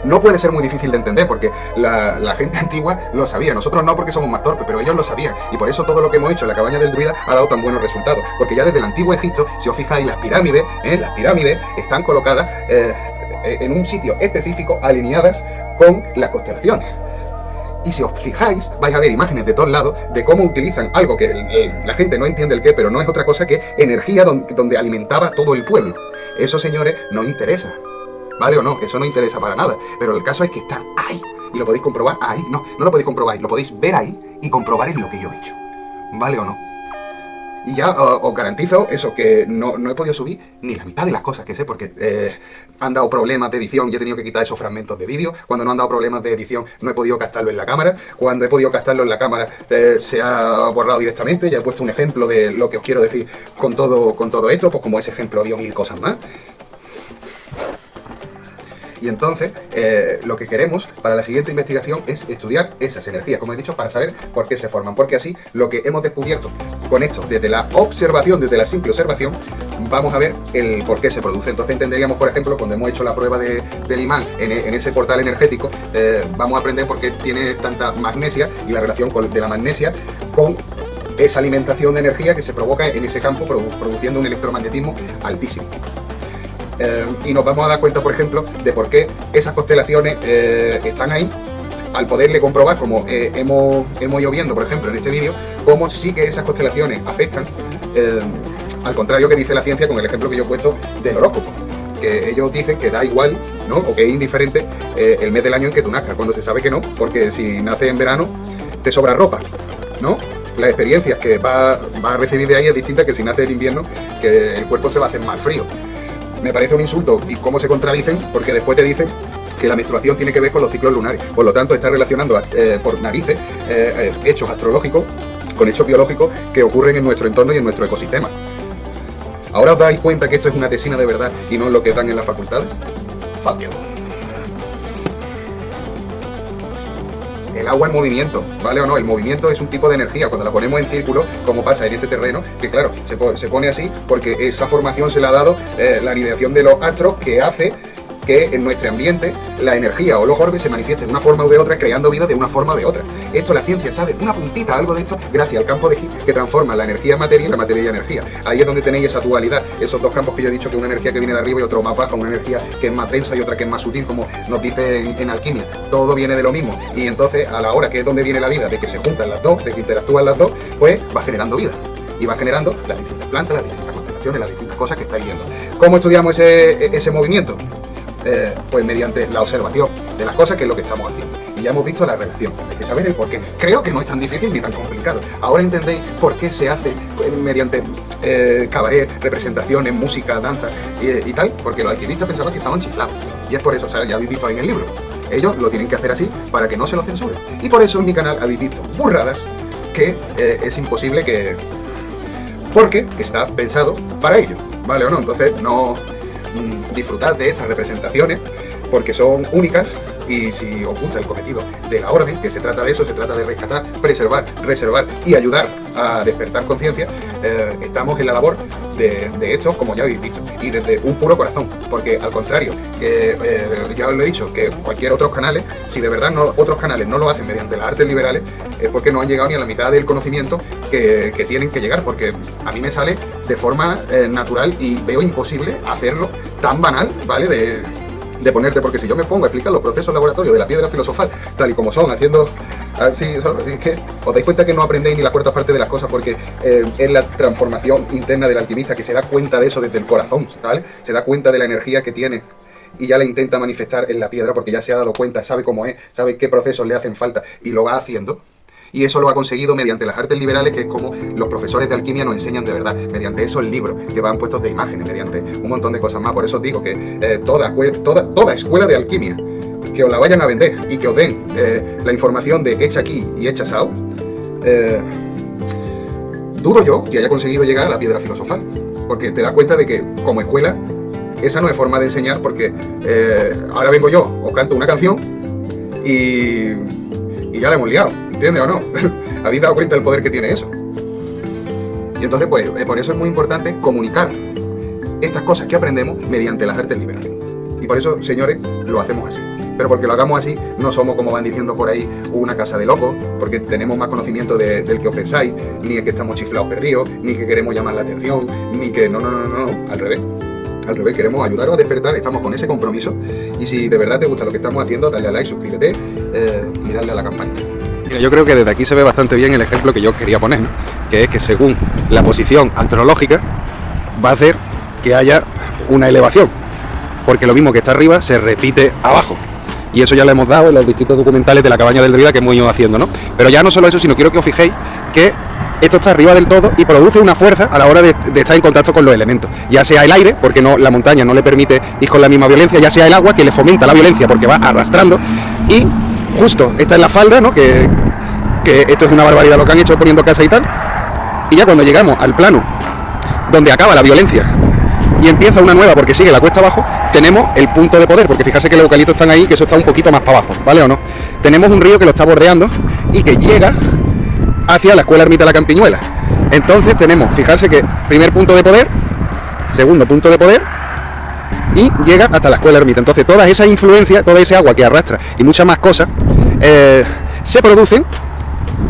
No puede ser muy difícil de entender porque la gente antigua lo sabía, nosotros no porque somos más torpes, pero ellos lo sabían, y por eso todo lo que hemos hecho en la cabaña del druida ha dado tan buenos resultados, porque ya desde el antiguo Egipto, si os fijáis, las pirámides están colocadas en un sitio específico, alineadas con las constelaciones. Y si os fijáis, vais a ver imágenes de todos lados de cómo utilizan algo que la gente no entiende el qué, pero no es otra cosa que energía donde alimentaba todo el pueblo. Eso, señores, no interesa. ¿Vale o no? Eso no interesa para nada. Pero el caso es que está ahí. Y lo podéis comprobar ahí. No lo podéis comprobar. Lo podéis ver ahí y comprobar en lo que yo he hecho. ¿Vale o no? Y ya os garantizo eso, que no he podido subir ni la mitad de las cosas que sé, porque han dado problemas de edición y he tenido que quitar esos fragmentos de vídeo. Cuando no han dado problemas de edición no he podido captarlo en la cámara. Cuando he podido captarlo en la cámara se ha borrado directamente. Ya he puesto un ejemplo de lo que os quiero decir con todo esto, pues como ese ejemplo dio 1000 cosas más. Y entonces, lo que queremos para la siguiente investigación es estudiar esas energías, como he dicho, para saber por qué se forman. Porque así, lo que hemos descubierto con esto, desde la observación, desde la simple observación, vamos a ver el por qué se produce. Entonces entenderíamos, por ejemplo, cuando hemos hecho la prueba del imán en ese portal energético, vamos a aprender por qué tiene tanta magnesia y la relación de la magnesia con esa alimentación de energía que se provoca en ese campo, produciendo un electromagnetismo altísimo. Y nos vamos a dar cuenta, por ejemplo, de por qué esas constelaciones están ahí, al poderle comprobar, como hemos ido viendo, por ejemplo, en este vídeo, cómo sí que esas constelaciones afectan, al contrario que dice la ciencia con el ejemplo que yo he puesto del horóscopo, que ellos dicen que da igual, ¿no? O que es indiferente el mes del año en que tú nazcas, cuando se sabe que no, porque si naces en verano te sobra ropa, ¿no? Las experiencias que va a recibir de ahí es distinta que si naces en invierno, que el cuerpo se va a hacer más frío. Me parece un insulto y cómo se contradicen, porque después te dicen que la menstruación tiene que ver con los ciclos lunares. Por lo tanto, está relacionando por narices hechos astrológicos con hechos biológicos que ocurren en nuestro entorno y en nuestro ecosistema. ¿Ahora os dais cuenta que esto es una tesina de verdad y no lo que dan en las facultades? Fabio. El agua en movimiento, ¿vale o no? El movimiento es un tipo de energía. Cuando la ponemos en círculo, como pasa en este terreno, que claro, se pone así porque esa formación se le ha dado la alineación de los astros, que hace que en nuestro ambiente la energía o los orbes se manifiesten de una forma u de otra, creando vida de una forma o de otra. Esto la ciencia sabe una puntita, algo de esto, gracias al campo de Higgs, que transforma la energía en materia y la materia en energía. Ahí es donde tenéis esa dualidad, esos dos campos que yo he dicho, que una energía que viene de arriba y otro más baja, una energía que es más densa y otra que es más sutil, como nos dice en alquimia. Todo viene de lo mismo. Y entonces, a la hora que es donde viene la vida, de que se juntan las dos, de que interactúan las dos, pues va generando vida. Y va generando las distintas plantas, las distintas constelaciones, las distintas cosas que estáis viendo. ¿Cómo estudiamos ese movimiento? Pues mediante la observación de las cosas, que es lo que estamos haciendo. Y ya hemos visto la relación, hay que saber el porqué. Creo que no es tan difícil ni tan complicado. Ahora entendéis por qué se hace mediante cabaret, representaciones, música, danza y tal, porque los alquimistas pensaban que estaban chiflados. Y es por eso, o sea, ya habéis visto ahí en el libro. Ellos lo tienen que hacer así para que no se lo censuren. Y por eso en mi canal habéis visto burradas que es imposible que... porque está pensado para ello, ¿vale o no? Entonces no... disfrutad de estas representaciones porque son únicas, y si os gusta el cometido de la orden, que se trata de eso, se trata de rescatar, preservar, reservar y ayudar a despertar conciencia, estamos en la labor de esto, como ya habéis visto, y desde un puro corazón, porque al contrario, ya os lo he dicho, que cualquier otros canales, si de verdad otros canales no lo hacen mediante las artes liberales, es porque no han llegado ni a la mitad del conocimiento que tienen que llegar, porque a mí me sale de forma natural y veo imposible hacerlo tan banal, ¿vale? de ponerte, porque si yo me pongo a explicar los procesos laboratorios de la piedra filosofal, tal y como son, haciendo así, es que os dais cuenta que no aprendéis ni la cuarta parte de las cosas, porque es la transformación interna del alquimista que se da cuenta de eso desde el corazón, ¿vale? Se da cuenta de la energía que tiene y ya la intenta manifestar en la piedra, porque ya se ha dado cuenta, sabe cómo es, sabe qué procesos le hacen falta y lo va haciendo. Y eso lo ha conseguido mediante las artes liberales, que es como los profesores de alquimia nos enseñan de verdad, mediante esos libros que van puestos de imágenes, mediante un montón de cosas más. Por eso os digo que toda escuela de alquimia que os la vayan a vender y que os den la información de hecha aquí y hecha sao, dudo yo que haya conseguido llegar a la piedra filosofal, porque te das cuenta de que como escuela esa no es forma de enseñar, porque ahora vengo yo, os canto una canción y ya la hemos liado, ¿entiendes o no? ¿Habéis dado cuenta del poder que tiene eso? Y entonces, pues, por eso es muy importante comunicar estas cosas que aprendemos mediante las artes liberales. Y por eso, señores, lo hacemos así. Pero porque lo hagamos así, no somos, como van diciendo por ahí, una casa de locos, porque tenemos más conocimiento del que os pensáis, ni es que estamos chiflados perdidos, ni que queremos llamar la atención, ni que no, al revés. Al revés, queremos ayudaros a despertar, estamos con ese compromiso. Y si de verdad te gusta lo que estamos haciendo, dale a like, suscríbete y dale a la campanita. Mira, yo creo que desde aquí se ve bastante bien el ejemplo que yo quería poner, ¿no? Que es que según la posición astrológica va a hacer que haya una elevación, porque lo mismo que está arriba se repite abajo. Y eso ya lo hemos dado en los distintos documentales de la cabaña del druida que hemos ido haciendo, ¿no? Pero ya no solo eso, sino quiero que os fijéis que esto está arriba del todo y produce una fuerza a la hora de estar en contacto con los elementos. Ya sea el aire, porque no, la montaña no le permite ir con la misma violencia, ya sea el agua, que le fomenta la violencia porque va arrastrando. Y justo, esta es la falda, ¿no? Que esto es una barbaridad lo que han hecho poniendo casa y tal. Y ya cuando llegamos al plano donde acaba la violencia y empieza una nueva porque sigue la cuesta abajo, tenemos el punto de poder, porque fijarse que los eucaliptos están ahí, que eso está un poquito más para abajo, ¿vale o no? Tenemos un río que lo está bordeando y que llega hacia la escuela ermita de la Campiñuela. Entonces tenemos, fijarse que primer punto de poder, segundo punto de poder y llega hasta la escuela ermita. Entonces todas esas influencias, toda ese agua que arrastra y muchas más cosas se producen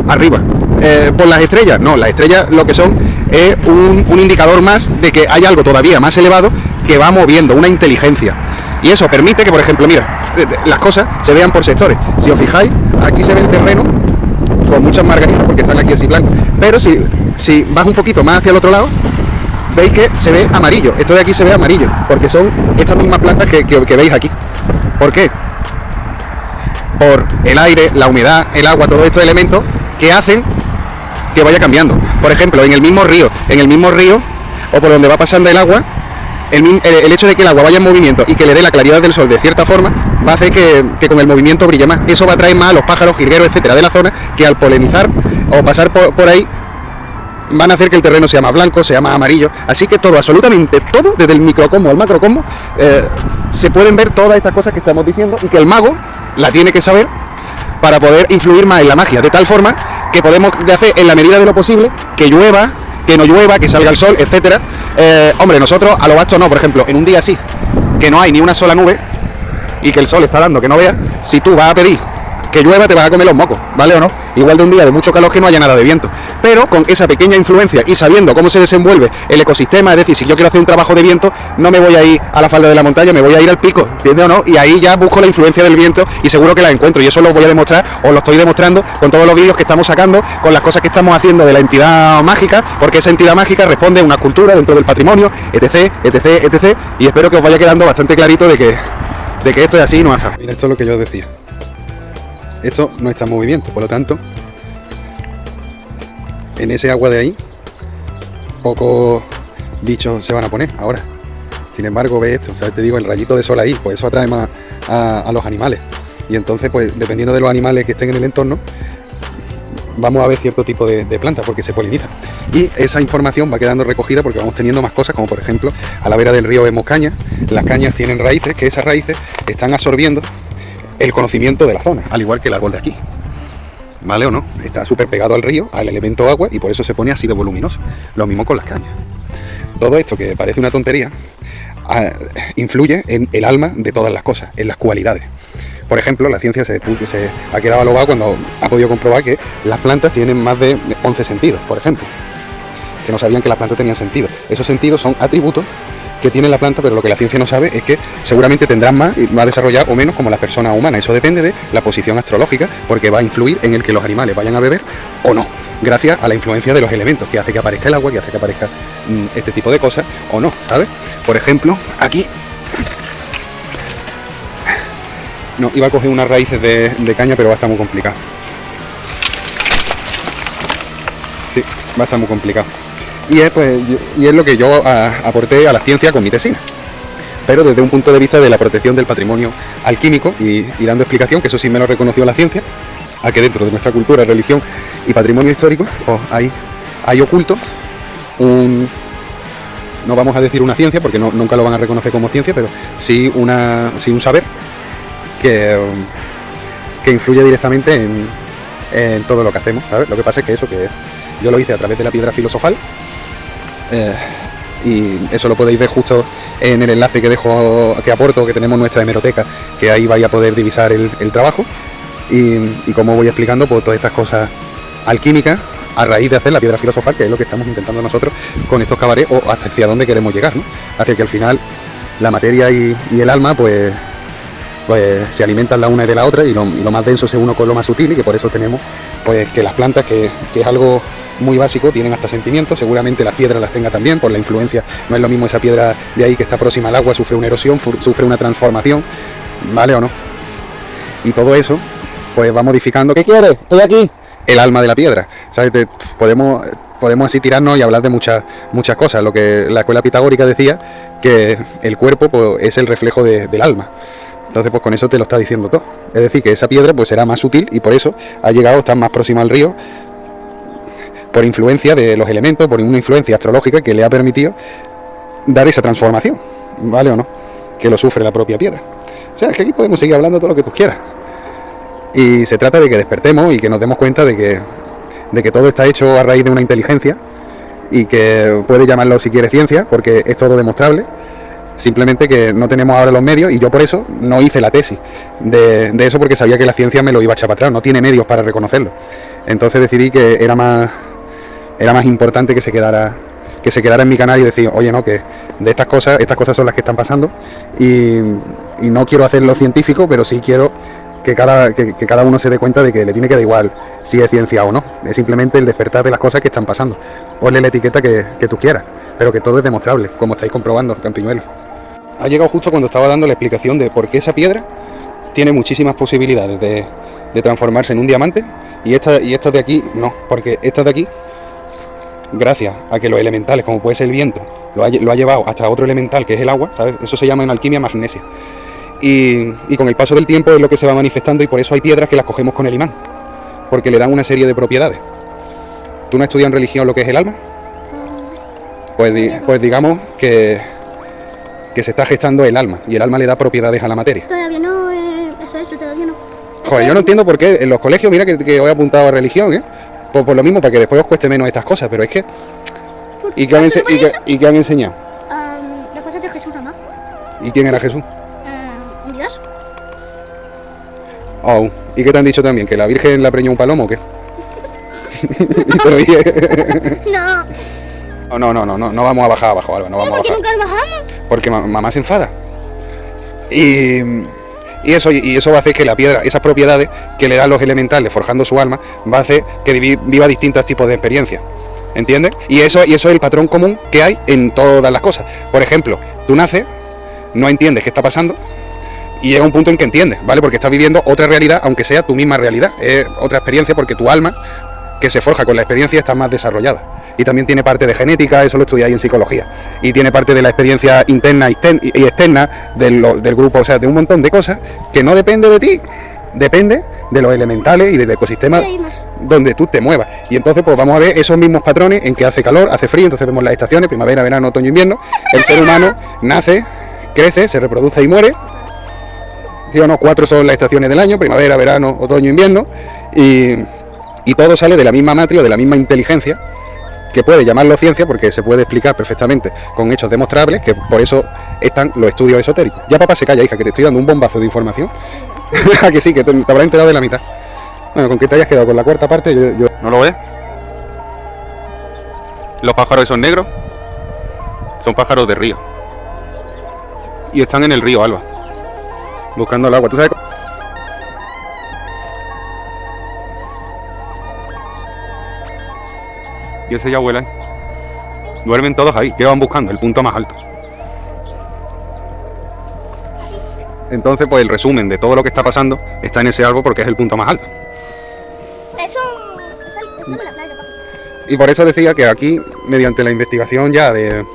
arriba. ¿Por las estrellas? No, las estrellas lo que son es un indicador más de que hay algo todavía más elevado que va moviendo, una inteligencia. Y eso permite que, por ejemplo, mira, las cosas se vean por sectores. Si os fijáis, aquí se ve el terreno con muchas margaritas porque están aquí así blancos. Pero si vas un poquito más hacia el otro lado, veis que se ve amarillo. Esto de aquí se ve amarillo, porque son estas mismas plantas que veis aquí. ¿Por qué? Por el aire, la humedad, el agua, todos estos elementos que hacen que vaya cambiando. Por ejemplo, en el mismo río o por donde va pasando el agua, el hecho de que el agua vaya en movimiento y que le dé la claridad del sol de cierta forma va a hacer que con el movimiento brille más. Eso va a atraer más a los pájaros, jilgueros, etcétera, de la zona, que al polinizar o pasar por ahí van a hacer que el terreno sea más blanco, sea más amarillo. Así que todo, absolutamente todo, desde el microcosmo al macrocosmo, se pueden ver todas estas cosas que estamos diciendo y que el mago la tiene que saber para poder influir más en la magia, de tal forma que podemos hacer en la medida de lo posible que llueva, que no llueva, que salga el sol, etcétera. Hombre, nosotros a lo vasto no, por ejemplo, en un día así, que no hay ni una sola nube y que el sol está dando que no veas, si tú vas a pedir que llueva te vas a comer los mocos, ¿vale o no? Igual de un día de mucho calor que no haya nada de viento, pero con esa pequeña influencia y sabiendo cómo se desenvuelve el ecosistema, es decir, si yo quiero hacer un trabajo de viento, no me voy a ir a la falda de la montaña, me voy a ir al pico, ¿entiendes o no? Y ahí ya busco la influencia del viento y seguro que la encuentro, y eso lo voy a demostrar, o lo estoy demostrando con todos los vídeos que estamos sacando, con las cosas que estamos haciendo de la entidad mágica, porque esa entidad mágica responde a una cultura dentro del patrimonio, etc, etc, etc, y espero que os vaya quedando bastante clarito de que esto es así y no es así. Mira, esto es lo que yo os decía. Esto no está en movimiento, por lo tanto, en ese agua de ahí, pocos bichos se van a poner ahora. Sin embargo, ve esto, o sea, te digo, el rayito de sol ahí, pues eso atrae más a los animales. Y entonces, pues, dependiendo de los animales que estén en el entorno, vamos a ver cierto tipo de plantas, porque se polinizan. Y esa información va quedando recogida porque vamos teniendo más cosas, como por ejemplo, a la vera del río vemos cañas. Las cañas tienen raíces, que esas raíces están absorbiendo el conocimiento de la zona, al igual que el árbol de aquí, ¿vale o no? Está súper pegado al río, al elemento agua, y por eso se pone así de voluminoso. Lo mismo con las cañas. Todo esto, que parece una tontería, influye en el alma de todas las cosas, en las cualidades. Por ejemplo, la ciencia se ha quedado alobada cuando ha podido comprobar que las plantas tienen más de 11 sentidos, por ejemplo. Que no sabían que las plantas tenían sentidos. Esos sentidos son atributos que tiene la planta, pero lo que la ciencia no sabe es que seguramente tendrán más y va a desarrollar o menos como las personas humanas. Eso depende de la posición astrológica, porque va a influir en el que los animales vayan a beber o no, gracias a la influencia de los elementos, que hace que aparezca el agua, que hace que aparezca este tipo de cosas o no, ¿sabes? Por ejemplo, aquí no, iba a coger unas raíces de caña, pero va a estar muy complicado. Sí, va a estar muy complicado. Y es lo que yo aporté a la ciencia con mi tesina, pero desde un punto de vista de la protección del patrimonio alquímico y dando explicación, que eso sí me lo reconoció la ciencia, a que dentro de nuestra cultura, religión y patrimonio histórico pues hay oculto no vamos a decir una ciencia, porque nunca lo van a reconocer como ciencia, pero sí un saber que influye directamente en todo lo que hacemos, ¿sabes? Lo que pasa es que yo lo hice a través de la piedra filosofal, y eso lo podéis ver justo en el enlace que aporto, que tenemos nuestra hemeroteca, que ahí vais a poder divisar el trabajo y como voy explicando pues todas estas cosas alquímicas a raíz de hacer la piedra filosofal, que es lo que estamos intentando nosotros con estos cabarets, o hasta hacia dónde queremos llegar, ¿no? Hacia que al final la materia y el alma pues se alimentan la una de la otra, y lo más denso se une con lo más sutil, y que por eso tenemos pues que las plantas, que es algo muy básico, tienen hasta sentimientos. Seguramente las piedras las tenga también, por la influencia. No es lo mismo esa piedra de ahí que está próxima al agua, sufre una erosión, sufre una transformación, ¿vale o no? Y todo eso pues va modificando. ¿Qué quieres? Estoy aquí. El alma de la piedra, ¿sabes? Podemos así tirarnos y hablar de muchas cosas. Lo que la escuela pitagórica decía, que el cuerpo pues es el reflejo del alma. Entonces pues con eso te lo está diciendo todo. Es decir, que esa piedra pues será más sutil, y por eso ha llegado a estar más próxima al río, por influencia de los elementos, por una influencia astrológica que le ha permitido dar esa transformación, ¿vale o no? Que lo sufre la propia piedra. O sea, es que aquí podemos seguir hablando todo lo que tú quieras. Y se trata de que despertemos y que nos demos cuenta de que todo está hecho a raíz de una inteligencia, y que puede llamarlo si quiere ciencia, porque es todo demostrable. Simplemente que no tenemos ahora los medios, y yo por eso no hice la tesis de eso, porque sabía que la ciencia me lo iba a echar para atrás, no tiene medios para reconocerlo. Entonces decidí que era más importante que se quedara en mi canal y decir, oye, no, que de estas cosas son las que están pasando, y no quiero hacerlo científico, pero sí quiero que cada uno se dé cuenta de que le tiene que dar igual si es ciencia o no. Es simplemente el despertar de las cosas que están pasando. Ponle la etiqueta que tú quieras, pero que todo es demostrable, como estáis comprobando, campiñuelos. Ha llegado justo cuando estaba dando la explicación de por qué esa piedra tiene muchísimas posibilidades de transformarse en un diamante, y esta de aquí no, porque esta de aquí, gracias a que los elementales, como puede ser el viento, lo ha llevado hasta otro elemental, que es el agua, ¿sabes? Eso se llama en alquimia magnesia. Y con el paso del tiempo es lo que se va manifestando, y por eso hay piedras que las cogemos con el imán, porque le dan una serie de propiedades. ¿Tú no has estudiado en religión lo que es el alma? Pues digamos que se está gestando el alma, y el alma le da propiedades a la materia. Todavía no, eso todavía no. Joder, yo no entiendo por qué en los colegios, mira que os he apuntado a religión, ¿eh? Por lo mismo, para que después os cueste menos estas cosas, pero es que... ¿Y qué han enseñado? Las cosas de Jesús, ¿no? ¿Y quién era Jesús? ¿Un dios? Oh, ¿y qué te han dicho también? ¿Que la Virgen la preñó un palomo o qué? No vamos a bajar abajo, Alba, no vamos a bajar. ¿Por qué nunca bajamos? Porque mamá se enfada. Y eso va a hacer que la piedra, esas propiedades que le dan los elementales forjando su alma, va a hacer que viva distintos tipos de experiencias. ¿Entiendes? Y eso es el patrón común que hay en todas las cosas. Por ejemplo, tú naces, no entiendes qué está pasando, y llega un punto en que entiendes, ¿vale? Porque estás viviendo otra realidad, aunque sea tu misma realidad. Es otra experiencia, porque tu alma, que se forja con la experiencia, está más desarrollada. Y también tiene parte de genética, eso lo estudiáis en psicología. Y tiene parte de la experiencia interna y externa del grupo, o sea, de un montón de cosas que no depende de ti, depende de los elementales y del ecosistema donde tú te muevas. Y entonces pues vamos a ver esos mismos patrones en que hace calor, hace frío, entonces vemos las estaciones, primavera, verano, otoño, invierno. El ser humano nace, crece, se reproduce y muere. ¿Sí o no? 4 son las estaciones del año, primavera, verano, otoño, invierno. Y todo sale de la misma matriz, de la misma inteligencia, que puede llamarlo ciencia, porque se puede explicar perfectamente con hechos demostrables, que por eso están los estudios esotéricos. Ya papá se calla, hija, que te estoy dando un bombazo de información. ¿A que sí? Que te habrás enterado de la mitad. Bueno, con que te hayas quedado con la cuarta parte, yo... ¿No lo ves? Los pájaros que son negros son pájaros de río. y están en el río, Alba, buscando el agua. ¿Tú sabes? Y ese ya vuela. Duermen todos ahí. ¿Qué van buscando? El punto más alto. Entonces, pues el resumen de todo lo que está pasando está en ese árbol porque es el punto más alto. Eso es de la playa, papi. Y por eso decía que aquí, mediante la investigación ya de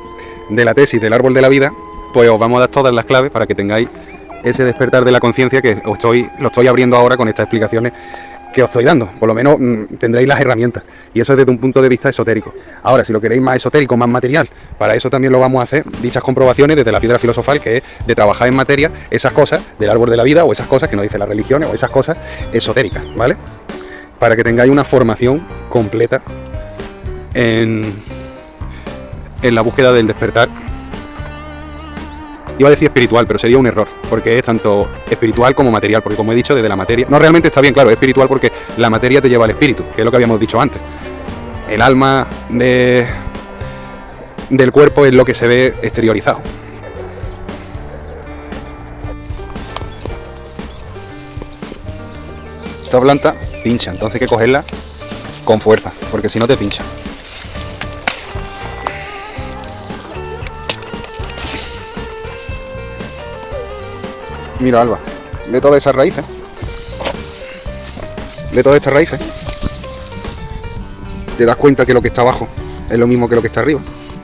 la tesis del árbol de la vida, pues os vamos a dar todas las claves para que tengáis ese despertar de la conciencia que lo estoy abriendo ahora con estas explicaciones que os estoy dando. Por lo menos tendréis las herramientas. Y eso es desde un punto de vista esotérico. Ahora, si lo queréis más esotérico, más material, para eso también lo vamos a hacer, dichas comprobaciones desde la piedra filosofal, que es de trabajar en materia esas cosas del árbol de la vida, o esas cosas que nos dicen las religiones, o esas cosas esotéricas, ¿vale? Para que tengáis una formación completa en la búsqueda del despertar. Iba a decir espiritual, pero sería un error, porque es tanto espiritual como material, porque como he dicho, desde la materia... No, realmente está bien, claro, es espiritual porque la materia te lleva al espíritu, que es lo que habíamos dicho antes. El alma del cuerpo es lo que se ve exteriorizado. Esta planta pincha, entonces hay que cogerla con fuerza, porque si no te pincha. Mira, Alba, de todas esas raíces, te das cuenta que lo que está abajo es lo mismo que lo que está arriba.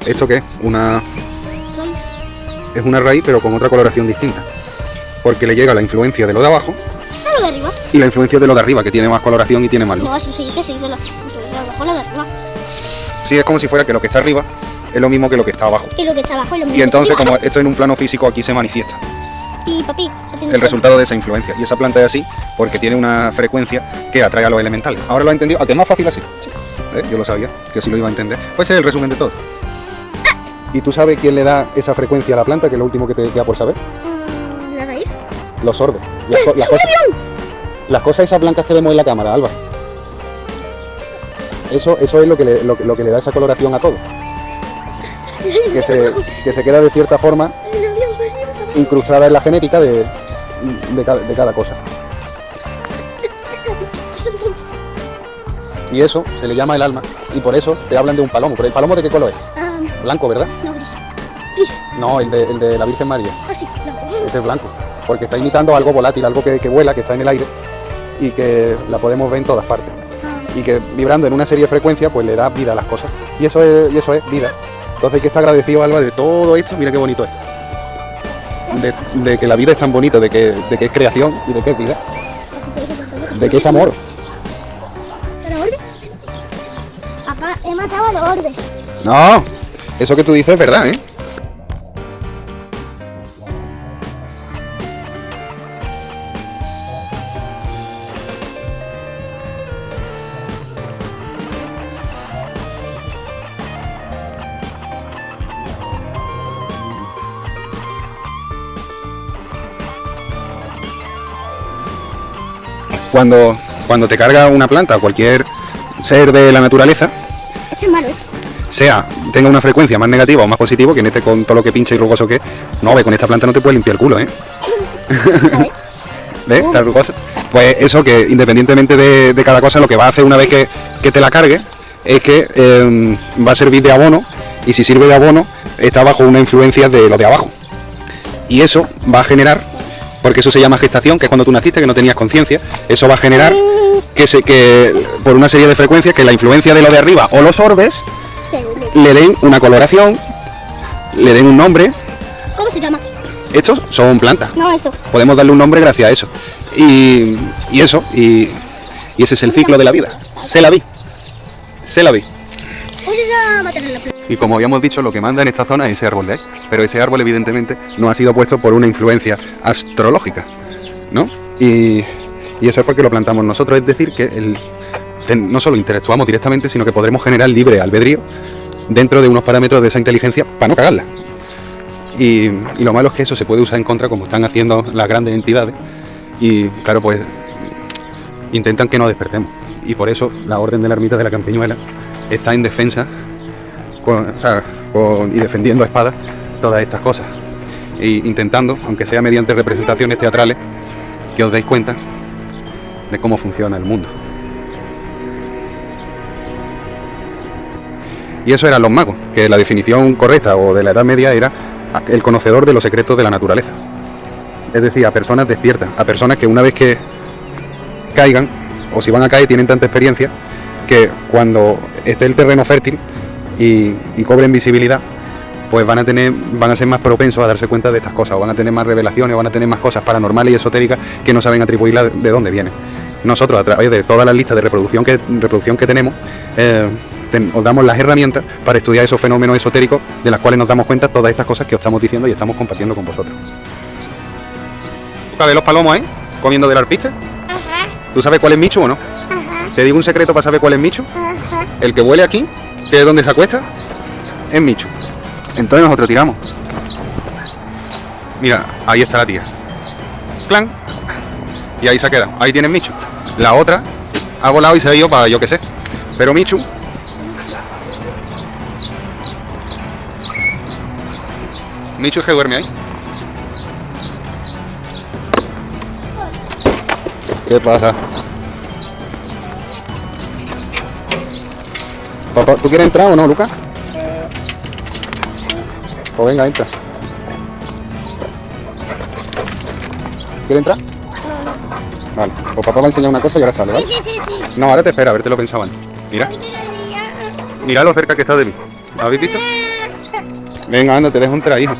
¿Esto qué es? Es una raíz, pero con otra coloración distinta, porque le llega la influencia de lo de abajo lo de arriba y la influencia de lo de arriba, que tiene más coloración y tiene más luz. No, eso sí, que sí, de lo de abajo, lo de arriba. Sí, es como si fuera que lo que está arriba es lo mismo que lo que está abajo. Y lo que está abajo es lo mismo. Y entonces, como esto en un plano físico aquí se manifiesta. Y papi, El resultado de esa influencia. Y esa planta es así porque tiene una frecuencia que atrae a los elementales. ¿Ahora lo has entendido? ¿A que es más fácil así? Sí. Yo lo sabía, que así lo iba a entender. Pues ese es el resumen de todo. ¿Y tú sabes quién le da esa frecuencia a la planta, que es lo último que te queda por saber? ¿La raíz? Los orbes. Las cosas esas blancas que vemos en la cámara, Alba. Eso es lo que le da esa coloración a todo. Que se queda de cierta forma incrustada en la genética de cada cosa. Y eso se le llama el alma. Y por eso te hablan de un palomo. ¿Pero el palomo de qué color es? Blanco, ¿verdad? No, gris. Gris. No, el de la Virgen María. Ah, sí, blanco. Ese es blanco. Porque está imitando algo volátil, algo que vuela, que está en el aire y que la podemos ver en todas partes. Y que vibrando en una serie de frecuencias pues le da vida a las cosas. Y eso es vida. Entonces hay que estar agradecido, Alba, de todo esto. Mira qué bonito es. De que la vida es tan bonita, de que es creación y de que es vida. De que es amor. ¿Pero orbe? Papá, he matado a los orbes. No, eso que tú dices es verdad, ¿eh? Cuando te carga una planta, cualquier ser de la naturaleza, Esto es malo, ¿eh? tenga una frecuencia más negativa o más positiva, que en este con todo lo que pincha y rugoso que es, no, ve, con esta planta no te puedes limpiar el culo, ¿eh? ¿Ves? Está rugoso. Pues eso, que independientemente de cada cosa, lo que va a hacer una vez que te la cargue, es que va a servir de abono, y si sirve de abono, está bajo una influencia de lo de abajo. Y eso va a generar, porque eso se llama gestación, que es cuando tú naciste, que no tenías conciencia, eso va a generar que por una serie de frecuencias, que la influencia de lo de arriba o los orbes le den una coloración, le den un nombre. ¿Cómo se llama? Estos son plantas. No, esto. Podemos darle un nombre gracias a eso. Y ese es el ciclo de la vida. Se la vi. Oye, ya mataré la planta. Y como habíamos dicho, lo que manda en esta zona es ese árbol de ahí. Pero ese árbol, evidentemente, no ha sido puesto por una influencia astrológica, ¿no? Y eso es porque lo plantamos nosotros. Es decir, que no solo interactuamos directamente, sino que podremos generar libre albedrío dentro de unos parámetros de esa inteligencia para no cagarla. Y lo malo es que eso se puede usar en contra, como están haciendo las grandes entidades. Y claro, pues intentan que nos despertemos. Y por eso la Orden de la Ermita de la Campiñuela está en defensa y defendiendo a espada todas estas cosas. e intentando, aunque sea mediante representaciones teatrales, que os deis cuenta de cómo funciona el mundo. Y eso eran los magos, que la definición correcta o de la Edad Media era el conocedor de los secretos de la naturaleza. Es decir, a personas despiertas, a personas que una vez que caigan, o si van a caer, tienen tanta experiencia que cuando esté el terreno fértil y cobren visibilidad, pues van a ser más propensos a darse cuenta de estas cosas, o van a tener más revelaciones, o van a tener más cosas paranormales y esotéricas que no saben atribuirla de dónde vienen. Nosotros, a través de todas las listas de reproducción que tenemos, os damos las herramientas para estudiar esos fenómenos esotéricos de las cuales nos damos cuenta todas estas cosas que os estamos diciendo y estamos compartiendo con vosotros. ¿Sabes los palomos ahí? Comiendo del arpiste. ¿Tú sabes cuál es Michu o no? Te digo un secreto para saber cuál es Michu. El que huele aquí, que es donde se acuesta, es Michu. Entonces nosotros tiramos. Mira, ahí está la tía. ¡Clan! Y ahí se ha quedado. Ahí tienes Michu. La otra ha volado y se ha ido para yo qué sé. Pero Michu... Michu es que duerme ahí. ¿Qué pasa? Papá, ¿tú quieres entrar o no, Lucas? Pues venga, entra. ¿Quieres entrar? Vale, pues papá va a enseñar una cosa y ahora sale, ¿vale? Sí. No, ahora te espera, haberte lo pensado antes. Mira. Mira lo cerca que está de mí. ¿Lo habéis visto? Venga, anda, te dejo entrar, hijo.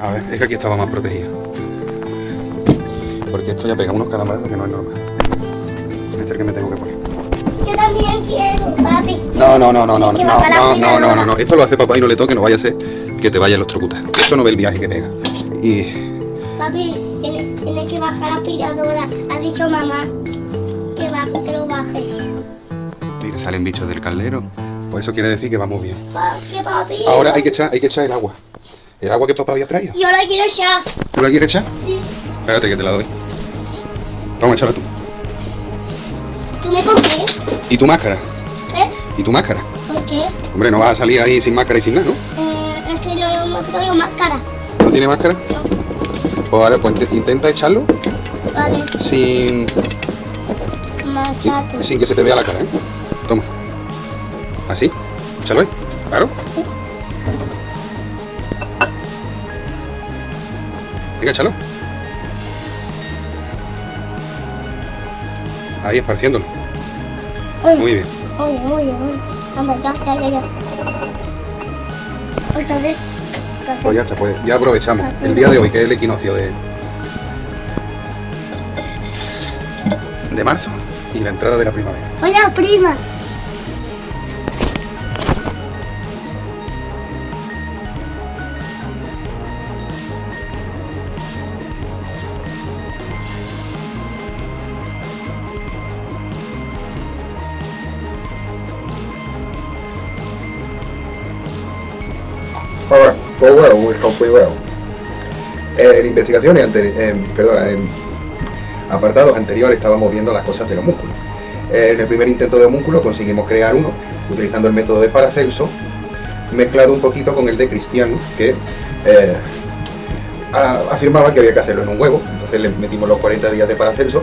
A ver, es que aquí estaba más protegido. Porque esto ya pega unos calambrazos que no es normal. Este es el que me tengo que poner. Yo también quiero, papi. No. Esto lo hace papá y no le toque, no vaya a ser que te vaya los trocutas. Esto no ve el viaje que pega. Y... Papi, tienes que bajar la aspiradora. Ha dicho mamá que lo baje. Mira, salen bichos del caldero. Pues eso quiere decir que vamos bien. ¿Qué, papi? Ahora hay que echar el agua. El agua que papá había traído. Yo la quiero echar. ¿Tú la quieres echar? Sí. Espérate que te la doy. Vamos a echarla tú. ¿Tiene con qué? ¿Y tu máscara? ¿Eh? ¿Y tu máscara? ¿Por qué? Hombre, no vas a salir ahí sin máscara y sin nada, ¿no? Es que yo no traigo máscara. ¿No tiene máscara? Pues ahora, pues intenta echarlo Vale, sin que se te vea la cara, ¿eh? Toma. Así. Échalo ahí. Claro. Venga, échalo. Ahí, esparciéndolo. Muy bien. Oye. Anda, ya. Otra vez. Pues ya está, pues ya aprovechamos el día de hoy, que es el equinoccio de marzo y la entrada de la primavera. Hola, prima. Pues bueno, en investigaciones en apartados anteriores estábamos viendo las cosas del homúnculo. En el primer intento de homúnculo conseguimos crear uno utilizando el método de Paracelso, mezclado un poquito con el de Christianus, que afirmaba que había que hacerlo en un huevo. Entonces le metimos los 40 días de Paracelso.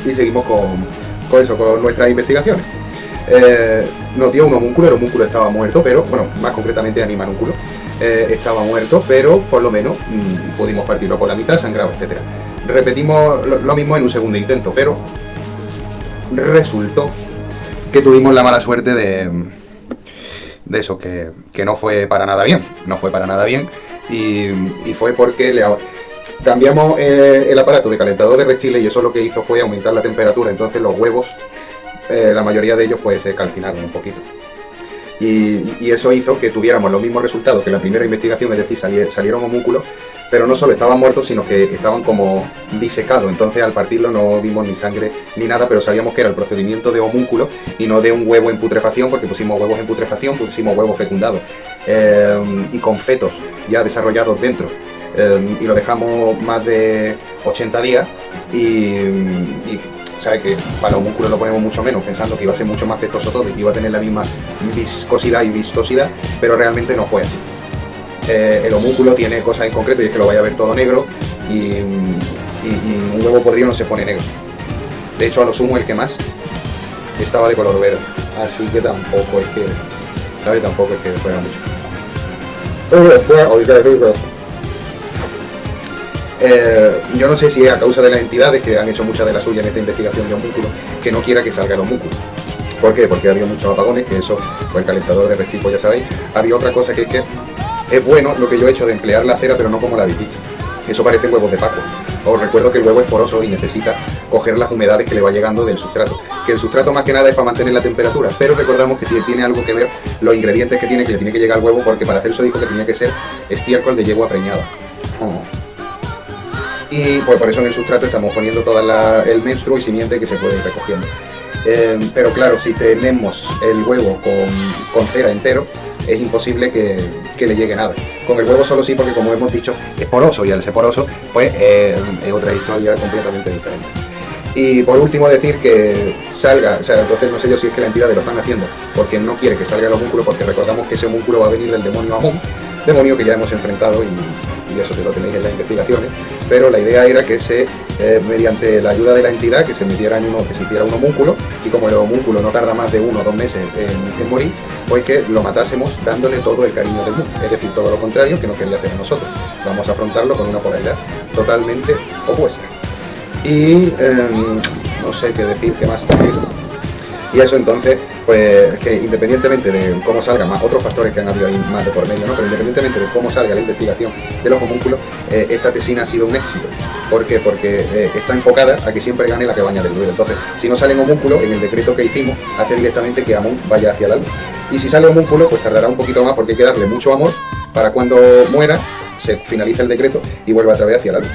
Y seguimos con nuestras investigaciones. Nos dio un homúnculo, el homúnculo estaba muerto, pero, bueno, más concretamente animalúnculo, estaba muerto, pero por lo menos pudimos partirlo por la mitad, sangrado, etc. Repetimos lo mismo en un segundo intento, pero resultó que tuvimos la mala suerte de eso, que no fue para nada bien, y fue porque cambiamos el aparato de calentador de Red Chile y eso lo que hizo fue aumentar la temperatura, entonces los huevos, la mayoría de ellos pues se calcinaron un poquito. Y eso hizo que tuviéramos los mismos resultados que en la primera investigación, es decir, salieron homúnculos, pero no solo estaban muertos, sino que estaban como disecados, entonces al partirlo no vimos ni sangre ni nada, pero sabíamos que era el procedimiento de homúnculo y no de un huevo en putrefacción, porque pusimos huevos en putrefacción, pusimos huevos fecundados y con fetos ya desarrollados dentro. Y lo dejamos más de 80 días y ¿sabes? Que para los músculos lo ponemos mucho menos, pensando que iba a ser mucho más pestoso todo y que iba a tener la misma viscosidad y vistosidad, pero realmente no fue así. El homúnculo tiene cosas en concreto y es que lo vaya a ver todo negro y un huevo podrido no se pone negro. De hecho, a lo sumo el que más estaba de color verde, así que tampoco es que, ¿sabes? Tampoco es que fuera mucho. Yo no sé si es a causa de las entidades que han hecho muchas de las suyas en esta investigación de homúnculos, que no quiera que salga el homúnculo. ¿Por qué? Porque había muchos apagones, que eso, pues el calentador de restipo ya sabéis. Había otra cosa que es que es bueno lo que yo he hecho de emplear la cera, pero no como la habéis dicho. Eso parece huevos de Paco. Os recuerdo que el huevo es poroso y necesita coger las humedades que le va llegando del sustrato. Que el sustrato más que nada es para mantener la temperatura, pero recordamos que tiene algo que ver los ingredientes que le tiene que llegar al huevo, porque para hacer eso dijo que tenía que ser estiércol de yegua preñada. Y pues por eso en el sustrato estamos poniendo toda el menstruo y simiente que se puede ir recogiendo. Pero claro, si tenemos el huevo con cera entero, es imposible que le llegue nada. Con el huevo solo sí, porque como hemos dicho, es poroso, y al ser poroso, pues es otra historia completamente diferente. Y por último decir que salga, o sea, entonces no sé yo si es que la entidad lo están haciendo porque no quiere que salga el homúnculo, porque recordamos que ese homúnculo va a venir del demonio Amón, demonio que ya hemos enfrentado y eso que lo tenéis en las investigaciones, pero la idea era que mediante la ayuda de la entidad, que se hiciera un homúnculo, y como el homúnculo no tarda más de 1 o 2 meses en morir, pues que lo matásemos dándole todo el cariño del mundo, es decir, todo lo contrario que no quería hacer a nosotros. Vamos a afrontarlo con una polaridad totalmente opuesta. Y no sé qué decir, qué más también. Y eso entonces, pues que independientemente de cómo salgan más otros factores que han habido ahí más de por medio, ¿no? Pero independientemente de cómo salga la investigación de los homúnculos, esta tesina ha sido un éxito. ¿Por qué? Porque está enfocada a que siempre gane la que baña del druida. Entonces, si no sale homúnculo, en el decreto que hicimos, hace directamente que Amón vaya hacia la luz. Y si sale homúnculo, pues tardará un poquito más porque hay que darle mucho amor para cuando muera, se finaliza el decreto y vuelva otra vez hacia la luz,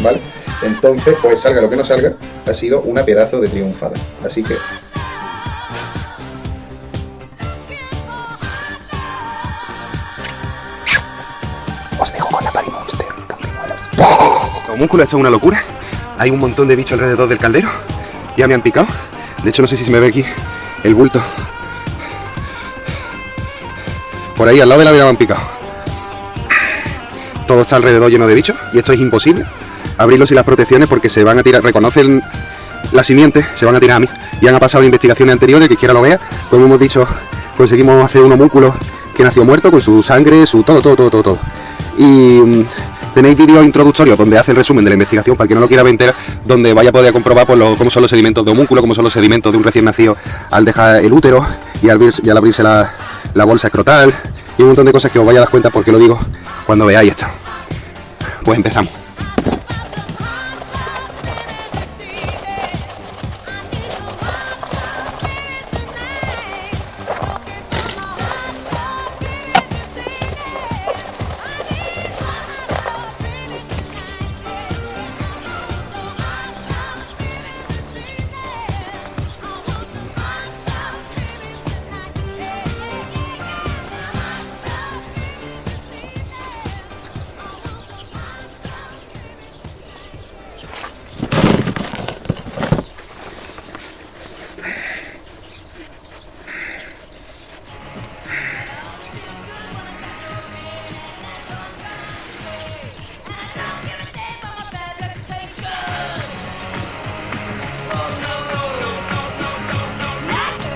¿vale? Entonces, pues salga lo que no salga, ha sido una pedazo de triunfada. Así que... os dejo con la Pari Monster, campiñuelos. Homúnculo, esto es una locura. Hay un montón de bichos alrededor del caldero. Ya me han picado. De hecho, no sé si se me ve aquí el bulto. Por ahí, al lado de la vela me han picado. Todo está alrededor lleno de bichos y esto es imposible abrirlos sin las protecciones porque se van a tirar, reconocen la simiente, se van a tirar a mí. Ya han pasado investigaciones anteriores, que quiera lo vea, como hemos dicho, conseguimos hacer un homúnculo que nació muerto con su sangre, su todo. Y tenéis vídeos introductorios donde hace el resumen de la investigación para el que no lo quiera ver, donde vaya a poder comprobar pues, cómo son los sedimentos de homúnculo, cómo son los sedimentos de un recién nacido al dejar el útero y al abrirse la bolsa escrotal y un montón de cosas que os vaya a dar cuenta porque lo digo cuando veáis esto. Pues empezamos.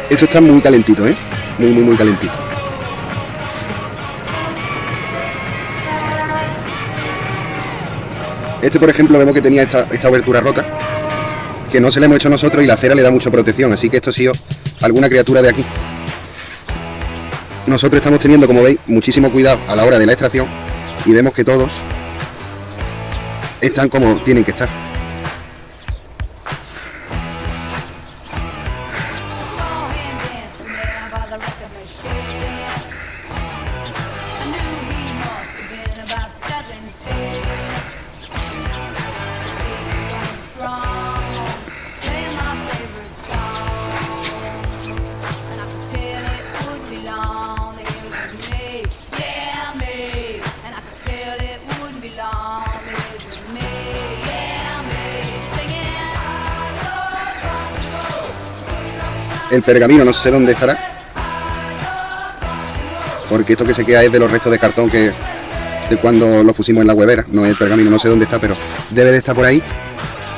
Esto está muy calentito, ¿eh? Muy calentito. Este, por ejemplo, vemos que tenía esta abertura rota, que no se la hemos hecho nosotros y la cera le da mucha protección, así que esto ha sido alguna criatura de aquí. Nosotros estamos teniendo, como veis, muchísimo cuidado a la hora de la extracción y vemos que todos están como tienen que estar. El pergamino no sé dónde estará, porque esto que se queda es de los restos de cartón que de cuando los pusimos en la huevera. No es el pergamino, no sé dónde está, pero debe de estar por ahí,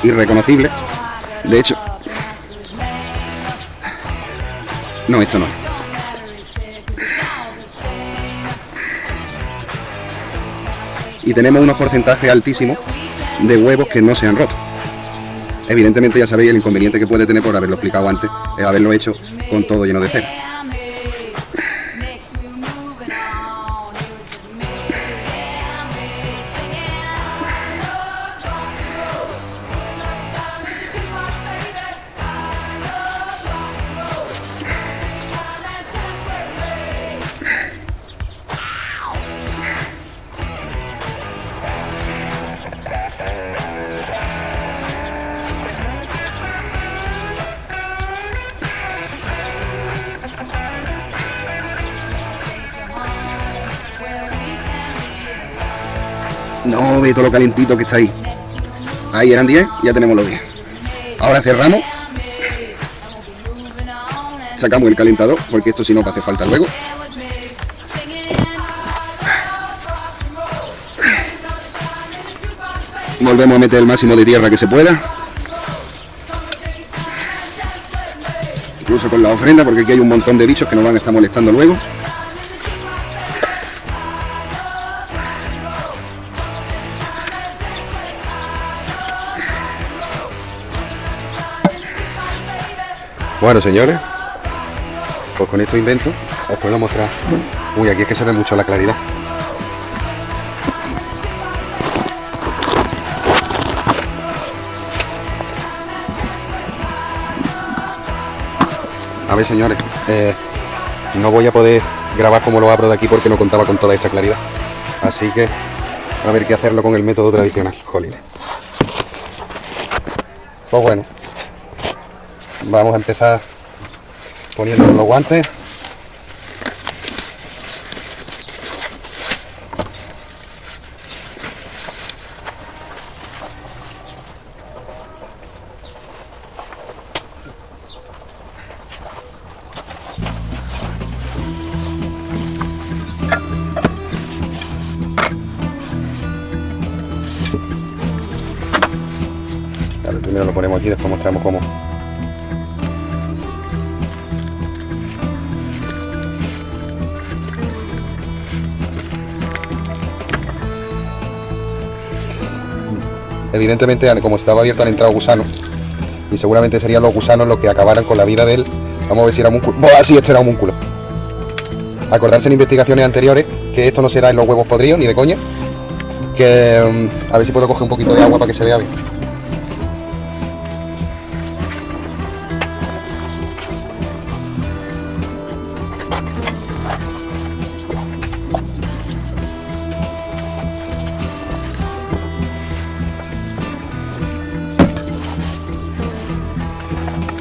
irreconocible. De hecho, no, esto no. Y tenemos unos porcentajes altísimos de huevos que no se han roto. Evidentemente ya sabéis el inconveniente que puede tener, por haberlo explicado antes, el haberlo hecho con todo lleno de cera. No, ve todo lo calentito que está ahí. Ahí eran 10, ya tenemos los 10. Ahora cerramos. Sacamos el calentador, porque esto si no hace falta luego. Volvemos a meter el máximo de tierra que se pueda. Incluso con la ofrenda, porque aquí hay un montón de bichos que nos van a estar molestando luego. Bueno, señores, pues con estos inventos os puedo mostrar. Uy, aquí es que se ve mucho la claridad. A ver, señores, no voy a poder grabar como lo abro de aquí porque no contaba con toda esta claridad. Así que a ver qué hacerlo con el método tradicional. Jolines. Pues bueno, vamos a empezar poniéndonos los guantes. Claro, primero lo ponemos aquí, después mostramos cómo. Evidentemente, como estaba abierto, han entrado gusanos. Y seguramente serían los gusanos los que acabaran con la vida de él. Vamos a ver si era homúnculo. ¡Buah, sí, esto era homúnculo! Acordarse en investigaciones anteriores que esto no se da en los huevos podridos, ni de coña. Que a ver si puedo coger un poquito de agua para que se vea bien.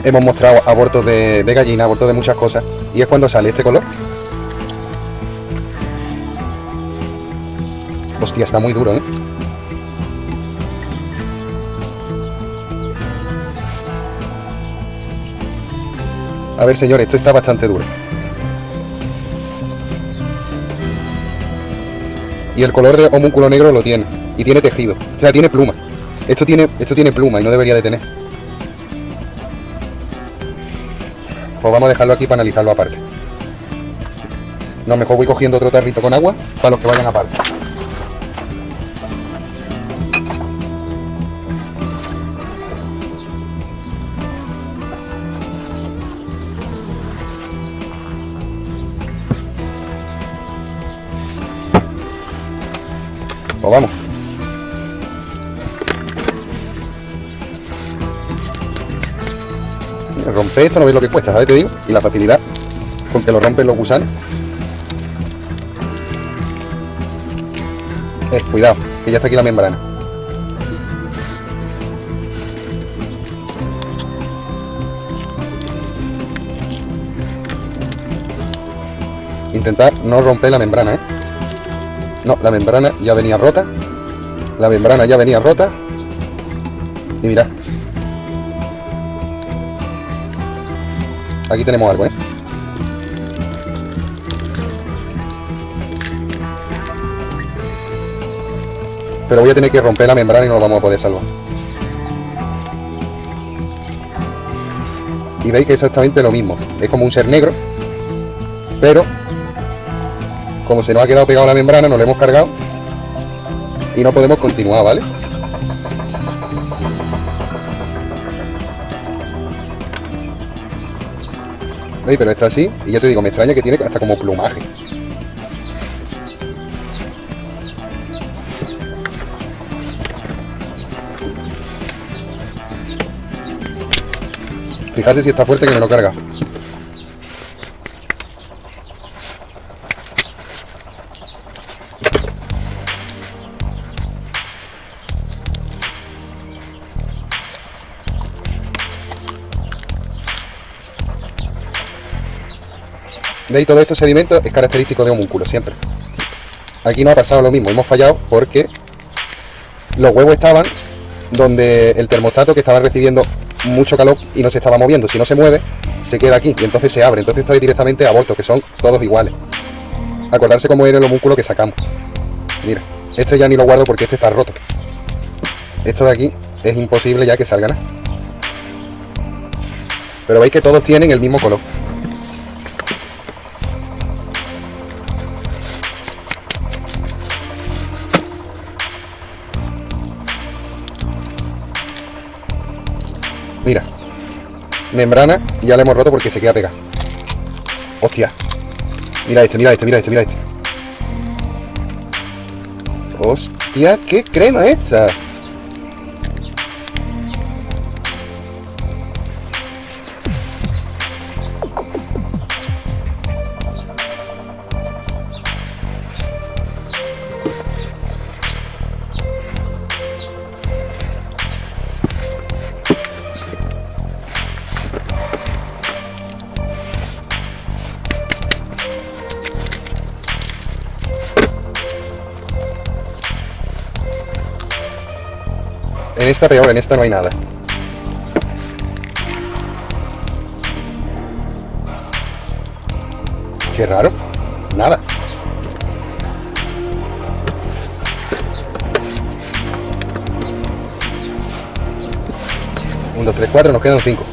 Hemos mostrado abortos de gallina, abortos de muchas cosas, y es cuando sale este color. Hostia, está muy duro, ¿eh? A ver, señores, esto está bastante duro. Y el color de homúnculo negro lo tiene, y tiene tejido, o sea, tiene pluma. Esto tiene pluma y no debería de tener. Pues vamos a dejarlo aquí para analizarlo aparte. No, mejor voy cogiendo otro tarrito con agua para los que vayan aparte. Pues vamos. Rompe esto, no veis lo que cuesta, ¿sabes? Te digo. Y la facilidad con que lo rompen los gusanos. Cuidado, que ya está aquí la membrana. Intentad no romper la membrana, ¿eh? No, la membrana ya venía rota. La membrana ya venía rota. Y mirad. Aquí tenemos algo, ¿eh? Pero voy a tener que romper la membrana y no lo vamos a poder salvar. Y veis que es exactamente lo mismo. Es como un ser negro. Pero como se nos ha quedado pegado a la membrana, nos lo hemos cargado. Y no podemos continuar, ¿vale? ¿Veis? Pero está así. Y yo te digo, me extraña que tiene hasta como plumaje. Fíjate si está fuerte que me lo carga. ¿Veis? Todo esto sedimento es característico de homúnculo, siempre. Aquí no ha pasado lo mismo, hemos fallado porque los huevos estaban donde el termostato, que estaba recibiendo mucho calor y no se estaba moviendo. Si no se mueve, se queda aquí y entonces se abre. Entonces esto es directamente aborto, que son todos iguales. Acordarse cómo era el homúnculo que sacamos. Mira, este ya ni lo guardo porque este está roto. Esto de aquí es imposible ya que salga nada. Pero veis que todos tienen el mismo color. Mira, membrana ya la hemos roto porque se queda pegada. Hostia. Mira este, mira este, mira este, mira este. Hostia, qué crema esta. En esta peor, en esta no hay nada. Qué raro. Nada. Un, dos, tres, cuatro, nos quedan 5.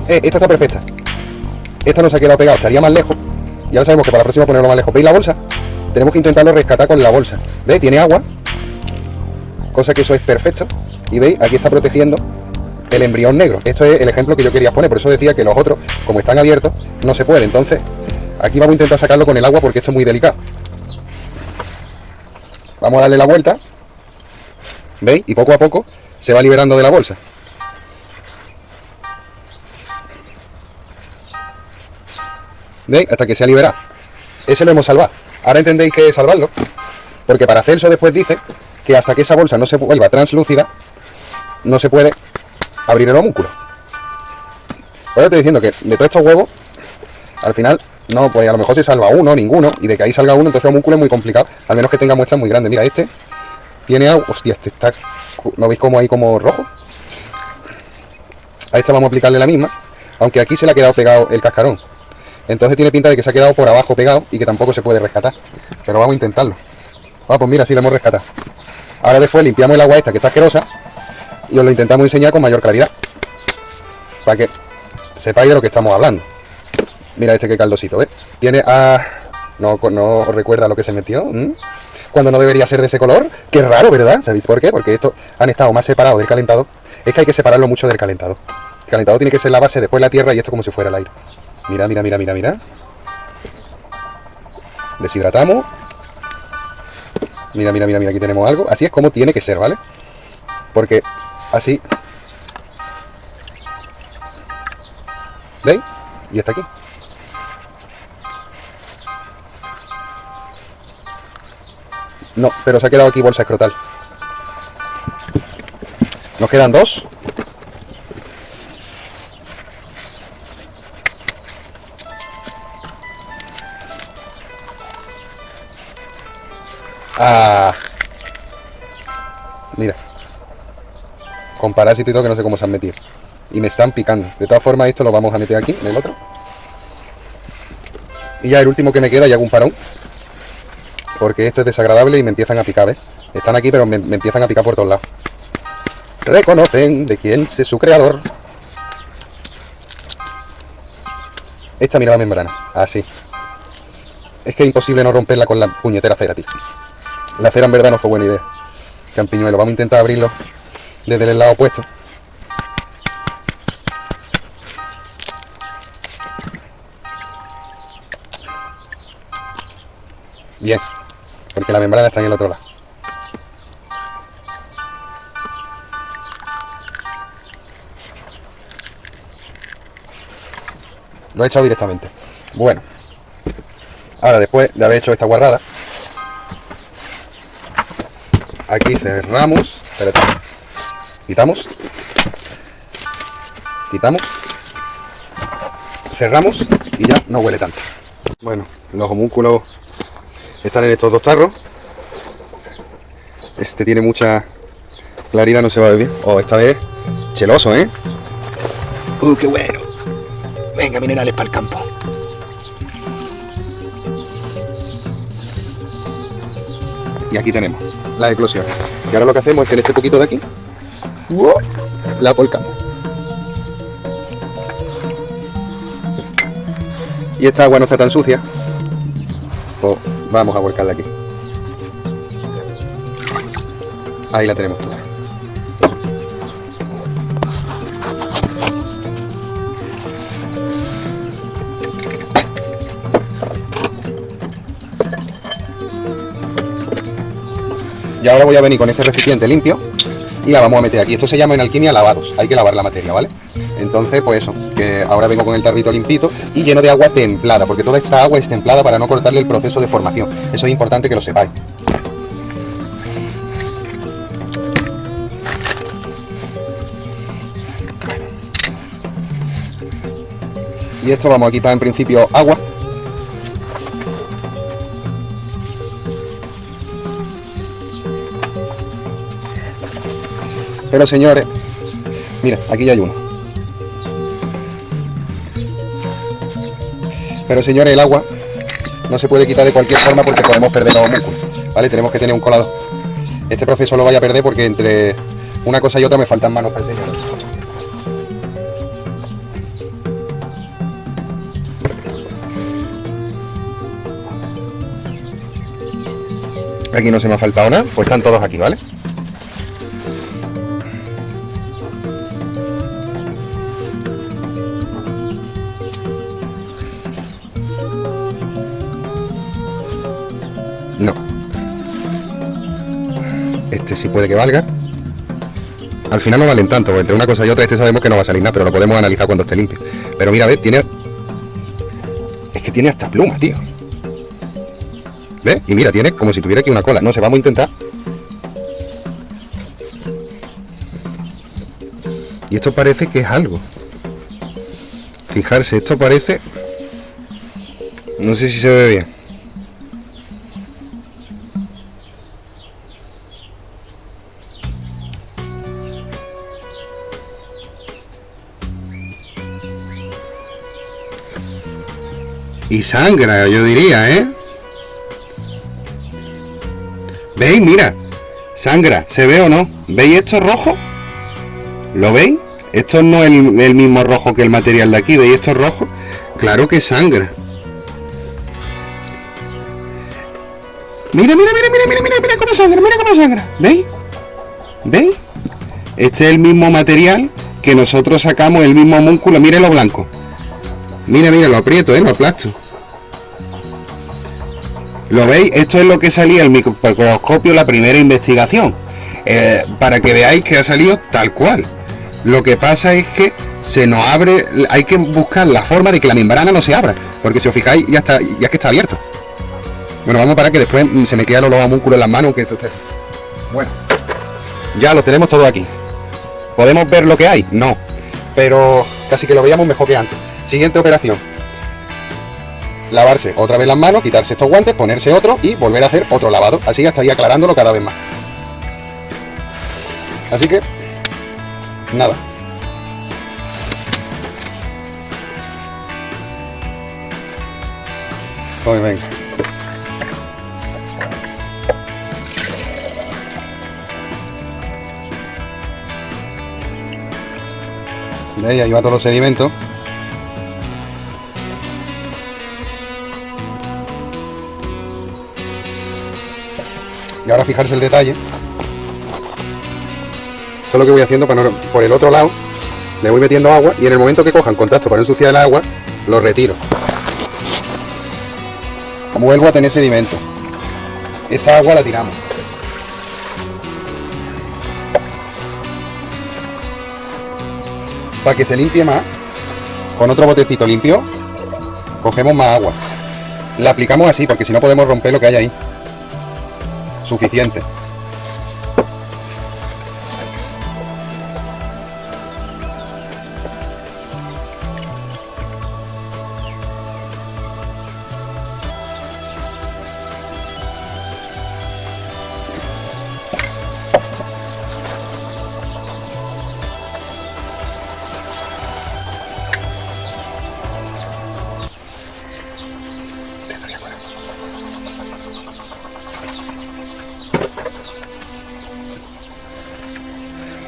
Esta está perfecta. Esta no se ha quedado pegada, estaría más lejos. Ya lo sabemos que para la próxima ponerlo más lejos. ¿Veis la bolsa? Tenemos que intentarlo rescatar con la bolsa. ¿Veis? Tiene agua. Cosa que eso es perfecto. Y veis, aquí está protegiendo el embrión negro. Esto es el ejemplo que yo quería poner. Por eso decía que los otros, como están abiertos, no se puede. Entonces, aquí vamos a intentar sacarlo con el agua porque esto es muy delicado. Vamos a darle la vuelta. ¿Veis? Y poco a poco se va liberando de la bolsa. ¿Veis? Hasta que se ha liberado. Ese lo hemos salvado. Ahora entendéis que es salvarlo. Porque Paracelso después dice que hasta que esa bolsa no se vuelva translúcida, no se puede abrir el homúnculo. Pues estoy diciendo que de todos estos huevos, al final, no, pues a lo mejor se salva uno, ninguno, y de que ahí salga uno, entonces el homúnculo es muy complicado, al menos que tenga muestras muy grandes. Mira, este tiene agua. Hostia, este está... ¿No veis cómo ahí como rojo? A este vamos a aplicarle la misma, aunque aquí se le ha quedado pegado el cascarón. Entonces tiene pinta de que se ha quedado por abajo pegado y que tampoco se puede rescatar. Pero vamos a intentarlo. Ah, pues mira, sí lo hemos rescatado. Ahora después limpiamos el agua esta que está asquerosa y os lo intentamos enseñar con mayor claridad. Para que sepáis de lo que estamos hablando. Mira este que caldosito, ¿ves? Tiene a... No os recuerda lo que se metió. Cuando no debería ser de ese color. Qué raro, ¿verdad? ¿Sabéis por qué? Porque estos han estado más separados del calentador. Es que hay que separarlo mucho del calentador. El calentador tiene que ser la base, después la tierra y esto como si fuera el aire. Mira, mira, mira, mira, mira. Deshidratamos. Mira, mira, mira, mira, aquí tenemos algo. Así es como tiene que ser, ¿vale? Porque así... ¿Veis? Y está aquí. No, pero se ha quedado aquí bolsa escrotal. Nos quedan 2. Mira. Con parásitos y todo que no sé cómo se han metido. Y me están picando. De todas formas, esto lo vamos a meter aquí, en el otro. Y ya el último que me queda, y hago un parón. Porque esto es desagradable y me empiezan a picar, ¿ves? Están aquí, pero me empiezan a picar por todos lados. Reconocen de quién es su creador. Esta, mira la membrana. Así. Es que es imposible no romperla con la puñetera cera, tío. La cera en verdad no fue buena idea. Campiñuelo. Vamos a intentar abrirlo desde el lado opuesto. Bien. Porque la membrana está en el otro lado. Lo he echado directamente. Bueno. Ahora, después de haber hecho esta guarrada, aquí cerramos. Espérate. Quitamos. Quitamos. Cerramos y ya no huele tanto. Bueno, los homúnculos están en estos dos tarros. Este tiene mucha claridad, no se va a ver bien. Oh, esta vez cheloso, ¿eh? ¡Qué bueno! Venga, minerales para el campo. Y aquí tenemos la eclosión. Y ahora lo que hacemos es que en este poquito de aquí la volcamos. Y esta agua no está tan sucia, pues vamos a volcarla aquí. Ahí la tenemos toda. Y ahora voy a venir con este recipiente limpio y la vamos a meter aquí. Esto se llama en alquimia lavados. Hay que lavar la materia, ¿vale? Entonces, pues eso, que ahora vengo con el tarrito limpito y lleno de agua templada, porque toda esta agua es templada para no cortarle el proceso de formación. Eso es importante que lo sepáis. Y esto vamos a quitar en principio agua. Pero señores, mira, aquí ya hay uno. Pero señores, el agua no se puede quitar de cualquier forma porque podemos perder los homúnculos, ¿vale? Tenemos que tener un colador. Este proceso lo voy a perder porque entre una cosa y otra me faltan manos para enseñaros. Aquí no se me ha faltado nada, pues están todos aquí, ¿vale? No. Este sí puede que valga. Al final no valen tanto, porque entre una cosa y otra este sabemos que no va a salir nada, pero lo podemos analizar cuando esté limpio. Pero mira, ¿ves? Tiene... Es que tiene hasta plumas, tío. ¿Ves? Y mira, tiene como si tuviera aquí una cola. No sé, vamos a intentar. Y esto parece que es algo. Fijarse, esto parece... No sé si se ve bien. Y sangra, yo diría, ¿eh? ¿Veis? Mira, sangra, ¿se ve o no? ¿Veis esto rojo? ¿Lo veis? Esto no es el mismo rojo que el material de aquí, ¿veis esto rojo? Claro que sangra. Mira, mira, mira, mira, mira, mira, mira cómo sangra, ¿veis? ¿Veis? Este es el mismo material que nosotros sacamos, el mismo homúnculo, mira lo blanco. Mira, mira, lo aprieto, lo aplasto. ¿Lo veis? Esto es lo que salía el microscopio, la primera investigación. Para que veáis que ha salido tal cual. Lo que pasa es que se nos abre, hay que buscar la forma de que la membrana no se abra. Porque si os fijáis, ya está, ya es que está abierto. Bueno, vamos a parar que después se me quedan los homúnculos en las manos. Que esto esté... Bueno, ya lo tenemos todo aquí. ¿Podemos ver lo que hay? No. Pero casi que lo veíamos mejor que antes. Siguiente operación. Lavarse otra vez las manos, quitarse estos guantes, ponerse otro y volver a hacer otro lavado. Así hasta ir aclarándolo cada vez más. Así que, nada. Pues venga. De ahí va todos los sedimentos. Y ahora fijarse el detalle. Esto es lo que voy haciendo para no, por el otro lado. Le voy metiendo agua y en el momento que cojan contacto para no ensuciar el agua, lo retiro. Vuelvo a tener sedimento. Esta agua la tiramos. Para que se limpie más, con otro botecito limpio, cogemos más agua. La aplicamos así, porque si no podemos romper lo que hay ahí. Suficiente.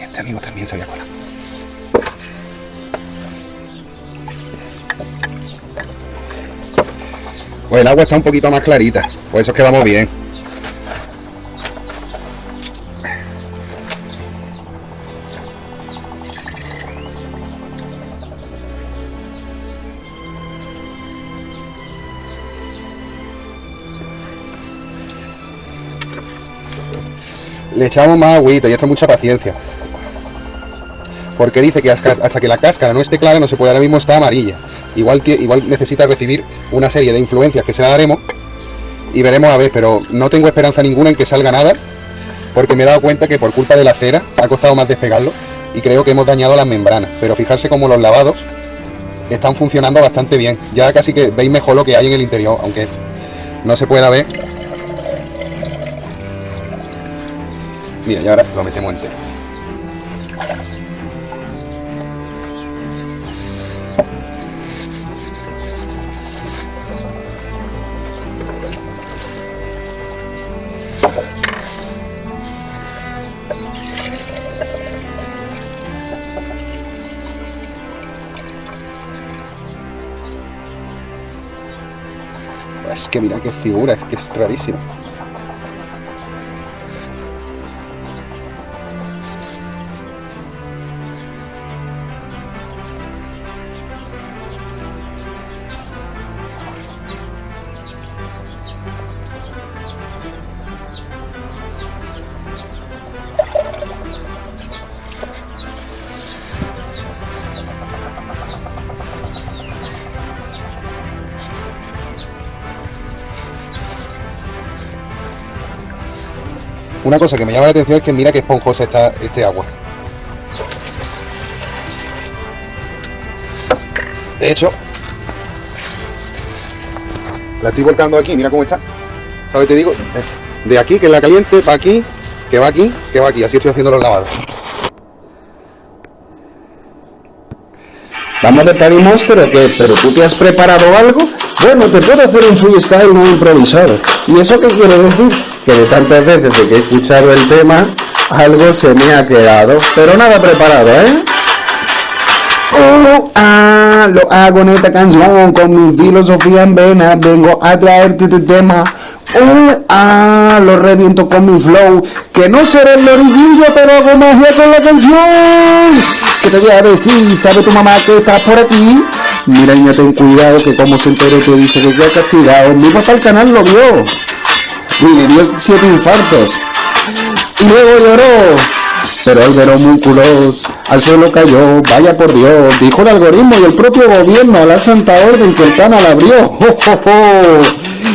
Este amigo también se había colado. Pues el agua está un poquito más clarita, por eso es que vamos bien. Le echamos más agüita y esto mucha paciencia. Porque dice que hasta que la cáscara no esté clara no se puede, ahora mismo está amarilla. Igual necesita recibir una serie de influencias que se la daremos y veremos a ver, pero no tengo esperanza ninguna en que salga nada, porque me he dado cuenta que por culpa de la cera ha costado más despegarlo y creo que hemos dañado las membranas. Pero fijarse como los lavados están funcionando bastante bien. Ya casi que veis mejor lo que hay en el interior, aunque no se pueda ver. Mira, y ahora lo metemos entero. Es que mira qué figura, es que es rarísimo. Una cosa que me llama la atención es que mira qué esponjosa está este agua. De hecho, la estoy volcando aquí, mira cómo está. ¿Sabes lo que te digo? De aquí, que es la caliente, va aquí, que va aquí, que va aquí. Así estoy haciendo los lavados. ¿Vamos de Party Monster o qué? ¿Pero tú te has preparado algo? Bueno, te puedo hacer un freestyle no improvisado. ¿Y eso qué quiere decir? Que de tantas veces de que he escuchado el tema, algo se me ha quedado. Pero nada preparado, ¿eh? Lo hago en esta canción con mi filosofía en vena. Vengo a traerte este tema. Lo reviento con mi flow. Que no seré el lorillo, pero hago magia con la canción. ¿Qué te voy a decir? ¿Sabe tu mamá que estás por aquí? Mira, niña, ten cuidado, que como se entere te dice que queda castigado. Mi papá al canal lo vio. Y le dio 7 infartos. Y luego lloró. Pero al ver homúnculos al suelo cayó. Vaya por Dios, dijo el algoritmo y el propio gobierno a la santa orden que el canal abrió. ¡Oh, oh, oh!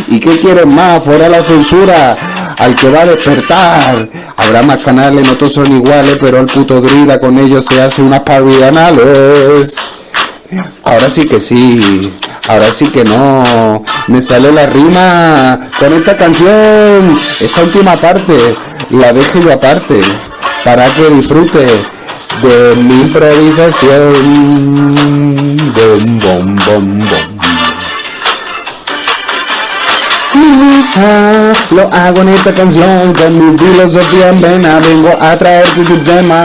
¿Y qué quieren más? Fuera la censura al que va a despertar. Habrá más canales, no todos son iguales, pero el puto Druida con ellos se hace unas parodianales. Ahora sí que sí, ahora sí que no. Me sale la rima con esta canción. Esta última parte la dejo yo aparte. para que disfrute de mi improvisación. Bom, bom, bom, bom. Lo hago en esta canción con mi filosofía en vena. Vengo a traerte tu tema.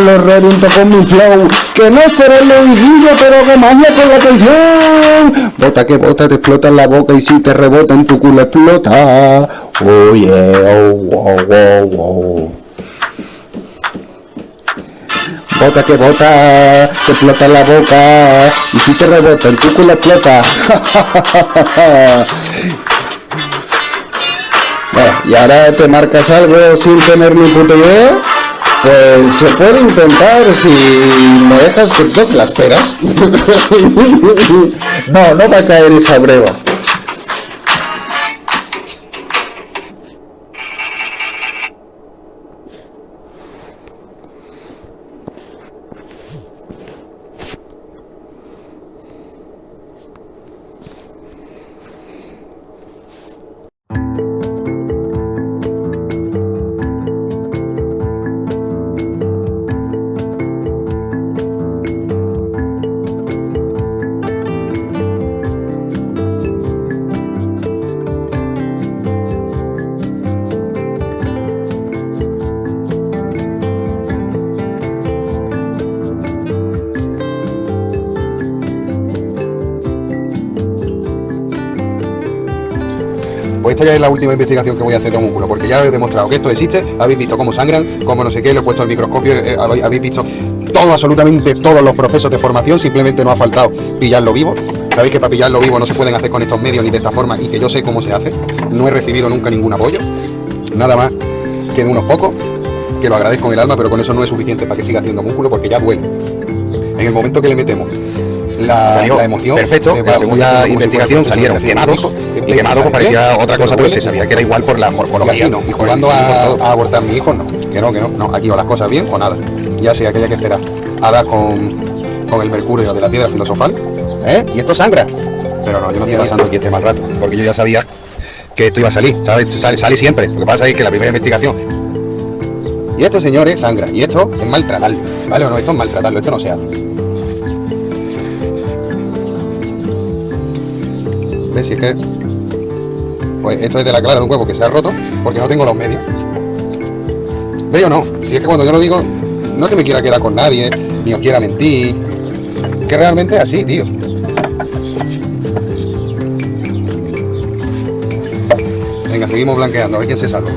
Lo reviento con mi flow. Que no será el liguillo, pero que magia con la canción. Bota que bota, te explota en la boca. Y si te rebota en tu culo explota. Oh yeah, oh wow, wow, wow. Bota que bota, te explota en la boca. Y si te rebota en tu culo explota. Bueno, y ahora te marcas algo sin tener ni puta idea. Pues se puede intentar si me dejas que toque las peras. No va a caer esa breva. Pues esta ya es la última investigación que voy a hacer de homúnculo, porque ya he demostrado que esto existe, habéis visto cómo sangran, cómo no sé qué, lo he puesto al microscopio, habéis visto todo, absolutamente todos los procesos de formación, simplemente no ha faltado pillarlo vivo. Sabéis que para pillarlo vivo no se pueden hacer con estos medios ni de esta forma, y que yo sé cómo se hace. No he recibido nunca ningún apoyo, nada más que de unos pocos, que lo agradezco en el alma, pero con eso no es suficiente para que siga haciendo homúnculo, porque ya duele. En el momento que le metemos la emoción, perfecto. En la segunda investigación salieron quemados, y quemado pues parecía otra cosa, pero se sabía que era igual por la morfología. Y jugando a abortar a mi hijo, no, aquí o las cosas bien o nada. Ya sea que haya que esperar a dar con el mercurio de la piedra filosofal, y esto sangra. Pero no, yo no estoy pasando aquí este mal rato, porque yo ya sabía que esto iba a salir, ¿sabes? Sale siempre. Lo que pasa es que la primera investigación, y esto, señores, sangra, y esto es maltratarlo, ¿vale? O no, esto es maltratarlo, esto no se hace. Si es que pues esto es de la clara de un huevo que se ha roto porque no tengo los medios. ¿Veis o no? Si es que cuando yo lo digo, no es que me quiera quedar con nadie, ni os quiera mentir, que realmente es así, tío. Venga, seguimos blanqueando, a ver quién se salva.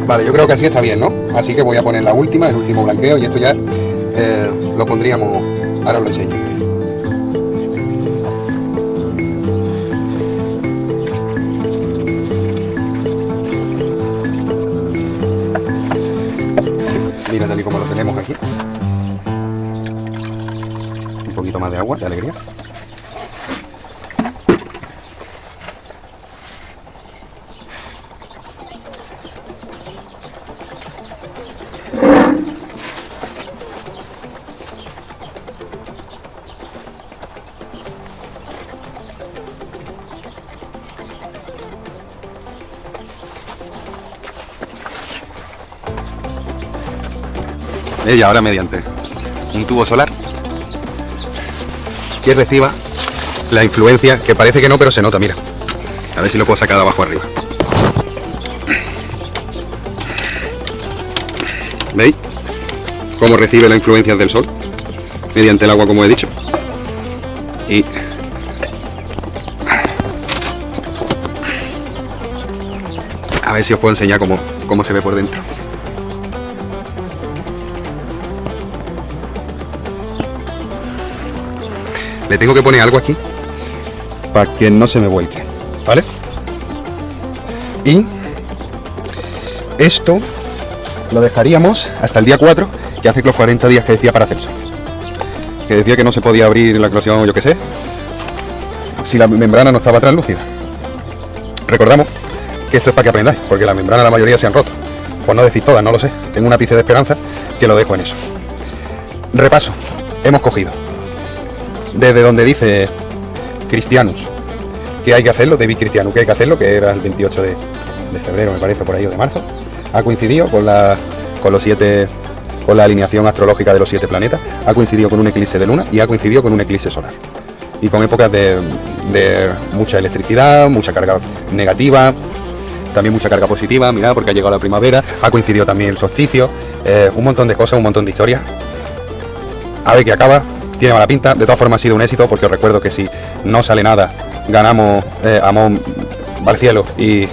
Vale, yo creo que así está bien, ¿no? Así que voy a poner la última, el último blanqueo, y esto ya lo pondríamos, ahora os lo enseño. Mira tal y como lo tenemos aquí. Un poquito más de agua, de alegría. Y ahora mediante un tubo solar que reciba la influencia, que parece que no, pero se nota, mira. A ver si lo puedo sacar de abajo arriba. ¿Veis cómo recibe la influencia del sol? Mediante el agua, como he dicho. Y A ver si os puedo enseñar cómo se ve por dentro. Le tengo que poner algo aquí para que no se me vuelque, ¿vale? Y esto lo dejaríamos hasta el día 4, que hace los 40 días que decía Paracelso. Que decía que no se podía abrir la eclosión, yo qué sé, si la membrana no estaba translúcida. Recordamos que esto es para que aprendáis, porque la membrana la mayoría se han roto. Pues no decís todas, no lo sé. Tengo un ápice de esperanza que lo dejo en eso. Repaso. Hemos cogido desde donde dice Cristianus que hay que hacerlo, David Cristianus, que hay que hacerlo, que era el 28 de febrero, me parece, por ahí, o de marzo. Ha coincidido con la alineación astrológica de los 7 planetas, ha coincidido con un eclipse de luna y ha coincidido con un eclipse solar. Y con épocas de mucha electricidad, mucha carga negativa, también mucha carga positiva, mirad, porque ha llegado la primavera, ha coincidido también el solsticio, un montón de cosas, un montón de historias. A ver qué acaba, tiene mala pinta, de todas formas ha sido un éxito, porque os recuerdo que si no sale nada, ganamos Amón, va al cielo, y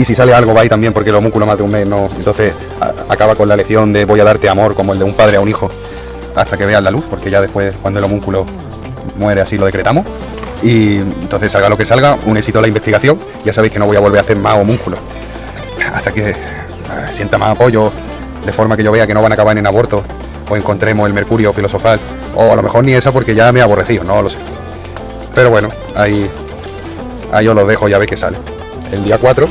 si sale algo va ahí también, porque el homúnculo más de un mes no. Entonces acaba con la lección de voy a darte amor, como el de un padre a un hijo, hasta que veas la luz, porque ya después, cuando el homúnculo muere, así lo decretamos. Y entonces salga lo que salga, un éxito la investigación. Ya sabéis que no voy a volver a hacer más homúnculos hasta que sienta más apoyo, de forma que yo vea que no van a acabar en aborto, o encontremos el mercurio filosofal, o a lo mejor ni esa, porque ya me he aborrecido, no lo sé. Pero bueno, ahí os lo dejo, ya veis que sale. El día 4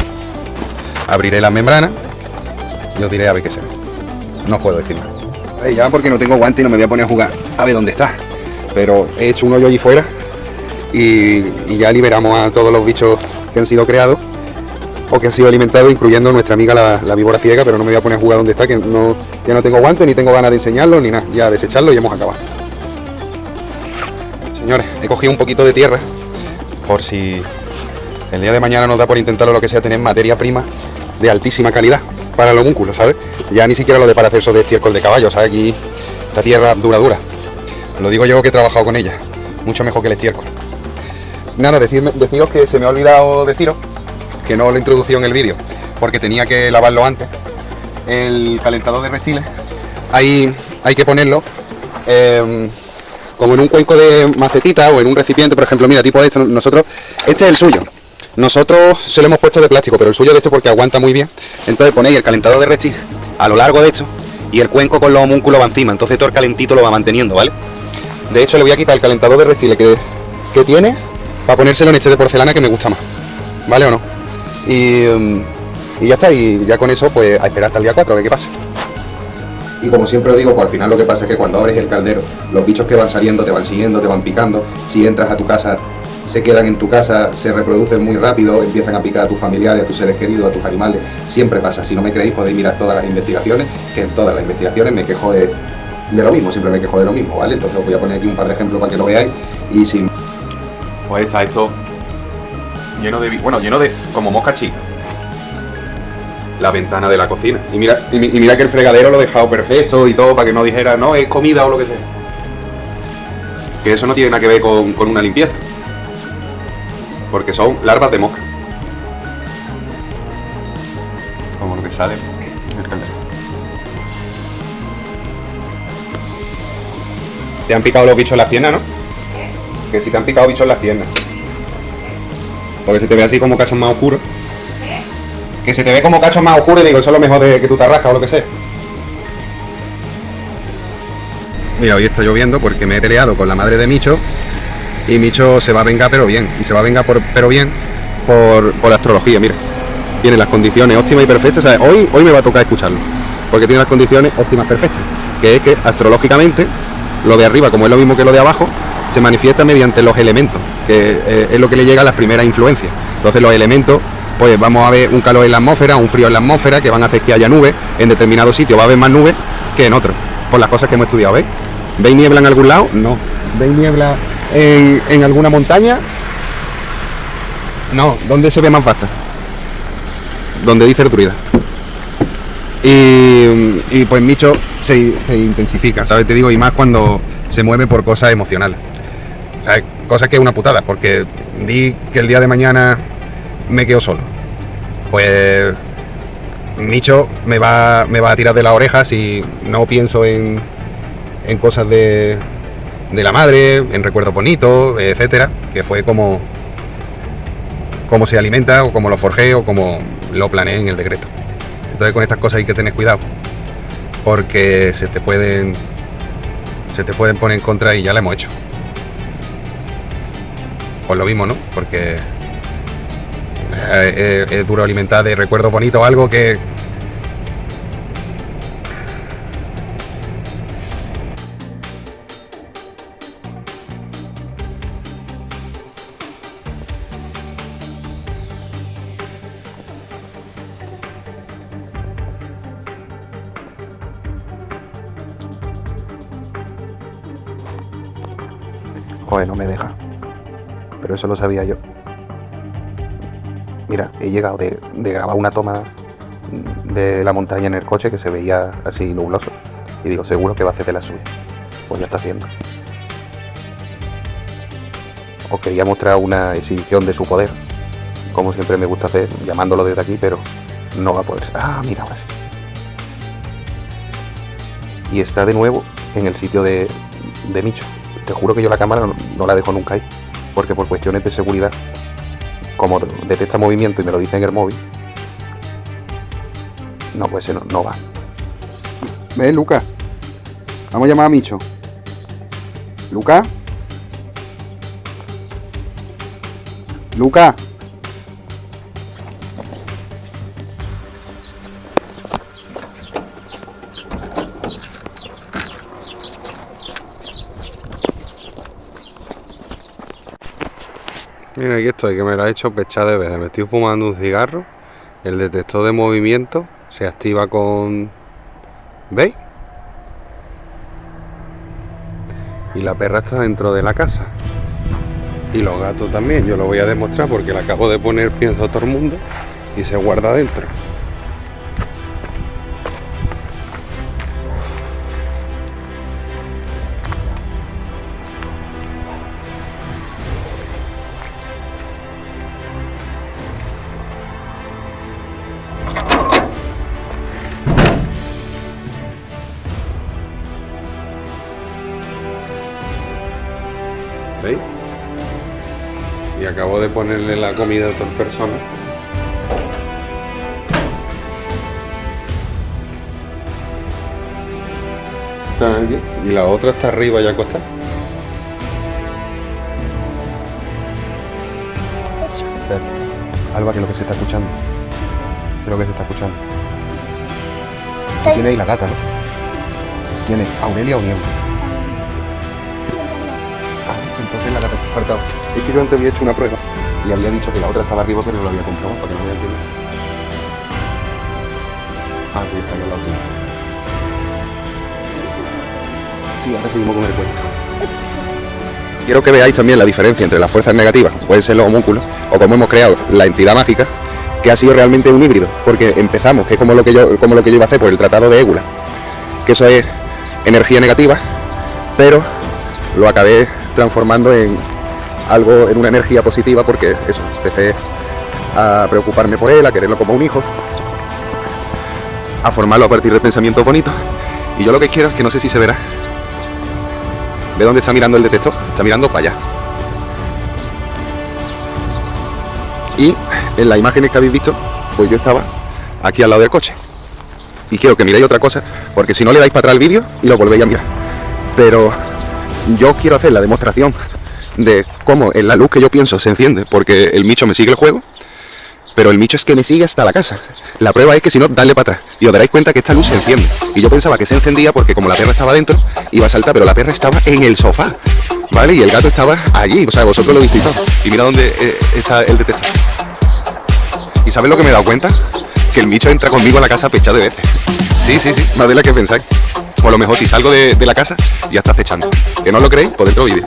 abriré la membrana y os diré a ver qué se ve. No os puedo decir más. Ya porque no tengo guante y no me voy a poner a jugar a ver dónde está. Pero he hecho un hoyo allí fuera y ya liberamos a todos los bichos que han sido creados o que han sido alimentados, incluyendo nuestra amiga la víbora ciega, pero no me voy a poner a jugar donde está, que ya no tengo guante ni tengo ganas de enseñarlo ni nada. Ya desecharlo y hemos acabado. Señores, he cogido un poquito de tierra por si el día de mañana nos da por intentarlo, lo que sea, tener materia prima de altísima calidad para el homúnculo, ¿sabes? Ya ni siquiera lo de Paracelso de estiércol de caballo, ¿sabes? Aquí esta tierra dura. Lo digo yo que he trabajado con ella, mucho mejor que el estiércol. Nada, deciros que se me ha olvidado deciros que no lo he introducido en el vídeo, porque tenía que lavarlo antes. El calentador de reptiles, hay que ponerlo como en un cuenco de macetita o en un recipiente, por ejemplo, mira, tipo de esto. Este es el suyo. Nosotros se lo hemos puesto de plástico, pero el suyo de esto porque aguanta muy bien. Entonces ponéis el calentador de reptiles a lo largo de esto y el cuenco con los homúnculos va encima, entonces todo el calentito lo va manteniendo, ¿vale? De hecho le voy a quitar el calentador de reptiles que tiene para ponérselo en este de porcelana, que me gusta más, ¿vale o no? Y ya está, y ya con eso pues a esperar hasta el día 4 a ver qué pasa. Y como siempre os digo, pues al final lo que pasa es que cuando abres el caldero, los bichos que van saliendo te van siguiendo, te van picando. Si entras a tu casa, se quedan en tu casa, se reproducen muy rápido, empiezan a picar a tus familiares, a tus seres queridos, a tus animales. Siempre pasa. Si no me creéis, podéis mirar todas las investigaciones, que en todas las investigaciones me quejo de lo mismo, siempre me quejo de lo mismo, ¿vale? Entonces os voy a poner aquí un par de ejemplos para que lo veáis. Y si... Pues está esto lleno de como mosca chica. La ventana de la cocina. Y mira que el fregadero lo he dejado perfecto y todo para que no dijera, no, es comida o lo que sea. Que eso no tiene nada que ver con una limpieza. Porque son larvas de mosca. Como lo que sale el caldero. Te han picado los bichos en las piernas, ¿no? Que si te han picado bichos en las piernas. Porque se te ve así como cachos más oscuros. Que se te ve como cachos más oscuros y digo, eso es lo mejor de que tú te rascas o lo que sea. Mira, hoy está lloviendo porque me he peleado con la madre de Micho. Y Micho se va a vengar pero bien. Y se va a vengar pero bien por la astrología, mira. Tiene las condiciones óptimas y perfectas. O sea, hoy me va a tocar escucharlo. Porque tiene las condiciones óptimas perfectas. Que es que astrológicamente, lo de arriba, como es lo mismo que lo de abajo, se manifiesta mediante los elementos. Que es lo que le llega a las primeras influencias. Entonces los elementos, pues vamos a ver un calor en la atmósfera, un frío en la atmósfera, que van a hacer que haya nubes. En determinados sitios va a haber más nubes que en otros. Por las cosas que hemos estudiado, ¿veis? ¿Veis niebla en algún lado? No. ¿Veis niebla en alguna montaña? No. ¿Dónde se ve más vasta? Donde dice el druida. Y pues Micho se intensifica, ¿sabes? Te digo, y más cuando se mueve por cosas emocionales. ¿Sabes? Cosas que es una putada, porque di que el día de mañana me quedo solo. pues Micho me va a tirar de las orejas si no pienso en cosas de la madre, en recuerdos bonitos, etcétera, que fue como se alimenta, o como lo forjé, o como lo planeé en el decreto. Entonces con estas cosas hay que tener cuidado, porque se te pueden poner en contra, y ya lo hemos hecho. Pues lo mismo, ¿no? Porque es duro alimentar de recuerdos bonitos algo que... Joder, no me deja. Pero eso lo sabía yo. Mira, he llegado de grabar una toma de la montaña en el coche que se veía así nubloso. Y digo, seguro que va a hacer de la suya. Pues ya está haciendo. Os quería mostrar una exhibición de su poder, como siempre me gusta hacer, llamándolo desde aquí, pero no va a poder. Ah, mira, ahora sí. Y está de nuevo en el sitio de Micho. Te juro que yo la cámara no la dejo nunca ahí, porque por cuestiones de seguridad, como detecta movimiento y me lo dice en el móvil, no, pues no va. Ven, Lucas. Vamos a llamar a Micho. Lucas. Lucas. Mira, aquí estoy, que me lo he hecho pechar de veces. Me estoy fumando un cigarro. El detector de movimiento se activa con... ¿Veis? Y la perra está dentro de la casa. Y los gatos también. Yo lo voy a demostrar porque le acabo de poner pienso a todo el mundo y se guarda dentro. ¿Veis? Y acabo de ponerle la comida a otras personas. Están aquí. Y la otra está arriba ya acostada. Alba, que es lo que se está escuchando. Creo que se está escuchando. Tú tienes ahí la gata, ¿no? ¿Quién es? ¿Aurelia o Niembro? Entonces la gata está faltado. Es que yo antes había hecho una prueba y había dicho que la otra estaba arriba, pero no lo había comprobado para que no vea quién es. Ah, sí, está ahí al lado tuyo. Sí, ahora seguimos con el cuento. Quiero que veáis también la diferencia entre las fuerzas negativas, pueden ser los homúnculos, o como hemos creado la entidad mágica, que ha sido realmente un híbrido, porque empezamos, que es como lo que yo iba a hacer por el tratado de Égula, que eso es energía negativa, pero lo acabé transformando en algo, en una energía positiva, porque eso, empecé a preocuparme por él, a quererlo como un hijo, a formarlo a partir de pensamientos bonitos. Y yo lo que quiero es que, no sé si se verá, ¿ve dónde está mirando el detector? Está mirando para allá. Y en las imágenes que habéis visto, pues yo estaba aquí al lado del coche. Y quiero que miréis otra cosa, porque si no le dais para atrás el vídeo y lo volvéis a mirar. Pero yo quiero hacer la demostración de cómo en la luz que yo pienso se enciende, porque el Micho me sigue el juego, pero el Micho es que me sigue hasta la casa. La prueba es que si no, darle para atrás y os daréis cuenta que esta luz se enciende. Y yo pensaba que se encendía porque como la perra estaba dentro, iba a saltar, pero la perra estaba en el sofá, ¿vale? Y el gato estaba allí, o sea, vosotros lo visteis todo. Y mira dónde está el detector. ¿Y sabes lo que me he dado cuenta? Que el Micho entra conmigo a la casa pechado de veces. Sí, más de la que pensáis. O a lo mejor si salgo de la casa, ya está acechando. ¿Que no lo creéis? Pues dentro vídeo.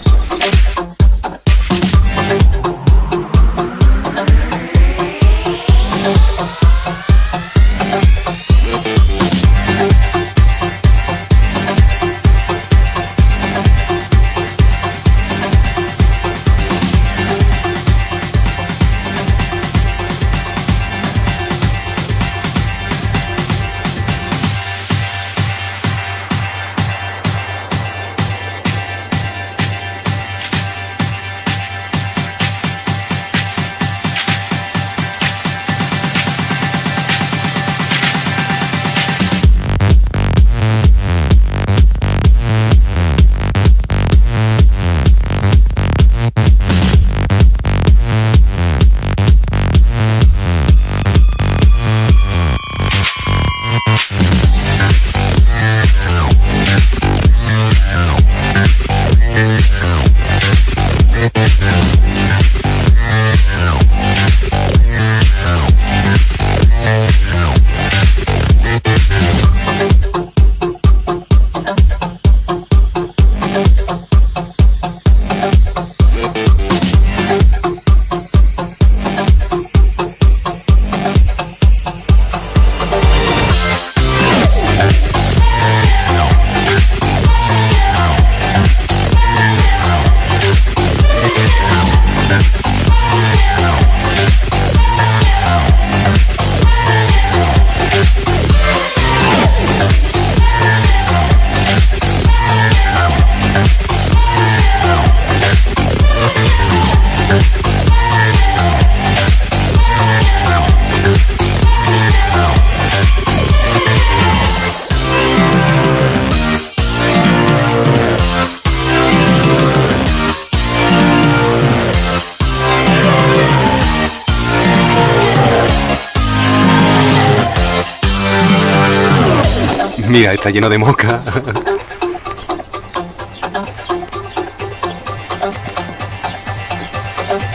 Mira, está lleno de mosca.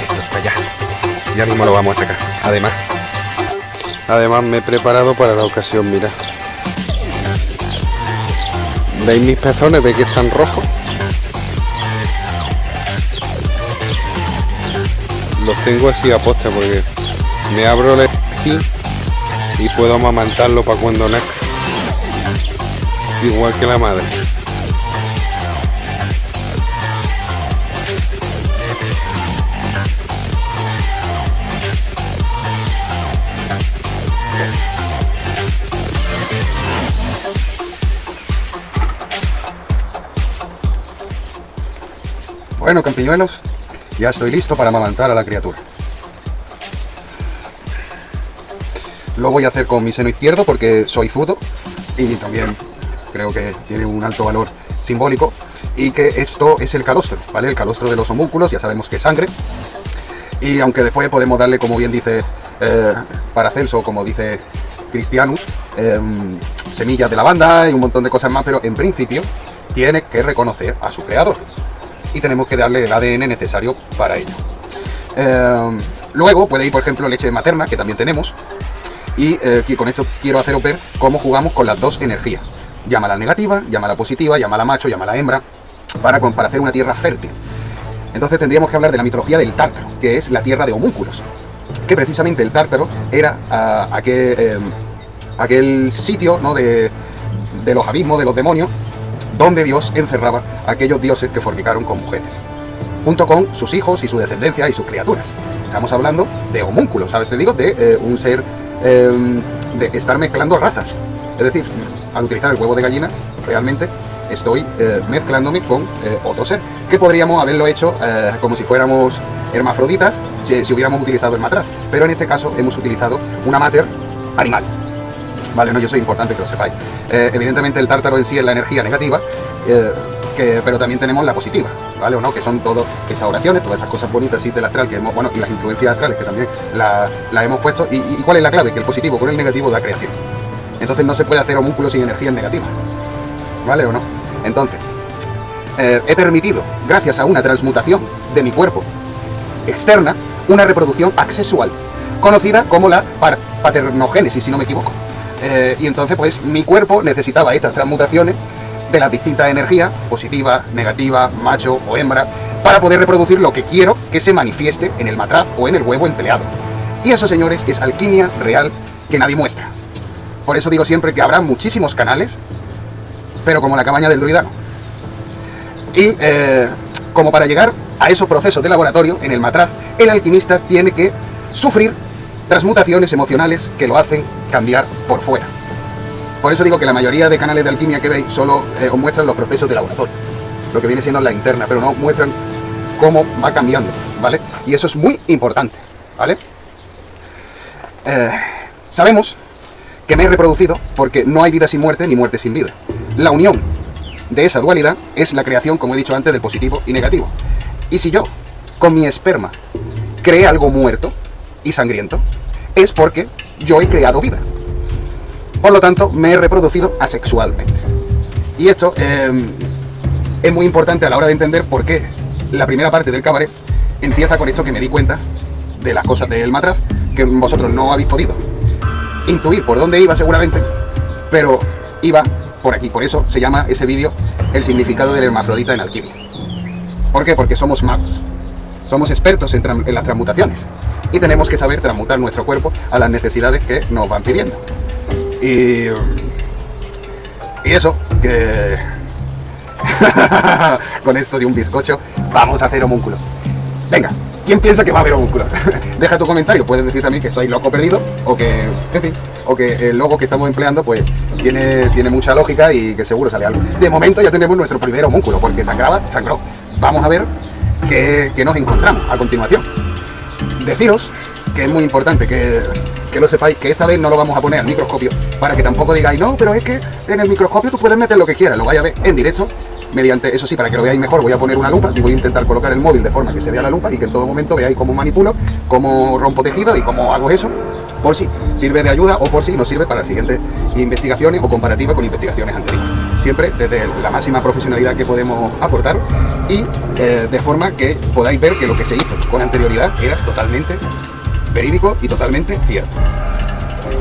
Esto está ya. Ya mismo lo vamos a sacar. Además me he preparado para la ocasión, mira. ¿Veis mis pezones? ¿Veis que están rojos? Los tengo así a posta porque me abro aquí y puedo amamantarlo para cuando nazca. Igual que la madre. Bueno, campiñuelos, ya estoy listo para amamantar a la criatura. Lo voy a hacer con mi seno izquierdo porque soy zurdo y también creo que tiene un alto valor simbólico, y que esto es el calostro, ¿vale? El calostro de los homúnculos, ya sabemos que es sangre, y aunque después podemos darle, como bien dice Paracelso, como dice Cristianus, semillas de lavanda y un montón de cosas más, pero en principio tiene que reconocer a su creador y tenemos que darle el ADN necesario para ello. Luego puede ir, por ejemplo, leche materna, que también tenemos, y con esto quiero haceros ver cómo jugamos con las dos energías. Llámala negativa, llámala positiva, llámala macho, llámala hembra, para hacer una tierra fértil. Entonces tendríamos que hablar de la mitología del Tártaro, que es la tierra de homúnculos, que precisamente el Tártaro era aquel sitio, ¿no?, de los abismos, de los demonios, donde Dios encerraba a aquellos dioses que fornicaron con mujeres, junto con sus hijos y su descendencia y sus criaturas. Estamos hablando de homúnculos, ¿sabes? Te digo, de un ser, de estar mezclando razas. Es decir, al utilizar el huevo de gallina, realmente estoy mezclándome con otro ser, que podríamos haberlo hecho como si fuéramos hermafroditas, si hubiéramos utilizado el matraz, pero en este caso hemos utilizado una mater animal. Vale, no, y eso es importante que lo sepáis. Evidentemente el tártaro en sí es la energía negativa, pero también tenemos la positiva, ¿vale? ¿O no? Que son todas estas oraciones, todas estas cosas bonitas del astral que hemos, bueno, y las influencias astrales que también las hemos puesto. ¿Y cuál es la clave? Que el positivo con el negativo da creación. Entonces no se puede hacer homúnculos sin energías negativas, ¿vale o no? Entonces, he permitido, gracias a una transmutación de mi cuerpo externa, una reproducción asexual, conocida como la paternogénesis, si no me equivoco. Y entonces pues mi cuerpo necesitaba estas transmutaciones de las distintas energías, positiva, negativa, macho o hembra, para poder reproducir lo que quiero que se manifieste en el matraz o en el huevo empleado. Y eso, señores, es alquimia real que nadie muestra. Por eso digo siempre que habrá muchísimos canales, pero como la cabaña del druida no. Y como para llegar a esos procesos de laboratorio en el matraz, el alquimista tiene que sufrir transmutaciones emocionales que lo hacen cambiar por fuera. Por eso digo que la mayoría de canales de alquimia que veis solo os muestran los procesos de laboratorio, lo que viene siendo la interna, pero no muestran cómo va cambiando, ¿vale? Y eso es muy importante, ¿vale? Sabemos que me he reproducido porque no hay vida sin muerte ni muerte sin vida. La unión de esa dualidad es la creación, como he dicho antes, del positivo y negativo. Y si yo, con mi esperma, creé algo muerto y sangriento, es porque yo he creado vida. Por lo tanto, me he reproducido asexualmente. Y esto es muy importante a la hora de entender por qué la primera parte del cabaret empieza con esto, que me di cuenta de las cosas del matraz, que vosotros no habéis podido intuir por dónde iba seguramente, pero iba por aquí. Por eso se llama ese vídeo El significado del hermafrodita en alquimia. ¿Por qué? Porque somos magos, somos expertos en las transmutaciones y tenemos que saber transmutar nuestro cuerpo a las necesidades que nos van pidiendo. Y eso, que con esto de un bizcocho vamos a hacer homúnculos. Venga, ¿quién piensa que va a haber homúnculos? Deja tu comentario, puedes decir también que estoy loco perdido, o que, en fin, o que el logo que estamos empleando pues tiene mucha lógica y que seguro sale algo. De momento ya tenemos nuestro primer homúnculo, porque sangró. Vamos a ver qué nos encontramos a continuación. Deciros que es muy importante que lo sepáis, que esta vez no lo vamos a poner al microscopio, para que tampoco digáis, no, pero es que en el microscopio tú puedes meter lo que quieras, lo vais a ver en directo mediante, eso sí, para que lo veáis mejor, voy a poner una lupa y voy a intentar colocar el móvil de forma que se vea la lupa y que en todo momento veáis cómo manipulo, cómo rompo tejido y cómo hago eso, por si sirve de ayuda o por si nos sirve para siguientes investigaciones o comparativa con investigaciones anteriores. Siempre desde la máxima profesionalidad que podemos aportar y de forma que podáis ver que lo que se hizo con anterioridad era totalmente verídico y totalmente cierto.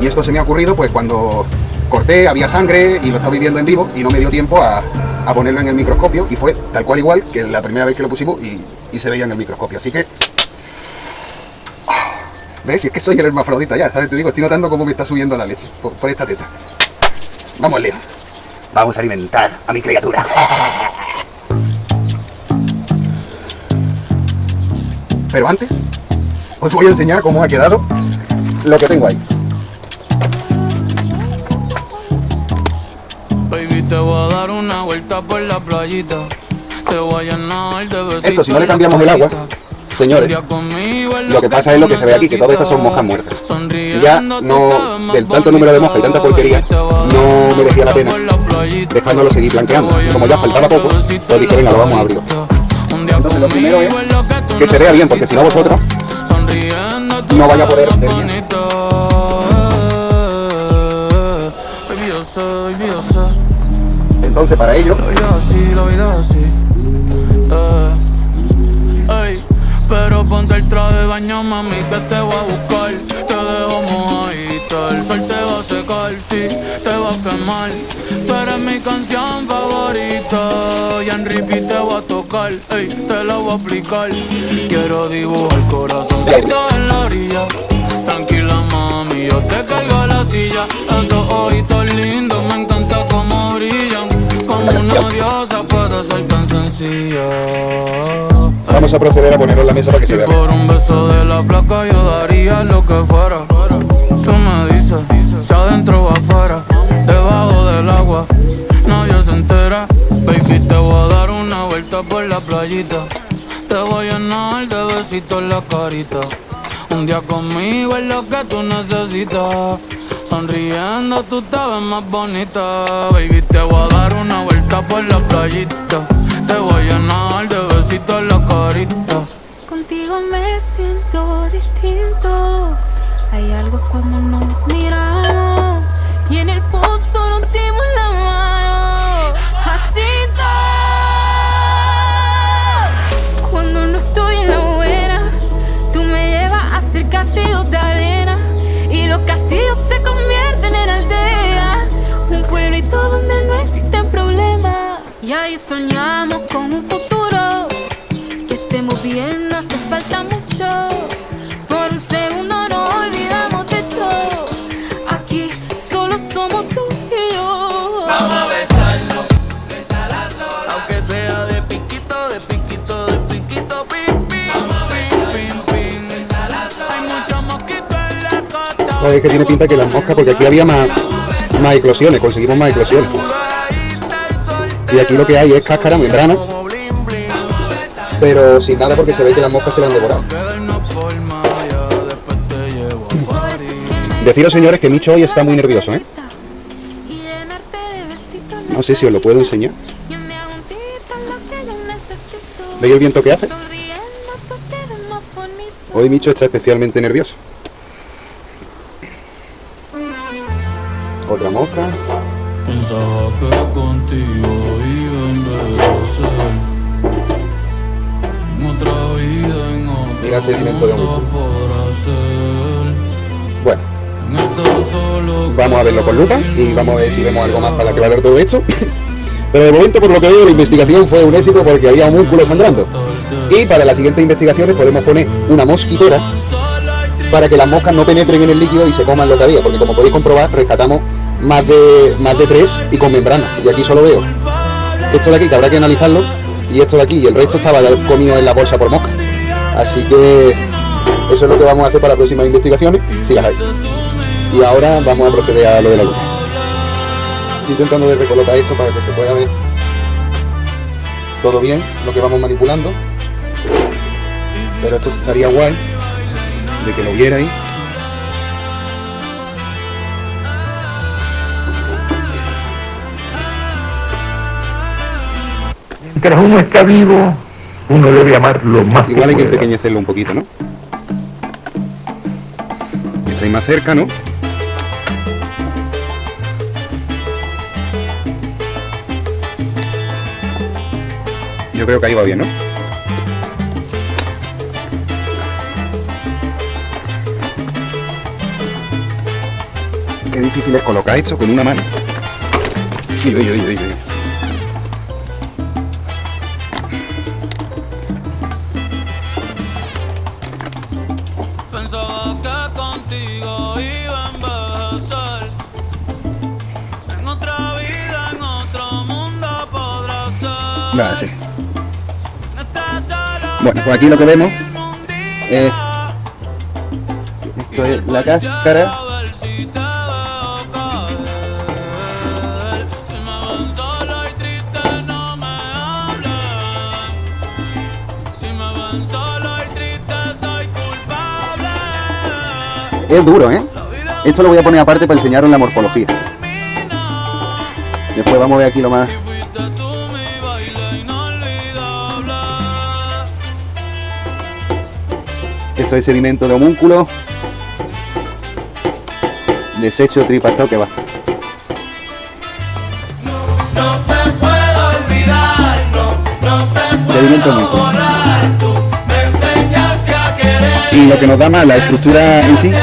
Y esto se me ha ocurrido pues cuando corté, había sangre y lo estaba viviendo en vivo y no me dio tiempo a ponerlo en el microscopio y fue tal cual igual que la primera vez que lo pusimos y se veía en el microscopio. Así que... ¿ves? Si es que soy el hermafrodita ya, ¿sabes? Te digo, estoy notando cómo me está subiendo la leche por esta teta. Vamos, Leo. Vamos a alimentar a mi criatura. Pero antes, os voy a enseñar cómo ha quedado lo que tengo ahí. Baby, te voy a dar una vuelta por la playita. Te voy a llenar de besitos. Esto, si no le cambiamos el agua, señores, lo que pasa es lo que se ve aquí, que todas estas son moscas muertas. Y ya no, del tanto número de moscas y tanta porquería, no merecía la pena dejándolo seguir blanqueando. Y como ya faltaba poco, pues dije, venga, lo vamos a abrir. Entonces lo primero es que se vea bien, porque si no vosotros no vais a poder ver bien. Entonces para ello... Pero ponte el traje de baño, mami, que te voy a buscar. Te dejo mojadita, el sol te va a secar, sí, te va a quemar. Tú eres mi canción favorita y en repeat te voy a tocar, ey, te la voy a aplicar. Quiero dibujar corazoncito en la orilla. Tranquila, mami, yo te cargo la silla. Esos ojitos lindos, me encanta cómo brillan. Como una diosa puede ser tan sencilla. Vamos a proceder a ponerlo en la mesa para que se vea. Por un beso de la flaca yo daría lo que fuera. Tú me dices, si adentro o afuera, debajo del agua, nadie se entera. Baby, te voy a dar una vuelta por la playita. Te voy a llenar de besitos en la carita. Un día conmigo es lo que tú necesitas. Sonriendo tú te ves más bonita. Baby, te voy a dar una vuelta por la playita. Te voy a llenar de besitos en la carita. Contigo me siento distinto. Hay algo cuando nos miramos y en el pozo nos dimos la mano. Así todo. Cuando no estoy en la buena, tú me llevas a hacer castillos de arena y los castillos se convierten en aldeas. Un pueblito donde no existen problemas. Y ahí soñamos con un futuro, que estemos bien, no hace falta mucho. Por un segundo nos olvidamos de todo. Aquí solo somos tú y yo. Vamos a besarnos, aunque sea de piquito, de piquito, de piquito, pim, pim. Vamos a besarnos, pim, pim. Hay muchos mosquitos en la costa. No, es que tiene pinta que las moscas, porque aquí había más eclosiones, conseguimos más eclosiones. Y aquí lo que hay es cáscara, membrana, pero sin nada porque se ve que las moscas se la han devorado. Deciros, señores, que Micho hoy está muy nervioso, ¿eh? No sé si os lo puedo enseñar. ¿Veis el viento que hace? Hoy Micho está especialmente nervioso. Otra mosca. Pensaba que contigo iba a envejecer en otra vida, en otro mira sedimento de mundo por hacer. Bueno, vamos a verlo con lupa y vamos a ver si vemos algo más para aclarar todo esto. Pero de momento, por lo que veo, la investigación fue un éxito porque había homúnculos sangrando. Y para las siguientes investigaciones podemos poner una mosquitera para que las moscas no penetren en el líquido y se coman lo que había, porque como podéis comprobar, rescatamos más de 3 y con membrana. Y aquí solo veo esto de aquí, que habrá que analizarlo, y esto de aquí, y el resto estaba ya comido en la bolsa por mosca. Así que eso es lo que vamos a hacer para próximas investigaciones, si las hay. Y ahora vamos a proceder a lo de la luna. Estoy intentando de recolocar esto para que se pueda ver todo bien lo que vamos manipulando, pero esto estaría guay de que lo vierais. Mientras uno está vivo, uno debe amar lo más. Igual hay que empequeñecerlo un poquito, ¿no? Estáis más cerca, ¿no? Yo creo que ahí va bien, ¿no? Qué difícil es colocar esto con una mano. Pensaba que contigo iba a envejecer. En otra vida, en otro mundo podrá ser. Vale, sí. Bueno, pues aquí lo que vemos es... Esto es la cáscara. Es duro, ¿eh? Esto lo voy a poner aparte para enseñaros la morfología. Después vamos a ver aquí lo más... Esto es sedimento de homúnculo. Desecho tripastado que va. Sedimento de homúnculo. Y lo que nos da más la estructura en sí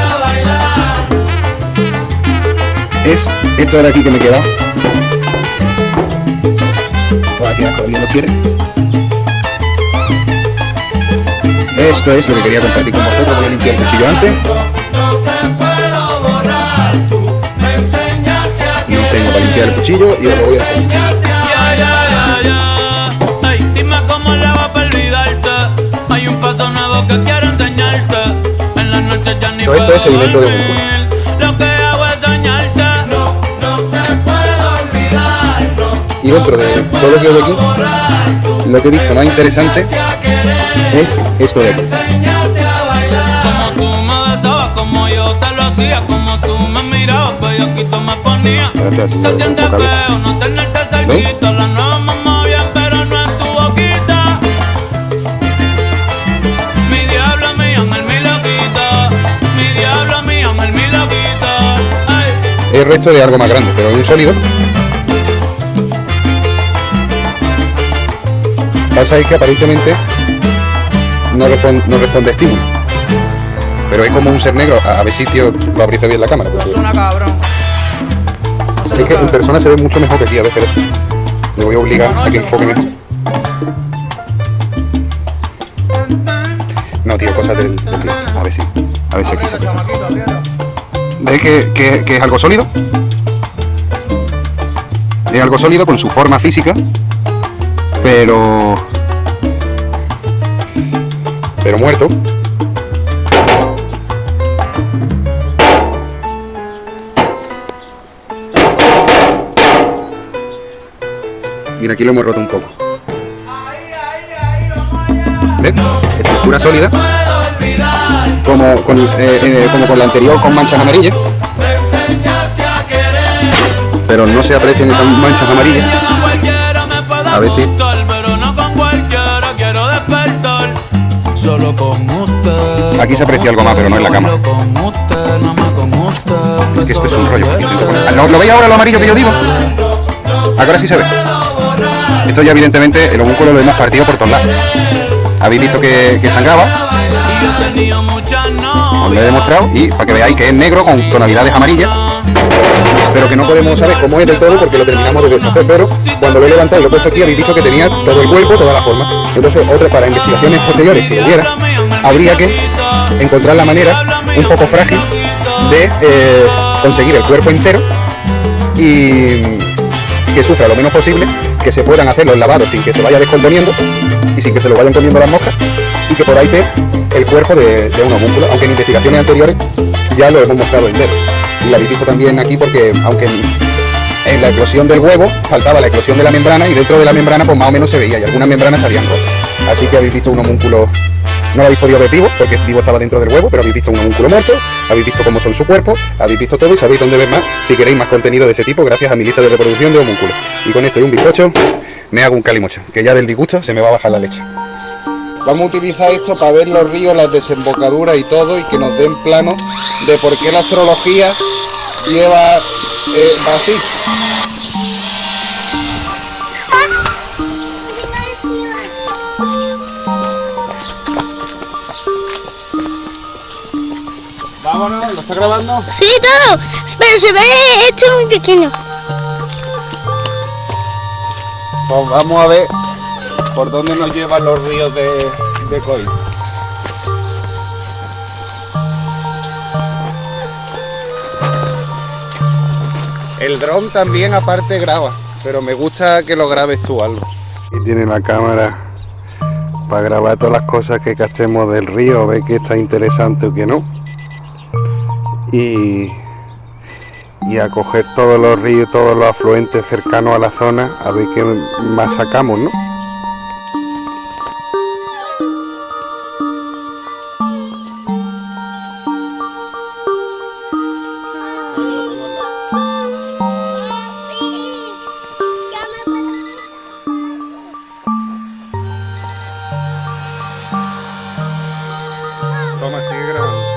es esto de aquí que me he quedado. Pues aquí abajo, ¿alguien lo quiere? Esto es lo que quería compartir con vosotros. Voy a limpiar el cuchillo antes. No tengo para limpiar el cuchillo y os lo voy a hacer. Ay, dime cómo le va para olvidarte. Hay un paso nuevo que quiero enseñarte. En la noche ya ni Todo esto es sedimento de homúnculo. Lo que hago es soñarte. No te puedo olvidar. Y dentro de todo lo que hay aquí, lo que he visto más interesante es esto de aquí. Como tú me besabas, como yo te lo hacía, como tú me mirabas, pues yo quito me ponía. Se siente feo no tenerte cerquita. La nueva mamá bien, pero no en tu boquita. Mi diablo, mi ángel, mi loquita. Mi diablo, mi ángel, mi loquita. Ay. Es el resto de algo más grande, pero de un sólido. Pasa es que aparentemente no responde estímulo. Pero es como un ser negro. A ver si, tío, lo abriste bien la cámara. Es una cabrón. Es que en persona se ve mucho mejor que aquí. A ver, espera. Me voy a obligar a que enfoque mejor. No, tío, cosas del tío. A ver si aquí se ve. ¿Ves que es algo sólido? Es algo sólido con su forma física. Pero muerto. Mira, aquí lo hemos roto un poco. ¿Ves? Estructura sólida. Como con la anterior, con manchas amarillas. Pero no se aprecian esas manchas amarillas. A ver si... Solo con usted. Aquí se aprecia algo más, pero no en la cámara. Es que esto es un rollo. ¿Lo veis ahora lo amarillo que yo digo? Ahora sí se ve. Esto ya evidentemente el homúnculo lo hemos partido por todos lados. Habéis visto que sangraba. Os lo he demostrado y para que veáis que es negro con tonalidades amarillas. Pero que no podemos saber cómo es del todo porque lo terminamos de deshacer. Pero cuando lo he levantado y lo he puesto aquí habéis visto que tenía todo el cuerpo, toda la forma. Entonces para investigaciones posteriores, si lo hubiera, habría que encontrar la manera un poco frágil de conseguir el cuerpo entero y que sufra lo menos posible, que se puedan hacer los lavados sin que se vaya descomponiendo y sin que se lo vayan comiendo las moscas y que podáis ver el cuerpo de un homúnculo, aunque en investigaciones anteriores ya lo hemos mostrado entero. Y la habéis visto también aquí porque aunque en la eclosión del huevo faltaba la eclosión de la membrana y dentro de la membrana pues más o menos se veía y algunas membranas salían rotas. Así que habéis visto un homúnculo, no lo habéis podido ver vivo porque vivo estaba dentro del huevo, pero habéis visto un homúnculo muerto, habéis visto cómo son su cuerpo, habéis visto todo y sabéis dónde ver más si queréis más contenido de ese tipo gracias a mi lista de reproducción de homúnculos. Y con esto y un bizcocho me hago un calimocho, que ya del disgusto se me va a bajar la leche. Vamos a utilizar esto para ver los ríos, las desembocaduras y todo, y que nos den plano de por qué la astrología lleva así. Vámonos, ¿lo está grabando? Sí, todo. Pero se ve, este es muy pequeño. Pues vamos a ver por dónde nos llevan los ríos de Coín. El dron también aparte graba, pero me gusta que lo grabes tú, Aldo. Y tiene la cámara para grabar todas las cosas que castemos del río, ver que está interesante o que no. Y a coger todos los ríos, todos los afluentes cercanos a la zona, a ver qué más sacamos, ¿no? Toma, sigue grabando.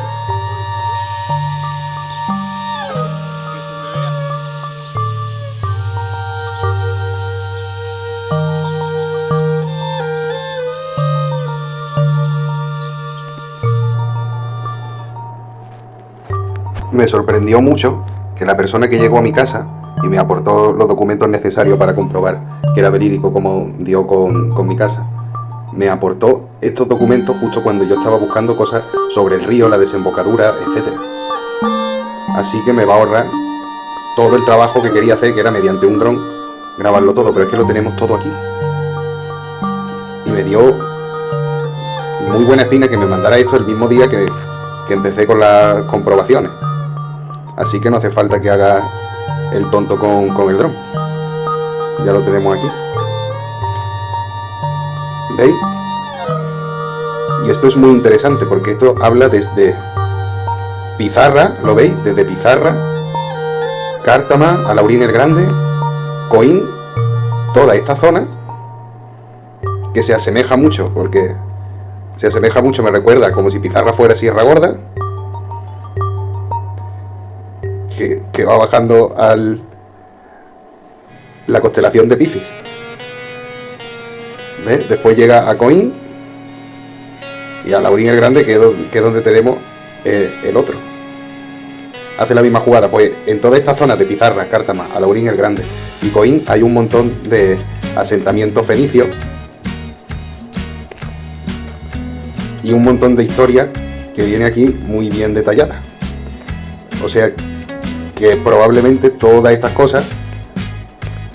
Me sorprendió mucho que la persona que llegó a mi casa y me aportó los documentos necesarios para comprobar que era verídico como dio con mi casa, me aportó estos documentos justo cuando yo estaba buscando cosas sobre el río, la desembocadura, etc. Así que me va a ahorrar todo el trabajo que quería hacer, que era mediante un dron grabarlo todo, pero es que lo tenemos todo aquí. Y me dio muy buena espina que me mandara esto el mismo día que empecé con las comprobaciones. Así que no hace falta que haga el tonto con el dron. Ya lo tenemos aquí. ¿Veis? Y esto es muy interesante porque esto habla desde Pizarra, ¿lo veis? Desde Pizarra, Cártama, Alhaurín el Grande, Coín, toda esta zona que se asemeja mucho, porque se asemeja mucho, me recuerda como si Pizarra fuera Sierra Gorda, que va bajando a la constelación de Piscis. ¿Ves? Después llega a Coín y a Alhaurín el Grande, que es donde tenemos el otro. Hace la misma jugada. Pues en toda esta zona de Pizarra, Cártama, Alhaurín el Grande y Coín hay un montón de asentamientos fenicios y un montón de historia que viene aquí muy bien detallada. O sea que probablemente todas estas cosas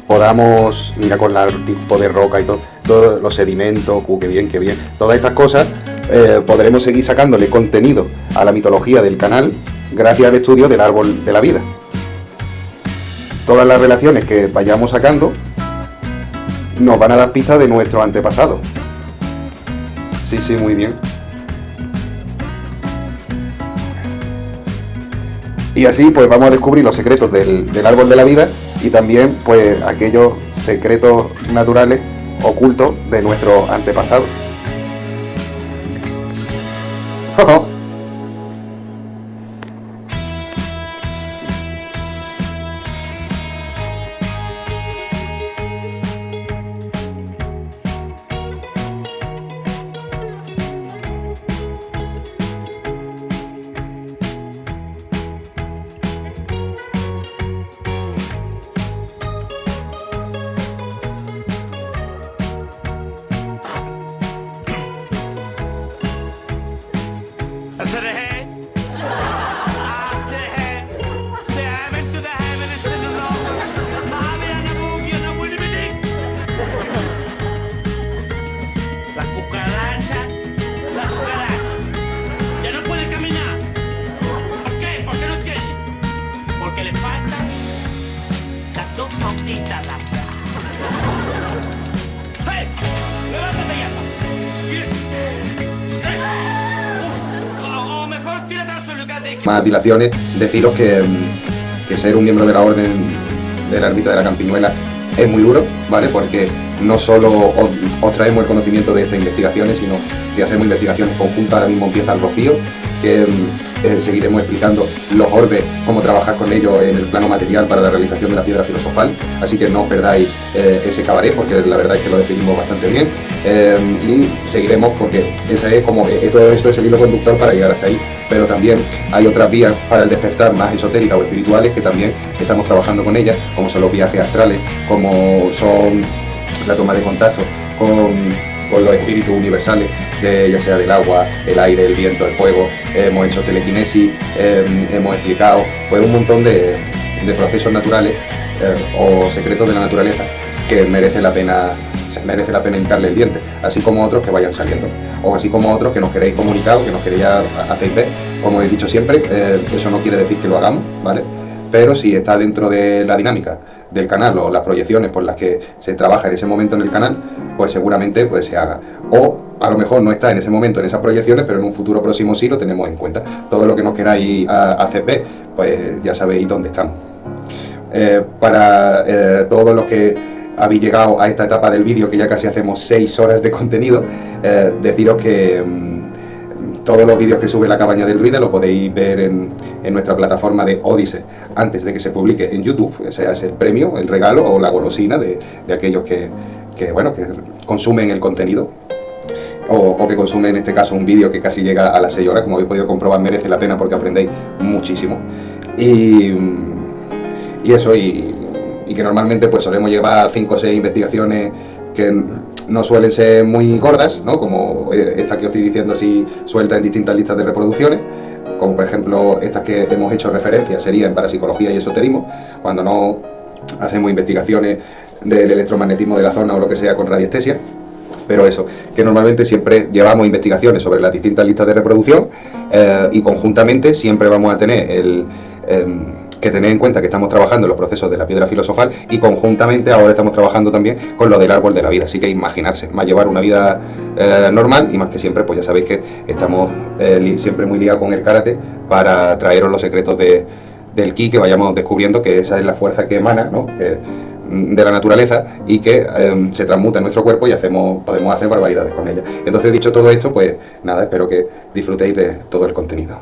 podamos, mira con el tipo de roca y todo, todos los sedimentos, que bien, todas estas cosas podremos seguir sacándole contenido a la mitología del canal gracias al estudio del árbol de la vida. Todas las relaciones que vayamos sacando nos van a dar pistas de nuestros antepasados. Sí, muy bien. Y así pues vamos a descubrir los secretos del árbol de la vida y también pues aquellos secretos naturales ocultos de nuestros antepasados. To the head, up the head, the heaven to the heaven and send along. Mami, Ana Boogie, Ana Willy Billy. La cucaracha, ya no puede caminar. ¿Por qué? ¿Por qué no quiere? Porque le faltan las dos pautitas. ¡Hey! ¡Levántate ya! Más dilaciones, deciros que ser un miembro de la Orden de la Ermita de la Campiñuela es muy duro, ¿vale? Porque no solo os traemos el conocimiento de estas investigaciones, sino que hacemos investigaciones conjuntas. Ahora mismo empieza el Rocío, que seguiremos explicando los orbes, cómo trabajar con ellos en el plano material para la realización de la piedra filosofal, así que no os perdáis ese cabaret, porque la verdad es que lo definimos bastante bien, y seguiremos porque ese es como todo esto es el hilo conductor para llegar hasta ahí, pero también hay otras vías para el despertar más esotéricas o espirituales que también estamos trabajando con ellas, como son los viajes astrales, como son la toma de contacto con los espíritus universales, ya sea del agua, el aire, el viento, el fuego. Hemos hecho telequinesis, hemos explicado pues un montón de procesos naturales o secretos de la naturaleza que merece la pena hincarle el diente, así como otros que vayan saliendo, o así como otros que nos queréis comunicar o que nos queréis hacer ver. Como he dicho siempre, eso no quiere decir que lo hagamos, ¿vale? Pero si está dentro de la dinámica del canal o las proyecciones por las que se trabaja en ese momento en el canal, pues seguramente pues se haga. O a lo mejor no está en ese momento en esas proyecciones, pero en un futuro próximo sí lo tenemos en cuenta. Todo lo que nos queráis hacer ver, pues ya sabéis dónde estamos. Para todos los que habéis llegado a esta etapa del vídeo, que ya casi hacemos 6 horas de contenido, deciros que todos los vídeos que sube la Cabaña del Druida lo podéis ver en nuestra plataforma de Odysee antes de que se publique en YouTube. O sea, es el premio, el regalo o la golosina de aquellos que consumen el contenido o que consumen en este caso un vídeo que casi llega a las 6 horas. Como habéis podido comprobar, merece la pena porque aprendéis muchísimo. Y eso, y que normalmente pues solemos llevar 5 o 6 investigaciones que no suelen ser muy gordas, ¿no? Como esta que os estoy diciendo así suelta en distintas listas de reproducciones, como por ejemplo estas que hemos hecho referencia serían en parapsicología y esoterismo, cuando no hacemos investigaciones del electromagnetismo de la zona o lo que sea con radiestesia. Pero eso, que normalmente siempre llevamos investigaciones sobre las distintas listas de reproducción y conjuntamente siempre vamos a tener que tener en cuenta que estamos trabajando en los procesos de la piedra filosofal y conjuntamente ahora estamos trabajando también con lo del árbol de la vida. Así que imaginarse, más llevar una vida normal y más que siempre, pues ya sabéis que estamos siempre muy ligados con el karate para traeros los secretos del ki que vayamos descubriendo, que esa es la fuerza que emana, ¿no? De la naturaleza y que se transmuta en nuestro cuerpo y podemos hacer barbaridades con ella. Entonces, dicho todo esto, pues nada, espero que disfrutéis de todo el contenido.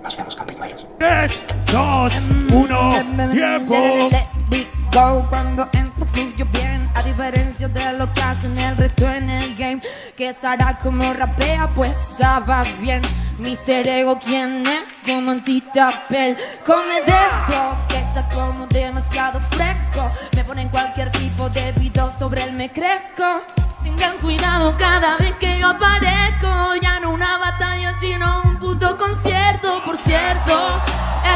Nos vemos, campinuelos. 3, 2, 1, tiempo. Cuando entro fluyo bien, a diferencia de lo que hacen el resto en el game. Que Sara como rapea, pues sabe bien. Mr. Ego, ¿quién es? Como antitapel. Come de esto, que está como demasiado fresco. Me ponen cualquier tipo de video sobre él, me crezco. Tengan cuidado cada vez que yo aparezco. Ya no una batalla, sino un puto concierto. Por cierto,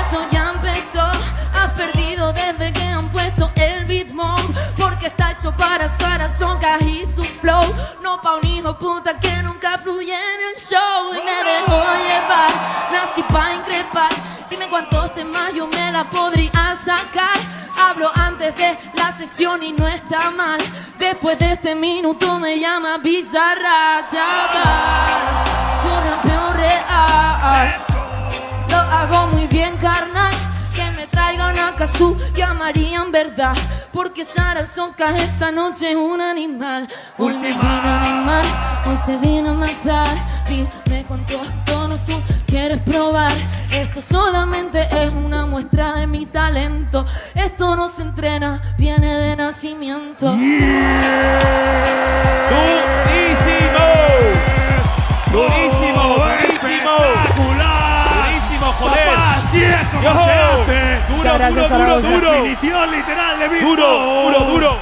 esto ya empezó. Has perdido desde que han puesto el beat mode, porque está hecho para Sara Songa y su flow. No pa' un hijo puta que nunca fluye en el show. Y me dejó llevar, nací pa' increpar. Dime cuántos temas yo me la podría sacar. Hablo antes de la sesión y no está mal. Después de este minuto me llama bizarra, chaval. Yo rapeo real, lo hago muy bien, carnal. Que me traigan a Kazoo, llamarían verdad. Porque Sara Songa esta noche es un animal. Hoy me vine a animar, hoy te vine a matar. Dime cuántos tonos tú quieres probar. Esto solamente es una muestra de mi talento. Esto no se entrena, viene de nacimiento. ¡Durísimo! Joder. Así es como se hace. Muchas gracias, Zaragoza. Definición literal de Duro.